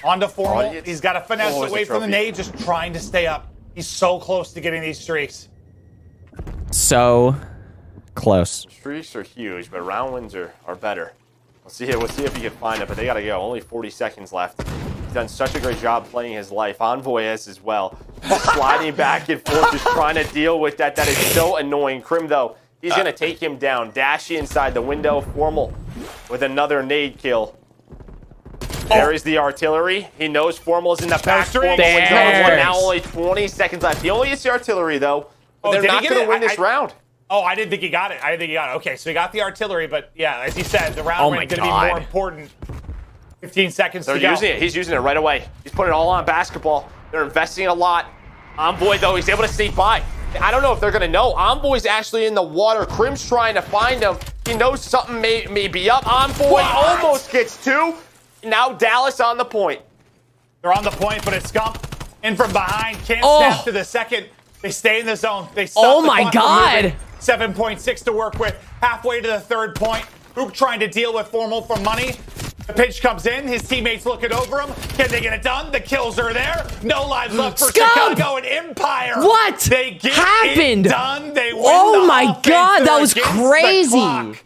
S1: On to Formal. He's got to finesse away from the nade, just trying to stay up. He's so close to getting these streaks.
S2: So close.
S3: Streaks are huge, but round wins are better. We'll see if he can find it, but they got to go. Only 40 seconds left. He's done such a great job playing his life. Envoy has as well. Sliding back and forth, just trying to deal with that. That is so annoying. Crim, though, he's going to take him down. Dashy inside the window. Formal with another nade kill. There is the artillery. He knows Formal is in the back. Formal now only 20 seconds left. He only gets the artillery, though. But they're not going to win this round.
S1: Oh, I didn't think he got it. Okay, so he got the artillery, but yeah, as he said, the round win is going to be more important. 15 seconds to go.
S3: Using it. He's using it right away. He's putting it all on basketball. They're investing a lot. Envoy, though, he's able to sneak by. I don't know if they're going to know. Envoy's actually in the water. Crim's trying to find him. He knows something may be up. Envoy almost gets 2. Now Dallas on the point.
S1: They're on the point, but it's Scump in from behind. Can't snap to the second. They stay in the zone. They stop the clock from moving. 7.6 to work with. Halfway to the 3rd point. Hook trying to deal with Formal for money. The pitch comes in. His teammates looking over him. Can they get it done? The kills are there. No lives left for Chicago and Empire.
S2: What?
S1: They get
S2: happened?
S1: It done. They win
S2: oh
S1: the
S2: my
S1: offense.
S2: God, that
S1: They're
S2: was
S1: against
S2: crazy.
S1: the clock.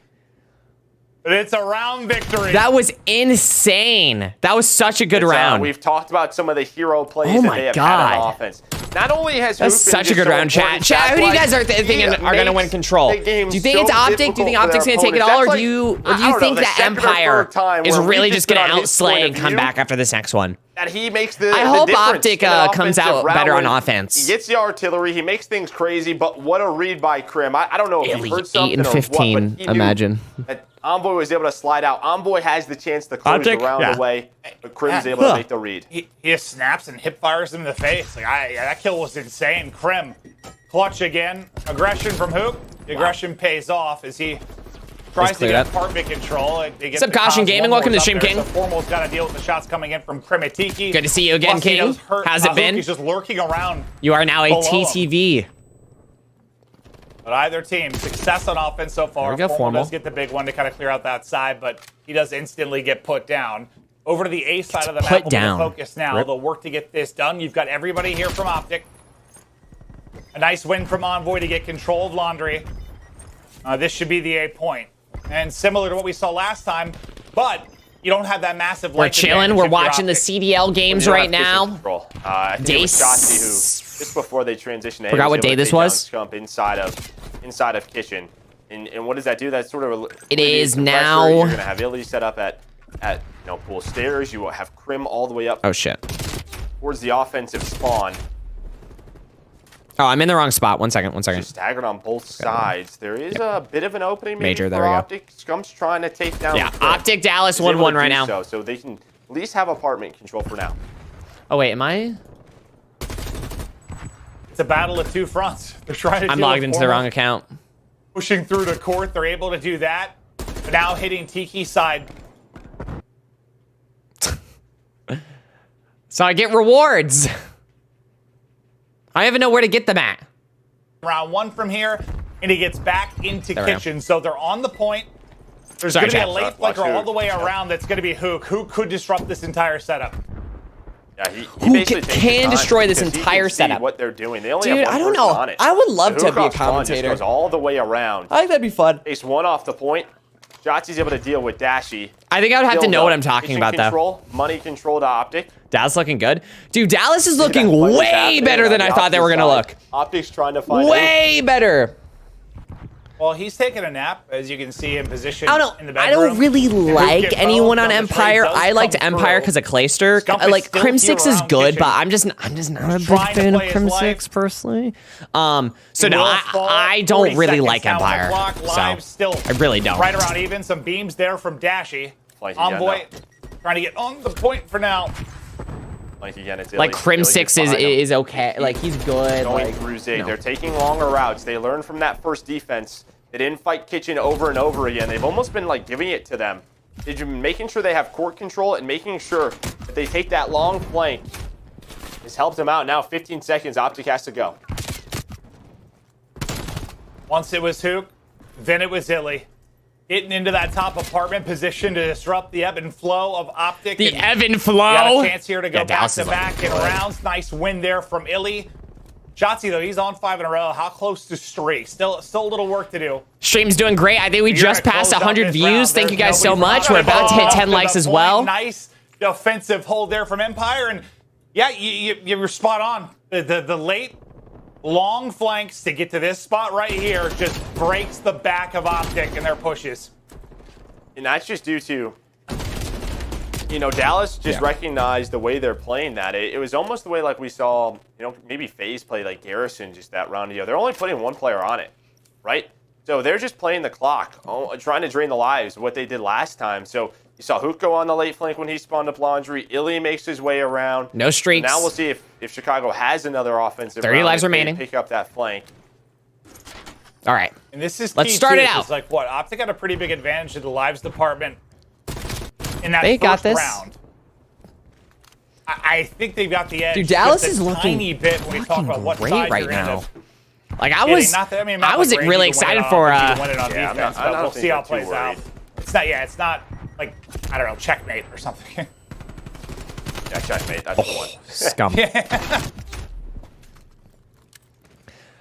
S1: It's a round victory.
S2: That was insane. That was such a good round.
S3: We've talked about some of the hero plays that they have had on offense. Not only has
S2: that's such a good round, chat. Chat, who do you guys are thinking are going to win control? Do you think it's Optic? Do you think Optic's going to take it all, or do you think that Empire is really just going to outslay and come back after this next one?
S3: That he makes the
S2: I hope Optic comes out better on offense.
S3: He gets the artillery. He makes things crazy, but what a read by Crim. I don't know if he heard something
S2: 8 and 15,
S3: or what, but
S2: imagine.
S3: Envoy was able to slide out. Envoy has the chance to close the round away, but Crim's able to make the read.
S1: He just snaps and hip fires him in the face. Like that kill was insane. Crim, clutch again. Aggression from Hook. The aggression pays off as he tries to get apartment control.
S2: What's up, Caution Gaming? Welcome to the stream, King.
S1: So Formal's got to deal with the shots coming in from Krimitiki.
S2: Good to see you again, King. How's it been?
S1: He's just lurking around.
S2: You are now a TTV.
S1: But either team, success on offense so far. Formal does get the big one to kind of clear out that side, but he does instantly get put down. Over to the A side of the map, we'll focus now. They'll work to get this done. You've got everybody here from Optic. A nice win from Envoy to get control of Laundry. This should be the A point. And similar to what we saw last time, but you don't have that massive
S2: We're chilling. We're watching the CDL games right now.
S3: Dace. Just before they transition,
S2: forgot what day this was.
S3: Inside of Kitchen, and what does that do? That sort of
S2: it is now.
S3: You're gonna have Illy set up at pool stairs. You will have Crim all the way up.
S2: Oh shit!
S3: Towards the offensive spawn.
S2: Oh, I'm in the wrong spot. One second.
S3: Just staggered on both sides. There is a bit of an opening.
S2: Major. There we go.
S3: Optic. Scump's trying to take down.
S2: Yeah, Optic Dallas 1-1 right now.
S3: So they can at least have apartment control for now.
S2: Oh wait, am I?
S1: It's a battle of two fronts. They're trying to.
S2: I'm logged into the wrong account.
S1: Pushing through the court, they're able to do that. But now hitting Tiki's side.
S2: So I get rewards. I don't even know where to get them at.
S1: Round 1 from here, and he gets back into Kitchen. So they're on the point. There's going to be a late flicker all the way around that's going to be Hook. Hook could disrupt this entire setup.
S3: Yeah, he
S2: who
S3: basically takes
S2: can
S3: his time
S2: destroy this
S3: because he
S2: entire
S3: can see
S2: setup.
S3: what they're doing. They only
S2: Dude,
S3: have one
S2: I don't
S3: person
S2: know.
S3: on it.
S2: I would love
S3: The
S2: to be a
S3: hook-off spawn just
S2: commentator.
S3: goes all the way around.
S2: I think that'd be fun.
S3: Takes one off the point. Jotzi's able to deal with Dashy.
S2: I think I would have to
S3: Still,
S2: know
S3: though,
S2: what I'm talking
S3: kitchen
S2: about,
S3: control, Money control to Optic.
S2: Dallas looking good. Dude, Dallas is looking
S3: What is
S2: way
S3: happening
S2: better
S3: on
S2: than
S3: the
S2: I thought they were
S3: Optic
S2: going to
S3: side?
S2: look.
S3: Optic's trying to find
S2: Way better.
S1: Well, he's taking a nap, as you can see in position
S2: I don't
S1: in the
S2: know. I
S1: bedroom.
S2: don't really like anyone on
S1: the
S2: Empire.
S1: trade does
S2: I liked
S1: come
S2: Empire
S1: through.
S2: because of Clayster.
S1: Scump is
S2: Like
S1: still
S2: Crim
S1: here
S2: 6 is
S1: around
S2: good,
S1: kitchen.
S2: but I'm just not a big
S1: trying to
S2: fan of
S1: play his
S2: Crim
S1: life.
S2: 6 personally. So
S1: He
S2: no,
S1: will fall.
S2: I don't
S1: 40
S2: really
S1: seconds
S2: like
S1: now on the
S2: Empire.
S1: clock. Live
S2: So
S1: still
S2: I really don't.
S1: right around even. Some beams there from Dashy.
S3: Flank
S1: Envoy trying to get on the point for now.
S3: Like again, it's
S2: Like
S3: Illy.
S2: Crim
S3: Illy
S2: 6
S3: behind him.
S2: is okay. Like he's good.
S3: Going
S2: Like,
S3: through Zig.
S2: no.
S3: They're taking longer routes. They learned from that first defense. They didn't fight Kitchen over and over again. They've almost been like giving it to them. They've been making sure they have court control and making sure that they take that long flank. This helped them out. Now 15 seconds. Optic has to go.
S1: Once it was Hook, then it was Illy. Getting into that top apartment position to disrupt the ebb and flow of Optic.
S2: The
S1: and
S2: ebb and
S1: got
S2: flow.
S1: a chance here to go
S2: Yeah,
S1: back
S2: Dallas
S1: to
S2: is
S1: back
S2: looking
S1: in
S2: good.
S1: rounds. Nice win there from Illy. Jotzi, though, he's on 5 in a row. How close to streak? Still a little work to do.
S2: Stream's doing great. I think we
S1: You're
S2: just
S1: gonna
S2: passed
S1: close out
S2: 100
S1: this
S2: views.
S1: round.
S2: Thank you
S1: There's
S2: guys so
S1: nobody
S2: much. We're about to hit 10 likes as well.
S1: Nice defensive hold there from Empire. And yeah, you were spot on. The late, long flanks to get to this spot right here just breaks the back of Optic and their pushes.
S3: And that's just due to, you know, Dallas just recognized the way they're playing that. It was almost the way like we saw, you know, maybe FaZe play like Garrison just that round. They're only putting one player on it, right? So they're just playing the clock, trying to drain the lives, what they did last time. So you saw Hook go on the late flank when he spawned up Laundry. Illy makes his way around.
S2: No streaks.
S3: So now we'll see if Chicago has another offensive
S2: 30
S3: round,
S2: lives
S3: if they
S2: remaining.
S3: Pick up that flank.
S2: All right.
S1: And this is
S2: Let's
S1: key,
S2: start
S1: too,
S2: it out.
S1: 'cause, like what? Optic had a pretty big advantage of the lives department in that
S2: They
S1: first
S2: got this.
S1: round. I think they've got the edge.
S2: Dude, Dallas
S1: just a
S2: is looking
S1: tiny bit when we talk about what
S2: great
S1: side
S2: right
S1: you're in.
S2: now. Like I
S1: Yeah,
S2: was,
S1: not that- I mean,
S2: I
S1: not
S2: was
S1: like
S2: really
S1: Randy to win
S2: excited
S1: it
S2: for.
S1: on, win it on
S3: Yeah,
S1: defense,
S3: I
S1: but
S3: don't
S1: we'll
S3: think
S1: see how it
S3: they're
S1: plays
S3: too
S1: out.
S3: worried.
S1: It's not. Yeah, it's not like I don't know, checkmate or something.
S3: Yeah, checkmate. That's the one.
S2: Scum.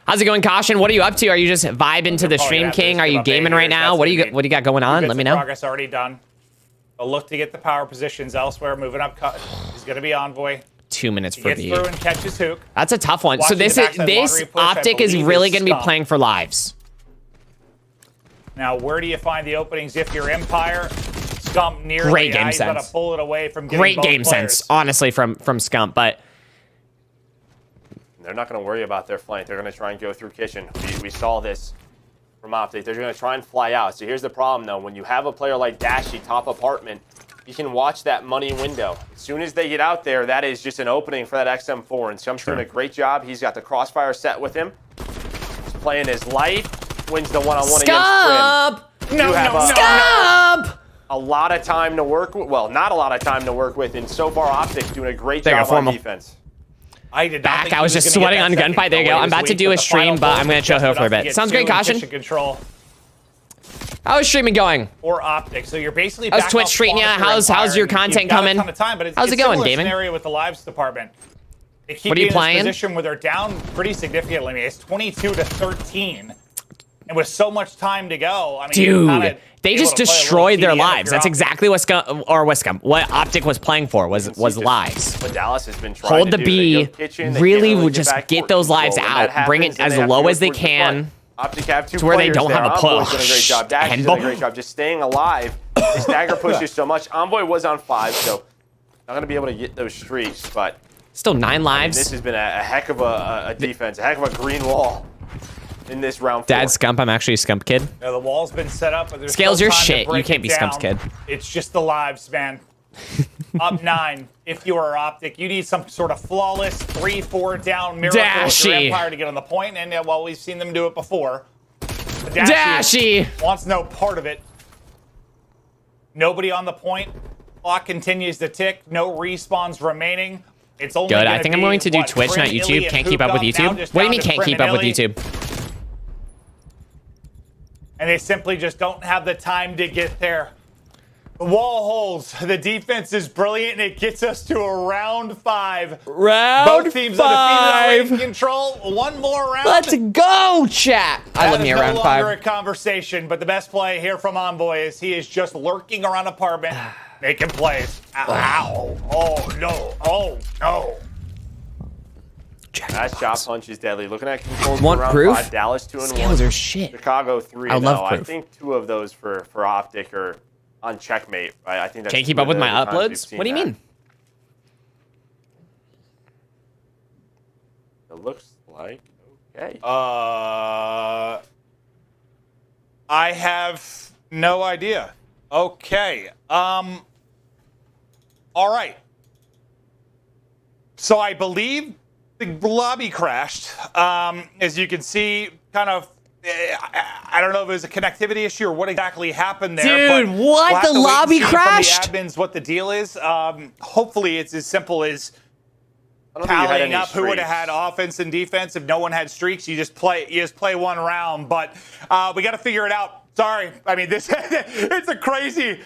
S2: How's it going, Caution? What are you up to? Are you just vibing to the Stream King? Are you gaming right now? What do you got going on? Let me know.
S1: Progress already done. They'll look to get the power positions elsewhere. Moving up, he's going to be Envoy.
S2: 2 minutes
S1: He
S2: for
S1: gets
S2: the.
S1: through and catches Hook.
S2: That's a tough one. So
S1: Watching
S2: this
S1: the
S2: is
S1: backside
S2: this
S1: lottery push, I
S2: Optic is
S1: believe,
S2: really
S1: is
S2: going to be
S1: Scump.
S2: playing for lives.
S1: Now, where do you find the openings if you're Empire? Scump nearly.
S2: Great game
S1: He's got
S2: sense.
S1: to pull it away from getting
S2: Great
S1: both
S2: game
S1: players.
S2: sense, honestly, from Scump. But
S3: They're not going to worry about their flank. They're going to try and go through kitchen. We saw this from Optic. They're going to try and fly out. So here's the problem, though. When you have a player like Dashy, top apartment, you can watch that money window. As soon as they get out there, that is just an opening for that XM4. And Scump's doing a great job. He's got the crossfire set with him. He's playing his life. Wins the one-on-one against Grim.
S2: Scump!
S3: A lot of time to work with. Well, not a lot of time to work with. And so far, Optic's doing a great job on defense.
S1: I did not
S2: back.
S1: think
S2: I
S1: he
S2: was just
S1: gonna
S2: sweating
S1: get
S2: on
S1: that second
S2: gunfight. There you
S1: goal.
S2: go. I'm
S1: He
S2: about
S1: was
S2: to
S1: weak,
S2: do
S1: but
S2: a
S1: the
S2: stream,
S1: final
S2: but
S1: goal
S2: I'm going to
S1: was
S2: chill
S1: just
S2: here for a
S1: enough to
S2: bit.
S1: get
S2: Sounds
S1: two
S2: great,
S1: in
S2: Caution.
S1: kitchen control
S2: How's streaming going?
S1: or Optic. So you're basically
S2: How's
S1: back
S2: Twitch
S1: off
S2: treating ya?
S1: spawn for
S2: How's
S1: Empire,
S2: your
S1: and
S2: content
S1: you've got
S2: coming?
S1: A ton of time, but it's,
S2: How's it
S1: it's
S2: going,
S1: similar
S2: Damon?
S1: Scenario with the lives department. They keep
S2: What are you
S1: being in
S2: playing?
S1: this position where they're down pretty significantly. I mean, it's 22-13. And with so much time to go, I mean,
S2: Dude, they just destroyed their lives. That's exactly what what Optic was playing for was lives.
S3: What Dallas has been trying
S2: Hold
S3: to
S2: the
S3: do. They
S2: B,
S3: go kitchen, they
S2: really
S3: can't
S2: would
S3: get
S2: just
S3: back
S2: get
S3: court
S2: those lives
S3: control. When that
S2: out, bring
S3: happens,
S2: it
S3: then
S2: as
S3: they have to
S2: low
S3: go
S2: as they
S3: towards the
S2: can.
S3: front. Optic have two
S2: to where they
S3: players
S2: don't
S3: there.
S2: have a
S3: Envoy's
S2: push.
S3: doing a great job. Dash
S2: And
S3: is doing a great job just staying alive. They stagger pushes so much. Envoy was on 5, so not going to be able to get those streaks, but
S2: still 9 lives.
S3: This has been a heck of a defense, a heck of a green wall in this round 4.
S2: Dad Scump, I'm actually a Scump kid.
S1: Now, the wall's been set up, but there's
S2: Scales
S1: still
S2: your
S1: time to
S2: shit.
S1: break
S2: You can't
S1: it
S2: be
S1: down.
S2: Scump's kid.
S1: It's just the lives, man. Up 9. If you are Optic, you need some sort of flawless 3-4 down miracle with your
S2: Dashy.
S1: Empire to get on the point. And well, we've seen them do it before. But
S2: Dashy
S1: wants no part of it. Nobody on the point. Clock continues to tick. No respawns remaining. It's only
S2: Good. I
S1: gonna
S2: think I'm
S1: be,
S2: going to do
S1: what,
S2: Twitch,
S1: Prim,
S2: not
S1: Illy,
S2: YouTube.
S1: and
S2: Can't keep up with
S1: Hook now
S2: YouTube.
S1: just
S2: What do you
S1: down
S2: mean
S1: to
S2: can't
S1: Prim
S2: keep
S1: and
S2: up with
S1: Illy.
S2: YouTube?
S1: And they simply just don't have the time to get there. Wall holes. The defense is brilliant, and it gets us to a round 5.
S2: Round
S1: Both teams
S2: 5.
S1: undefeated in control. One more round.
S2: Let's go, chat. I love me a round 5.
S1: No longer a conversation, but the best play here from Envoy is he is just lurking around apartment, making plays. Ow. Oh, no. Oh, no.
S3: That shot punch is deadly. Looking at controls
S2: Want
S3: for round
S2: proof?
S3: 5, Dallas 2-1.
S2: Scales are shit.
S3: Chicago 3.
S2: I love
S3: I
S2: proof.
S3: think 2 of those for Optic are on checkmate. I think that's
S2: Can't keep
S3: two
S2: up
S3: of
S2: with
S3: the
S2: my
S3: times we've
S2: uploads?
S3: seen
S2: What do you
S3: that.
S2: mean?
S3: It looks like okay.
S1: I have no idea. Okay. All right. So I believe the lobby crashed. As you can see, kind of, I don't know if it was a connectivity issue or what exactly happened there.
S2: Dude,
S1: but
S2: what?
S1: we'll have
S2: The
S1: to wait and
S2: lobby
S1: see
S2: crashed?
S1: From the admins, what the deal is. Hopefully, it's as simple as
S3: I don't think you had
S1: tallying
S3: any
S1: up who would have
S3: streaks.
S1: had offense and defense. If no one had streaks, you just play one round. But we got to figure it out. Sorry, I mean this. It's a crazy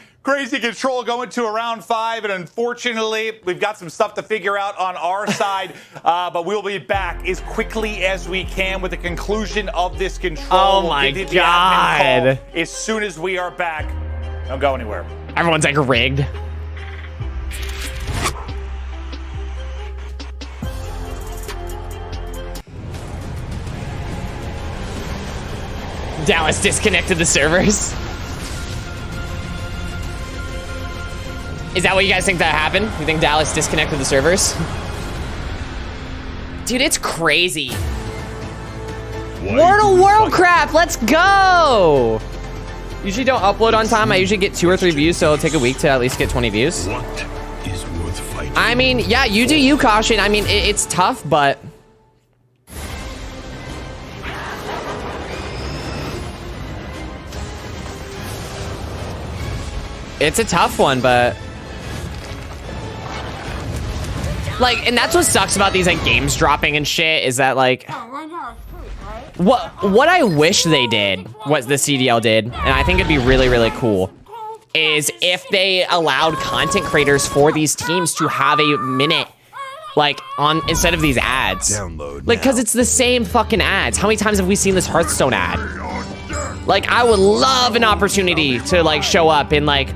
S1: control going to a round 5, and unfortunately, we've got some stuff to figure out on our side. But we'll be back as quickly as we can with the conclusion of this control.
S2: Oh
S1: We'll
S2: my
S1: give you the admin
S2: God.
S1: call as soon as we are back. Don't go anywhere.
S2: Everyone's like rigged. Dallas disconnected the servers. Is that what you guys think that happened? You think Dallas disconnected the servers? Dude, it's crazy. World Warcraft, let's go! Usually don't upload on time. I usually get 2 or 3 views, so it'll take a week to at least get 20 views.
S7: What is worth fighting?
S2: I mean, yeah, you do you, Caution. I mean, it's tough, but... It's a tough one, but... Like, and that's what sucks about these, like, games dropping and shit, is that, like... What I wish they did, what the CDL did, and I think it'd be really, really cool, is if they allowed content creators for these teams to have a minute, like, on instead of these ads.
S7: Download
S2: Like, because it's the same fucking ads. How many times have we seen this Hearthstone ad? Like, I would love an opportunity to, like, show up and, like...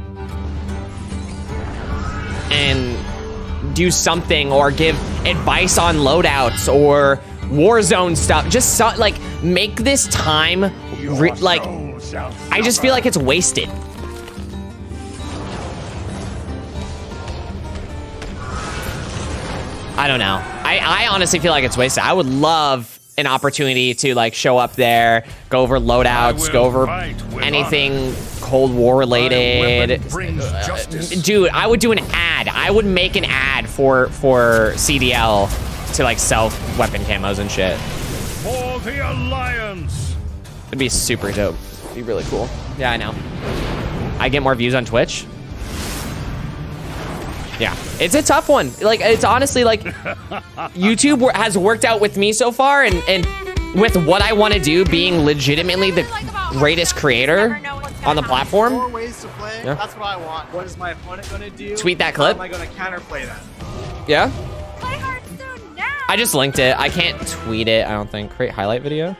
S2: and do something or give advice on loadouts or Warzone stuff. Just so, like, make this time like I just feel like it's wasted. I don't know. I honestly feel like it's wasted. I would love an opportunity to, like, show up there, go over loadouts, go over anything Cold War related. Dude, I would do an ad. I would make an ad for CDL to, like, sell weapon camos and shit.
S7: For the Alliance.
S2: It'd be super dope. It'd be really cool. Yeah, I know. I get more views on Twitch. Yeah, it's a tough one. Like, it's honestly, like, YouTube has worked out with me so far, and with what I want to do, being legitimately the greatest creator on the platform.
S17: 4 ways to play.
S2: Yeah.
S17: That's what I want. What is my opponent going to do?
S2: Tweet that clip.
S17: How am I going to counterplay that?
S2: Yeah? I just linked it. I can't tweet it, I don't think. Create highlight video.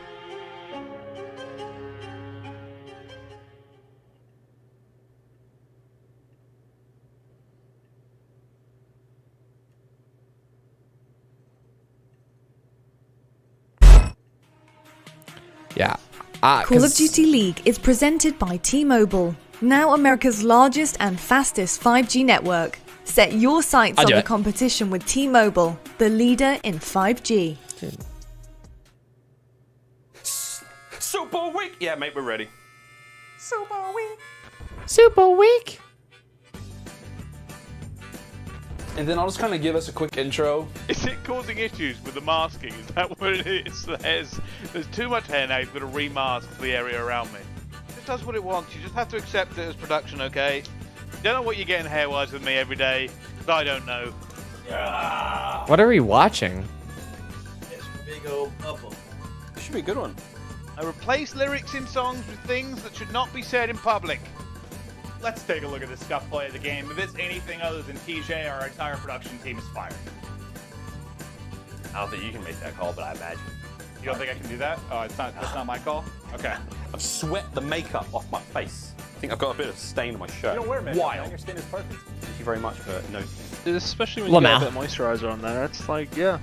S2: Yeah.
S8: Call of Duty League is presented by T-Mobile, now America's largest and fastest 5G network. Set your sights on the competition with T-Mobile, the leader in 5G.
S2: Dude.
S24: Super weak. Yeah, mate, we're ready.
S16: Super weak.
S2: Super weak.
S25: And then I'll just kind of give us a quick intro.
S6: Is it causing issues with the masking? Is that what it is? There's too much hair now. It's going to remask the area around me. It does what it wants. You just have to accept it as production, okay? You don't know what you're getting hair-wise with me every day, because I don't know.
S2: What are we watching?
S17: It's big old bubble.
S25: It should be a good one.
S6: I replace lyrics in songs with things that should not be said in public.
S1: let's take a look at the scuff play of the game. If it's anything other than TJ, our entire production team is fired.
S3: I don't think you can make that call, but I imagine.
S1: You don't think I can do that? Oh, that's not my call? Okay.
S24: I've sweat the makeup off my face. I think I've got a bit of stain on my shirt.
S15: You don't wear makeup.
S24: Wild.
S15: Your skin is perfect.
S24: Thank you very much for noticing.
S6: Especially when you get a bit of moisturizer on there. It's like, yeah.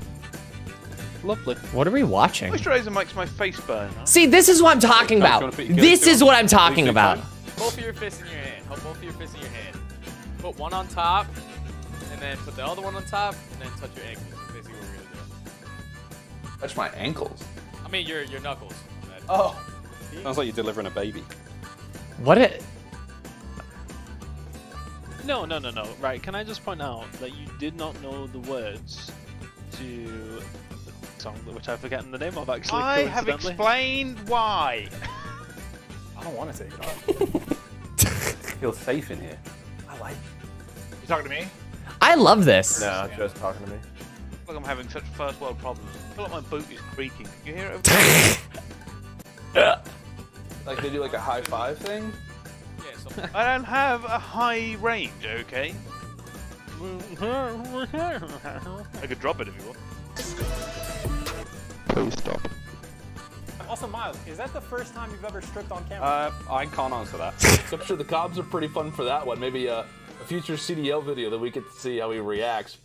S6: Lovely.
S2: What are we watching?
S6: Moisturizer makes my face burn. Huh?
S2: See, this is what I'm talking about. This is what I'm talking about.
S10: Both of your fists in your hand. Hold both of your fists in your hand. Put one on top, and then put the other one on top, and then touch your ankles. That's basically what we're gonna do.
S24: Touch my ankles?
S10: I mean, your knuckles.
S24: Oh. Sounds like you're delivering a baby.
S2: What it?
S6: No. Right, can I just point out that you did not know the words to the song, which I've forgotten the name of, actually. I have explained why.
S15: I don't want to take it off.
S24: Feel safe in here.
S15: I like it.
S1: You talking to me?
S2: I love this.
S3: No, just talking to me.
S6: I feel like I'm having such first world problems. I feel like my boot is creaking. Can you hear it over there?
S24: Like they do like a high five thing?
S10: Yeah, so
S6: I don't have a high range, okay? I could drop it if you want.
S24: Please stop.
S15: Also, Miles, is that the first time you've ever stripped on camera?
S24: I can't answer that.
S11: I'm sure the Cobs are pretty fun for that one. Maybe a future CDL video that we get to see how he reacts.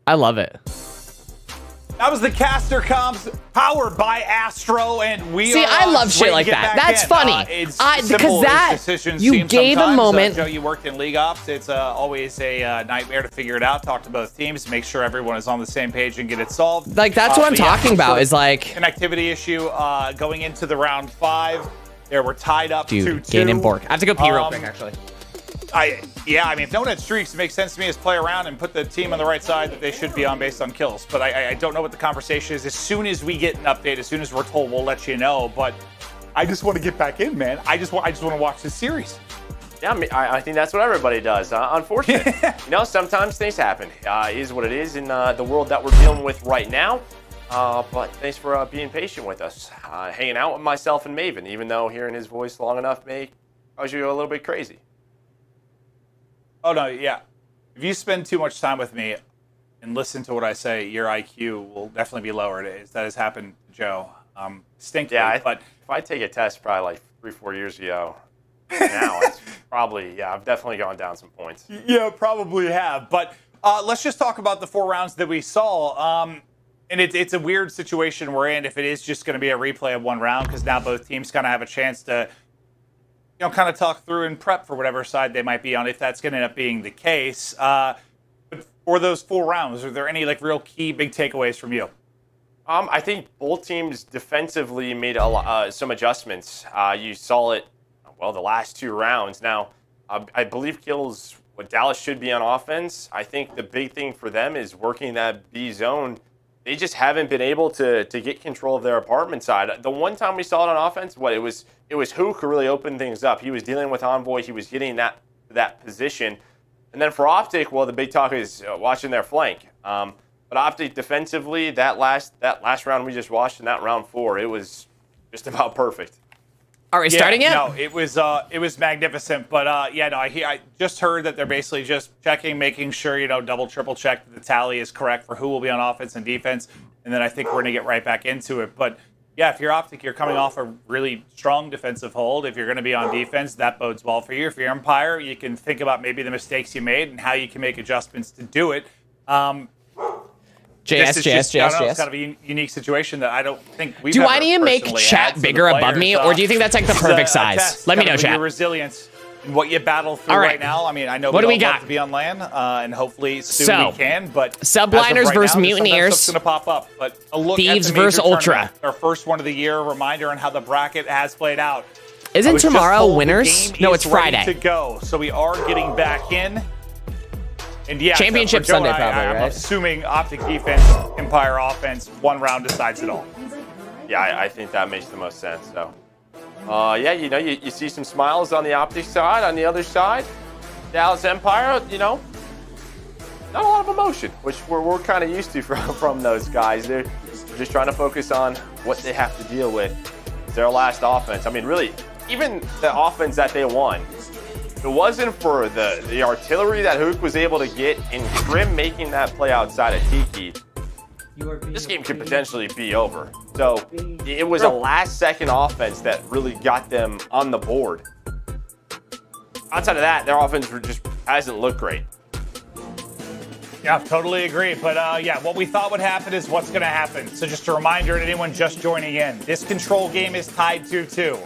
S2: I love it.
S1: That was the Caster Comps powered by Astro, and we
S2: See, I love shit like that. That's funny. Because that, you gave a moment.
S1: Joe, you worked in League Ops. It's always a nightmare to figure it out. Talk to both teams, make sure everyone is on the same page and get it solved.
S2: Like, that's what I'm talking about, is like...
S1: Connectivity issue going into the round 5. There we're tied up 2-2.
S2: Ganon Bork. I have to go pee real quick, actually.
S1: I mean, if no one had streaks, it makes sense to me is play around and put the team on the right side that they should be on based on kills. But I don't know what the conversation is. As soon as we get an update, as soon as we're told, we'll let you know. But I just want to get back in, man. I just want to watch this series.
S3: Yeah, I think that's what everybody does. Unfortunately, sometimes things happen. It is what it is in the world that we're dealing with right now. But thanks for being patient with us, hanging out with myself and Maven. Even though hearing his voice long enough may cause you a little bit crazy.
S1: Oh, no, yeah. If you spend too much time with me and listen to what I say, your IQ will definitely be lowered. That has happened, Joe. Distinctly.
S3: Yeah,
S1: but
S3: if I take a test probably like 3-4 years ago, now it's probably, I've definitely gone down some points.
S1: Yeah, probably have. But let's just talk about the 4 rounds that we saw. And it's a weird situation we're in if it is just going to be a replay of one round, because now both teams kind of have a chance to kind of talk through and prep for whatever side they might be on, if that's going to end up being the case. But for those 4 rounds, are there any real key big takeaways from you?
S3: I think both teams defensively made some adjustments. You saw it, the last 2 rounds. Now, I believe kills what Dallas should be on offense. I think the big thing for them is working that B zone. They just haven't been able to get control of their apartment side. The one time we saw it on offense, it was Hook who really opened things up. He was dealing with Envoy. He was getting that position. And then for Optic, the big talk is watching their flank. But Optic defensively, that last round we just watched in that round 4, it was just about perfect.
S2: Are we starting yet?
S1: No, it was magnificent. But I just heard that they're basically just checking, making sure, double, triple check that the tally is correct for who will be on offense and defense. And then I think we're going to get right back into it. But yeah, if you're Optic, you're coming off a really strong defensive hold. If you're going to be on defense, that bodes well for you. If you're Empire, you can think about maybe the mistakes you made and how you can make adjustments to do it.
S2: JS.
S1: It's kind of a unique situation that I don't think we've
S2: Do I need to make chat bigger above me, or do you think that's like the perfect size? Let me know, chat.
S1: Your resilience and what you battle through right now. I mean, I know
S2: what
S1: we
S2: do we
S1: all
S2: got
S1: to be on LAN, and hopefully soon we can. But
S2: subliners versus mutineers.
S1: Stuff's going to pop up. But a look
S2: Thieves
S1: at the
S2: versus Ultra.
S1: Our first one of the year. Reminder on how the bracket has played out.
S2: Isn't tomorrow winners? No, it's Friday.
S1: To go. So we are getting back in. And yeah,
S2: Championship Sunday, probably, right?
S1: I'm assuming Optic defense, Empire offense, one round decides it all.
S3: Yeah, I think that makes the most sense. So, you see some smiles on the Optic side. On the other side, Dallas Empire, not a lot of emotion, which we're kind of used to from those guys. They're just trying to focus on what they have to deal with. It's their last offense. I mean, really, even the offense that they won, if it wasn't for the artillery that Hook was able to get and Crim making that play outside of Tiki, this game could potentially be over. So it was a last-second offense that really got them on the board. Outside of that, their offense just hasn't looked great.
S1: Yeah, totally agree. But yeah, what we thought would happen is what's going to happen. So just a reminder to anyone just joining in, this control game is tied 2-2.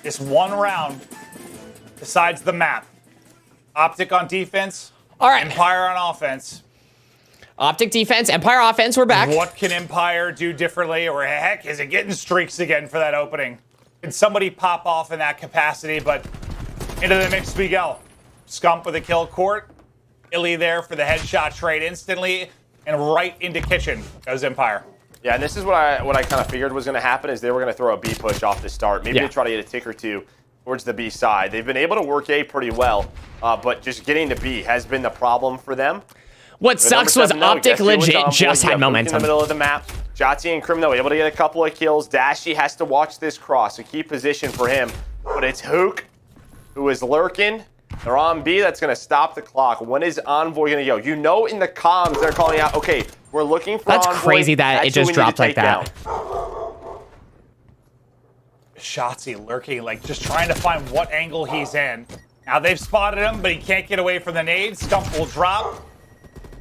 S1: This one round decides the map. Optic on defense,
S2: all right.
S1: Empire on offense.
S2: Optic defense, Empire offense, we're back.
S1: What can Empire do differently, or heck, is it getting streaks again for that opening? Can somebody pop off in that capacity? But into the mix we go. Scump with a kill court. Illy there for the headshot trade instantly, and right into kitchen goes Empire.
S3: Yeah, and this is what I kind of figured was going to happen is they were going to throw a B push off the start. Maybe they try to get a tick or two towards the B side. They've been able to work A pretty well, but just getting to B has been the problem for them.
S2: What sucks was Optic legit just had momentum.
S3: In the middle of the map, Jotzi and Crim though able to get a couple of kills. Dashy has to watch this cross, a key position for him. But it's Hook who is lurking. They're on B. That's going to stop the clock. When is Envoy going to go? You know, in the comms they're calling out, okay, we're looking for Envoy.
S2: That's crazy that it just dropped like that.
S1: Shotzi lurking, like just trying to find what angle he's in. Now they've spotted him, but he can't get away from the nade. Scump will drop.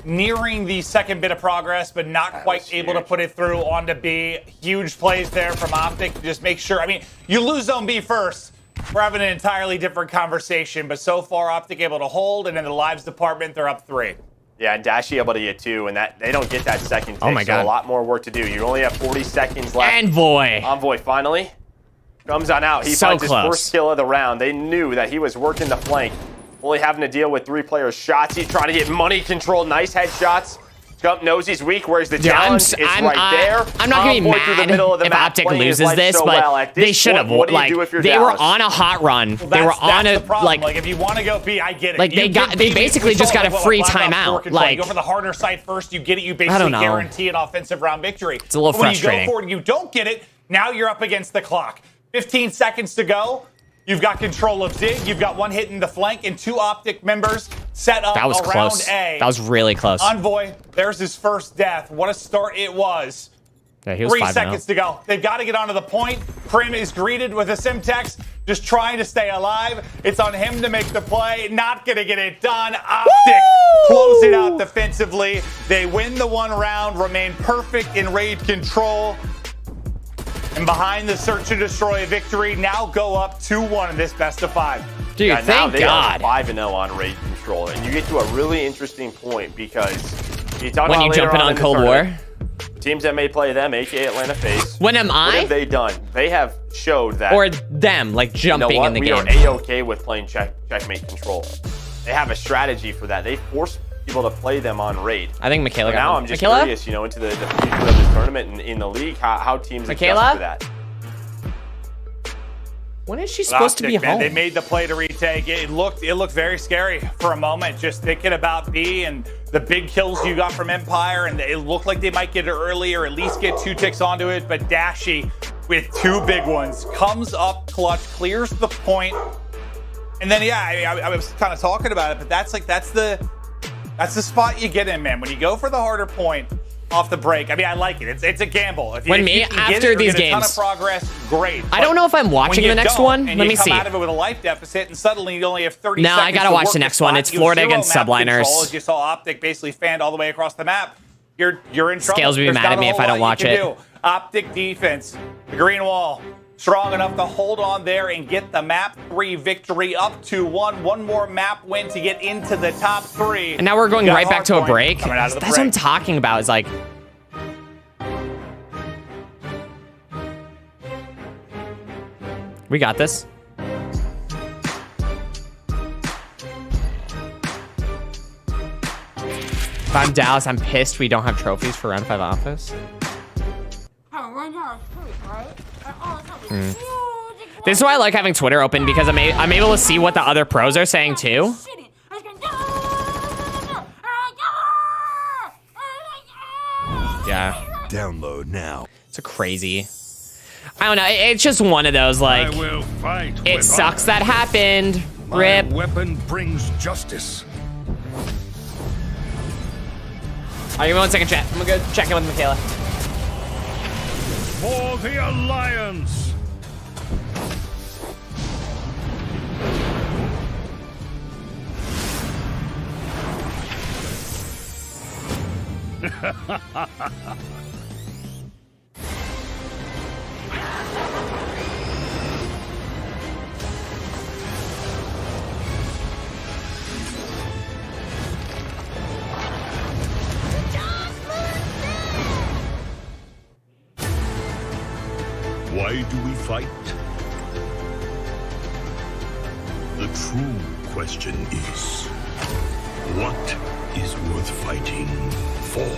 S1: Nearing the second bit of progress, but not quite able to put it through onto B. Huge plays there from Optic to just make sure. I mean, you lose zone B first, we're having an entirely different conversation, but so far Optic able to hold, and in the lives department, they're up 3.
S3: Yeah, and Dashy able to get 2, and that they don't get that second tick,
S2: oh my God.
S3: So a lot more work to do. You only have 40 seconds left.
S2: Envoy
S3: finally comes on out. He finds his first kill of the round. They knew that he was working the flank. Only having to deal with 3 players. Shotzi trying to get money control. Nice headshots. Scump knows he's weak. Where's the challenge? It's right there.
S2: I'm not going to be mad if Optic loses this, but they should have. Like, they were on a hot run. They were on a, like,
S1: if you want to go B, I get it.
S2: Like, they basically just got a free timeout. Like,
S1: you go for the harder side first, you get it, you basically guarantee an offensive round victory.
S2: It's a little frustrating.
S1: When you go for it and you don't get it, now you're up against the clock. 15 seconds to go. You've got control of Zig. You've got one hit in the flank and 2 Optic members set up around
S2: close.
S1: A.
S2: That was really close.
S1: Envoy, there's his first death. What a start it was.
S2: Yeah, he was
S1: 3 seconds to go. They've got to get onto the point. Prim is greeted with a Simtex, just trying to stay alive. It's on him to make the play. Not going to get it done. Optic close it out defensively. They win the 1 round, remain perfect in raid control. And behind the search and destroy victory, now go up 2-1 in this best of 5.
S2: Dude,
S3: yeah,
S2: thank God.
S3: Now they are 5-0 on raid control. And you get to a really interesting point because you talk
S2: when
S3: about
S2: you jump in on Cold War.
S3: Teams that may play them, aka Atlanta FaZe.
S2: When am I?
S3: What have they done? They have showed that.
S2: Or them, like jumping in the game.
S3: We are A-okay with playing checkmate control. They have a strategy for that. They force people to play them on raid.
S2: I think Michaela got
S3: now I'm just curious, into the future of this tournament and in the league, how teams adjust to that.
S2: When is she supposed to be home?
S1: They made the play to retake. It looked very scary for a moment, just thinking about B and the big kills you got from Empire, and it looked like they might get it early or at least get 2 ticks onto it, but Dashy with 2 big ones comes up clutch, clears the point, and then I was kind of talking about it, but that's the spot you get in, man. When you go for the harder point off the break, I mean, I like it. It's a gamble.
S2: After these games,
S1: a ton of progress, great.
S2: I don't know if I'm watching the next one. Let me see.
S1: You come out of it with a life deficit, and suddenly you only have 30
S2: no,
S1: seconds.
S2: I gotta watch the next one. It's Florida against Subliners.
S1: As you saw, Optic basically fanned all the way across the map. You're in trouble.
S2: Scales would be mad at me if I don't watch it.
S1: Optic defense, the green wall, strong enough to hold on there and get the map 3 victory up to 1. One more map win to get into the top 3.
S2: And now we're going right back to a break. That's what I'm talking about. Is like. We got this. If I'm Dallas, I'm pissed we don't have trophies for round 5 office. This is why I like having Twitter open, because I'm able to see what the other pros are saying too. Yeah.
S7: Download now.
S2: It's a crazy. I don't know. It's just one of those, like,
S7: I will fight
S2: it
S7: with
S2: sucks
S7: honor.
S2: that happened.
S7: My
S2: Rip.
S7: weapon brings justice.
S2: All right, give me 1 second, chat. I'm gonna go check in with Michaela.
S7: For the Alliance. Why do we fight? The true question is, what is worth fighting for?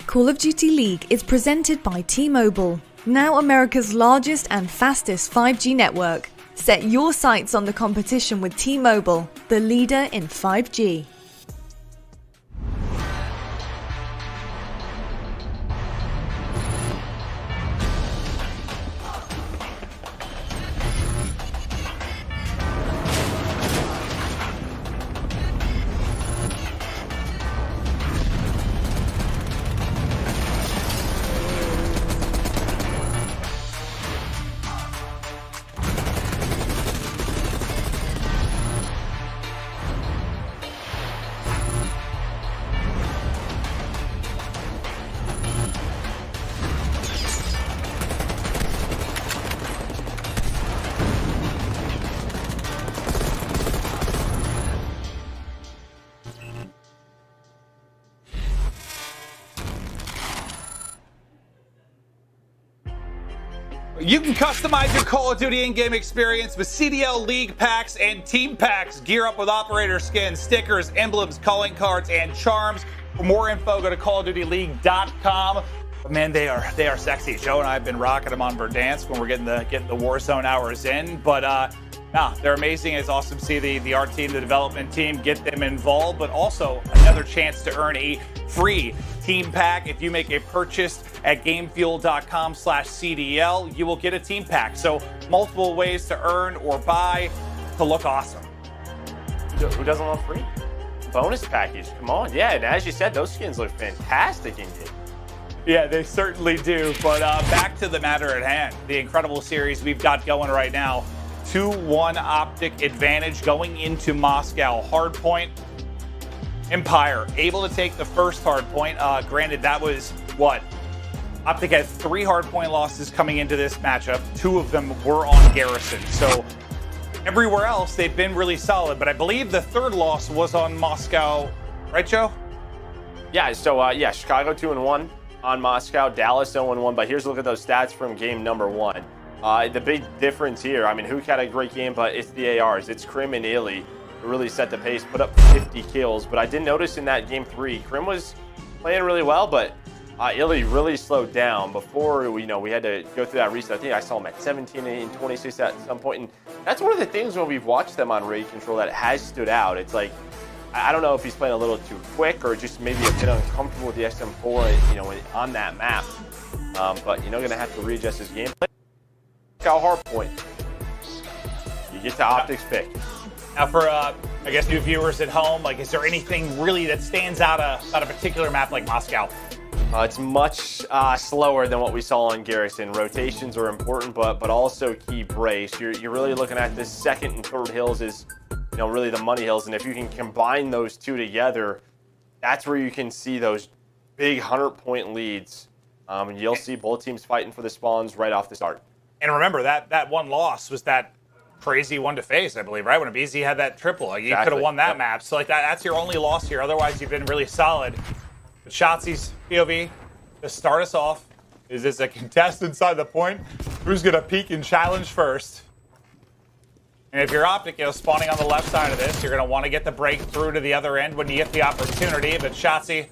S8: Call of Duty League is presented by T-Mobile, now America's largest and fastest 5G network. Set your sights on the competition with T-Mobile, the leader in 5G.
S1: You can customize your Call of Duty in-game experience with CDL League packs and team packs. Gear up with operator skins, stickers, emblems, calling cards, and charms. For more info, go to CallOfDutyLeague.com. But man, they are sexy. Joe and I have been rocking them on Verdansk when we're getting the Warzone hours in. But nah, they're amazing. It's awesome to see the art team, the development team, get them involved. But also another chance to earn a free team pack. If you make a purchase at GameFuel.com/CDL, you will get a team pack. So multiple ways to earn or buy to look awesome.
S3: Who doesn't love free? Bonus package, come on. Yeah, and as you said, those skins look fantastic in game.
S1: Yeah, they certainly do. But back to the matter at hand. The incredible series we've got going right now. 2-1 Optic advantage going into Moscow. Hardpoint. Empire able to take the first hardpoint. Granted, that was what? Optic had 3 hardpoint losses coming into this matchup. 2 of them were on Garrison. So everywhere else, they've been really solid. But I believe the 3rd loss was on Moscow. Right, Joe?
S3: Yeah, so yeah, Chicago 2-1 on Moscow, Dallas 0-1. But here's a look at those stats from game number 1. The big difference here, I mean, Hook had a great game, but it's the ARs. It's Crim and Illy who really set the pace, put up 50 kills. But I did notice in that game 3, Crim was playing really well, but Illy really slowed down. Before we had to go through that reset. I think I saw him at 17 and 26 at some point. And that's one of the things when we've watched them on Raid Control that has stood out. It's like, I don't know if he's playing a little too quick or just maybe a bit uncomfortable with the SM4, on that map. But going to have to readjust his gameplay. How hard point. You get to Optic's pick.
S1: Now for, I guess, new viewers at home, like, is there anything really that stands out about a particular map like Moscow?
S3: It's much slower than what we saw on Garrison. Rotations are important, but also key brace. You're really looking at this 2nd and 3rd hills is, really the money hills. And if you can combine those 2 together, that's where you can see those big 100-point leads. And you'll see both teams fighting for the spawns right off the start.
S1: And remember, that one loss was that crazy one to face, I believe, right? When BZ had that triple. Like, you could have won that map. So, like, that's your only loss here. Otherwise, you've been really solid. But Shotzi's POV, to start us off, is this a contest inside the point? Who's going to peek and challenge first? And if you're Optic, spawning on the left side of this, you're going to want to get the break through to the other end when you get the opportunity. But Shotzzy,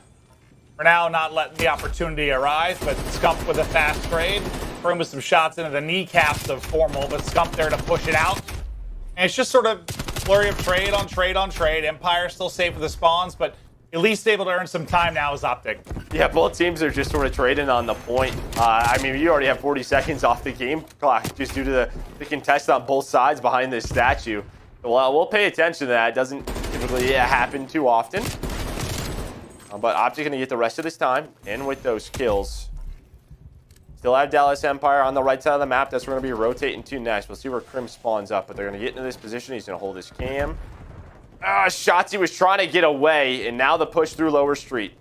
S1: for now, not letting the opportunity arise, but Scump with a fast trade. Bring with some shots into the kneecaps of Formal, but Scump there to push it out. And it's just sort of flurry of trade on trade on trade. Empire still safe with the spawns, but at least able to earn some time now as Optic.
S3: Yeah, both teams are just sort of trading on the point. I mean, you already have 40 seconds off the game clock just due to the contest on both sides behind this statue. Well, we'll pay attention to that. It doesn't typically happen too often. But Optic going to get the rest of this time in with those kills. Still have Dallas Empire on the right side of the map. That's where we're going to be rotating to next. We'll see where Crim spawns up, but they're going to get into this position. He's going to hold his cam. Shotzzy was trying to get away, and now the push through Lower Street.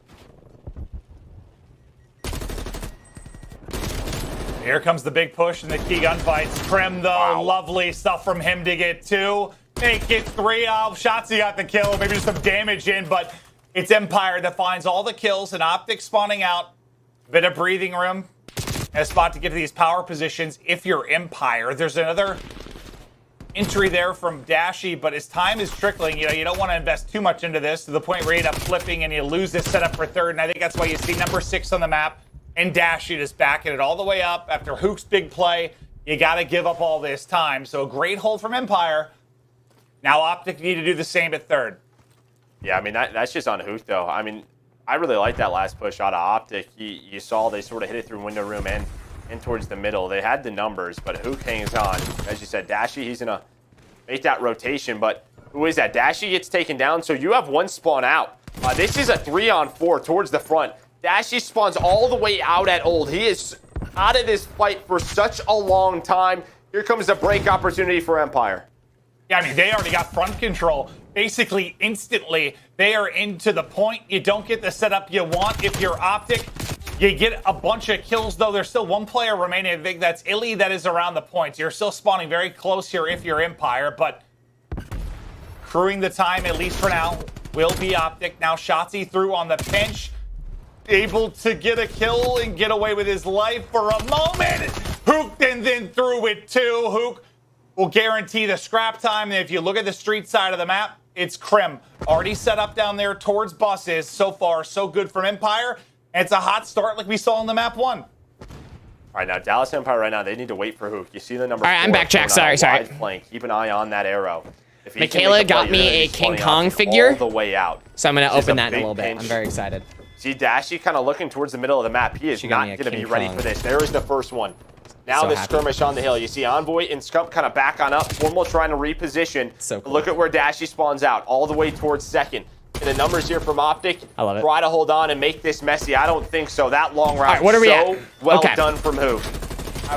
S1: Here comes the big push and the key gunfights. Crim, though, lovely stuff from him to get 2. Make it 3. Shotzzy got the kill. Maybe just some damage in, but it's Empire that finds all the kills, and Optic spawning out. Bit of breathing room. And a spot to get to these power positions if you're Empire. There's another entry there from Dashy, but as time is trickling, you don't want to invest too much into this to the point where you end up flipping and you lose this setup for third. And I think that's why you see number 6 on the map and Dashy just backing it all the way up after Hook's big play. You got to give up all this time. So a great hold from Empire. Now Optic need to do the same at third.
S3: Yeah, I mean, that's just on Hook, though. I mean, I really like that last push out of Optic. You saw they sort of hit it through window room and towards the middle. They had the numbers, but Hook hangs on. As you said, Dashy, he's going to make that rotation, but who is that? Dashy gets taken down, so you have one spawn out. This is a 3-on-4 towards the front. Dashy spawns all the way out at Old. He is out of this fight for such a long time. Here comes the break opportunity for Empire.
S1: Yeah, I mean, they already got front control. Basically, instantly, they are into the point. You don't get the setup you want if you're Optic. You get a bunch of kills, though. There's still one player remaining. I think that's Illy that is around the points. You're still spawning very close here if you're Empire, but crewing the time, at least for now, will be Optic. Now Shotzzy through on the pinch. Able to get a kill and get away with his life for a moment. Hook then through it too. Hook will guarantee the scrap time. And if you look at the street side of the map, it's Crim. Already set up down there towards buses. So far, so good from Empire. And it's a hot start like we saw on the map 1.
S3: All right, now Dallas Empire right now, they need to wait for Hook. You see the number 4.
S2: All right, I'm back, Jack. Sorry.
S3: Flank. Keep an eye on that arrow. If
S2: Michaela got me a King Kong figure.
S3: All the way out.
S2: So I'm going to open that in a little bit. I'm very excited.
S3: See Dashy kind of looking towards the middle of the map. He is not going to be ready for this. There is the first one. Now the skirmish on the hill. You see Envoy and Scump kind of back on up. Formal trying to reposition.
S2: So cool.
S3: Look at where Dashy spawns out, all the way towards second. And the numbers here from Optic.
S2: I love it.
S3: Try to hold on and make this messy. I don't think so. That long route.
S2: All right, what are we at?
S3: Well done from Hook.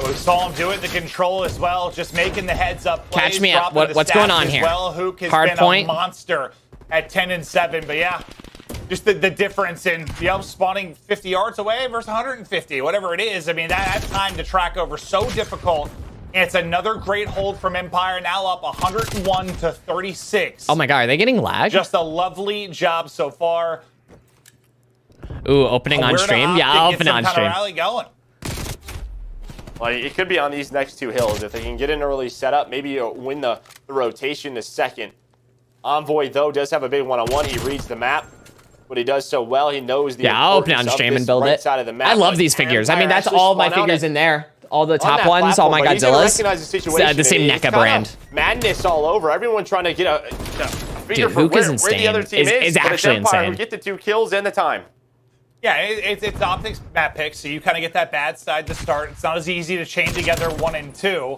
S1: We saw him do it, the control as well, just making the heads up plays.
S2: Catch me up. What's going on here?
S1: Well, Hook has
S2: Hard
S1: been
S2: point.
S1: A monster at 10 and 7, but yeah, just the difference in spawning 50 yards away versus 150, whatever it is. I mean, that time to track over so difficult. And it's another great hold from Empire, now up 101 to 36.
S2: Oh my God, are they getting lag?
S1: Just a lovely job so far.
S2: Ooh, opening on stream? Yeah, I'll open on stream.
S1: Rally going.
S3: Well, it could be on these next 2 hills. If they can get an early setup, maybe you'll win the rotation to second. Envoy, though, does have a big one-on-one. He reads the map, but he does so well. He knows the
S2: I'll open it on stream and build it.
S3: Side of the map.
S2: I love these figures. I mean, that's all my figures in there. All the top ones, all my Godzillas. The same NECA brand.
S3: Madness all over. Everyone trying to get a figure for where the other team
S2: is actually insane.
S3: Who get the 2 kills and the time.
S1: Yeah, it's Optic's map pick, so you kind of get that bad side to start. It's not as easy to chain together 1 and 2.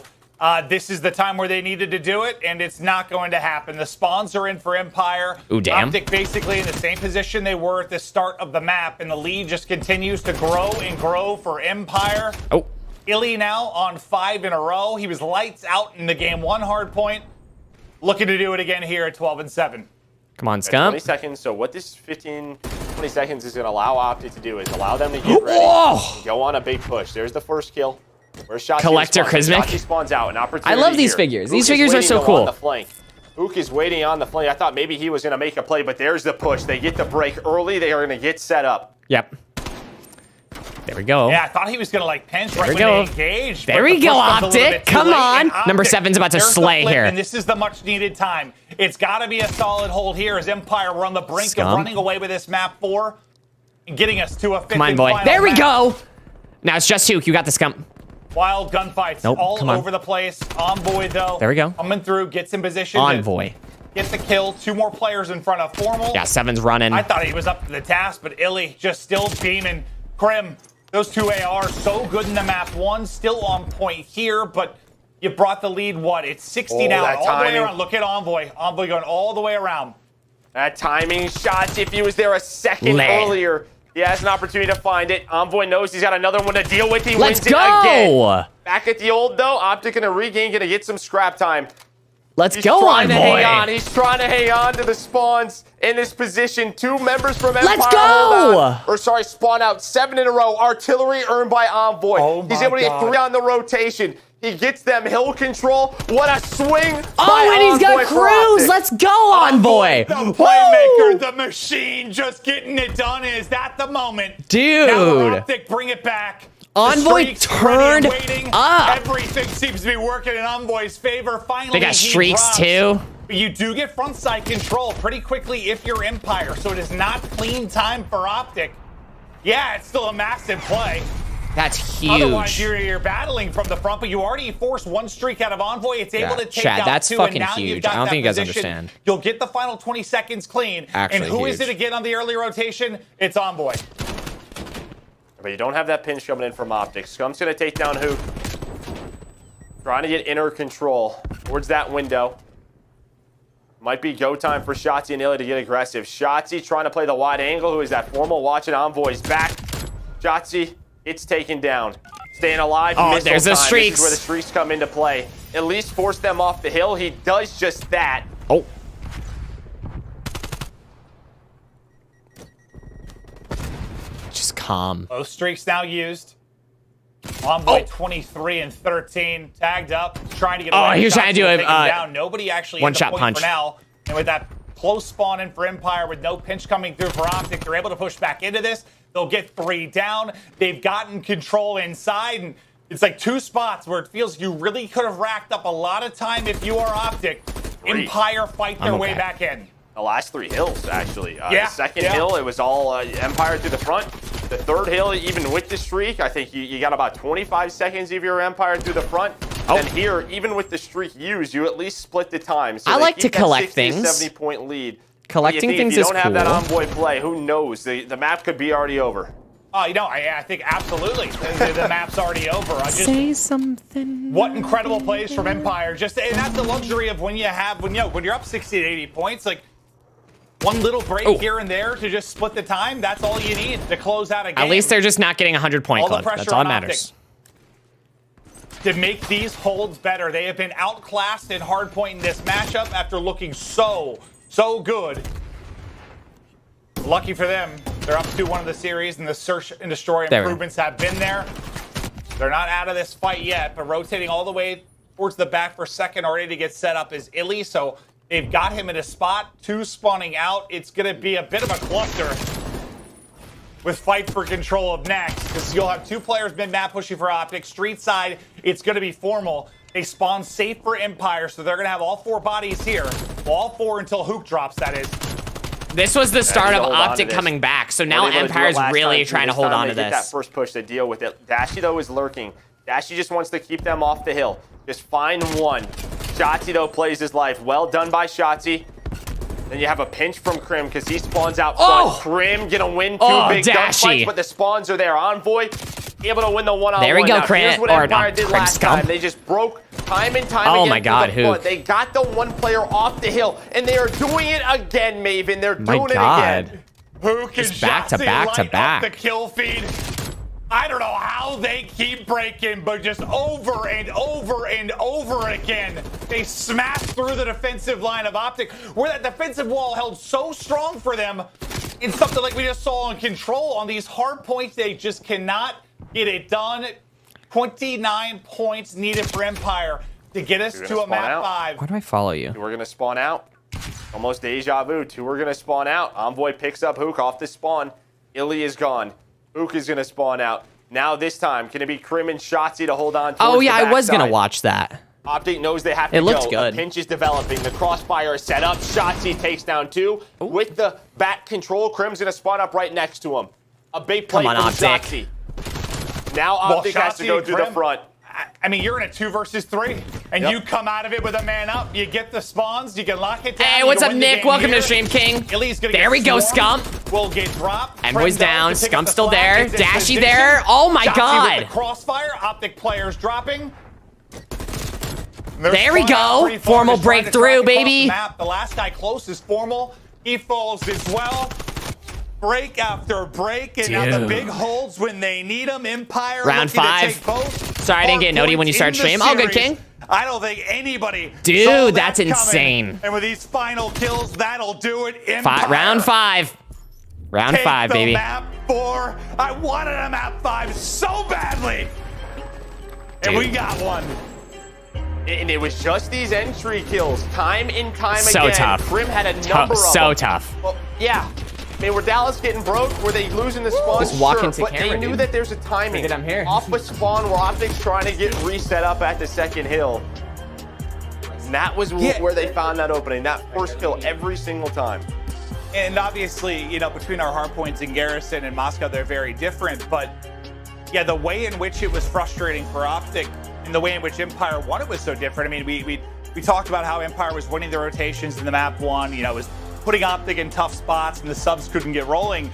S1: This is the time where they needed to do it, and it's not going to happen. The spawns are in for Empire.
S2: Ooh, damn.
S1: Optic basically in the same position they were at the start of the map, and the lead just continues to grow and grow for Empire.
S2: Oh.
S1: Illy now on 5 in a row. He was lights out in the game 1 hard point. Looking to do it again here at 12 and 7.
S2: Come on, Scump.
S3: 20 seconds. So what this 20 seconds is going to allow Optic to do is allow them to get ready and go on a big push. There's the first kill. Where's Shotzzy?
S2: Collector Crismic.
S3: Shotzzy spawns out. An opportunity.
S2: I love these
S3: here.
S2: figures.
S3: Hook
S2: these figures are so cool.
S3: On the flank. Hook is waiting on the flank. I thought maybe he was going to make a play, but there's the push. They get the break early. They are going to get set up.
S2: Yep. There we go.
S1: Yeah, I thought he was gonna like pinch right
S2: we
S1: when
S2: go.
S1: they engaged.
S2: There we go, Optic. Come on. Number 7's about to slay here.
S1: And this is the much needed time. It's got to be a solid hold here as Empire were on the brink of running away with this map 4 and getting us to a 5th.
S2: Come on, boy. There we go. Now it's just Hook. You got the scum.
S1: Wild gunfights all over the place. Envoy, though.
S2: There we go.
S1: Coming through, gets in position.
S2: Envoy.
S1: Get the kill. 2 more players in front of Formal.
S2: Yeah, 7's running.
S1: I thought he was up to the task, but Illy just still beaming. Crim, those 2 AR so good in the map 1, still on point here, but you brought the lead, what? It's 60 now, all the way around. Look at Envoy. Envoy going all the way around.
S3: That timing shot, if he was there a second earlier, he has an opportunity to find it. Envoy knows he's got another one to deal with. He wins it again. Back at the old, though. Optic gonna regain, gonna get some scrap time.
S2: Let's go, Envoy.
S3: He's trying to hang on to the spawns in this position. 2 members from Empire.
S2: Let's go!
S3: Spawn out 7 in a row. Artillery earned by Envoy. He's able to get 3 on the rotation. He gets them hill control. What a swing!
S2: Oh, and he's got Cruise. Let's go, Envoy.
S1: The playmaker, the machine, just getting it done. Is that the moment?
S2: Dude.
S1: Now Optic, bring it back.
S2: Envoy turned up.
S1: Everything seems to be working in Envoy's favor. Finally,
S2: they got streaks too.
S1: But you do get front side control pretty quickly if you're Empire, so it is not clean time for Optic. Yeah, it's still a massive play.
S2: That's huge.
S1: Otherwise, you're battling from the front, but you already forced 1 streak out of Envoy. It's able to take out
S2: that's
S1: 2,
S2: fucking
S1: and now
S2: huge.
S1: you've got
S2: I don't
S1: that
S2: think you guys
S1: position.
S2: understand.
S1: You'll get the final 20 seconds clean.
S2: Actually,
S1: and who is it again on the early rotation? It's Envoy.
S3: But you don't have that pinch coming in from Optic. Scum's going to take down Hook. Trying to get inner control towards that window. Might be go time for Shotzi and Illy to get aggressive. Shotzi trying to play the wide angle. Who is that? Formal watching Envoy's back. Shotzi, it's taken down. Staying alive.
S2: Oh, there's the streaks.
S3: This is where the streaks come into play. At least force them off the hill. He does just that.
S2: Oh. Just calm.
S1: Both streaks now used. Envoy 23 and 13, tagged up, trying to get away.
S2: Oh, he was trying to do it.
S1: Down. Nobody actually
S2: one
S1: hit the
S2: shot
S1: point
S2: punch
S1: for now. And with that close spawn in for Empire, with no pinch coming through for Optic, they're able to push back into this. They'll get 3 down. They've gotten control inside, and it's like 2 spots where it feels you really could have racked up a lot of time if you are Optic. Empire fight their way back in.
S3: The last 3 hills, actually. The second hill, it was all Empire through the front. The 3rd hill, even with the streak, I think you got about 25 seconds of your Empire through the front. And here, even with the streak used, you at least split the time. So
S2: I like to collect
S3: 60,
S2: things.
S3: 70-point lead.
S2: Collecting things is cool.
S3: If you don't have that Envoy play, who knows? The map could be already over.
S1: Oh, you know, I think absolutely the map's already over.
S2: Say something.
S1: What incredible plays from Empire! And that's the luxury of when you're up 60 to 80 points, like. One little break here and there to just split the time. That's all you need to close out a game.
S2: At least they're just not getting 100-point club. That's all that matters.
S1: To make these holds better, they have been outclassed in hardpoint in this matchup after looking so good. Lucky for them, they're up 2-1 of the series, and the search and destroy improvements have been there. They're not out of this fight yet, but rotating all the way towards the back for second already to get set up is Illy, so they've got him in a spot, 2 spawning out. It's going to be a bit of a cluster with fight for control of next, because you'll have 2 players mid-map pushing for Optic. Street side, it's going to be Formal. They spawn safe for Empire, so they're going to have all 4 bodies here. All 4 until Hook drops, that is.
S2: This was the start of Optic coming back, so now Empire's really trying to hold on to this.
S3: That first push to deal with it. Dashy, though, is lurking. Dashy just wants to keep them off the hill. Just find one. Shotzi, though, plays his life. Well done by Shotzi. Then you have a pinch from Crim because he spawns out front. Crim gonna win 2 big gunfights, but the spawns are there. Envoy able to win the one-on-one.
S2: There we go, Crim.
S3: Here's what Empire did last time. They just broke time and time again.
S2: Oh my God, who?
S3: They got the 1 player off the hill, and they are doing it again, Maven. They're doing it again.
S1: Hook and
S2: back to back to back.
S1: The kill feed. I don't know how they keep breaking, but just over and over and over again, they smash through the defensive line of Optic, where that defensive wall held so strong for them. It's something like we just saw on Control. On these hard points, they just cannot get it done. 29 points needed for Empire to get us to a map 5.
S2: Why do I follow you?
S3: We're going to spawn out. Almost deja vu. 2 are going to spawn out. Envoy picks up Hook off the spawn. Illy is gone. Hook is going to spawn out. Now this time, can it be Crim and Shotzzy to hold on?
S2: Oh yeah,
S3: the
S2: I was gonna
S3: backside?
S2: watch that.
S3: Optic knows they have to
S2: It looks
S3: go.
S2: good.
S3: A pinch is developing. The crossfire is set up. Shotzzy takes down 2. Ooh. With the back control, Crim's gonna spawn up right next to him. A big play from Shotzzy. Now Optic has to go through the front.
S1: I mean, you're in a 2 versus 3, and you come out of it with a man up. You get the spawns. You can lock it down.
S2: Hey, what's up, Nick? Welcome to Stream King. There we go, Scump.
S1: Will get dropped.
S2: Envoy's down. Scump's still there. Dashy there. Oh my God.
S1: With the crossfire. Optic players dropping.
S2: There we go. Formal breakthrough, baby.
S1: The last guy closest, Formal. He falls as well. Break after break, and now the big holds when they need them. Empire
S2: round 5. Sorry, I didn't get noti when you started stream. Oh, good, King.
S1: I don't think anybody.
S2: Dude, that's insane.
S1: And with these final kills, that'll do it.
S2: Round 5. Round 5, baby.
S1: Map 4. I wanted a map 5 so badly. And we got one.
S3: And it was just these entry kills, time and time again.
S2: So tough.
S3: Crim had a number of
S2: so
S3: them.
S2: tough.
S3: Well, yeah. I mean, were Dallas getting broke? Were they losing the spawn?
S2: Just walk
S3: sure,
S2: into
S3: but
S2: camera,
S3: they knew
S2: dude.
S3: that there's a timing.
S2: I'm here.
S3: Off a spawn where Optic's trying to get reset up at the second hill. And that was where they found that opening. That first kill every single time.
S1: And obviously, you know, between our hardpoints in Garrison and Moscow, they're very different. But yeah, the way in which it was frustrating for Optic and the way in which Empire won it was so different. I mean, we talked about how Empire was winning the rotations in the map 1, you know, was putting Optic in tough spots and the subs couldn't get rolling.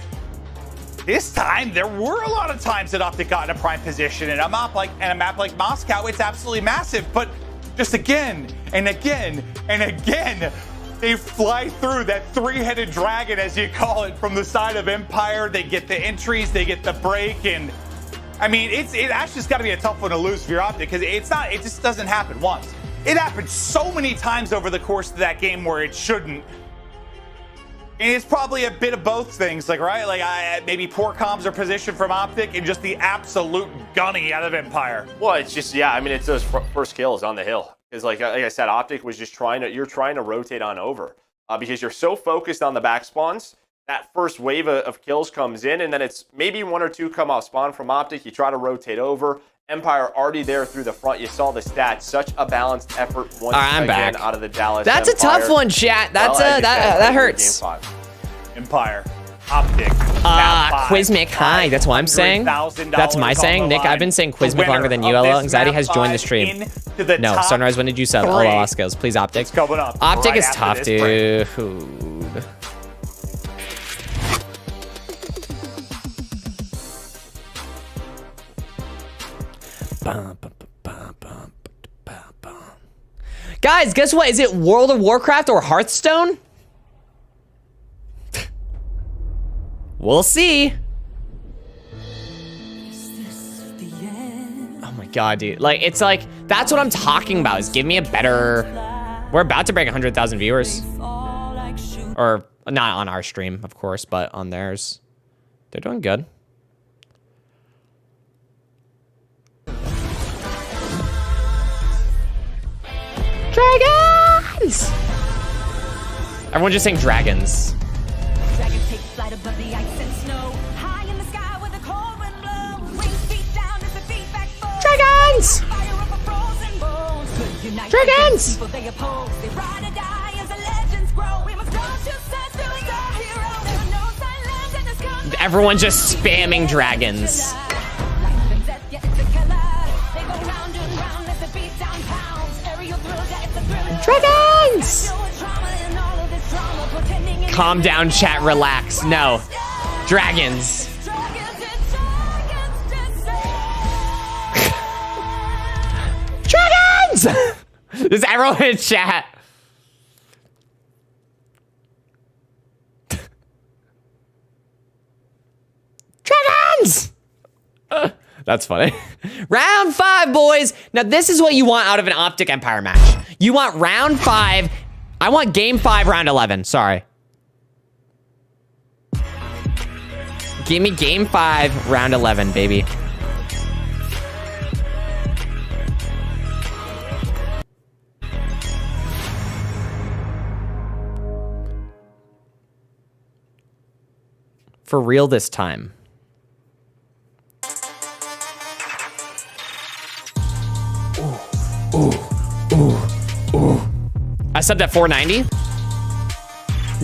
S1: This time, there were a lot of times that Optic got in a prime position, and a map like Moscow, it's absolutely massive. But just again and again and again, they fly through that 3-headed dragon, as you call it, from the side of Empire. They get the entries, they get the break, and I mean, it actually has got to be a tough one to lose for your Optic, because it just doesn't happen once. It happened so many times over the course of that game where it shouldn't. And it's probably a bit of both things, like, right? Like, maybe poor comms or position from Optic and just the absolute gunning out of Empire.
S3: Well, it's just, yeah, I mean, it's those first kills on the hill. Because, like I said, Optic was just you're trying to rotate on over. Because you're so focused on the back spawns, that first wave of kills comes in, and then it's maybe 1 or 2 come off spawn from Optic. You try to rotate over. Empire already there through the front. You saw the stats. Such a balanced effort once again
S2: back.
S3: out of the Dallas
S2: That's
S3: Empire.
S2: a tough one, chat. That hurts.
S1: Empire, Optic,
S2: Quizmic, hi. That's what I'm saying. That's my saying. Nick, I've been saying Quizmic longer than you. LL Anxiety has joined the stream. No, Sunrise, when did you sub? LL Oscars, please, Optic. Optic is tough, dude. Guys, guess what? Is it World of Warcraft or Hearthstone? We'll see. Oh my god, dude. Like, it's like, that's what I'm talking about, is give me a better... We're about to break 100,000 viewers. Or, not on our stream, of course, but on theirs. They're doing good. Dragons! Everyone just saying dragons.
S4: Dragons take flight above the ice and snow. High in the sky where the cold wind blows. Wings beat down as the feedback falls.
S2: Dragons!
S4: Fire up a frozen bones. Could unite
S2: Dragons!
S4: people they oppose. They ride or die as the legends grow. We must go to such doing the hero. There are no silence in this country.
S2: Everyone just spamming dragons. Dragons! Calm down, chat, relax. No. Dragons. Dragons! Is everyone in chat? Dragons! That's funny. Round 5, boys. Now, this is what you want out of an Optic Empire match. You want round 5. I want game 5, round 11. Sorry. Give me game 5, round 11, baby. For real this time. I subbed at 490.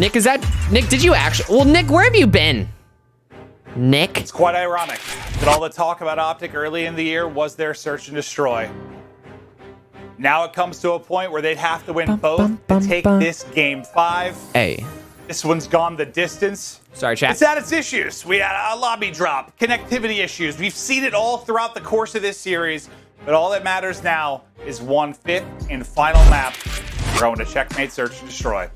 S2: Nick, Nick, did you actually? Well, Nick, where have you been? Nick?
S1: It's quite ironic that all the talk about Optic early in the year was their search and destroy. Now it comes to a point where they'd have to win both to take this game 5.
S2: Hey.
S1: This one's gone the distance.
S2: Sorry, chat.
S1: It's had its issues. We had a lobby drop, connectivity issues. We've seen it all throughout the course of this series. But all that matters now is 1/5 and final map. We're going to checkmate, search, and destroy.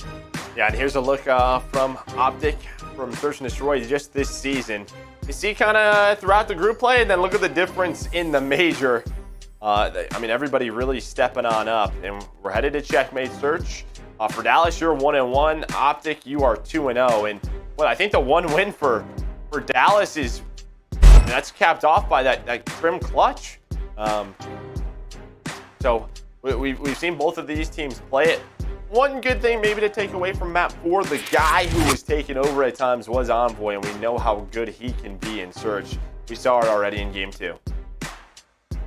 S3: Yeah, and here's a look from Optic from Search and Destroy just this season. You see kind of throughout the group play, and then look at the difference in the major. I mean, everybody really stepping on up, and we're headed to checkmate search. For Dallas, you're 1-1. Optic, you are 2-0. And well, I think the one win for Dallas is that's capped off by that Crim clutch. So we've seen both of these teams play it. One good thing maybe to take away from map 4, the guy who was taking over at times was Envoy, and we know how good he can be in search. We saw it already in game 2.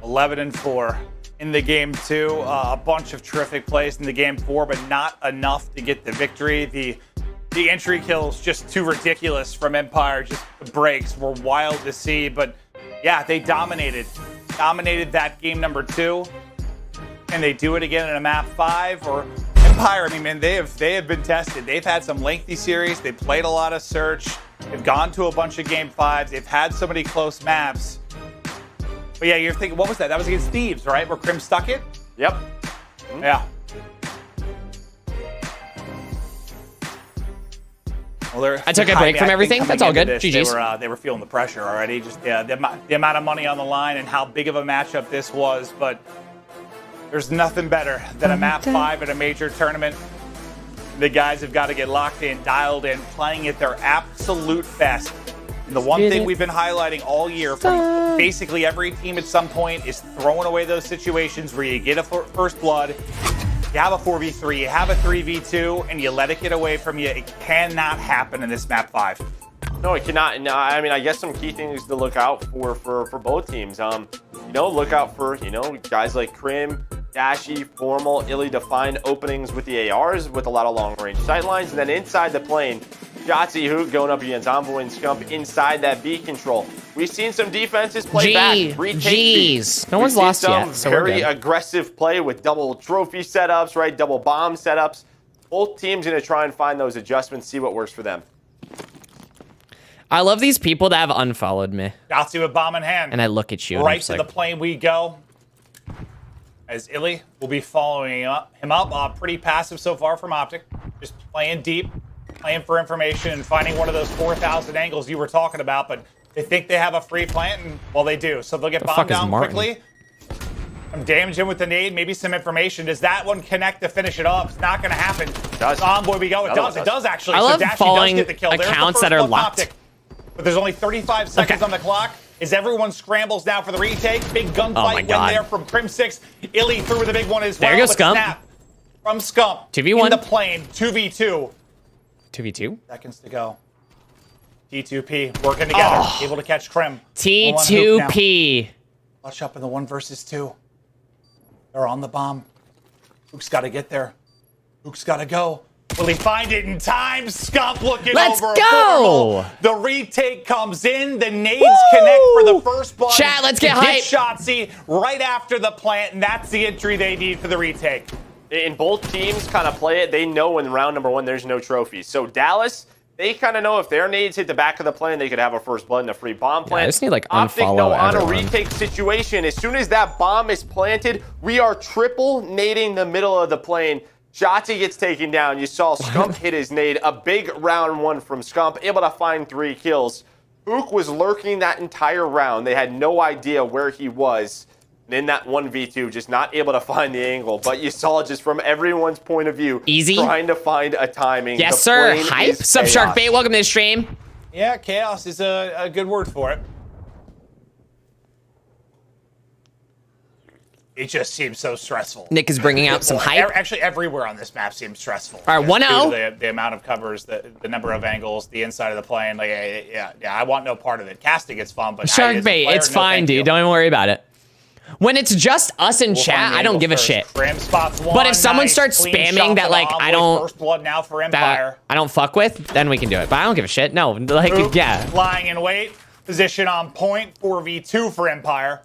S1: 11-4 in the game 2. A bunch of terrific plays in the game 4, but not enough to get the victory. The entry kills just too ridiculous from Empire. Just the breaks were wild to see, but yeah, they dominated that game number 2. Can they do it again in a map 5? Or Empire, I mean, man, they have been tested. They've had some lengthy series. They played a lot of search. They've gone to a bunch of game 5s. They've had so many close maps. But yeah, you're thinking, what was that? That was against Thieves, right? Where Crim stuck it?
S3: Yep.
S1: Yeah. Well,
S2: I took a break from everything. That's all good. GG's.
S1: They were feeling the pressure already. Just the amount of money on the line and how big of a matchup this was. But there's nothing better than a map 5 at a major tournament. The guys have got to get locked in, dialed in, playing at their absolute best. And the one thing we've been highlighting all year from basically every team at some point is throwing away those situations where you get a first blood, you have a 4v3, you have a 3v2, and you let it get away from you. It cannot happen in this map 5.
S3: No, it cannot. No, I mean, I guess some key things to look out for both teams. Look out for, guys like Crim, Dashy, Formal, illy defined openings with the ARs with a lot of long-range sightlines. And then inside the plane, Shotzzy Hook going up against Envoy and Scump inside that B control. We've seen some defenses play back.
S2: Jeez. No one's lost yet.
S3: So very aggressive play with double trophy setups, right? Double bomb setups. Both teams going to try and find those adjustments, see what works for them.
S2: I love these people that have unfollowed me.
S1: Shotzzy with bomb in hand.
S2: And I look at you.
S1: Right to the plane we go. As Illy will be following him up. Pretty passive so far from Optic. Just playing deep, playing for information, and finding one of those 4,000 angles you were talking about. But they think they have a free plant, and well, they do. So they'll get bombed down quickly. Some damage in with the nade, maybe some information. Does that one connect to finish it off? It's not going to happen. It does. Envoy we go. It does. It does actually.
S2: I love
S1: so Dashy
S2: following
S1: does get the kill.
S2: accounts that are locked.
S1: Optic. But there's only 35 seconds on the clock. As everyone scrambles now for the retake. Big gunfight win there from Crim 6. Illy through with a big one as well.
S2: There you go, Scump.
S1: Snap from Scump.
S2: 2v1.
S1: In the plane. 2v2.
S2: 2v2?
S1: Seconds to go. T2P working together. Able to catch Crim.
S2: T2P.
S1: Clutch up in the 1 versus 2. They're on the bomb. Hook's got to get there. Hook's got to go. Will he find it in time? Scump looking over.
S2: Let's go.
S1: The retake comes in. The nades connect for the first blood.
S2: Chat, let's get hype.
S1: Shotzzy right after the plant, and that's the entry they need for the retake.
S3: And both teams kind of play it. They know in round number 1 there's no trophies. So Dallas, they kind of know if their nades hit the back of the plane, they could have a first blood and a free bomb plant.
S2: I just need like
S3: Optic,
S2: unfollow
S3: on
S2: everyone.
S3: a retake situation, as soon as that bomb is planted, we are triple nading the middle of the plane. Shotzzy gets taken down. You saw Scump hit his nade. A big round 1 from Scump, able to find 3 kills. Ook was lurking that entire round. They had no idea where he was. And in that 1v2, just not able to find the angle. But you saw just from everyone's point of view, trying to find a timing.
S2: Yes, sir. Hype. Sub Shark Bait, welcome to the stream.
S1: Yeah, chaos is a good word for it. It just seems so stressful.
S2: Nick is bringing out some hype.
S1: Actually, everywhere on this map seems stressful.
S2: All right, 1-0.
S1: The amount of covers, the number of angles, the inside of the plane. Like, yeah, I want no part of it. Casting is fun, but
S2: Shark Bait, it's fine, dude. Don't even worry about it. When it's just us in chat, I don't give a shit.
S1: Crim spots one.
S2: But if someone
S1: Nice,
S2: starts
S1: clean
S2: spamming
S1: shot
S2: that,
S1: for
S2: like,
S1: the
S2: I
S1: Envoy.
S2: don't-
S1: First blood now for Empire.
S2: That I don't fuck with, then we can do it. But I don't give a shit. No, like,
S1: Hook
S2: yeah.
S1: Lying in wait. Position on point. 4v2 for Empire.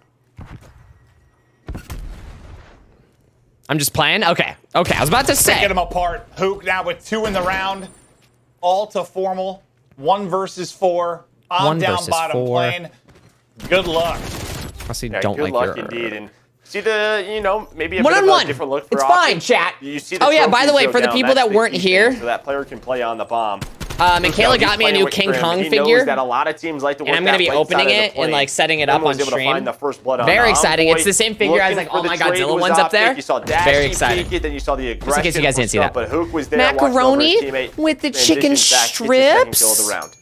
S2: I'm just playing? Okay. Okay, I was about to say.
S1: Picking them apart. Hook now with 2 in the round. All to formal. 1 versus 4. On
S2: 1
S1: down
S2: versus
S1: bottom
S2: 4.
S1: lane. Good luck.
S2: Honestly,
S3: Yeah,
S2: don't
S3: good
S2: like
S3: luck
S2: your...
S3: indeed. And see the, you know, maybe a
S2: One
S3: bit
S2: on
S3: of
S2: one.
S3: a different look for
S2: It's
S3: Optic.
S2: fine, chat.
S3: You see the
S2: Oh, yeah, by the
S3: trophies
S2: way,
S3: go
S2: for the
S3: down.
S2: people
S3: That's
S2: that
S3: the
S2: weren't
S3: key
S2: here-
S3: thing, so that player can play on the bomb.
S2: Michaela
S3: He's
S2: got me a
S3: playing
S2: new
S3: with
S2: King
S3: Crim.
S2: Kong
S3: He
S2: figure.
S3: knows that a lot of teams like to work
S2: And I'm going to
S3: that
S2: be
S3: late
S2: opening
S3: side of the
S2: it and,
S3: plane.
S2: like, setting it
S3: Crim
S2: up on
S3: was able to
S2: stream.
S3: find the first blood on
S2: Very exciting.
S3: Envoy.
S2: It's the same figure as,
S3: Looking
S2: like,
S3: for
S2: all
S3: the
S2: my
S3: trade
S2: Godzilla
S3: was
S2: ones up
S3: Optic.
S2: there.
S3: You saw
S2: Very
S3: Dashy
S2: exciting.
S3: peek it, then you saw the
S2: Just in case you
S3: aggression
S2: guys
S3: from
S2: didn't see that.
S3: Scump, but Hook was there watching over his
S2: Macaroni
S3: teammate.
S2: with the chicken
S3: Transitions back, gets his second kill of
S2: strips.
S3: the round.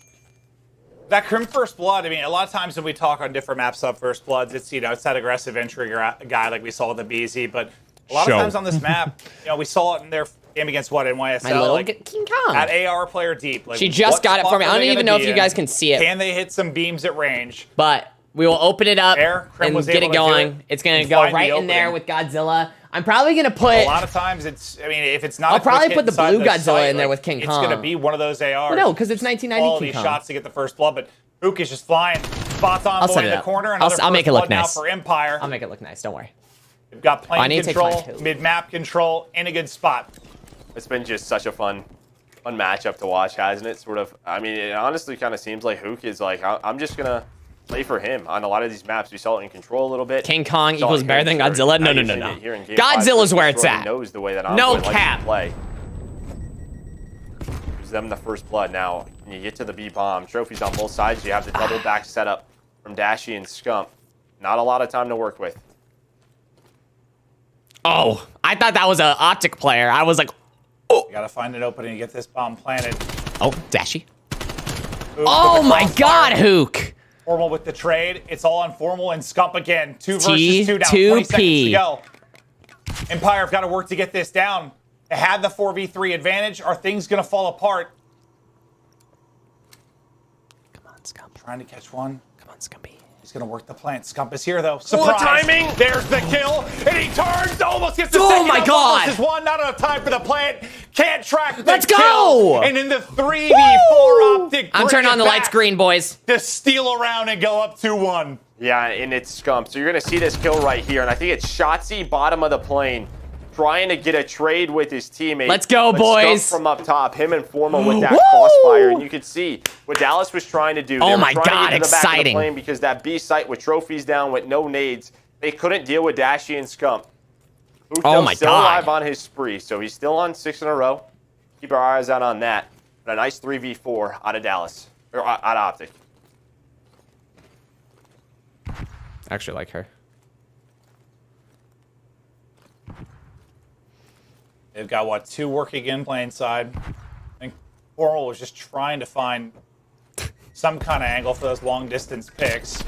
S1: That Crim First Blood, I mean, a lot of times when we talk on different maps of First Bloods, it's, you know, it's that aggressive entry guy like we saw with the BZ, but a lot of times on this map, you know, we saw it in their game against what, NYSL?
S2: My little
S1: like,
S2: King Kong.
S1: At AR player deep. Like,
S2: She just
S1: what
S2: got it
S1: spot
S2: for me.
S1: are
S2: I don't
S1: they
S2: even
S1: gonna
S2: know if
S1: be
S2: you
S1: in?
S2: guys can see it.
S1: Can they hit some beams at range?
S2: But we will open it up
S1: There, Crim
S2: and
S1: was
S2: get
S1: able
S2: it
S1: to do
S2: going.
S1: it
S2: It's going to
S1: and
S2: go
S1: find the
S2: right in there
S1: opening.
S2: with Godzilla. I'm probably going to put...
S1: A lot of times it's, I mean, if it's not
S2: I'll
S1: a quick
S2: probably
S1: hit
S2: put the
S1: inside
S2: blue Godzilla
S1: site,
S2: in there
S1: like,
S2: with King
S1: it's
S2: Kong.
S1: going to be one of those ARs.
S2: Well, no, because it's 1990
S1: Quality
S2: King Kong.
S1: shots to get the first blood, but Hook is just flying. Spots on
S2: I'll
S1: boy
S2: set
S1: in
S2: it
S1: the
S2: up.
S1: corner.
S2: I'll
S1: Another
S2: make
S1: first
S2: it look
S1: blood now
S2: nice.
S1: for Empire.
S2: I'll make it look nice. Don't worry.
S1: We've got
S2: I
S1: plane
S2: need to take
S1: control,
S2: mine too.
S1: mid-map control, in a good spot.
S3: It's been just such a fun matchup to watch, hasn't it? Sort of. I mean, it honestly kind of seems like Hook is like, I'm just gonna play for him on a lot of these maps. We saw it in Control a little bit.
S2: King Kong
S3: Saw
S2: equals
S3: it
S2: better
S3: here
S2: than
S3: in
S2: Godzilla?
S3: Control.
S2: No,
S3: Now
S2: no,
S3: you've
S2: no,
S3: seen it here in Game
S2: Godzilla's
S3: 5.
S2: where it's
S3: He
S2: at.
S3: knows the way that
S2: No
S3: Envoy likes
S2: cap.
S3: to play. Gives them the first blood. Now, when you get to the B bomb, trophies on both sides. You have the double back setup from Dashy and Scump. Not a lot of time to work with.
S2: Oh, I thought that was an Optic player. I was like,
S1: You gotta find an opening to get this bomb planted.
S2: oh, Dashy.
S1: Hook
S2: Oh
S1: with the
S2: my
S1: crossfire.
S2: God, Hook.
S1: Formal with the trade. It's all on Formal and Scump again. 2 versus
S2: T
S1: 2 down.
S2: 2
S1: 20 seconds to
S2: P.
S1: go. Empire have got to work to get this down. They had the 4v3 advantage. Are things going to fall apart?
S2: Come on, Scump.
S1: Trying to catch one.
S2: Come on, Scumpy.
S1: He's going to work the plant. Scump is here, though. Surprise.
S3: timing.
S1: There's the kill. And he turns. Almost gets the
S2: Oh
S1: second.
S2: my God.
S1: Versus one. Not enough time for the plant. Can't track the
S2: Let's
S1: kill.
S2: go.
S1: And in the 3v4 Optic.
S2: I'm
S1: bring
S2: turning
S1: it
S2: on the lights
S1: back
S2: green, boys.
S1: to steal around and go up 2-1.
S3: Yeah, and it's Scump. So you're going to see this kill right here. And I think it's Shotzi, bottom of the plane, trying to get a trade with his teammate.
S2: Let's go,
S3: But
S2: boys.
S3: Scump from up top, him and Formal with that crossfire. And you could see what Dallas was trying to do. They
S2: Oh
S3: were
S2: my
S3: trying to
S2: God,
S3: get to the back of the
S2: exciting.
S3: plane because that B site with trophies down with no nades, they couldn't deal with Dashy and Scump. Hook,
S2: Oh
S3: though,
S2: my
S3: still
S2: God.
S3: alive on his spree. So he's still on 6 in a row. Keep our eyes out on that. But a nice 3v4 out of Dallas. Or out of Optic.
S2: I actually like her.
S1: They've got, what, 2 working in plain side. I think Formal was just trying to find some kind of angle for those long distance picks.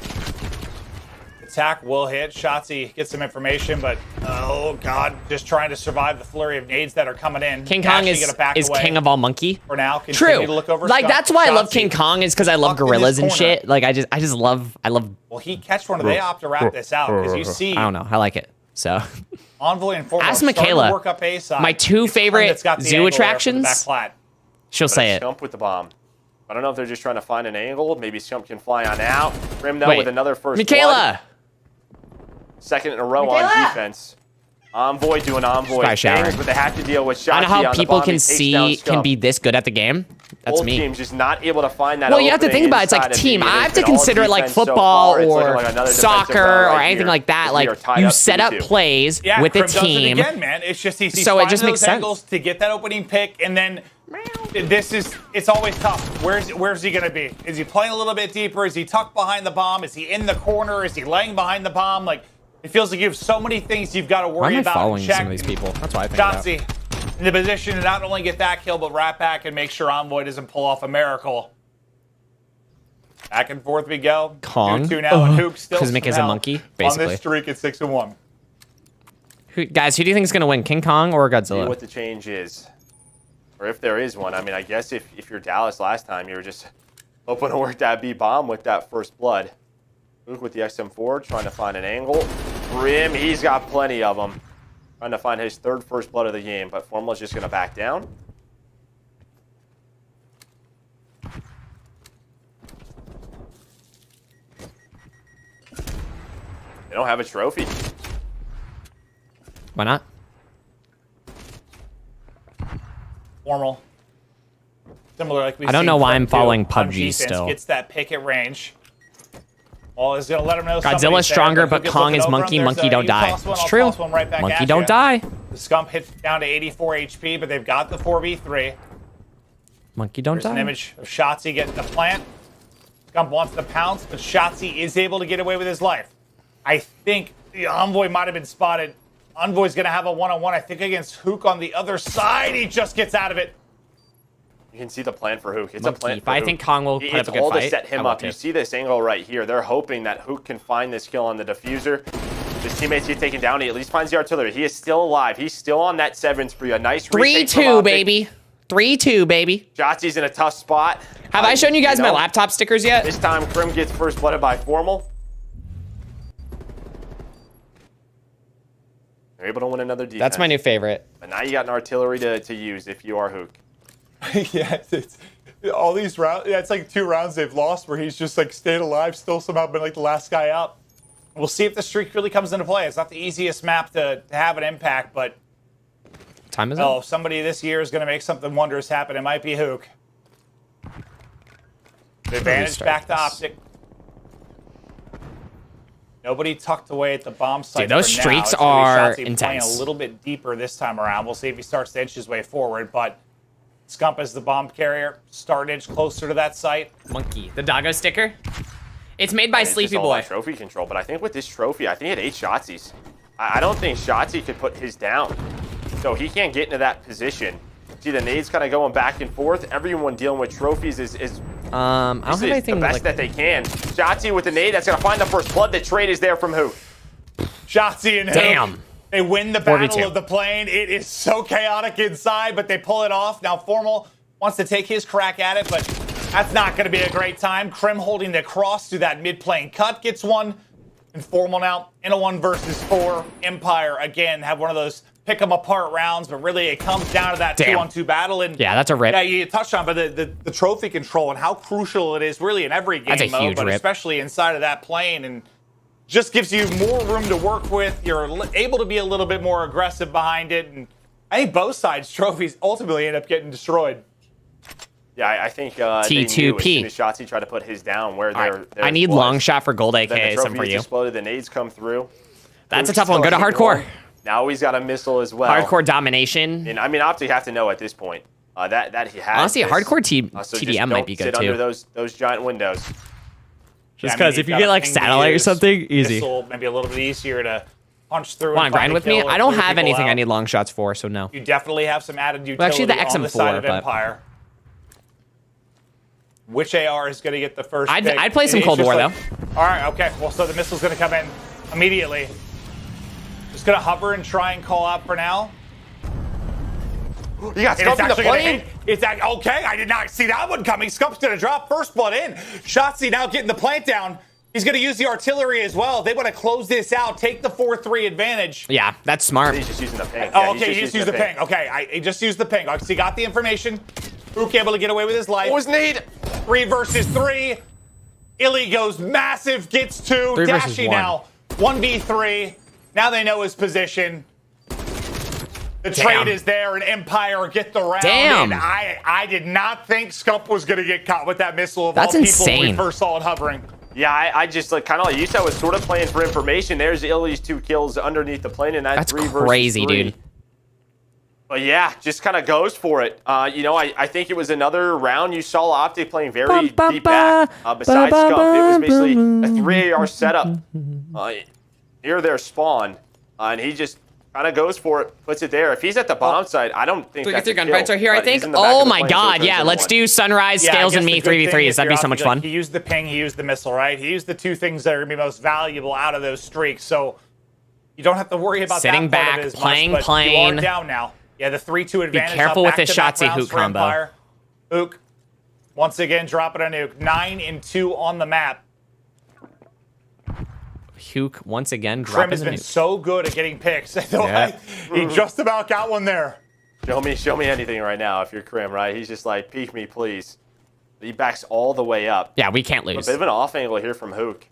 S1: Attack will hit. Shotzi gets some information, but oh God, just trying to survive the flurry of nades that are coming in.
S2: King Kong
S1: Actually
S2: is
S1: gonna back away
S2: king of all monkey.
S1: for now. Continue
S2: True.
S1: to look over
S2: Like
S1: Scump.
S2: that's why I love
S1: Shotzi
S2: King Kong is because I love
S1: tucked in his
S2: gorillas and
S1: corner.
S2: shit. Like I just love.
S1: Well, he catch one of they opt to wrap this out because you see
S2: I don't know. I like it. So
S1: Envoy and Formal
S2: Ask
S1: starting to
S2: Michaela.
S1: work up A side.
S2: My 2
S1: It's
S2: favorite
S1: that's got the
S2: zoo
S1: angle there from the
S2: attractions.
S1: back flat.
S2: She'll
S3: But
S2: say it.
S3: Scump with the bomb. I don't know if they're just trying to find an angle. Maybe Scump can fly on out. Grim though
S2: Wait,
S3: with another first
S2: Michaela.
S3: blood. Second in a row
S2: Michaela.
S3: on defense. Envoy doing Envoy
S2: Probably showering.
S3: things, but they have to deal with Shotzi
S2: I don't know how
S3: on the
S2: people
S3: bomb.
S2: can
S3: He takes down
S2: see can
S3: Scump.
S2: be this good at the game. That's
S3: Both
S2: me.
S3: teams just not able to find that.
S2: Well, you have to
S3: opening
S2: think about it. It's like
S3: inside of
S2: team.
S3: B. It
S2: I
S3: has
S2: have to
S3: been all
S2: consider it like
S3: defense so
S2: football
S3: far. It's looking
S2: or
S3: like another defensive
S2: soccer
S3: round
S2: or
S3: right
S2: anything
S3: here
S2: like that.
S3: as we
S2: Like
S3: are tied
S2: you
S3: up
S2: set up
S3: 2-2.
S2: plays
S1: Yeah,
S2: with a
S1: Crim does it
S2: team.
S1: again, man. It's just he's
S2: So it
S1: finding
S2: just makes
S1: those
S2: sense.
S1: angles to get that opening pick, and then it's always tough. Where's he gonna be? Is he playing a little bit deeper? Is he tucked behind the bomb? Is he in the corner? Is he laying behind the bomb? Like it feels like you have so many things you've got to
S2: Why
S1: worry
S2: am I
S1: about.
S2: following
S1: and check.
S2: some of these people? That's why I think that.
S1: Shotzi in the position to not only get that kill, but wrap back and make sure Envoy doesn't pull off a miracle. Back and forth we go.
S2: Kong.
S1: 2-2 now, and Hook still
S2: Crismic is a
S1: somehow
S2: monkey,
S1: on
S2: basically.
S1: this streak at 6-1.
S2: Guys, who do you think is gonna win, King Kong or
S3: See
S2: Godzilla?
S3: what the change is, or if there is one. I mean, I guess if you're Dallas last time, you were just hoping to work that B bomb with that first blood. Luke with the XM4 trying to find an angle. Grim, he's got plenty of them. Trying to find his third first blood of the game, but Formula's just going to back down. They don't have a trophy.
S2: Why not?
S1: Formal. Similar like we.
S2: I don't know why I'm following PUBG still.
S1: Gets that pick at range. Well, is gonna let him know.
S2: Godzilla's stronger, but Kong is monkey. Monkey don't die. It's true. Monkey don't die.
S1: The Scump hits down to 84 HP, but they've got the 4v3.
S2: Monkey don't
S1: There's
S2: die.
S1: an image of Shotzi getting the plant. Scump wants to pounce, but Shotzi is able to get away with his life. I think the Envoy might have been spotted. Envoy's gonna have a one-on-one, I think, against Hook on the other side. He just gets out of it.
S3: You can see the plan for Hook. It's
S2: Monkey.
S3: a plan
S2: If
S3: for
S2: I
S3: Hook.
S2: think Kong will put up a good
S3: all
S2: fight,
S3: to set him up. You see this angle right here. They're hoping that Hook can find this kill on the diffuser. His teammates get taken down. He at least finds the artillery. He is still alive. He's still on that 7 spree. A nice
S2: 3-2, baby. 3-2, baby.
S3: Shotzi's in a tough spot.
S2: Have I shown you guys my laptop stickers yet?
S3: This time, Crim gets first blooded by Formal. They're able to win another defense.
S2: That's my new favorite.
S3: But now you got an artillery to use if you are Hook.
S1: Yeah, it's all these rounds. Yeah, it's like 2 rounds they've lost where he's just like stayed alive, still somehow been like the last guy out. We'll see if the streak really comes into play. It's not the easiest map to have an impact, but
S2: time is up.
S1: If somebody this year is going to make something wondrous happen, it might be Hook. The advantage back to Optic. Nobody tucked away at the bomb site.
S2: Dude, those
S1: for
S2: streaks
S1: now.
S2: are
S1: Playing
S2: intense.
S1: a little bit deeper this time around. We'll see if he starts to inch his way forward, but Scump as the bomb carrier, start inch closer to that site.
S2: Monkey. The doggo sticker? It's made by Sleepy Boi.
S3: Trophy control, but I think with this trophy, I think it 8 Shotsies. I don't think Shotzi could put his down. So he can't get into that position. See the nades kind of going back and forth. Everyone dealing with trophies is
S2: I don't have anything
S3: the best
S2: like
S3: that they can. Shotzi with the nade, that's gonna find the first blood. The trade is there from who?
S1: Shotzi and Hook.
S2: Damn.
S1: They win the
S2: 4v2.
S1: battle of the plane. It is so chaotic inside, but they pull it off. Now Formal wants to take his crack at it, but that's not going to be a great time. Crim holding the cross through that mid-plane cut gets one. And Formal now in a 1 versus 4. Empire, again, have one of those pick-them-apart rounds, but really it comes down to that 2-on-2 battle. And
S2: yeah, that's a rip.
S1: Yeah, you touched on, but the trophy control and how crucial it is really in every game
S2: That's a
S1: mode,
S2: huge
S1: but
S2: rip.
S1: especially inside of that plane. And just gives you more room to work with. You're able to be a little bit more aggressive behind it. And I think both sides' trophies ultimately end up getting destroyed.
S3: Yeah, I think
S2: T2P.
S3: they knew as soon as Shotzi tried to put his down where
S2: Right. I need long shot for gold AK.
S3: Then the
S2: Some for
S3: trophy
S2: you.
S3: exploded, the nades come through.
S2: That's a tough one. Go to hardcore.
S3: Now he's got a missile as well.
S2: Hardcore domination.
S3: And I mean, Optic have to know at this point that he has.
S2: Honestly,
S3: this.
S2: hardcore
S3: So just
S2: TDM might
S3: don't
S2: be good
S3: sit
S2: too.
S3: under those giant windows.
S2: Just because if you get like satellite or something, easy.
S1: Missile, maybe a little bit easier to punch through.
S2: Want to
S1: and
S2: grind
S1: find a
S2: with me?
S1: kill or
S2: I don't
S1: clear
S2: have
S1: people
S2: anything
S1: out.
S2: I need long shots for, so no.
S1: You definitely have some added utility
S2: Well, actually, the
S1: on the
S2: XM4,
S1: side of
S2: but-
S1: Empire. Which AR is going to get the first pick?
S2: I'd play some
S1: It's
S2: Cold
S1: just
S2: War,
S1: like-
S2: though.
S1: All right, okay. Well, so the missile's going to come in immediately. Just going to hover and try and call out for now.
S3: You got
S1: And
S3: Scump in the
S1: actually gonna
S3: plane?
S1: hit. It's okay. I did not see that one coming. Scump's going to drop first blood in. Shotzi now getting the plant down. He's going to use the artillery as well. They want to close this out, take the 4-3 advantage.
S2: Yeah, that's smart.
S3: He's just using the ping.
S1: Oh, okay, he just used the ping. Okay, he just used the ping. So he got the information. Hook able to get away with his life.
S3: What was need?
S1: 3 versus 3. Illy goes massive, gets 2.
S2: 3 versus
S1: Dashy
S2: 1.
S1: now 1v3. Now they know his position. The trade is there, and Empire get the round.
S2: Damn.
S1: And I did not think Scump was going to get caught with that missile of
S2: That's
S1: all people when we
S2: insane.
S1: first saw it hovering.
S3: Yeah, I just like kind of like you said, was sort of playing for information. There's Illy's 2 kills underneath the plane, and that's 3 versus
S2: crazy,
S3: 3.
S2: dude.
S3: But yeah, just kind of goes for it. I think it was another round you saw Optic playing very deep back. Besides Scump, it was basically a 3 AR setup near their spawn, and he just kind of goes for it, puts it there. If he's at the bomb site, I don't think that's a kill.
S2: gunfights are here, I
S3: But he's
S2: think.
S3: in the back
S2: Oh
S3: of the
S2: my
S3: plane, so
S2: god,
S3: it turns
S2: yeah.
S3: into
S2: Let's
S3: 1.
S2: do Sunrise,
S1: Yeah, I
S2: Scales,
S1: guess
S2: and
S1: the
S2: me
S1: good thing
S2: 3v3s.
S1: is
S2: That'd be
S1: you're
S2: so
S1: up-
S2: much fun.
S1: He used the ping, he used the missile, right? He used the 2 things that are going to be most valuable out of those streaks, so you don't have to worry about
S2: Sitting
S1: that part
S2: back,
S1: of it as
S2: playing
S1: much, but you
S2: plane.
S1: are down now. Yeah, the 3-2 advantage.
S2: careful
S1: up
S2: with the
S1: back-to-back
S2: Shotzi
S1: rounds
S2: Hook
S1: for
S2: combo.
S1: Empire. Hook, once again, dropping a nuke. 9-2 on the map.
S2: Hook once again
S1: Crim
S2: dropping
S1: has
S2: the
S1: been
S2: nuke.
S1: so good at getting picks.
S2: Yeah.
S1: He just about got one there.
S3: Show me anything right now if you're Crim, right? He's just like, peek me, please. He backs all the way up.
S2: Yeah, we can't
S3: A
S2: lose.
S3: bit of an off angle here from Hook.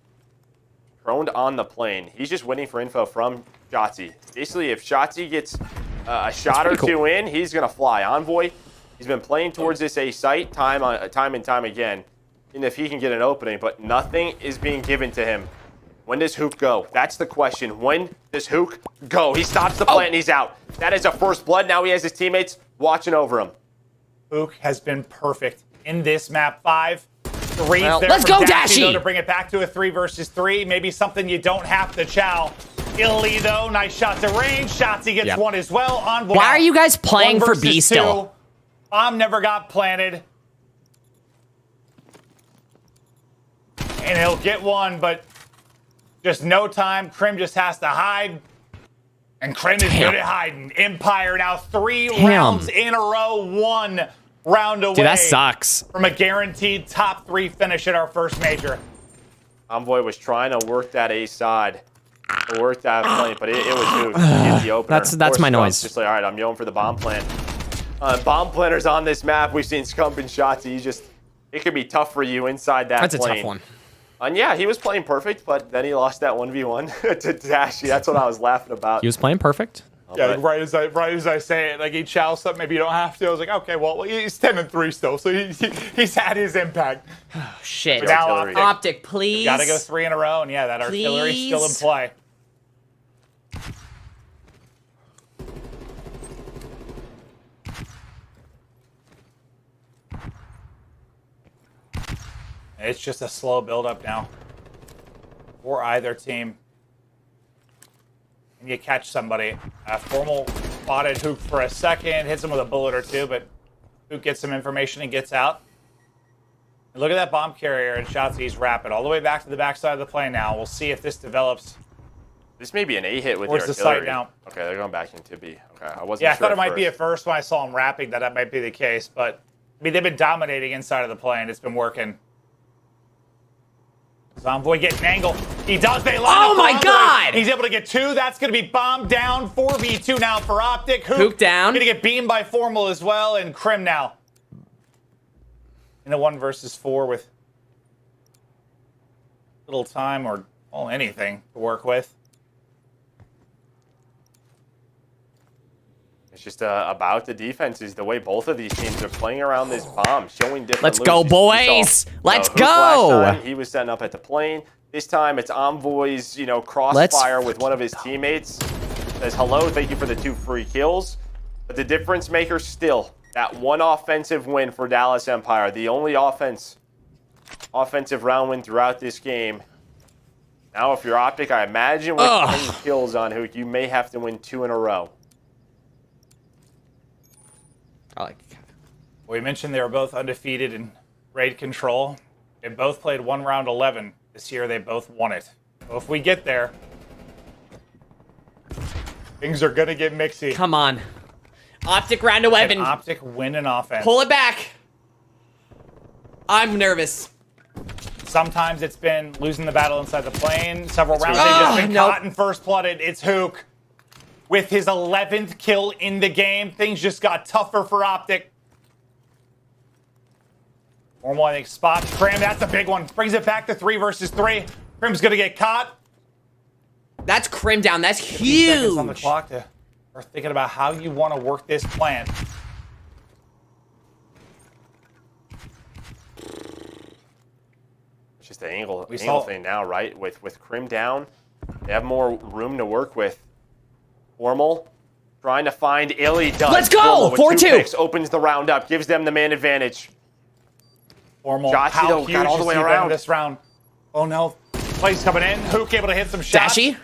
S3: Prone on the plane. He's just waiting for info from Shotzi. Basically, if Shotzi gets a shot or two in, he's going to fly. Envoy, he's been playing towards this A site time and time again. And if he can get an opening, but nothing is being given to him. When does Hook go? That's the question. When does Hook go? He stops the plant and he's out. That is a first blood. Now he has his teammates watching over him.
S1: Hook has been perfect in this map 5. Threes
S2: Well,
S1: there
S2: let's
S1: from
S2: go,
S1: Dashy,
S2: Dashy!
S1: though, to bring it back to a 3 versus 3. Maybe something you don't have to chow. Illy, though, nice shot to range. Shotzi gets one as well. Envoy.
S2: Why are you guys playing
S1: 1
S2: for
S1: versus
S2: B
S1: 2.
S2: still?
S1: Bomb never got planted. And he'll get one, but just no time. Crim just has to hide. And Crim is good at hiding. Empire now 3 rounds in a row. 1 round away.
S2: Dude, that sucks.
S1: From a guaranteed top 3 finish at our first major.
S3: Envoy was trying to work that A side. Work that plant, but it was Hook to get the opener.
S2: That's my noise.
S3: Just like, all right, I'm going for the bomb plant. Bomb planters on this map. We've seen Scump and Shotzi. It could be tough for you inside that
S2: That's
S3: plane.
S2: a tough one.
S3: And yeah, he was playing perfect, but then he lost that 1v1 to Dashy. That's what I was laughing about.
S2: He was playing perfect.
S1: Yeah, right as I say it, like he chows something, maybe you don't have to. I was like, okay, well, he's 10-3 still, so he's had his impact.
S2: Oh, shit.
S1: But now
S2: Optic, please.
S1: Gotta go 3 in a row, and yeah, that artillery's still in play. It's just a slow build-up now for either team. And you catch somebody. Formal spotted Hook for a second, hits him with a bullet or two, but Hook gets some information and gets out. And look at that bomb carrier and Shotzi's rapid all the way back to the backside of the plane now. We'll see if this develops.
S3: This may be an A hit with
S1: Towards
S3: the
S1: the site
S3: artillery.
S1: now.
S3: Okay, they're going back into B. Okay, I wasn't
S1: Yeah, I
S3: sure
S1: thought it might
S3: first.
S1: be at first when I saw him rapping that might be the case, but I mean, they've been dominating inside of the plane. It's been working. Envoy getting an angle. He does. They line up.
S2: Oh my God!
S1: He's able to get 2. That's going to be bombed down. 4v2 now for Optic.
S2: Hook down.
S1: Going to get beamed by Formal as well, and Crim now in the 1 versus 4 with little time or anything to work with.
S3: It's just about the defenses, the way both of these teams are playing around this bomb, showing different
S2: Let's go,
S3: loops.
S2: boys. Let's
S3: Hook last
S2: go.
S3: time, he was setting up at the plane. This time it's Envoy's, crossfire with one of his teammates. Says hello, thank you for the 2 free kills. But the difference maker still, that 1 offensive win for Dallas Empire. The only offensive round win throughout this game. Now if you're Optic, I imagine with 10 kills on Hook, you may have to win 2 in a row.
S2: I like it.
S1: We mentioned they were both undefeated in raid control. They both played 1 round 11. This year they both won it. So if we get there, things are going to get mixy.
S2: Come on. Optic round 11.
S1: Can Optic win an offense?
S2: Pull it back. I'm nervous.
S1: Sometimes it's been losing the battle inside the plane. Several rounds they've just been caught and first blooded. It's Hook with his 11th kill in the game. Things just got tougher for Optic. Formal, I think, spots Crim. That's a big one. Brings it back to 3 versus 3. Crim's going to get caught.
S2: That's Crim down. That's
S1: 15 seconds
S2: huge.
S1: on the clock to start thinking about how you want to work this plan.
S3: It's just the angle thing now, right? With Crim down, they have more room to work with. Formal trying to find Illy.
S2: Let's go! 4-2.
S3: Opens the round up, gives them the man advantage.
S1: Formal,
S3: Shotzi,
S1: how
S3: though,
S1: huge
S3: got all the
S1: is
S3: way
S1: he
S3: around
S1: in this round? Oh no, plays coming in. Hook able to hit some shots.
S2: Dashy.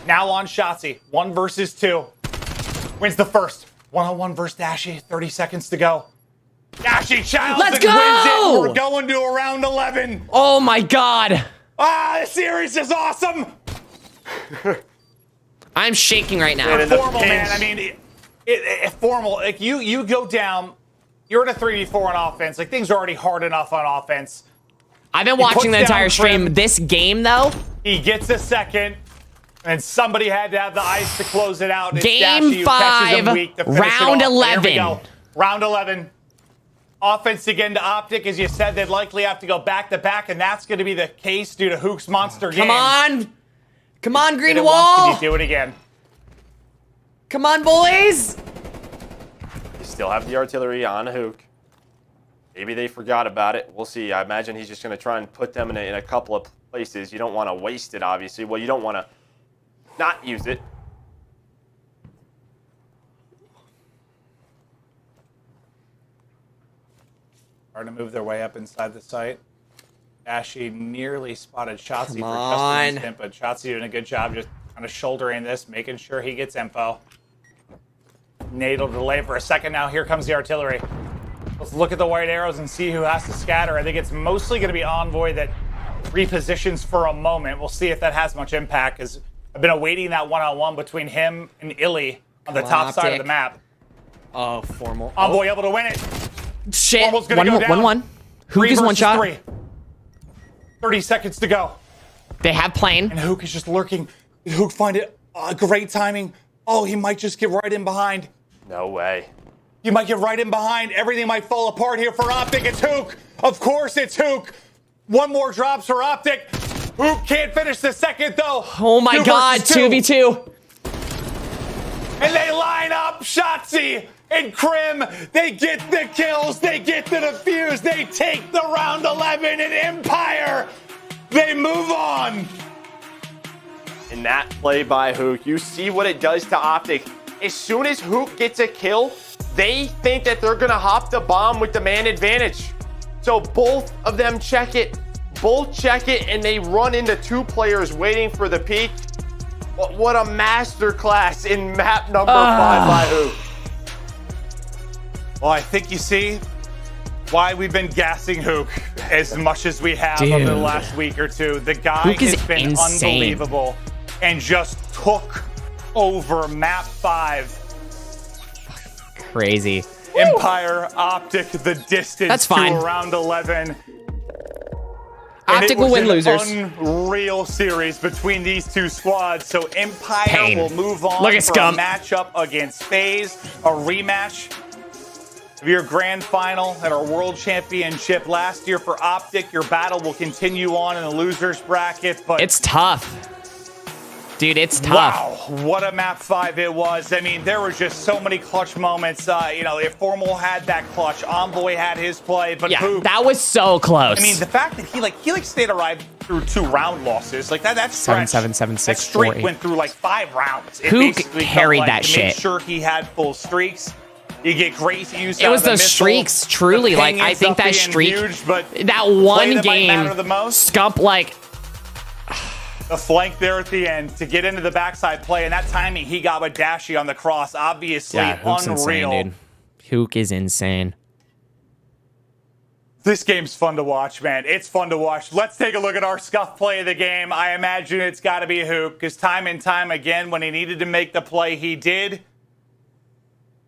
S1: Now on Shotzi, 1 versus 2. Wins the first. 1-on-1 versus Dashy. 30 seconds to go. Dashy Childs
S2: Let's
S1: wins
S2: go!
S1: it. We're going to a round 11.
S2: Oh my God.
S1: This series is awesome.
S2: I'm shaking right now.
S1: Formal, man. I mean, Formal. Like you go down. You're at a 3v4 on offense. Like things are already hard enough on offense.
S2: I've been watching the entire stream. This game, though,
S1: He gets a second, and somebody had to have the ice to close it out. It's
S2: Game
S1: Dashy who catches him
S2: 5,
S1: weak to finish
S2: round
S1: it off.
S2: 11.
S1: Here we go. Round 11. Offense again to Optic. As you said, they'd likely have to go back-to-back, and that's going to be the case due to Hook's monster game.
S2: Come on. Come on, Green
S1: Did it
S2: Wall.
S1: once, can you do it again?
S2: Come on, boys.
S3: They still have the artillery on Hook. Maybe they forgot about it. We'll see. I imagine he's just going to try and put them in a couple of places. You don't want to waste it, obviously. Well, you don't want to not use it.
S1: Starting to move their way up inside the site. Dashy nearly spotted Shotzi
S2: Come
S1: for just
S2: on.
S1: an instant, but Shotzi doing a good job just kind of shouldering this, making sure he gets info. Nade'll delay for a second now. Here comes the artillery. Let's look at the white arrows and see who has to scatter. I think it's mostly going to be Envoy that repositions for a moment. We'll see if that has much impact, because I've been awaiting that one-on-one between him and Illy on the top side of the map.
S2: Oh, Formal.
S1: Envoy able to win it.
S2: Shit.
S1: Formal's gonna go down.
S2: 1-1. Hook is one shot.
S1: 30 seconds to go.
S2: They have plane.
S1: And Hook is just lurking. Did Hook find it? Great timing. Oh, he might just get right in behind.
S3: No way.
S1: You might get right in behind. Everything might fall apart here for Optic. It's Hook. Of course it's Hook. One more drops for Optic. Hook can't finish the second, though.
S2: Oh my God, 2v2.
S1: And they line up Shotzi and Crim. They get the kills. They get the defuse. They take the round 11 in Empire. They move on.
S3: In that play by Hook, you see what it does to Optic. As soon as Hook gets a kill, they think that they're going to hop the bomb with the man advantage. So both of them check it. Both check it, and they run into two players waiting for the peak. What a masterclass in map number 5 by Hook.
S1: Well, I think you see why we've been gassing Hook as much as we have over the last week or two. The guy
S2: Hook is
S1: has been
S2: insane.
S1: unbelievable and just took over map 5.
S2: Crazy.
S1: Empire, Optic, the distance
S2: That's fine.
S1: to around 11.
S2: Optic will win losers.
S1: Unreal series between these two squads. So Empire
S2: Pain.
S1: will move on
S2: Look at
S1: for
S2: Scump.
S1: a matchup against FaZe, a rematch of your grand final at our world championship last year for Optic. Your battle will continue on in the losers bracket, but
S2: It's tough. Dude, it's tough.
S1: wow, what a map 5 it was. I mean, there were just so many clutch moments. If Formal had that clutch, Envoy had his play, but
S2: Yeah,
S1: Hook,
S2: that was so close.
S1: I mean, the fact that he stayed alive through 2 round losses, like that's
S2: 7,
S1: stretch.
S2: 7, 7, 6,
S1: that streak
S2: 4, 8.
S1: went through like 5 rounds. It
S2: Hook
S1: basically
S2: carried
S1: felt like
S2: that
S1: to
S2: shit.
S1: Make sure he had full streaks. You get great use.
S2: It
S1: out
S2: was
S1: of the
S2: those
S1: missile.
S2: streaks, truly.
S1: The
S2: Like,
S1: ping
S2: I
S1: ends
S2: think
S1: up
S2: that
S1: being
S2: streak,
S1: huge, but
S2: that
S1: play
S2: one
S1: that might
S2: game,
S1: matter the most.
S2: Scump, like,
S1: The flank there at the end to get into the backside play, and that timing he got with Dashy on the cross, obviously
S2: Hook's
S1: unreal.
S2: insane, dude. Hook is insane.
S1: This game's fun to watch, man. It's fun to watch. Let's take a look at our scuff play of the game. I imagine it's got to be Hook, because time and time again, when he needed to make the play, he did.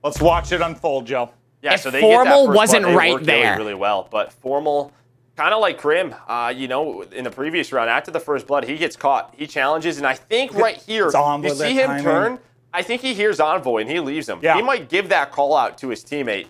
S1: Let's watch it unfold, Joe.
S3: Yeah,
S2: If
S3: so they
S2: Formal
S3: get that first
S2: wasn't
S3: blood, they
S2: right
S3: worked
S2: there.
S3: really well, but Formal, kind of like Crim, in the previous round, after the first blood, he gets caught. He challenges, and I think right here, you see him turn, I think he hears Envoy, and he leaves him.
S1: Yeah.
S3: He might give that call out to his teammate.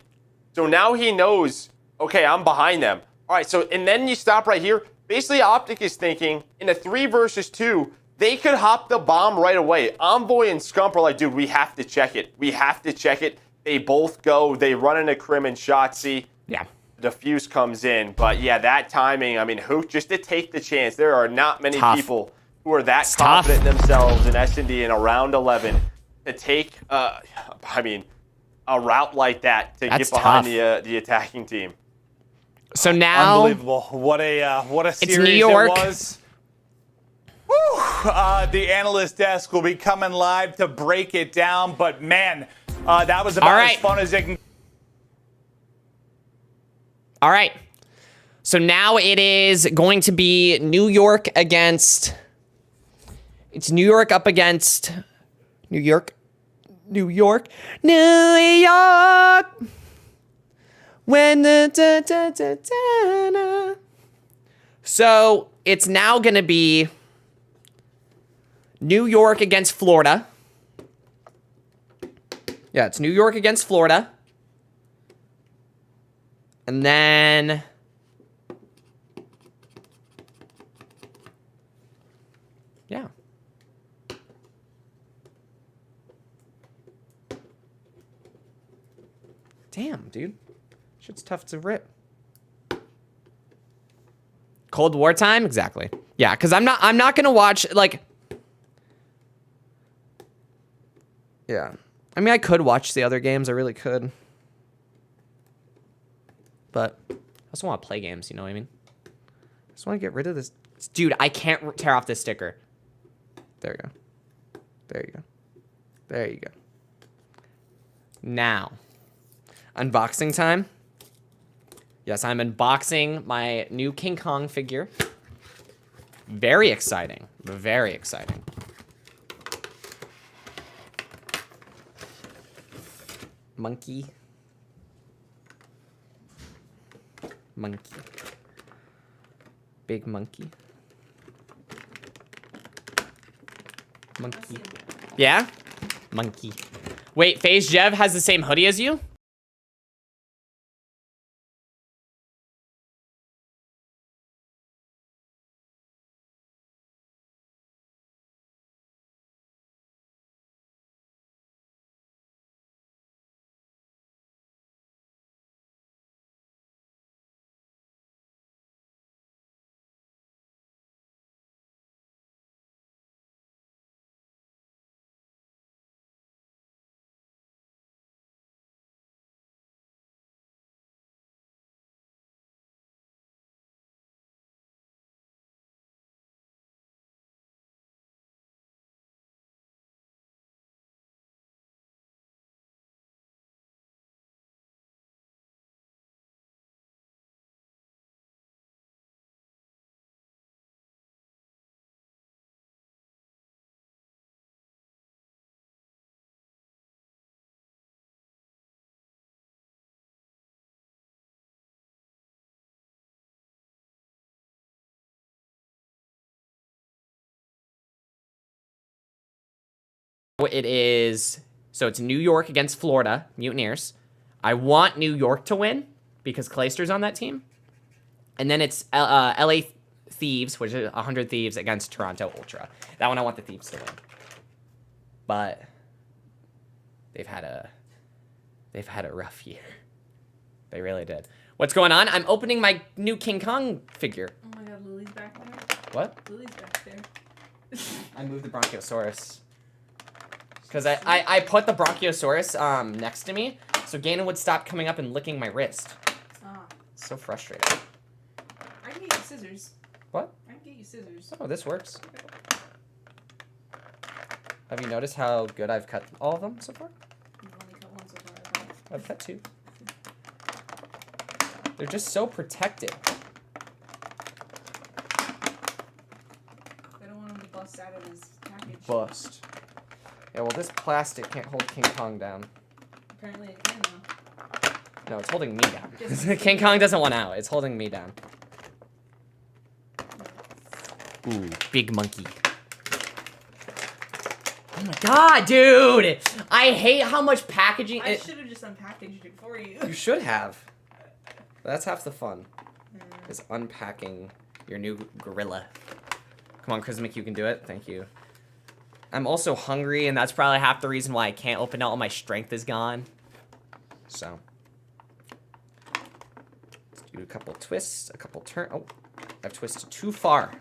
S3: So now he knows, okay, I'm behind them. All right, so, and then you stop right here. Basically, Optic is thinking, in a 3 versus 2, they could hop the bomb right away. Envoy and Scump are like, dude, we have to check it. We have to check it. They both go. They run into Crim and Shotzi.
S2: Yeah.
S3: The defuse comes in. But, yeah, that timing, I mean, Hook, just to take the chance. There are not many people who are that confident in themselves in S&D in a round 11 to take, a route like that to get behind the attacking team.
S2: So now,
S1: Unbelievable. What a series
S2: New York.
S1: it was. Whew. The analyst desk will be coming live to break it down, but man, that was about as fun as it can.
S2: All right. So now it is going to be New York against. It's New York up against New York. New York. New York. When the so it's now going to be New York against Florida. Yeah, it's New York against Florida. And then... yeah. Damn, dude. Shit's tough to rip. Cold War time? Exactly. Yeah, because I'm not gonna watch, like... yeah. I mean, I could watch the other games. I really could. But I also want to play games, you know what I mean? I just want to get rid of this. Dude, I can't tear off this sticker. There you go. There you go. There you go. Now, unboxing time. Yes, I'm unboxing my new King Kong figure. Very exciting. Very exciting. Monkey. Monkey. Big monkey. Monkey. Yeah? Monkey. Wait, FaZe Jev has the same hoodie as you? It is, so it's New York against Florida, Mutineers. I want New York to win because Clayster's on that team. And then it's LA Thieves, which is 100 Thieves against Toronto Ultra. That one I want the Thieves to win. But they've had a rough year. They really did. What's going on? I'm opening my new King Kong figure.
S9: Oh my god, Lily's back there.
S2: What?
S9: Lily's back there.
S2: I moved the Brachiosaurus. Because I put the Brachiosaurus next to me, so Ganon would stop coming up and licking my wrist.
S9: Ah.
S2: So frustrating.
S9: I can get you scissors.
S2: What?
S9: I can get you scissors.
S2: Oh, this works. Have you noticed how good I've cut all of them so far?
S9: You've only cut one so far, I thought.
S2: I've cut 2. They're just so protected.
S9: I don't want him to bust out of his package.
S2: Bust. Yeah, well, this plastic can't hold King Kong down.
S9: Apparently it can now.
S2: No, it's holding me down. King Kong doesn't want out. It's holding me down. Ooh, big monkey. Oh my god, dude! I hate how much packaging...
S9: I should have just unpackaged it for you.
S2: You should have. That's half the fun. Is unpacking your new gorilla. Come on, Crismic, you can do it. Thank you. I'm also hungry, and that's probably half the reason why I can't open it. All my strength is gone. So. Let's do a couple twists, a couple turns. Oh, I've twisted too far.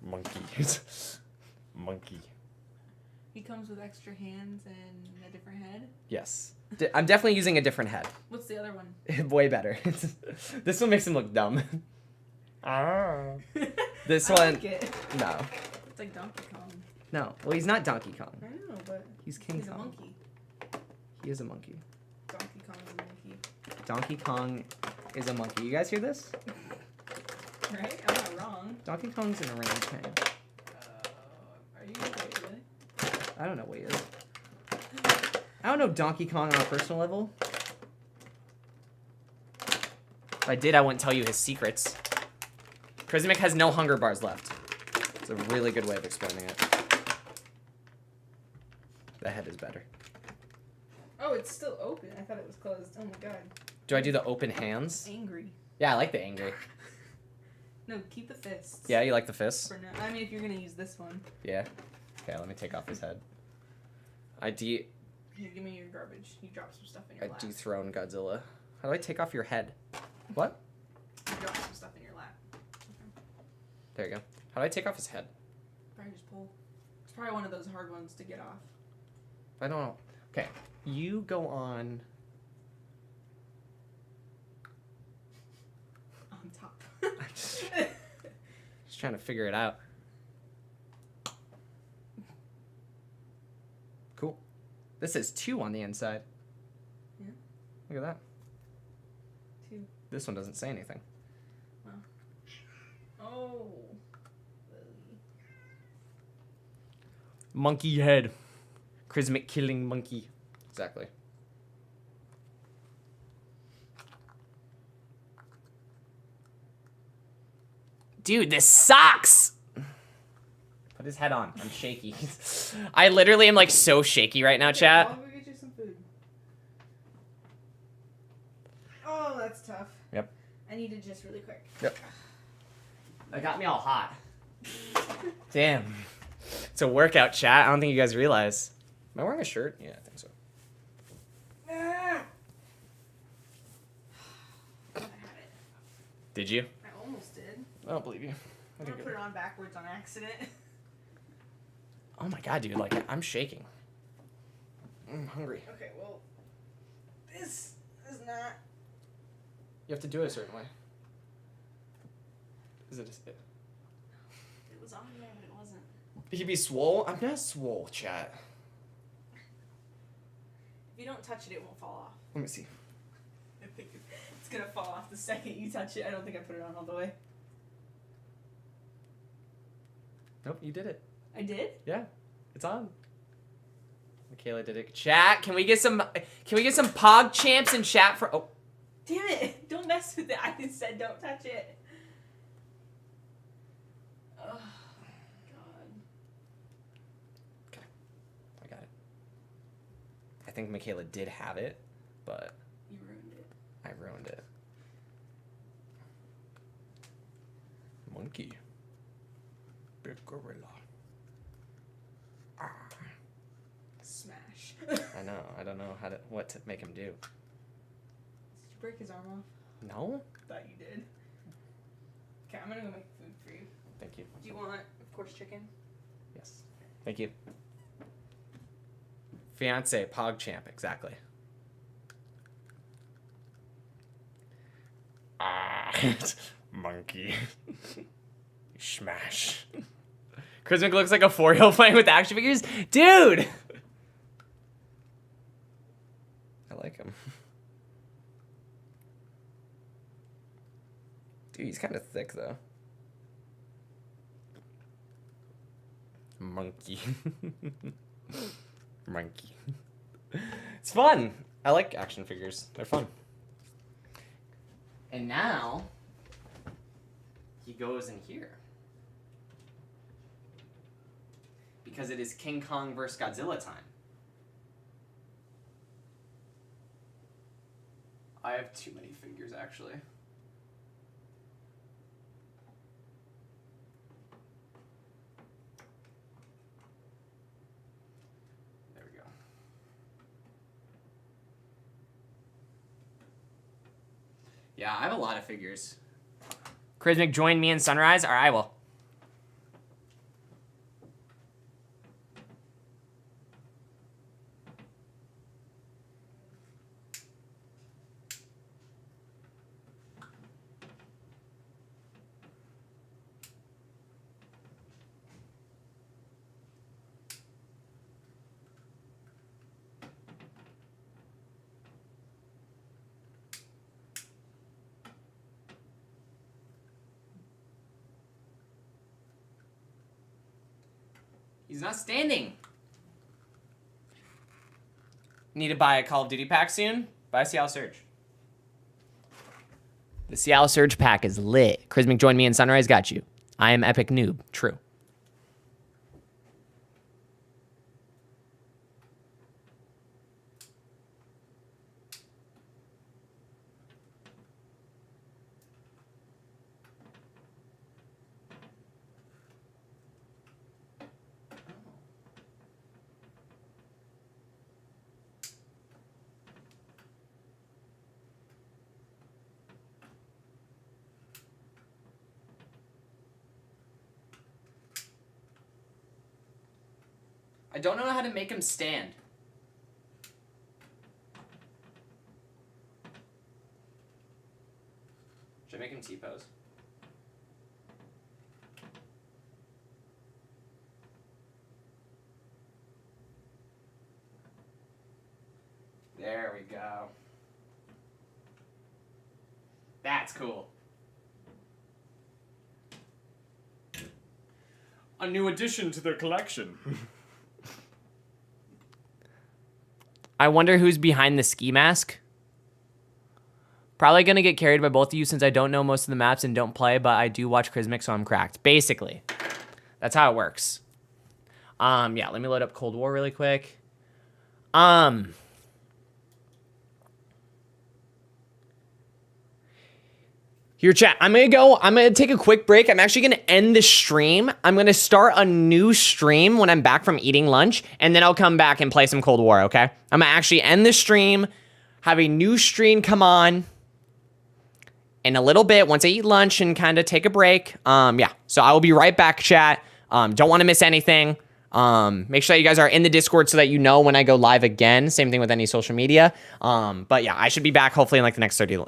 S2: Monkey. Monkey.
S9: He comes with extra hands and a different head?
S2: Yes. I'm definitely using a different head.
S9: What's the other one?
S2: Way better. This one makes him look dumb. This one.
S9: Like it.
S2: No.
S9: It's like Donkey Kong.
S2: No. Well, he's not Donkey Kong.
S9: I know, but
S2: he's King Kong.
S9: A monkey.
S2: He is a monkey.
S9: Donkey Kong is a monkey.
S2: Donkey Kong is a monkey. You guys hear this?
S9: Right? I'm not wrong.
S2: Donkey Kong's an orangutan.
S9: Are you okay, really?
S2: I don't know what he is. I don't know Donkey Kong on a personal level. If I did, I wouldn't tell you his secrets. Crismic has no hunger bars left. It's a really good way of explaining it. The head is better.
S9: Oh, it's still open. I thought it was closed. Oh my god.
S2: Do I do the open hands?
S9: Angry.
S2: Yeah, I like the angry.
S9: No, keep the fists.
S2: Yeah, you like the fists?
S9: For now. I mean, if you're gonna use this one.
S2: Yeah. Okay, let me take off his head.
S9: Here, give me your garbage. You dropped some stuff in your lap.
S2: Dethrone Godzilla. How do I take off your head? What?
S9: You dropped some stuff in your lap.
S2: There you go. How do I take off his head?
S9: Probably just pull. It's probably one of those hard ones to get off.
S2: I don't know. Okay, you go on.
S9: On top.
S2: Just trying to figure it out. Cool. This says 2 on the inside.
S9: Yeah.
S2: Look at that.
S9: 2.
S2: This one doesn't say anything.
S9: Wow. Oh.
S2: Monkey head. Crismic killing monkey. Exactly. Dude, this sucks! Put his head on. I'm shaky. I literally am like so shaky right now, chat.
S9: I'll go get you some food. Oh, that's tough.
S2: Yep.
S9: I need it just really quick.
S2: Yep. That got me all hot. Damn. It's a workout, chat. I don't think you guys realize. Am I wearing a shirt? Yeah, I think so. Did you?
S9: I almost did.
S2: I don't believe you.
S9: I'm gonna put it on backwards on accident.
S2: Oh my god, dude. Like, I'm shaking. I'm hungry.
S9: Okay, well, this is not.
S2: You have to do it a certain way. Is it?
S9: It was on there, but it wasn't.
S2: He'd be swole? I'm not swole, chat.
S9: If you don't touch it, it won't fall off.
S2: Let me see.
S9: I think it's gonna fall off the second you touch it. I don't think I put it on all the way.
S2: Nope, you did it.
S9: I did?
S2: Yeah, it's on. Michaela did it. Chat, can we get some Pog champs in chat for? Oh,
S9: damn it! Don't mess with it. I just said don't touch it. Oh God.
S2: Okay, I got it. I think Michaela did have it, but
S9: You ruined it.
S2: I ruined it. Monkey. Big gorilla. Ah.
S9: Smash.
S2: I know. I don't know what to make him do.
S9: Did you break his arm off?
S2: No.
S9: Thought you did. Okay, I'm gonna go make food for you.
S2: Thank you.
S9: Do you want, of course, chicken?
S2: Yes. Thank you. Fiance, PogChamp, exactly. Ah, monkey. Smash. Crismic looks like a 4-year-old playing with action figures. Dude! I like him. Dude, he's kind of thick, though. Monkey. Monkey. It's fun. I like action figures. They're fun. And now, he goes in here. Because it is King Kong vs. Godzilla time. I have too many figures, actually. There we go. Yeah, I have a lot of figures. Crismic, join me in Sunrise, or I will. He's not standing. Need to buy a Call of Duty pack soon? Buy a Seattle Surge. The Seattle Surge pack is lit. Crismic joined me in Sunrise. Got you. I am Epic Noob. True. I don't know how to make him stand. Should I make him T-pose? There we go. That's cool. A new addition to their collection. I wonder who's behind the ski mask. Probably going to get carried by both of you since I don't know most of the maps and don't play, but I do watch Crismic, so I'm cracked. Basically. That's how it works. Yeah, let me load up Cold War really quick. Here, chat. I'm going to take a quick break. I'm actually going to end the stream. I'm going to start a new stream when I'm back from eating lunch, and then I'll come back and play some Cold War, okay? I'm going to actually end the stream, have a new stream come on in a little bit once I eat lunch and kind of take a break. Yeah, so I will be right back, chat. Don't want to miss anything. Make sure that you guys are in the Discord so that you know when I go live again. Same thing with any social media. But yeah, I should be back hopefully in like the next 30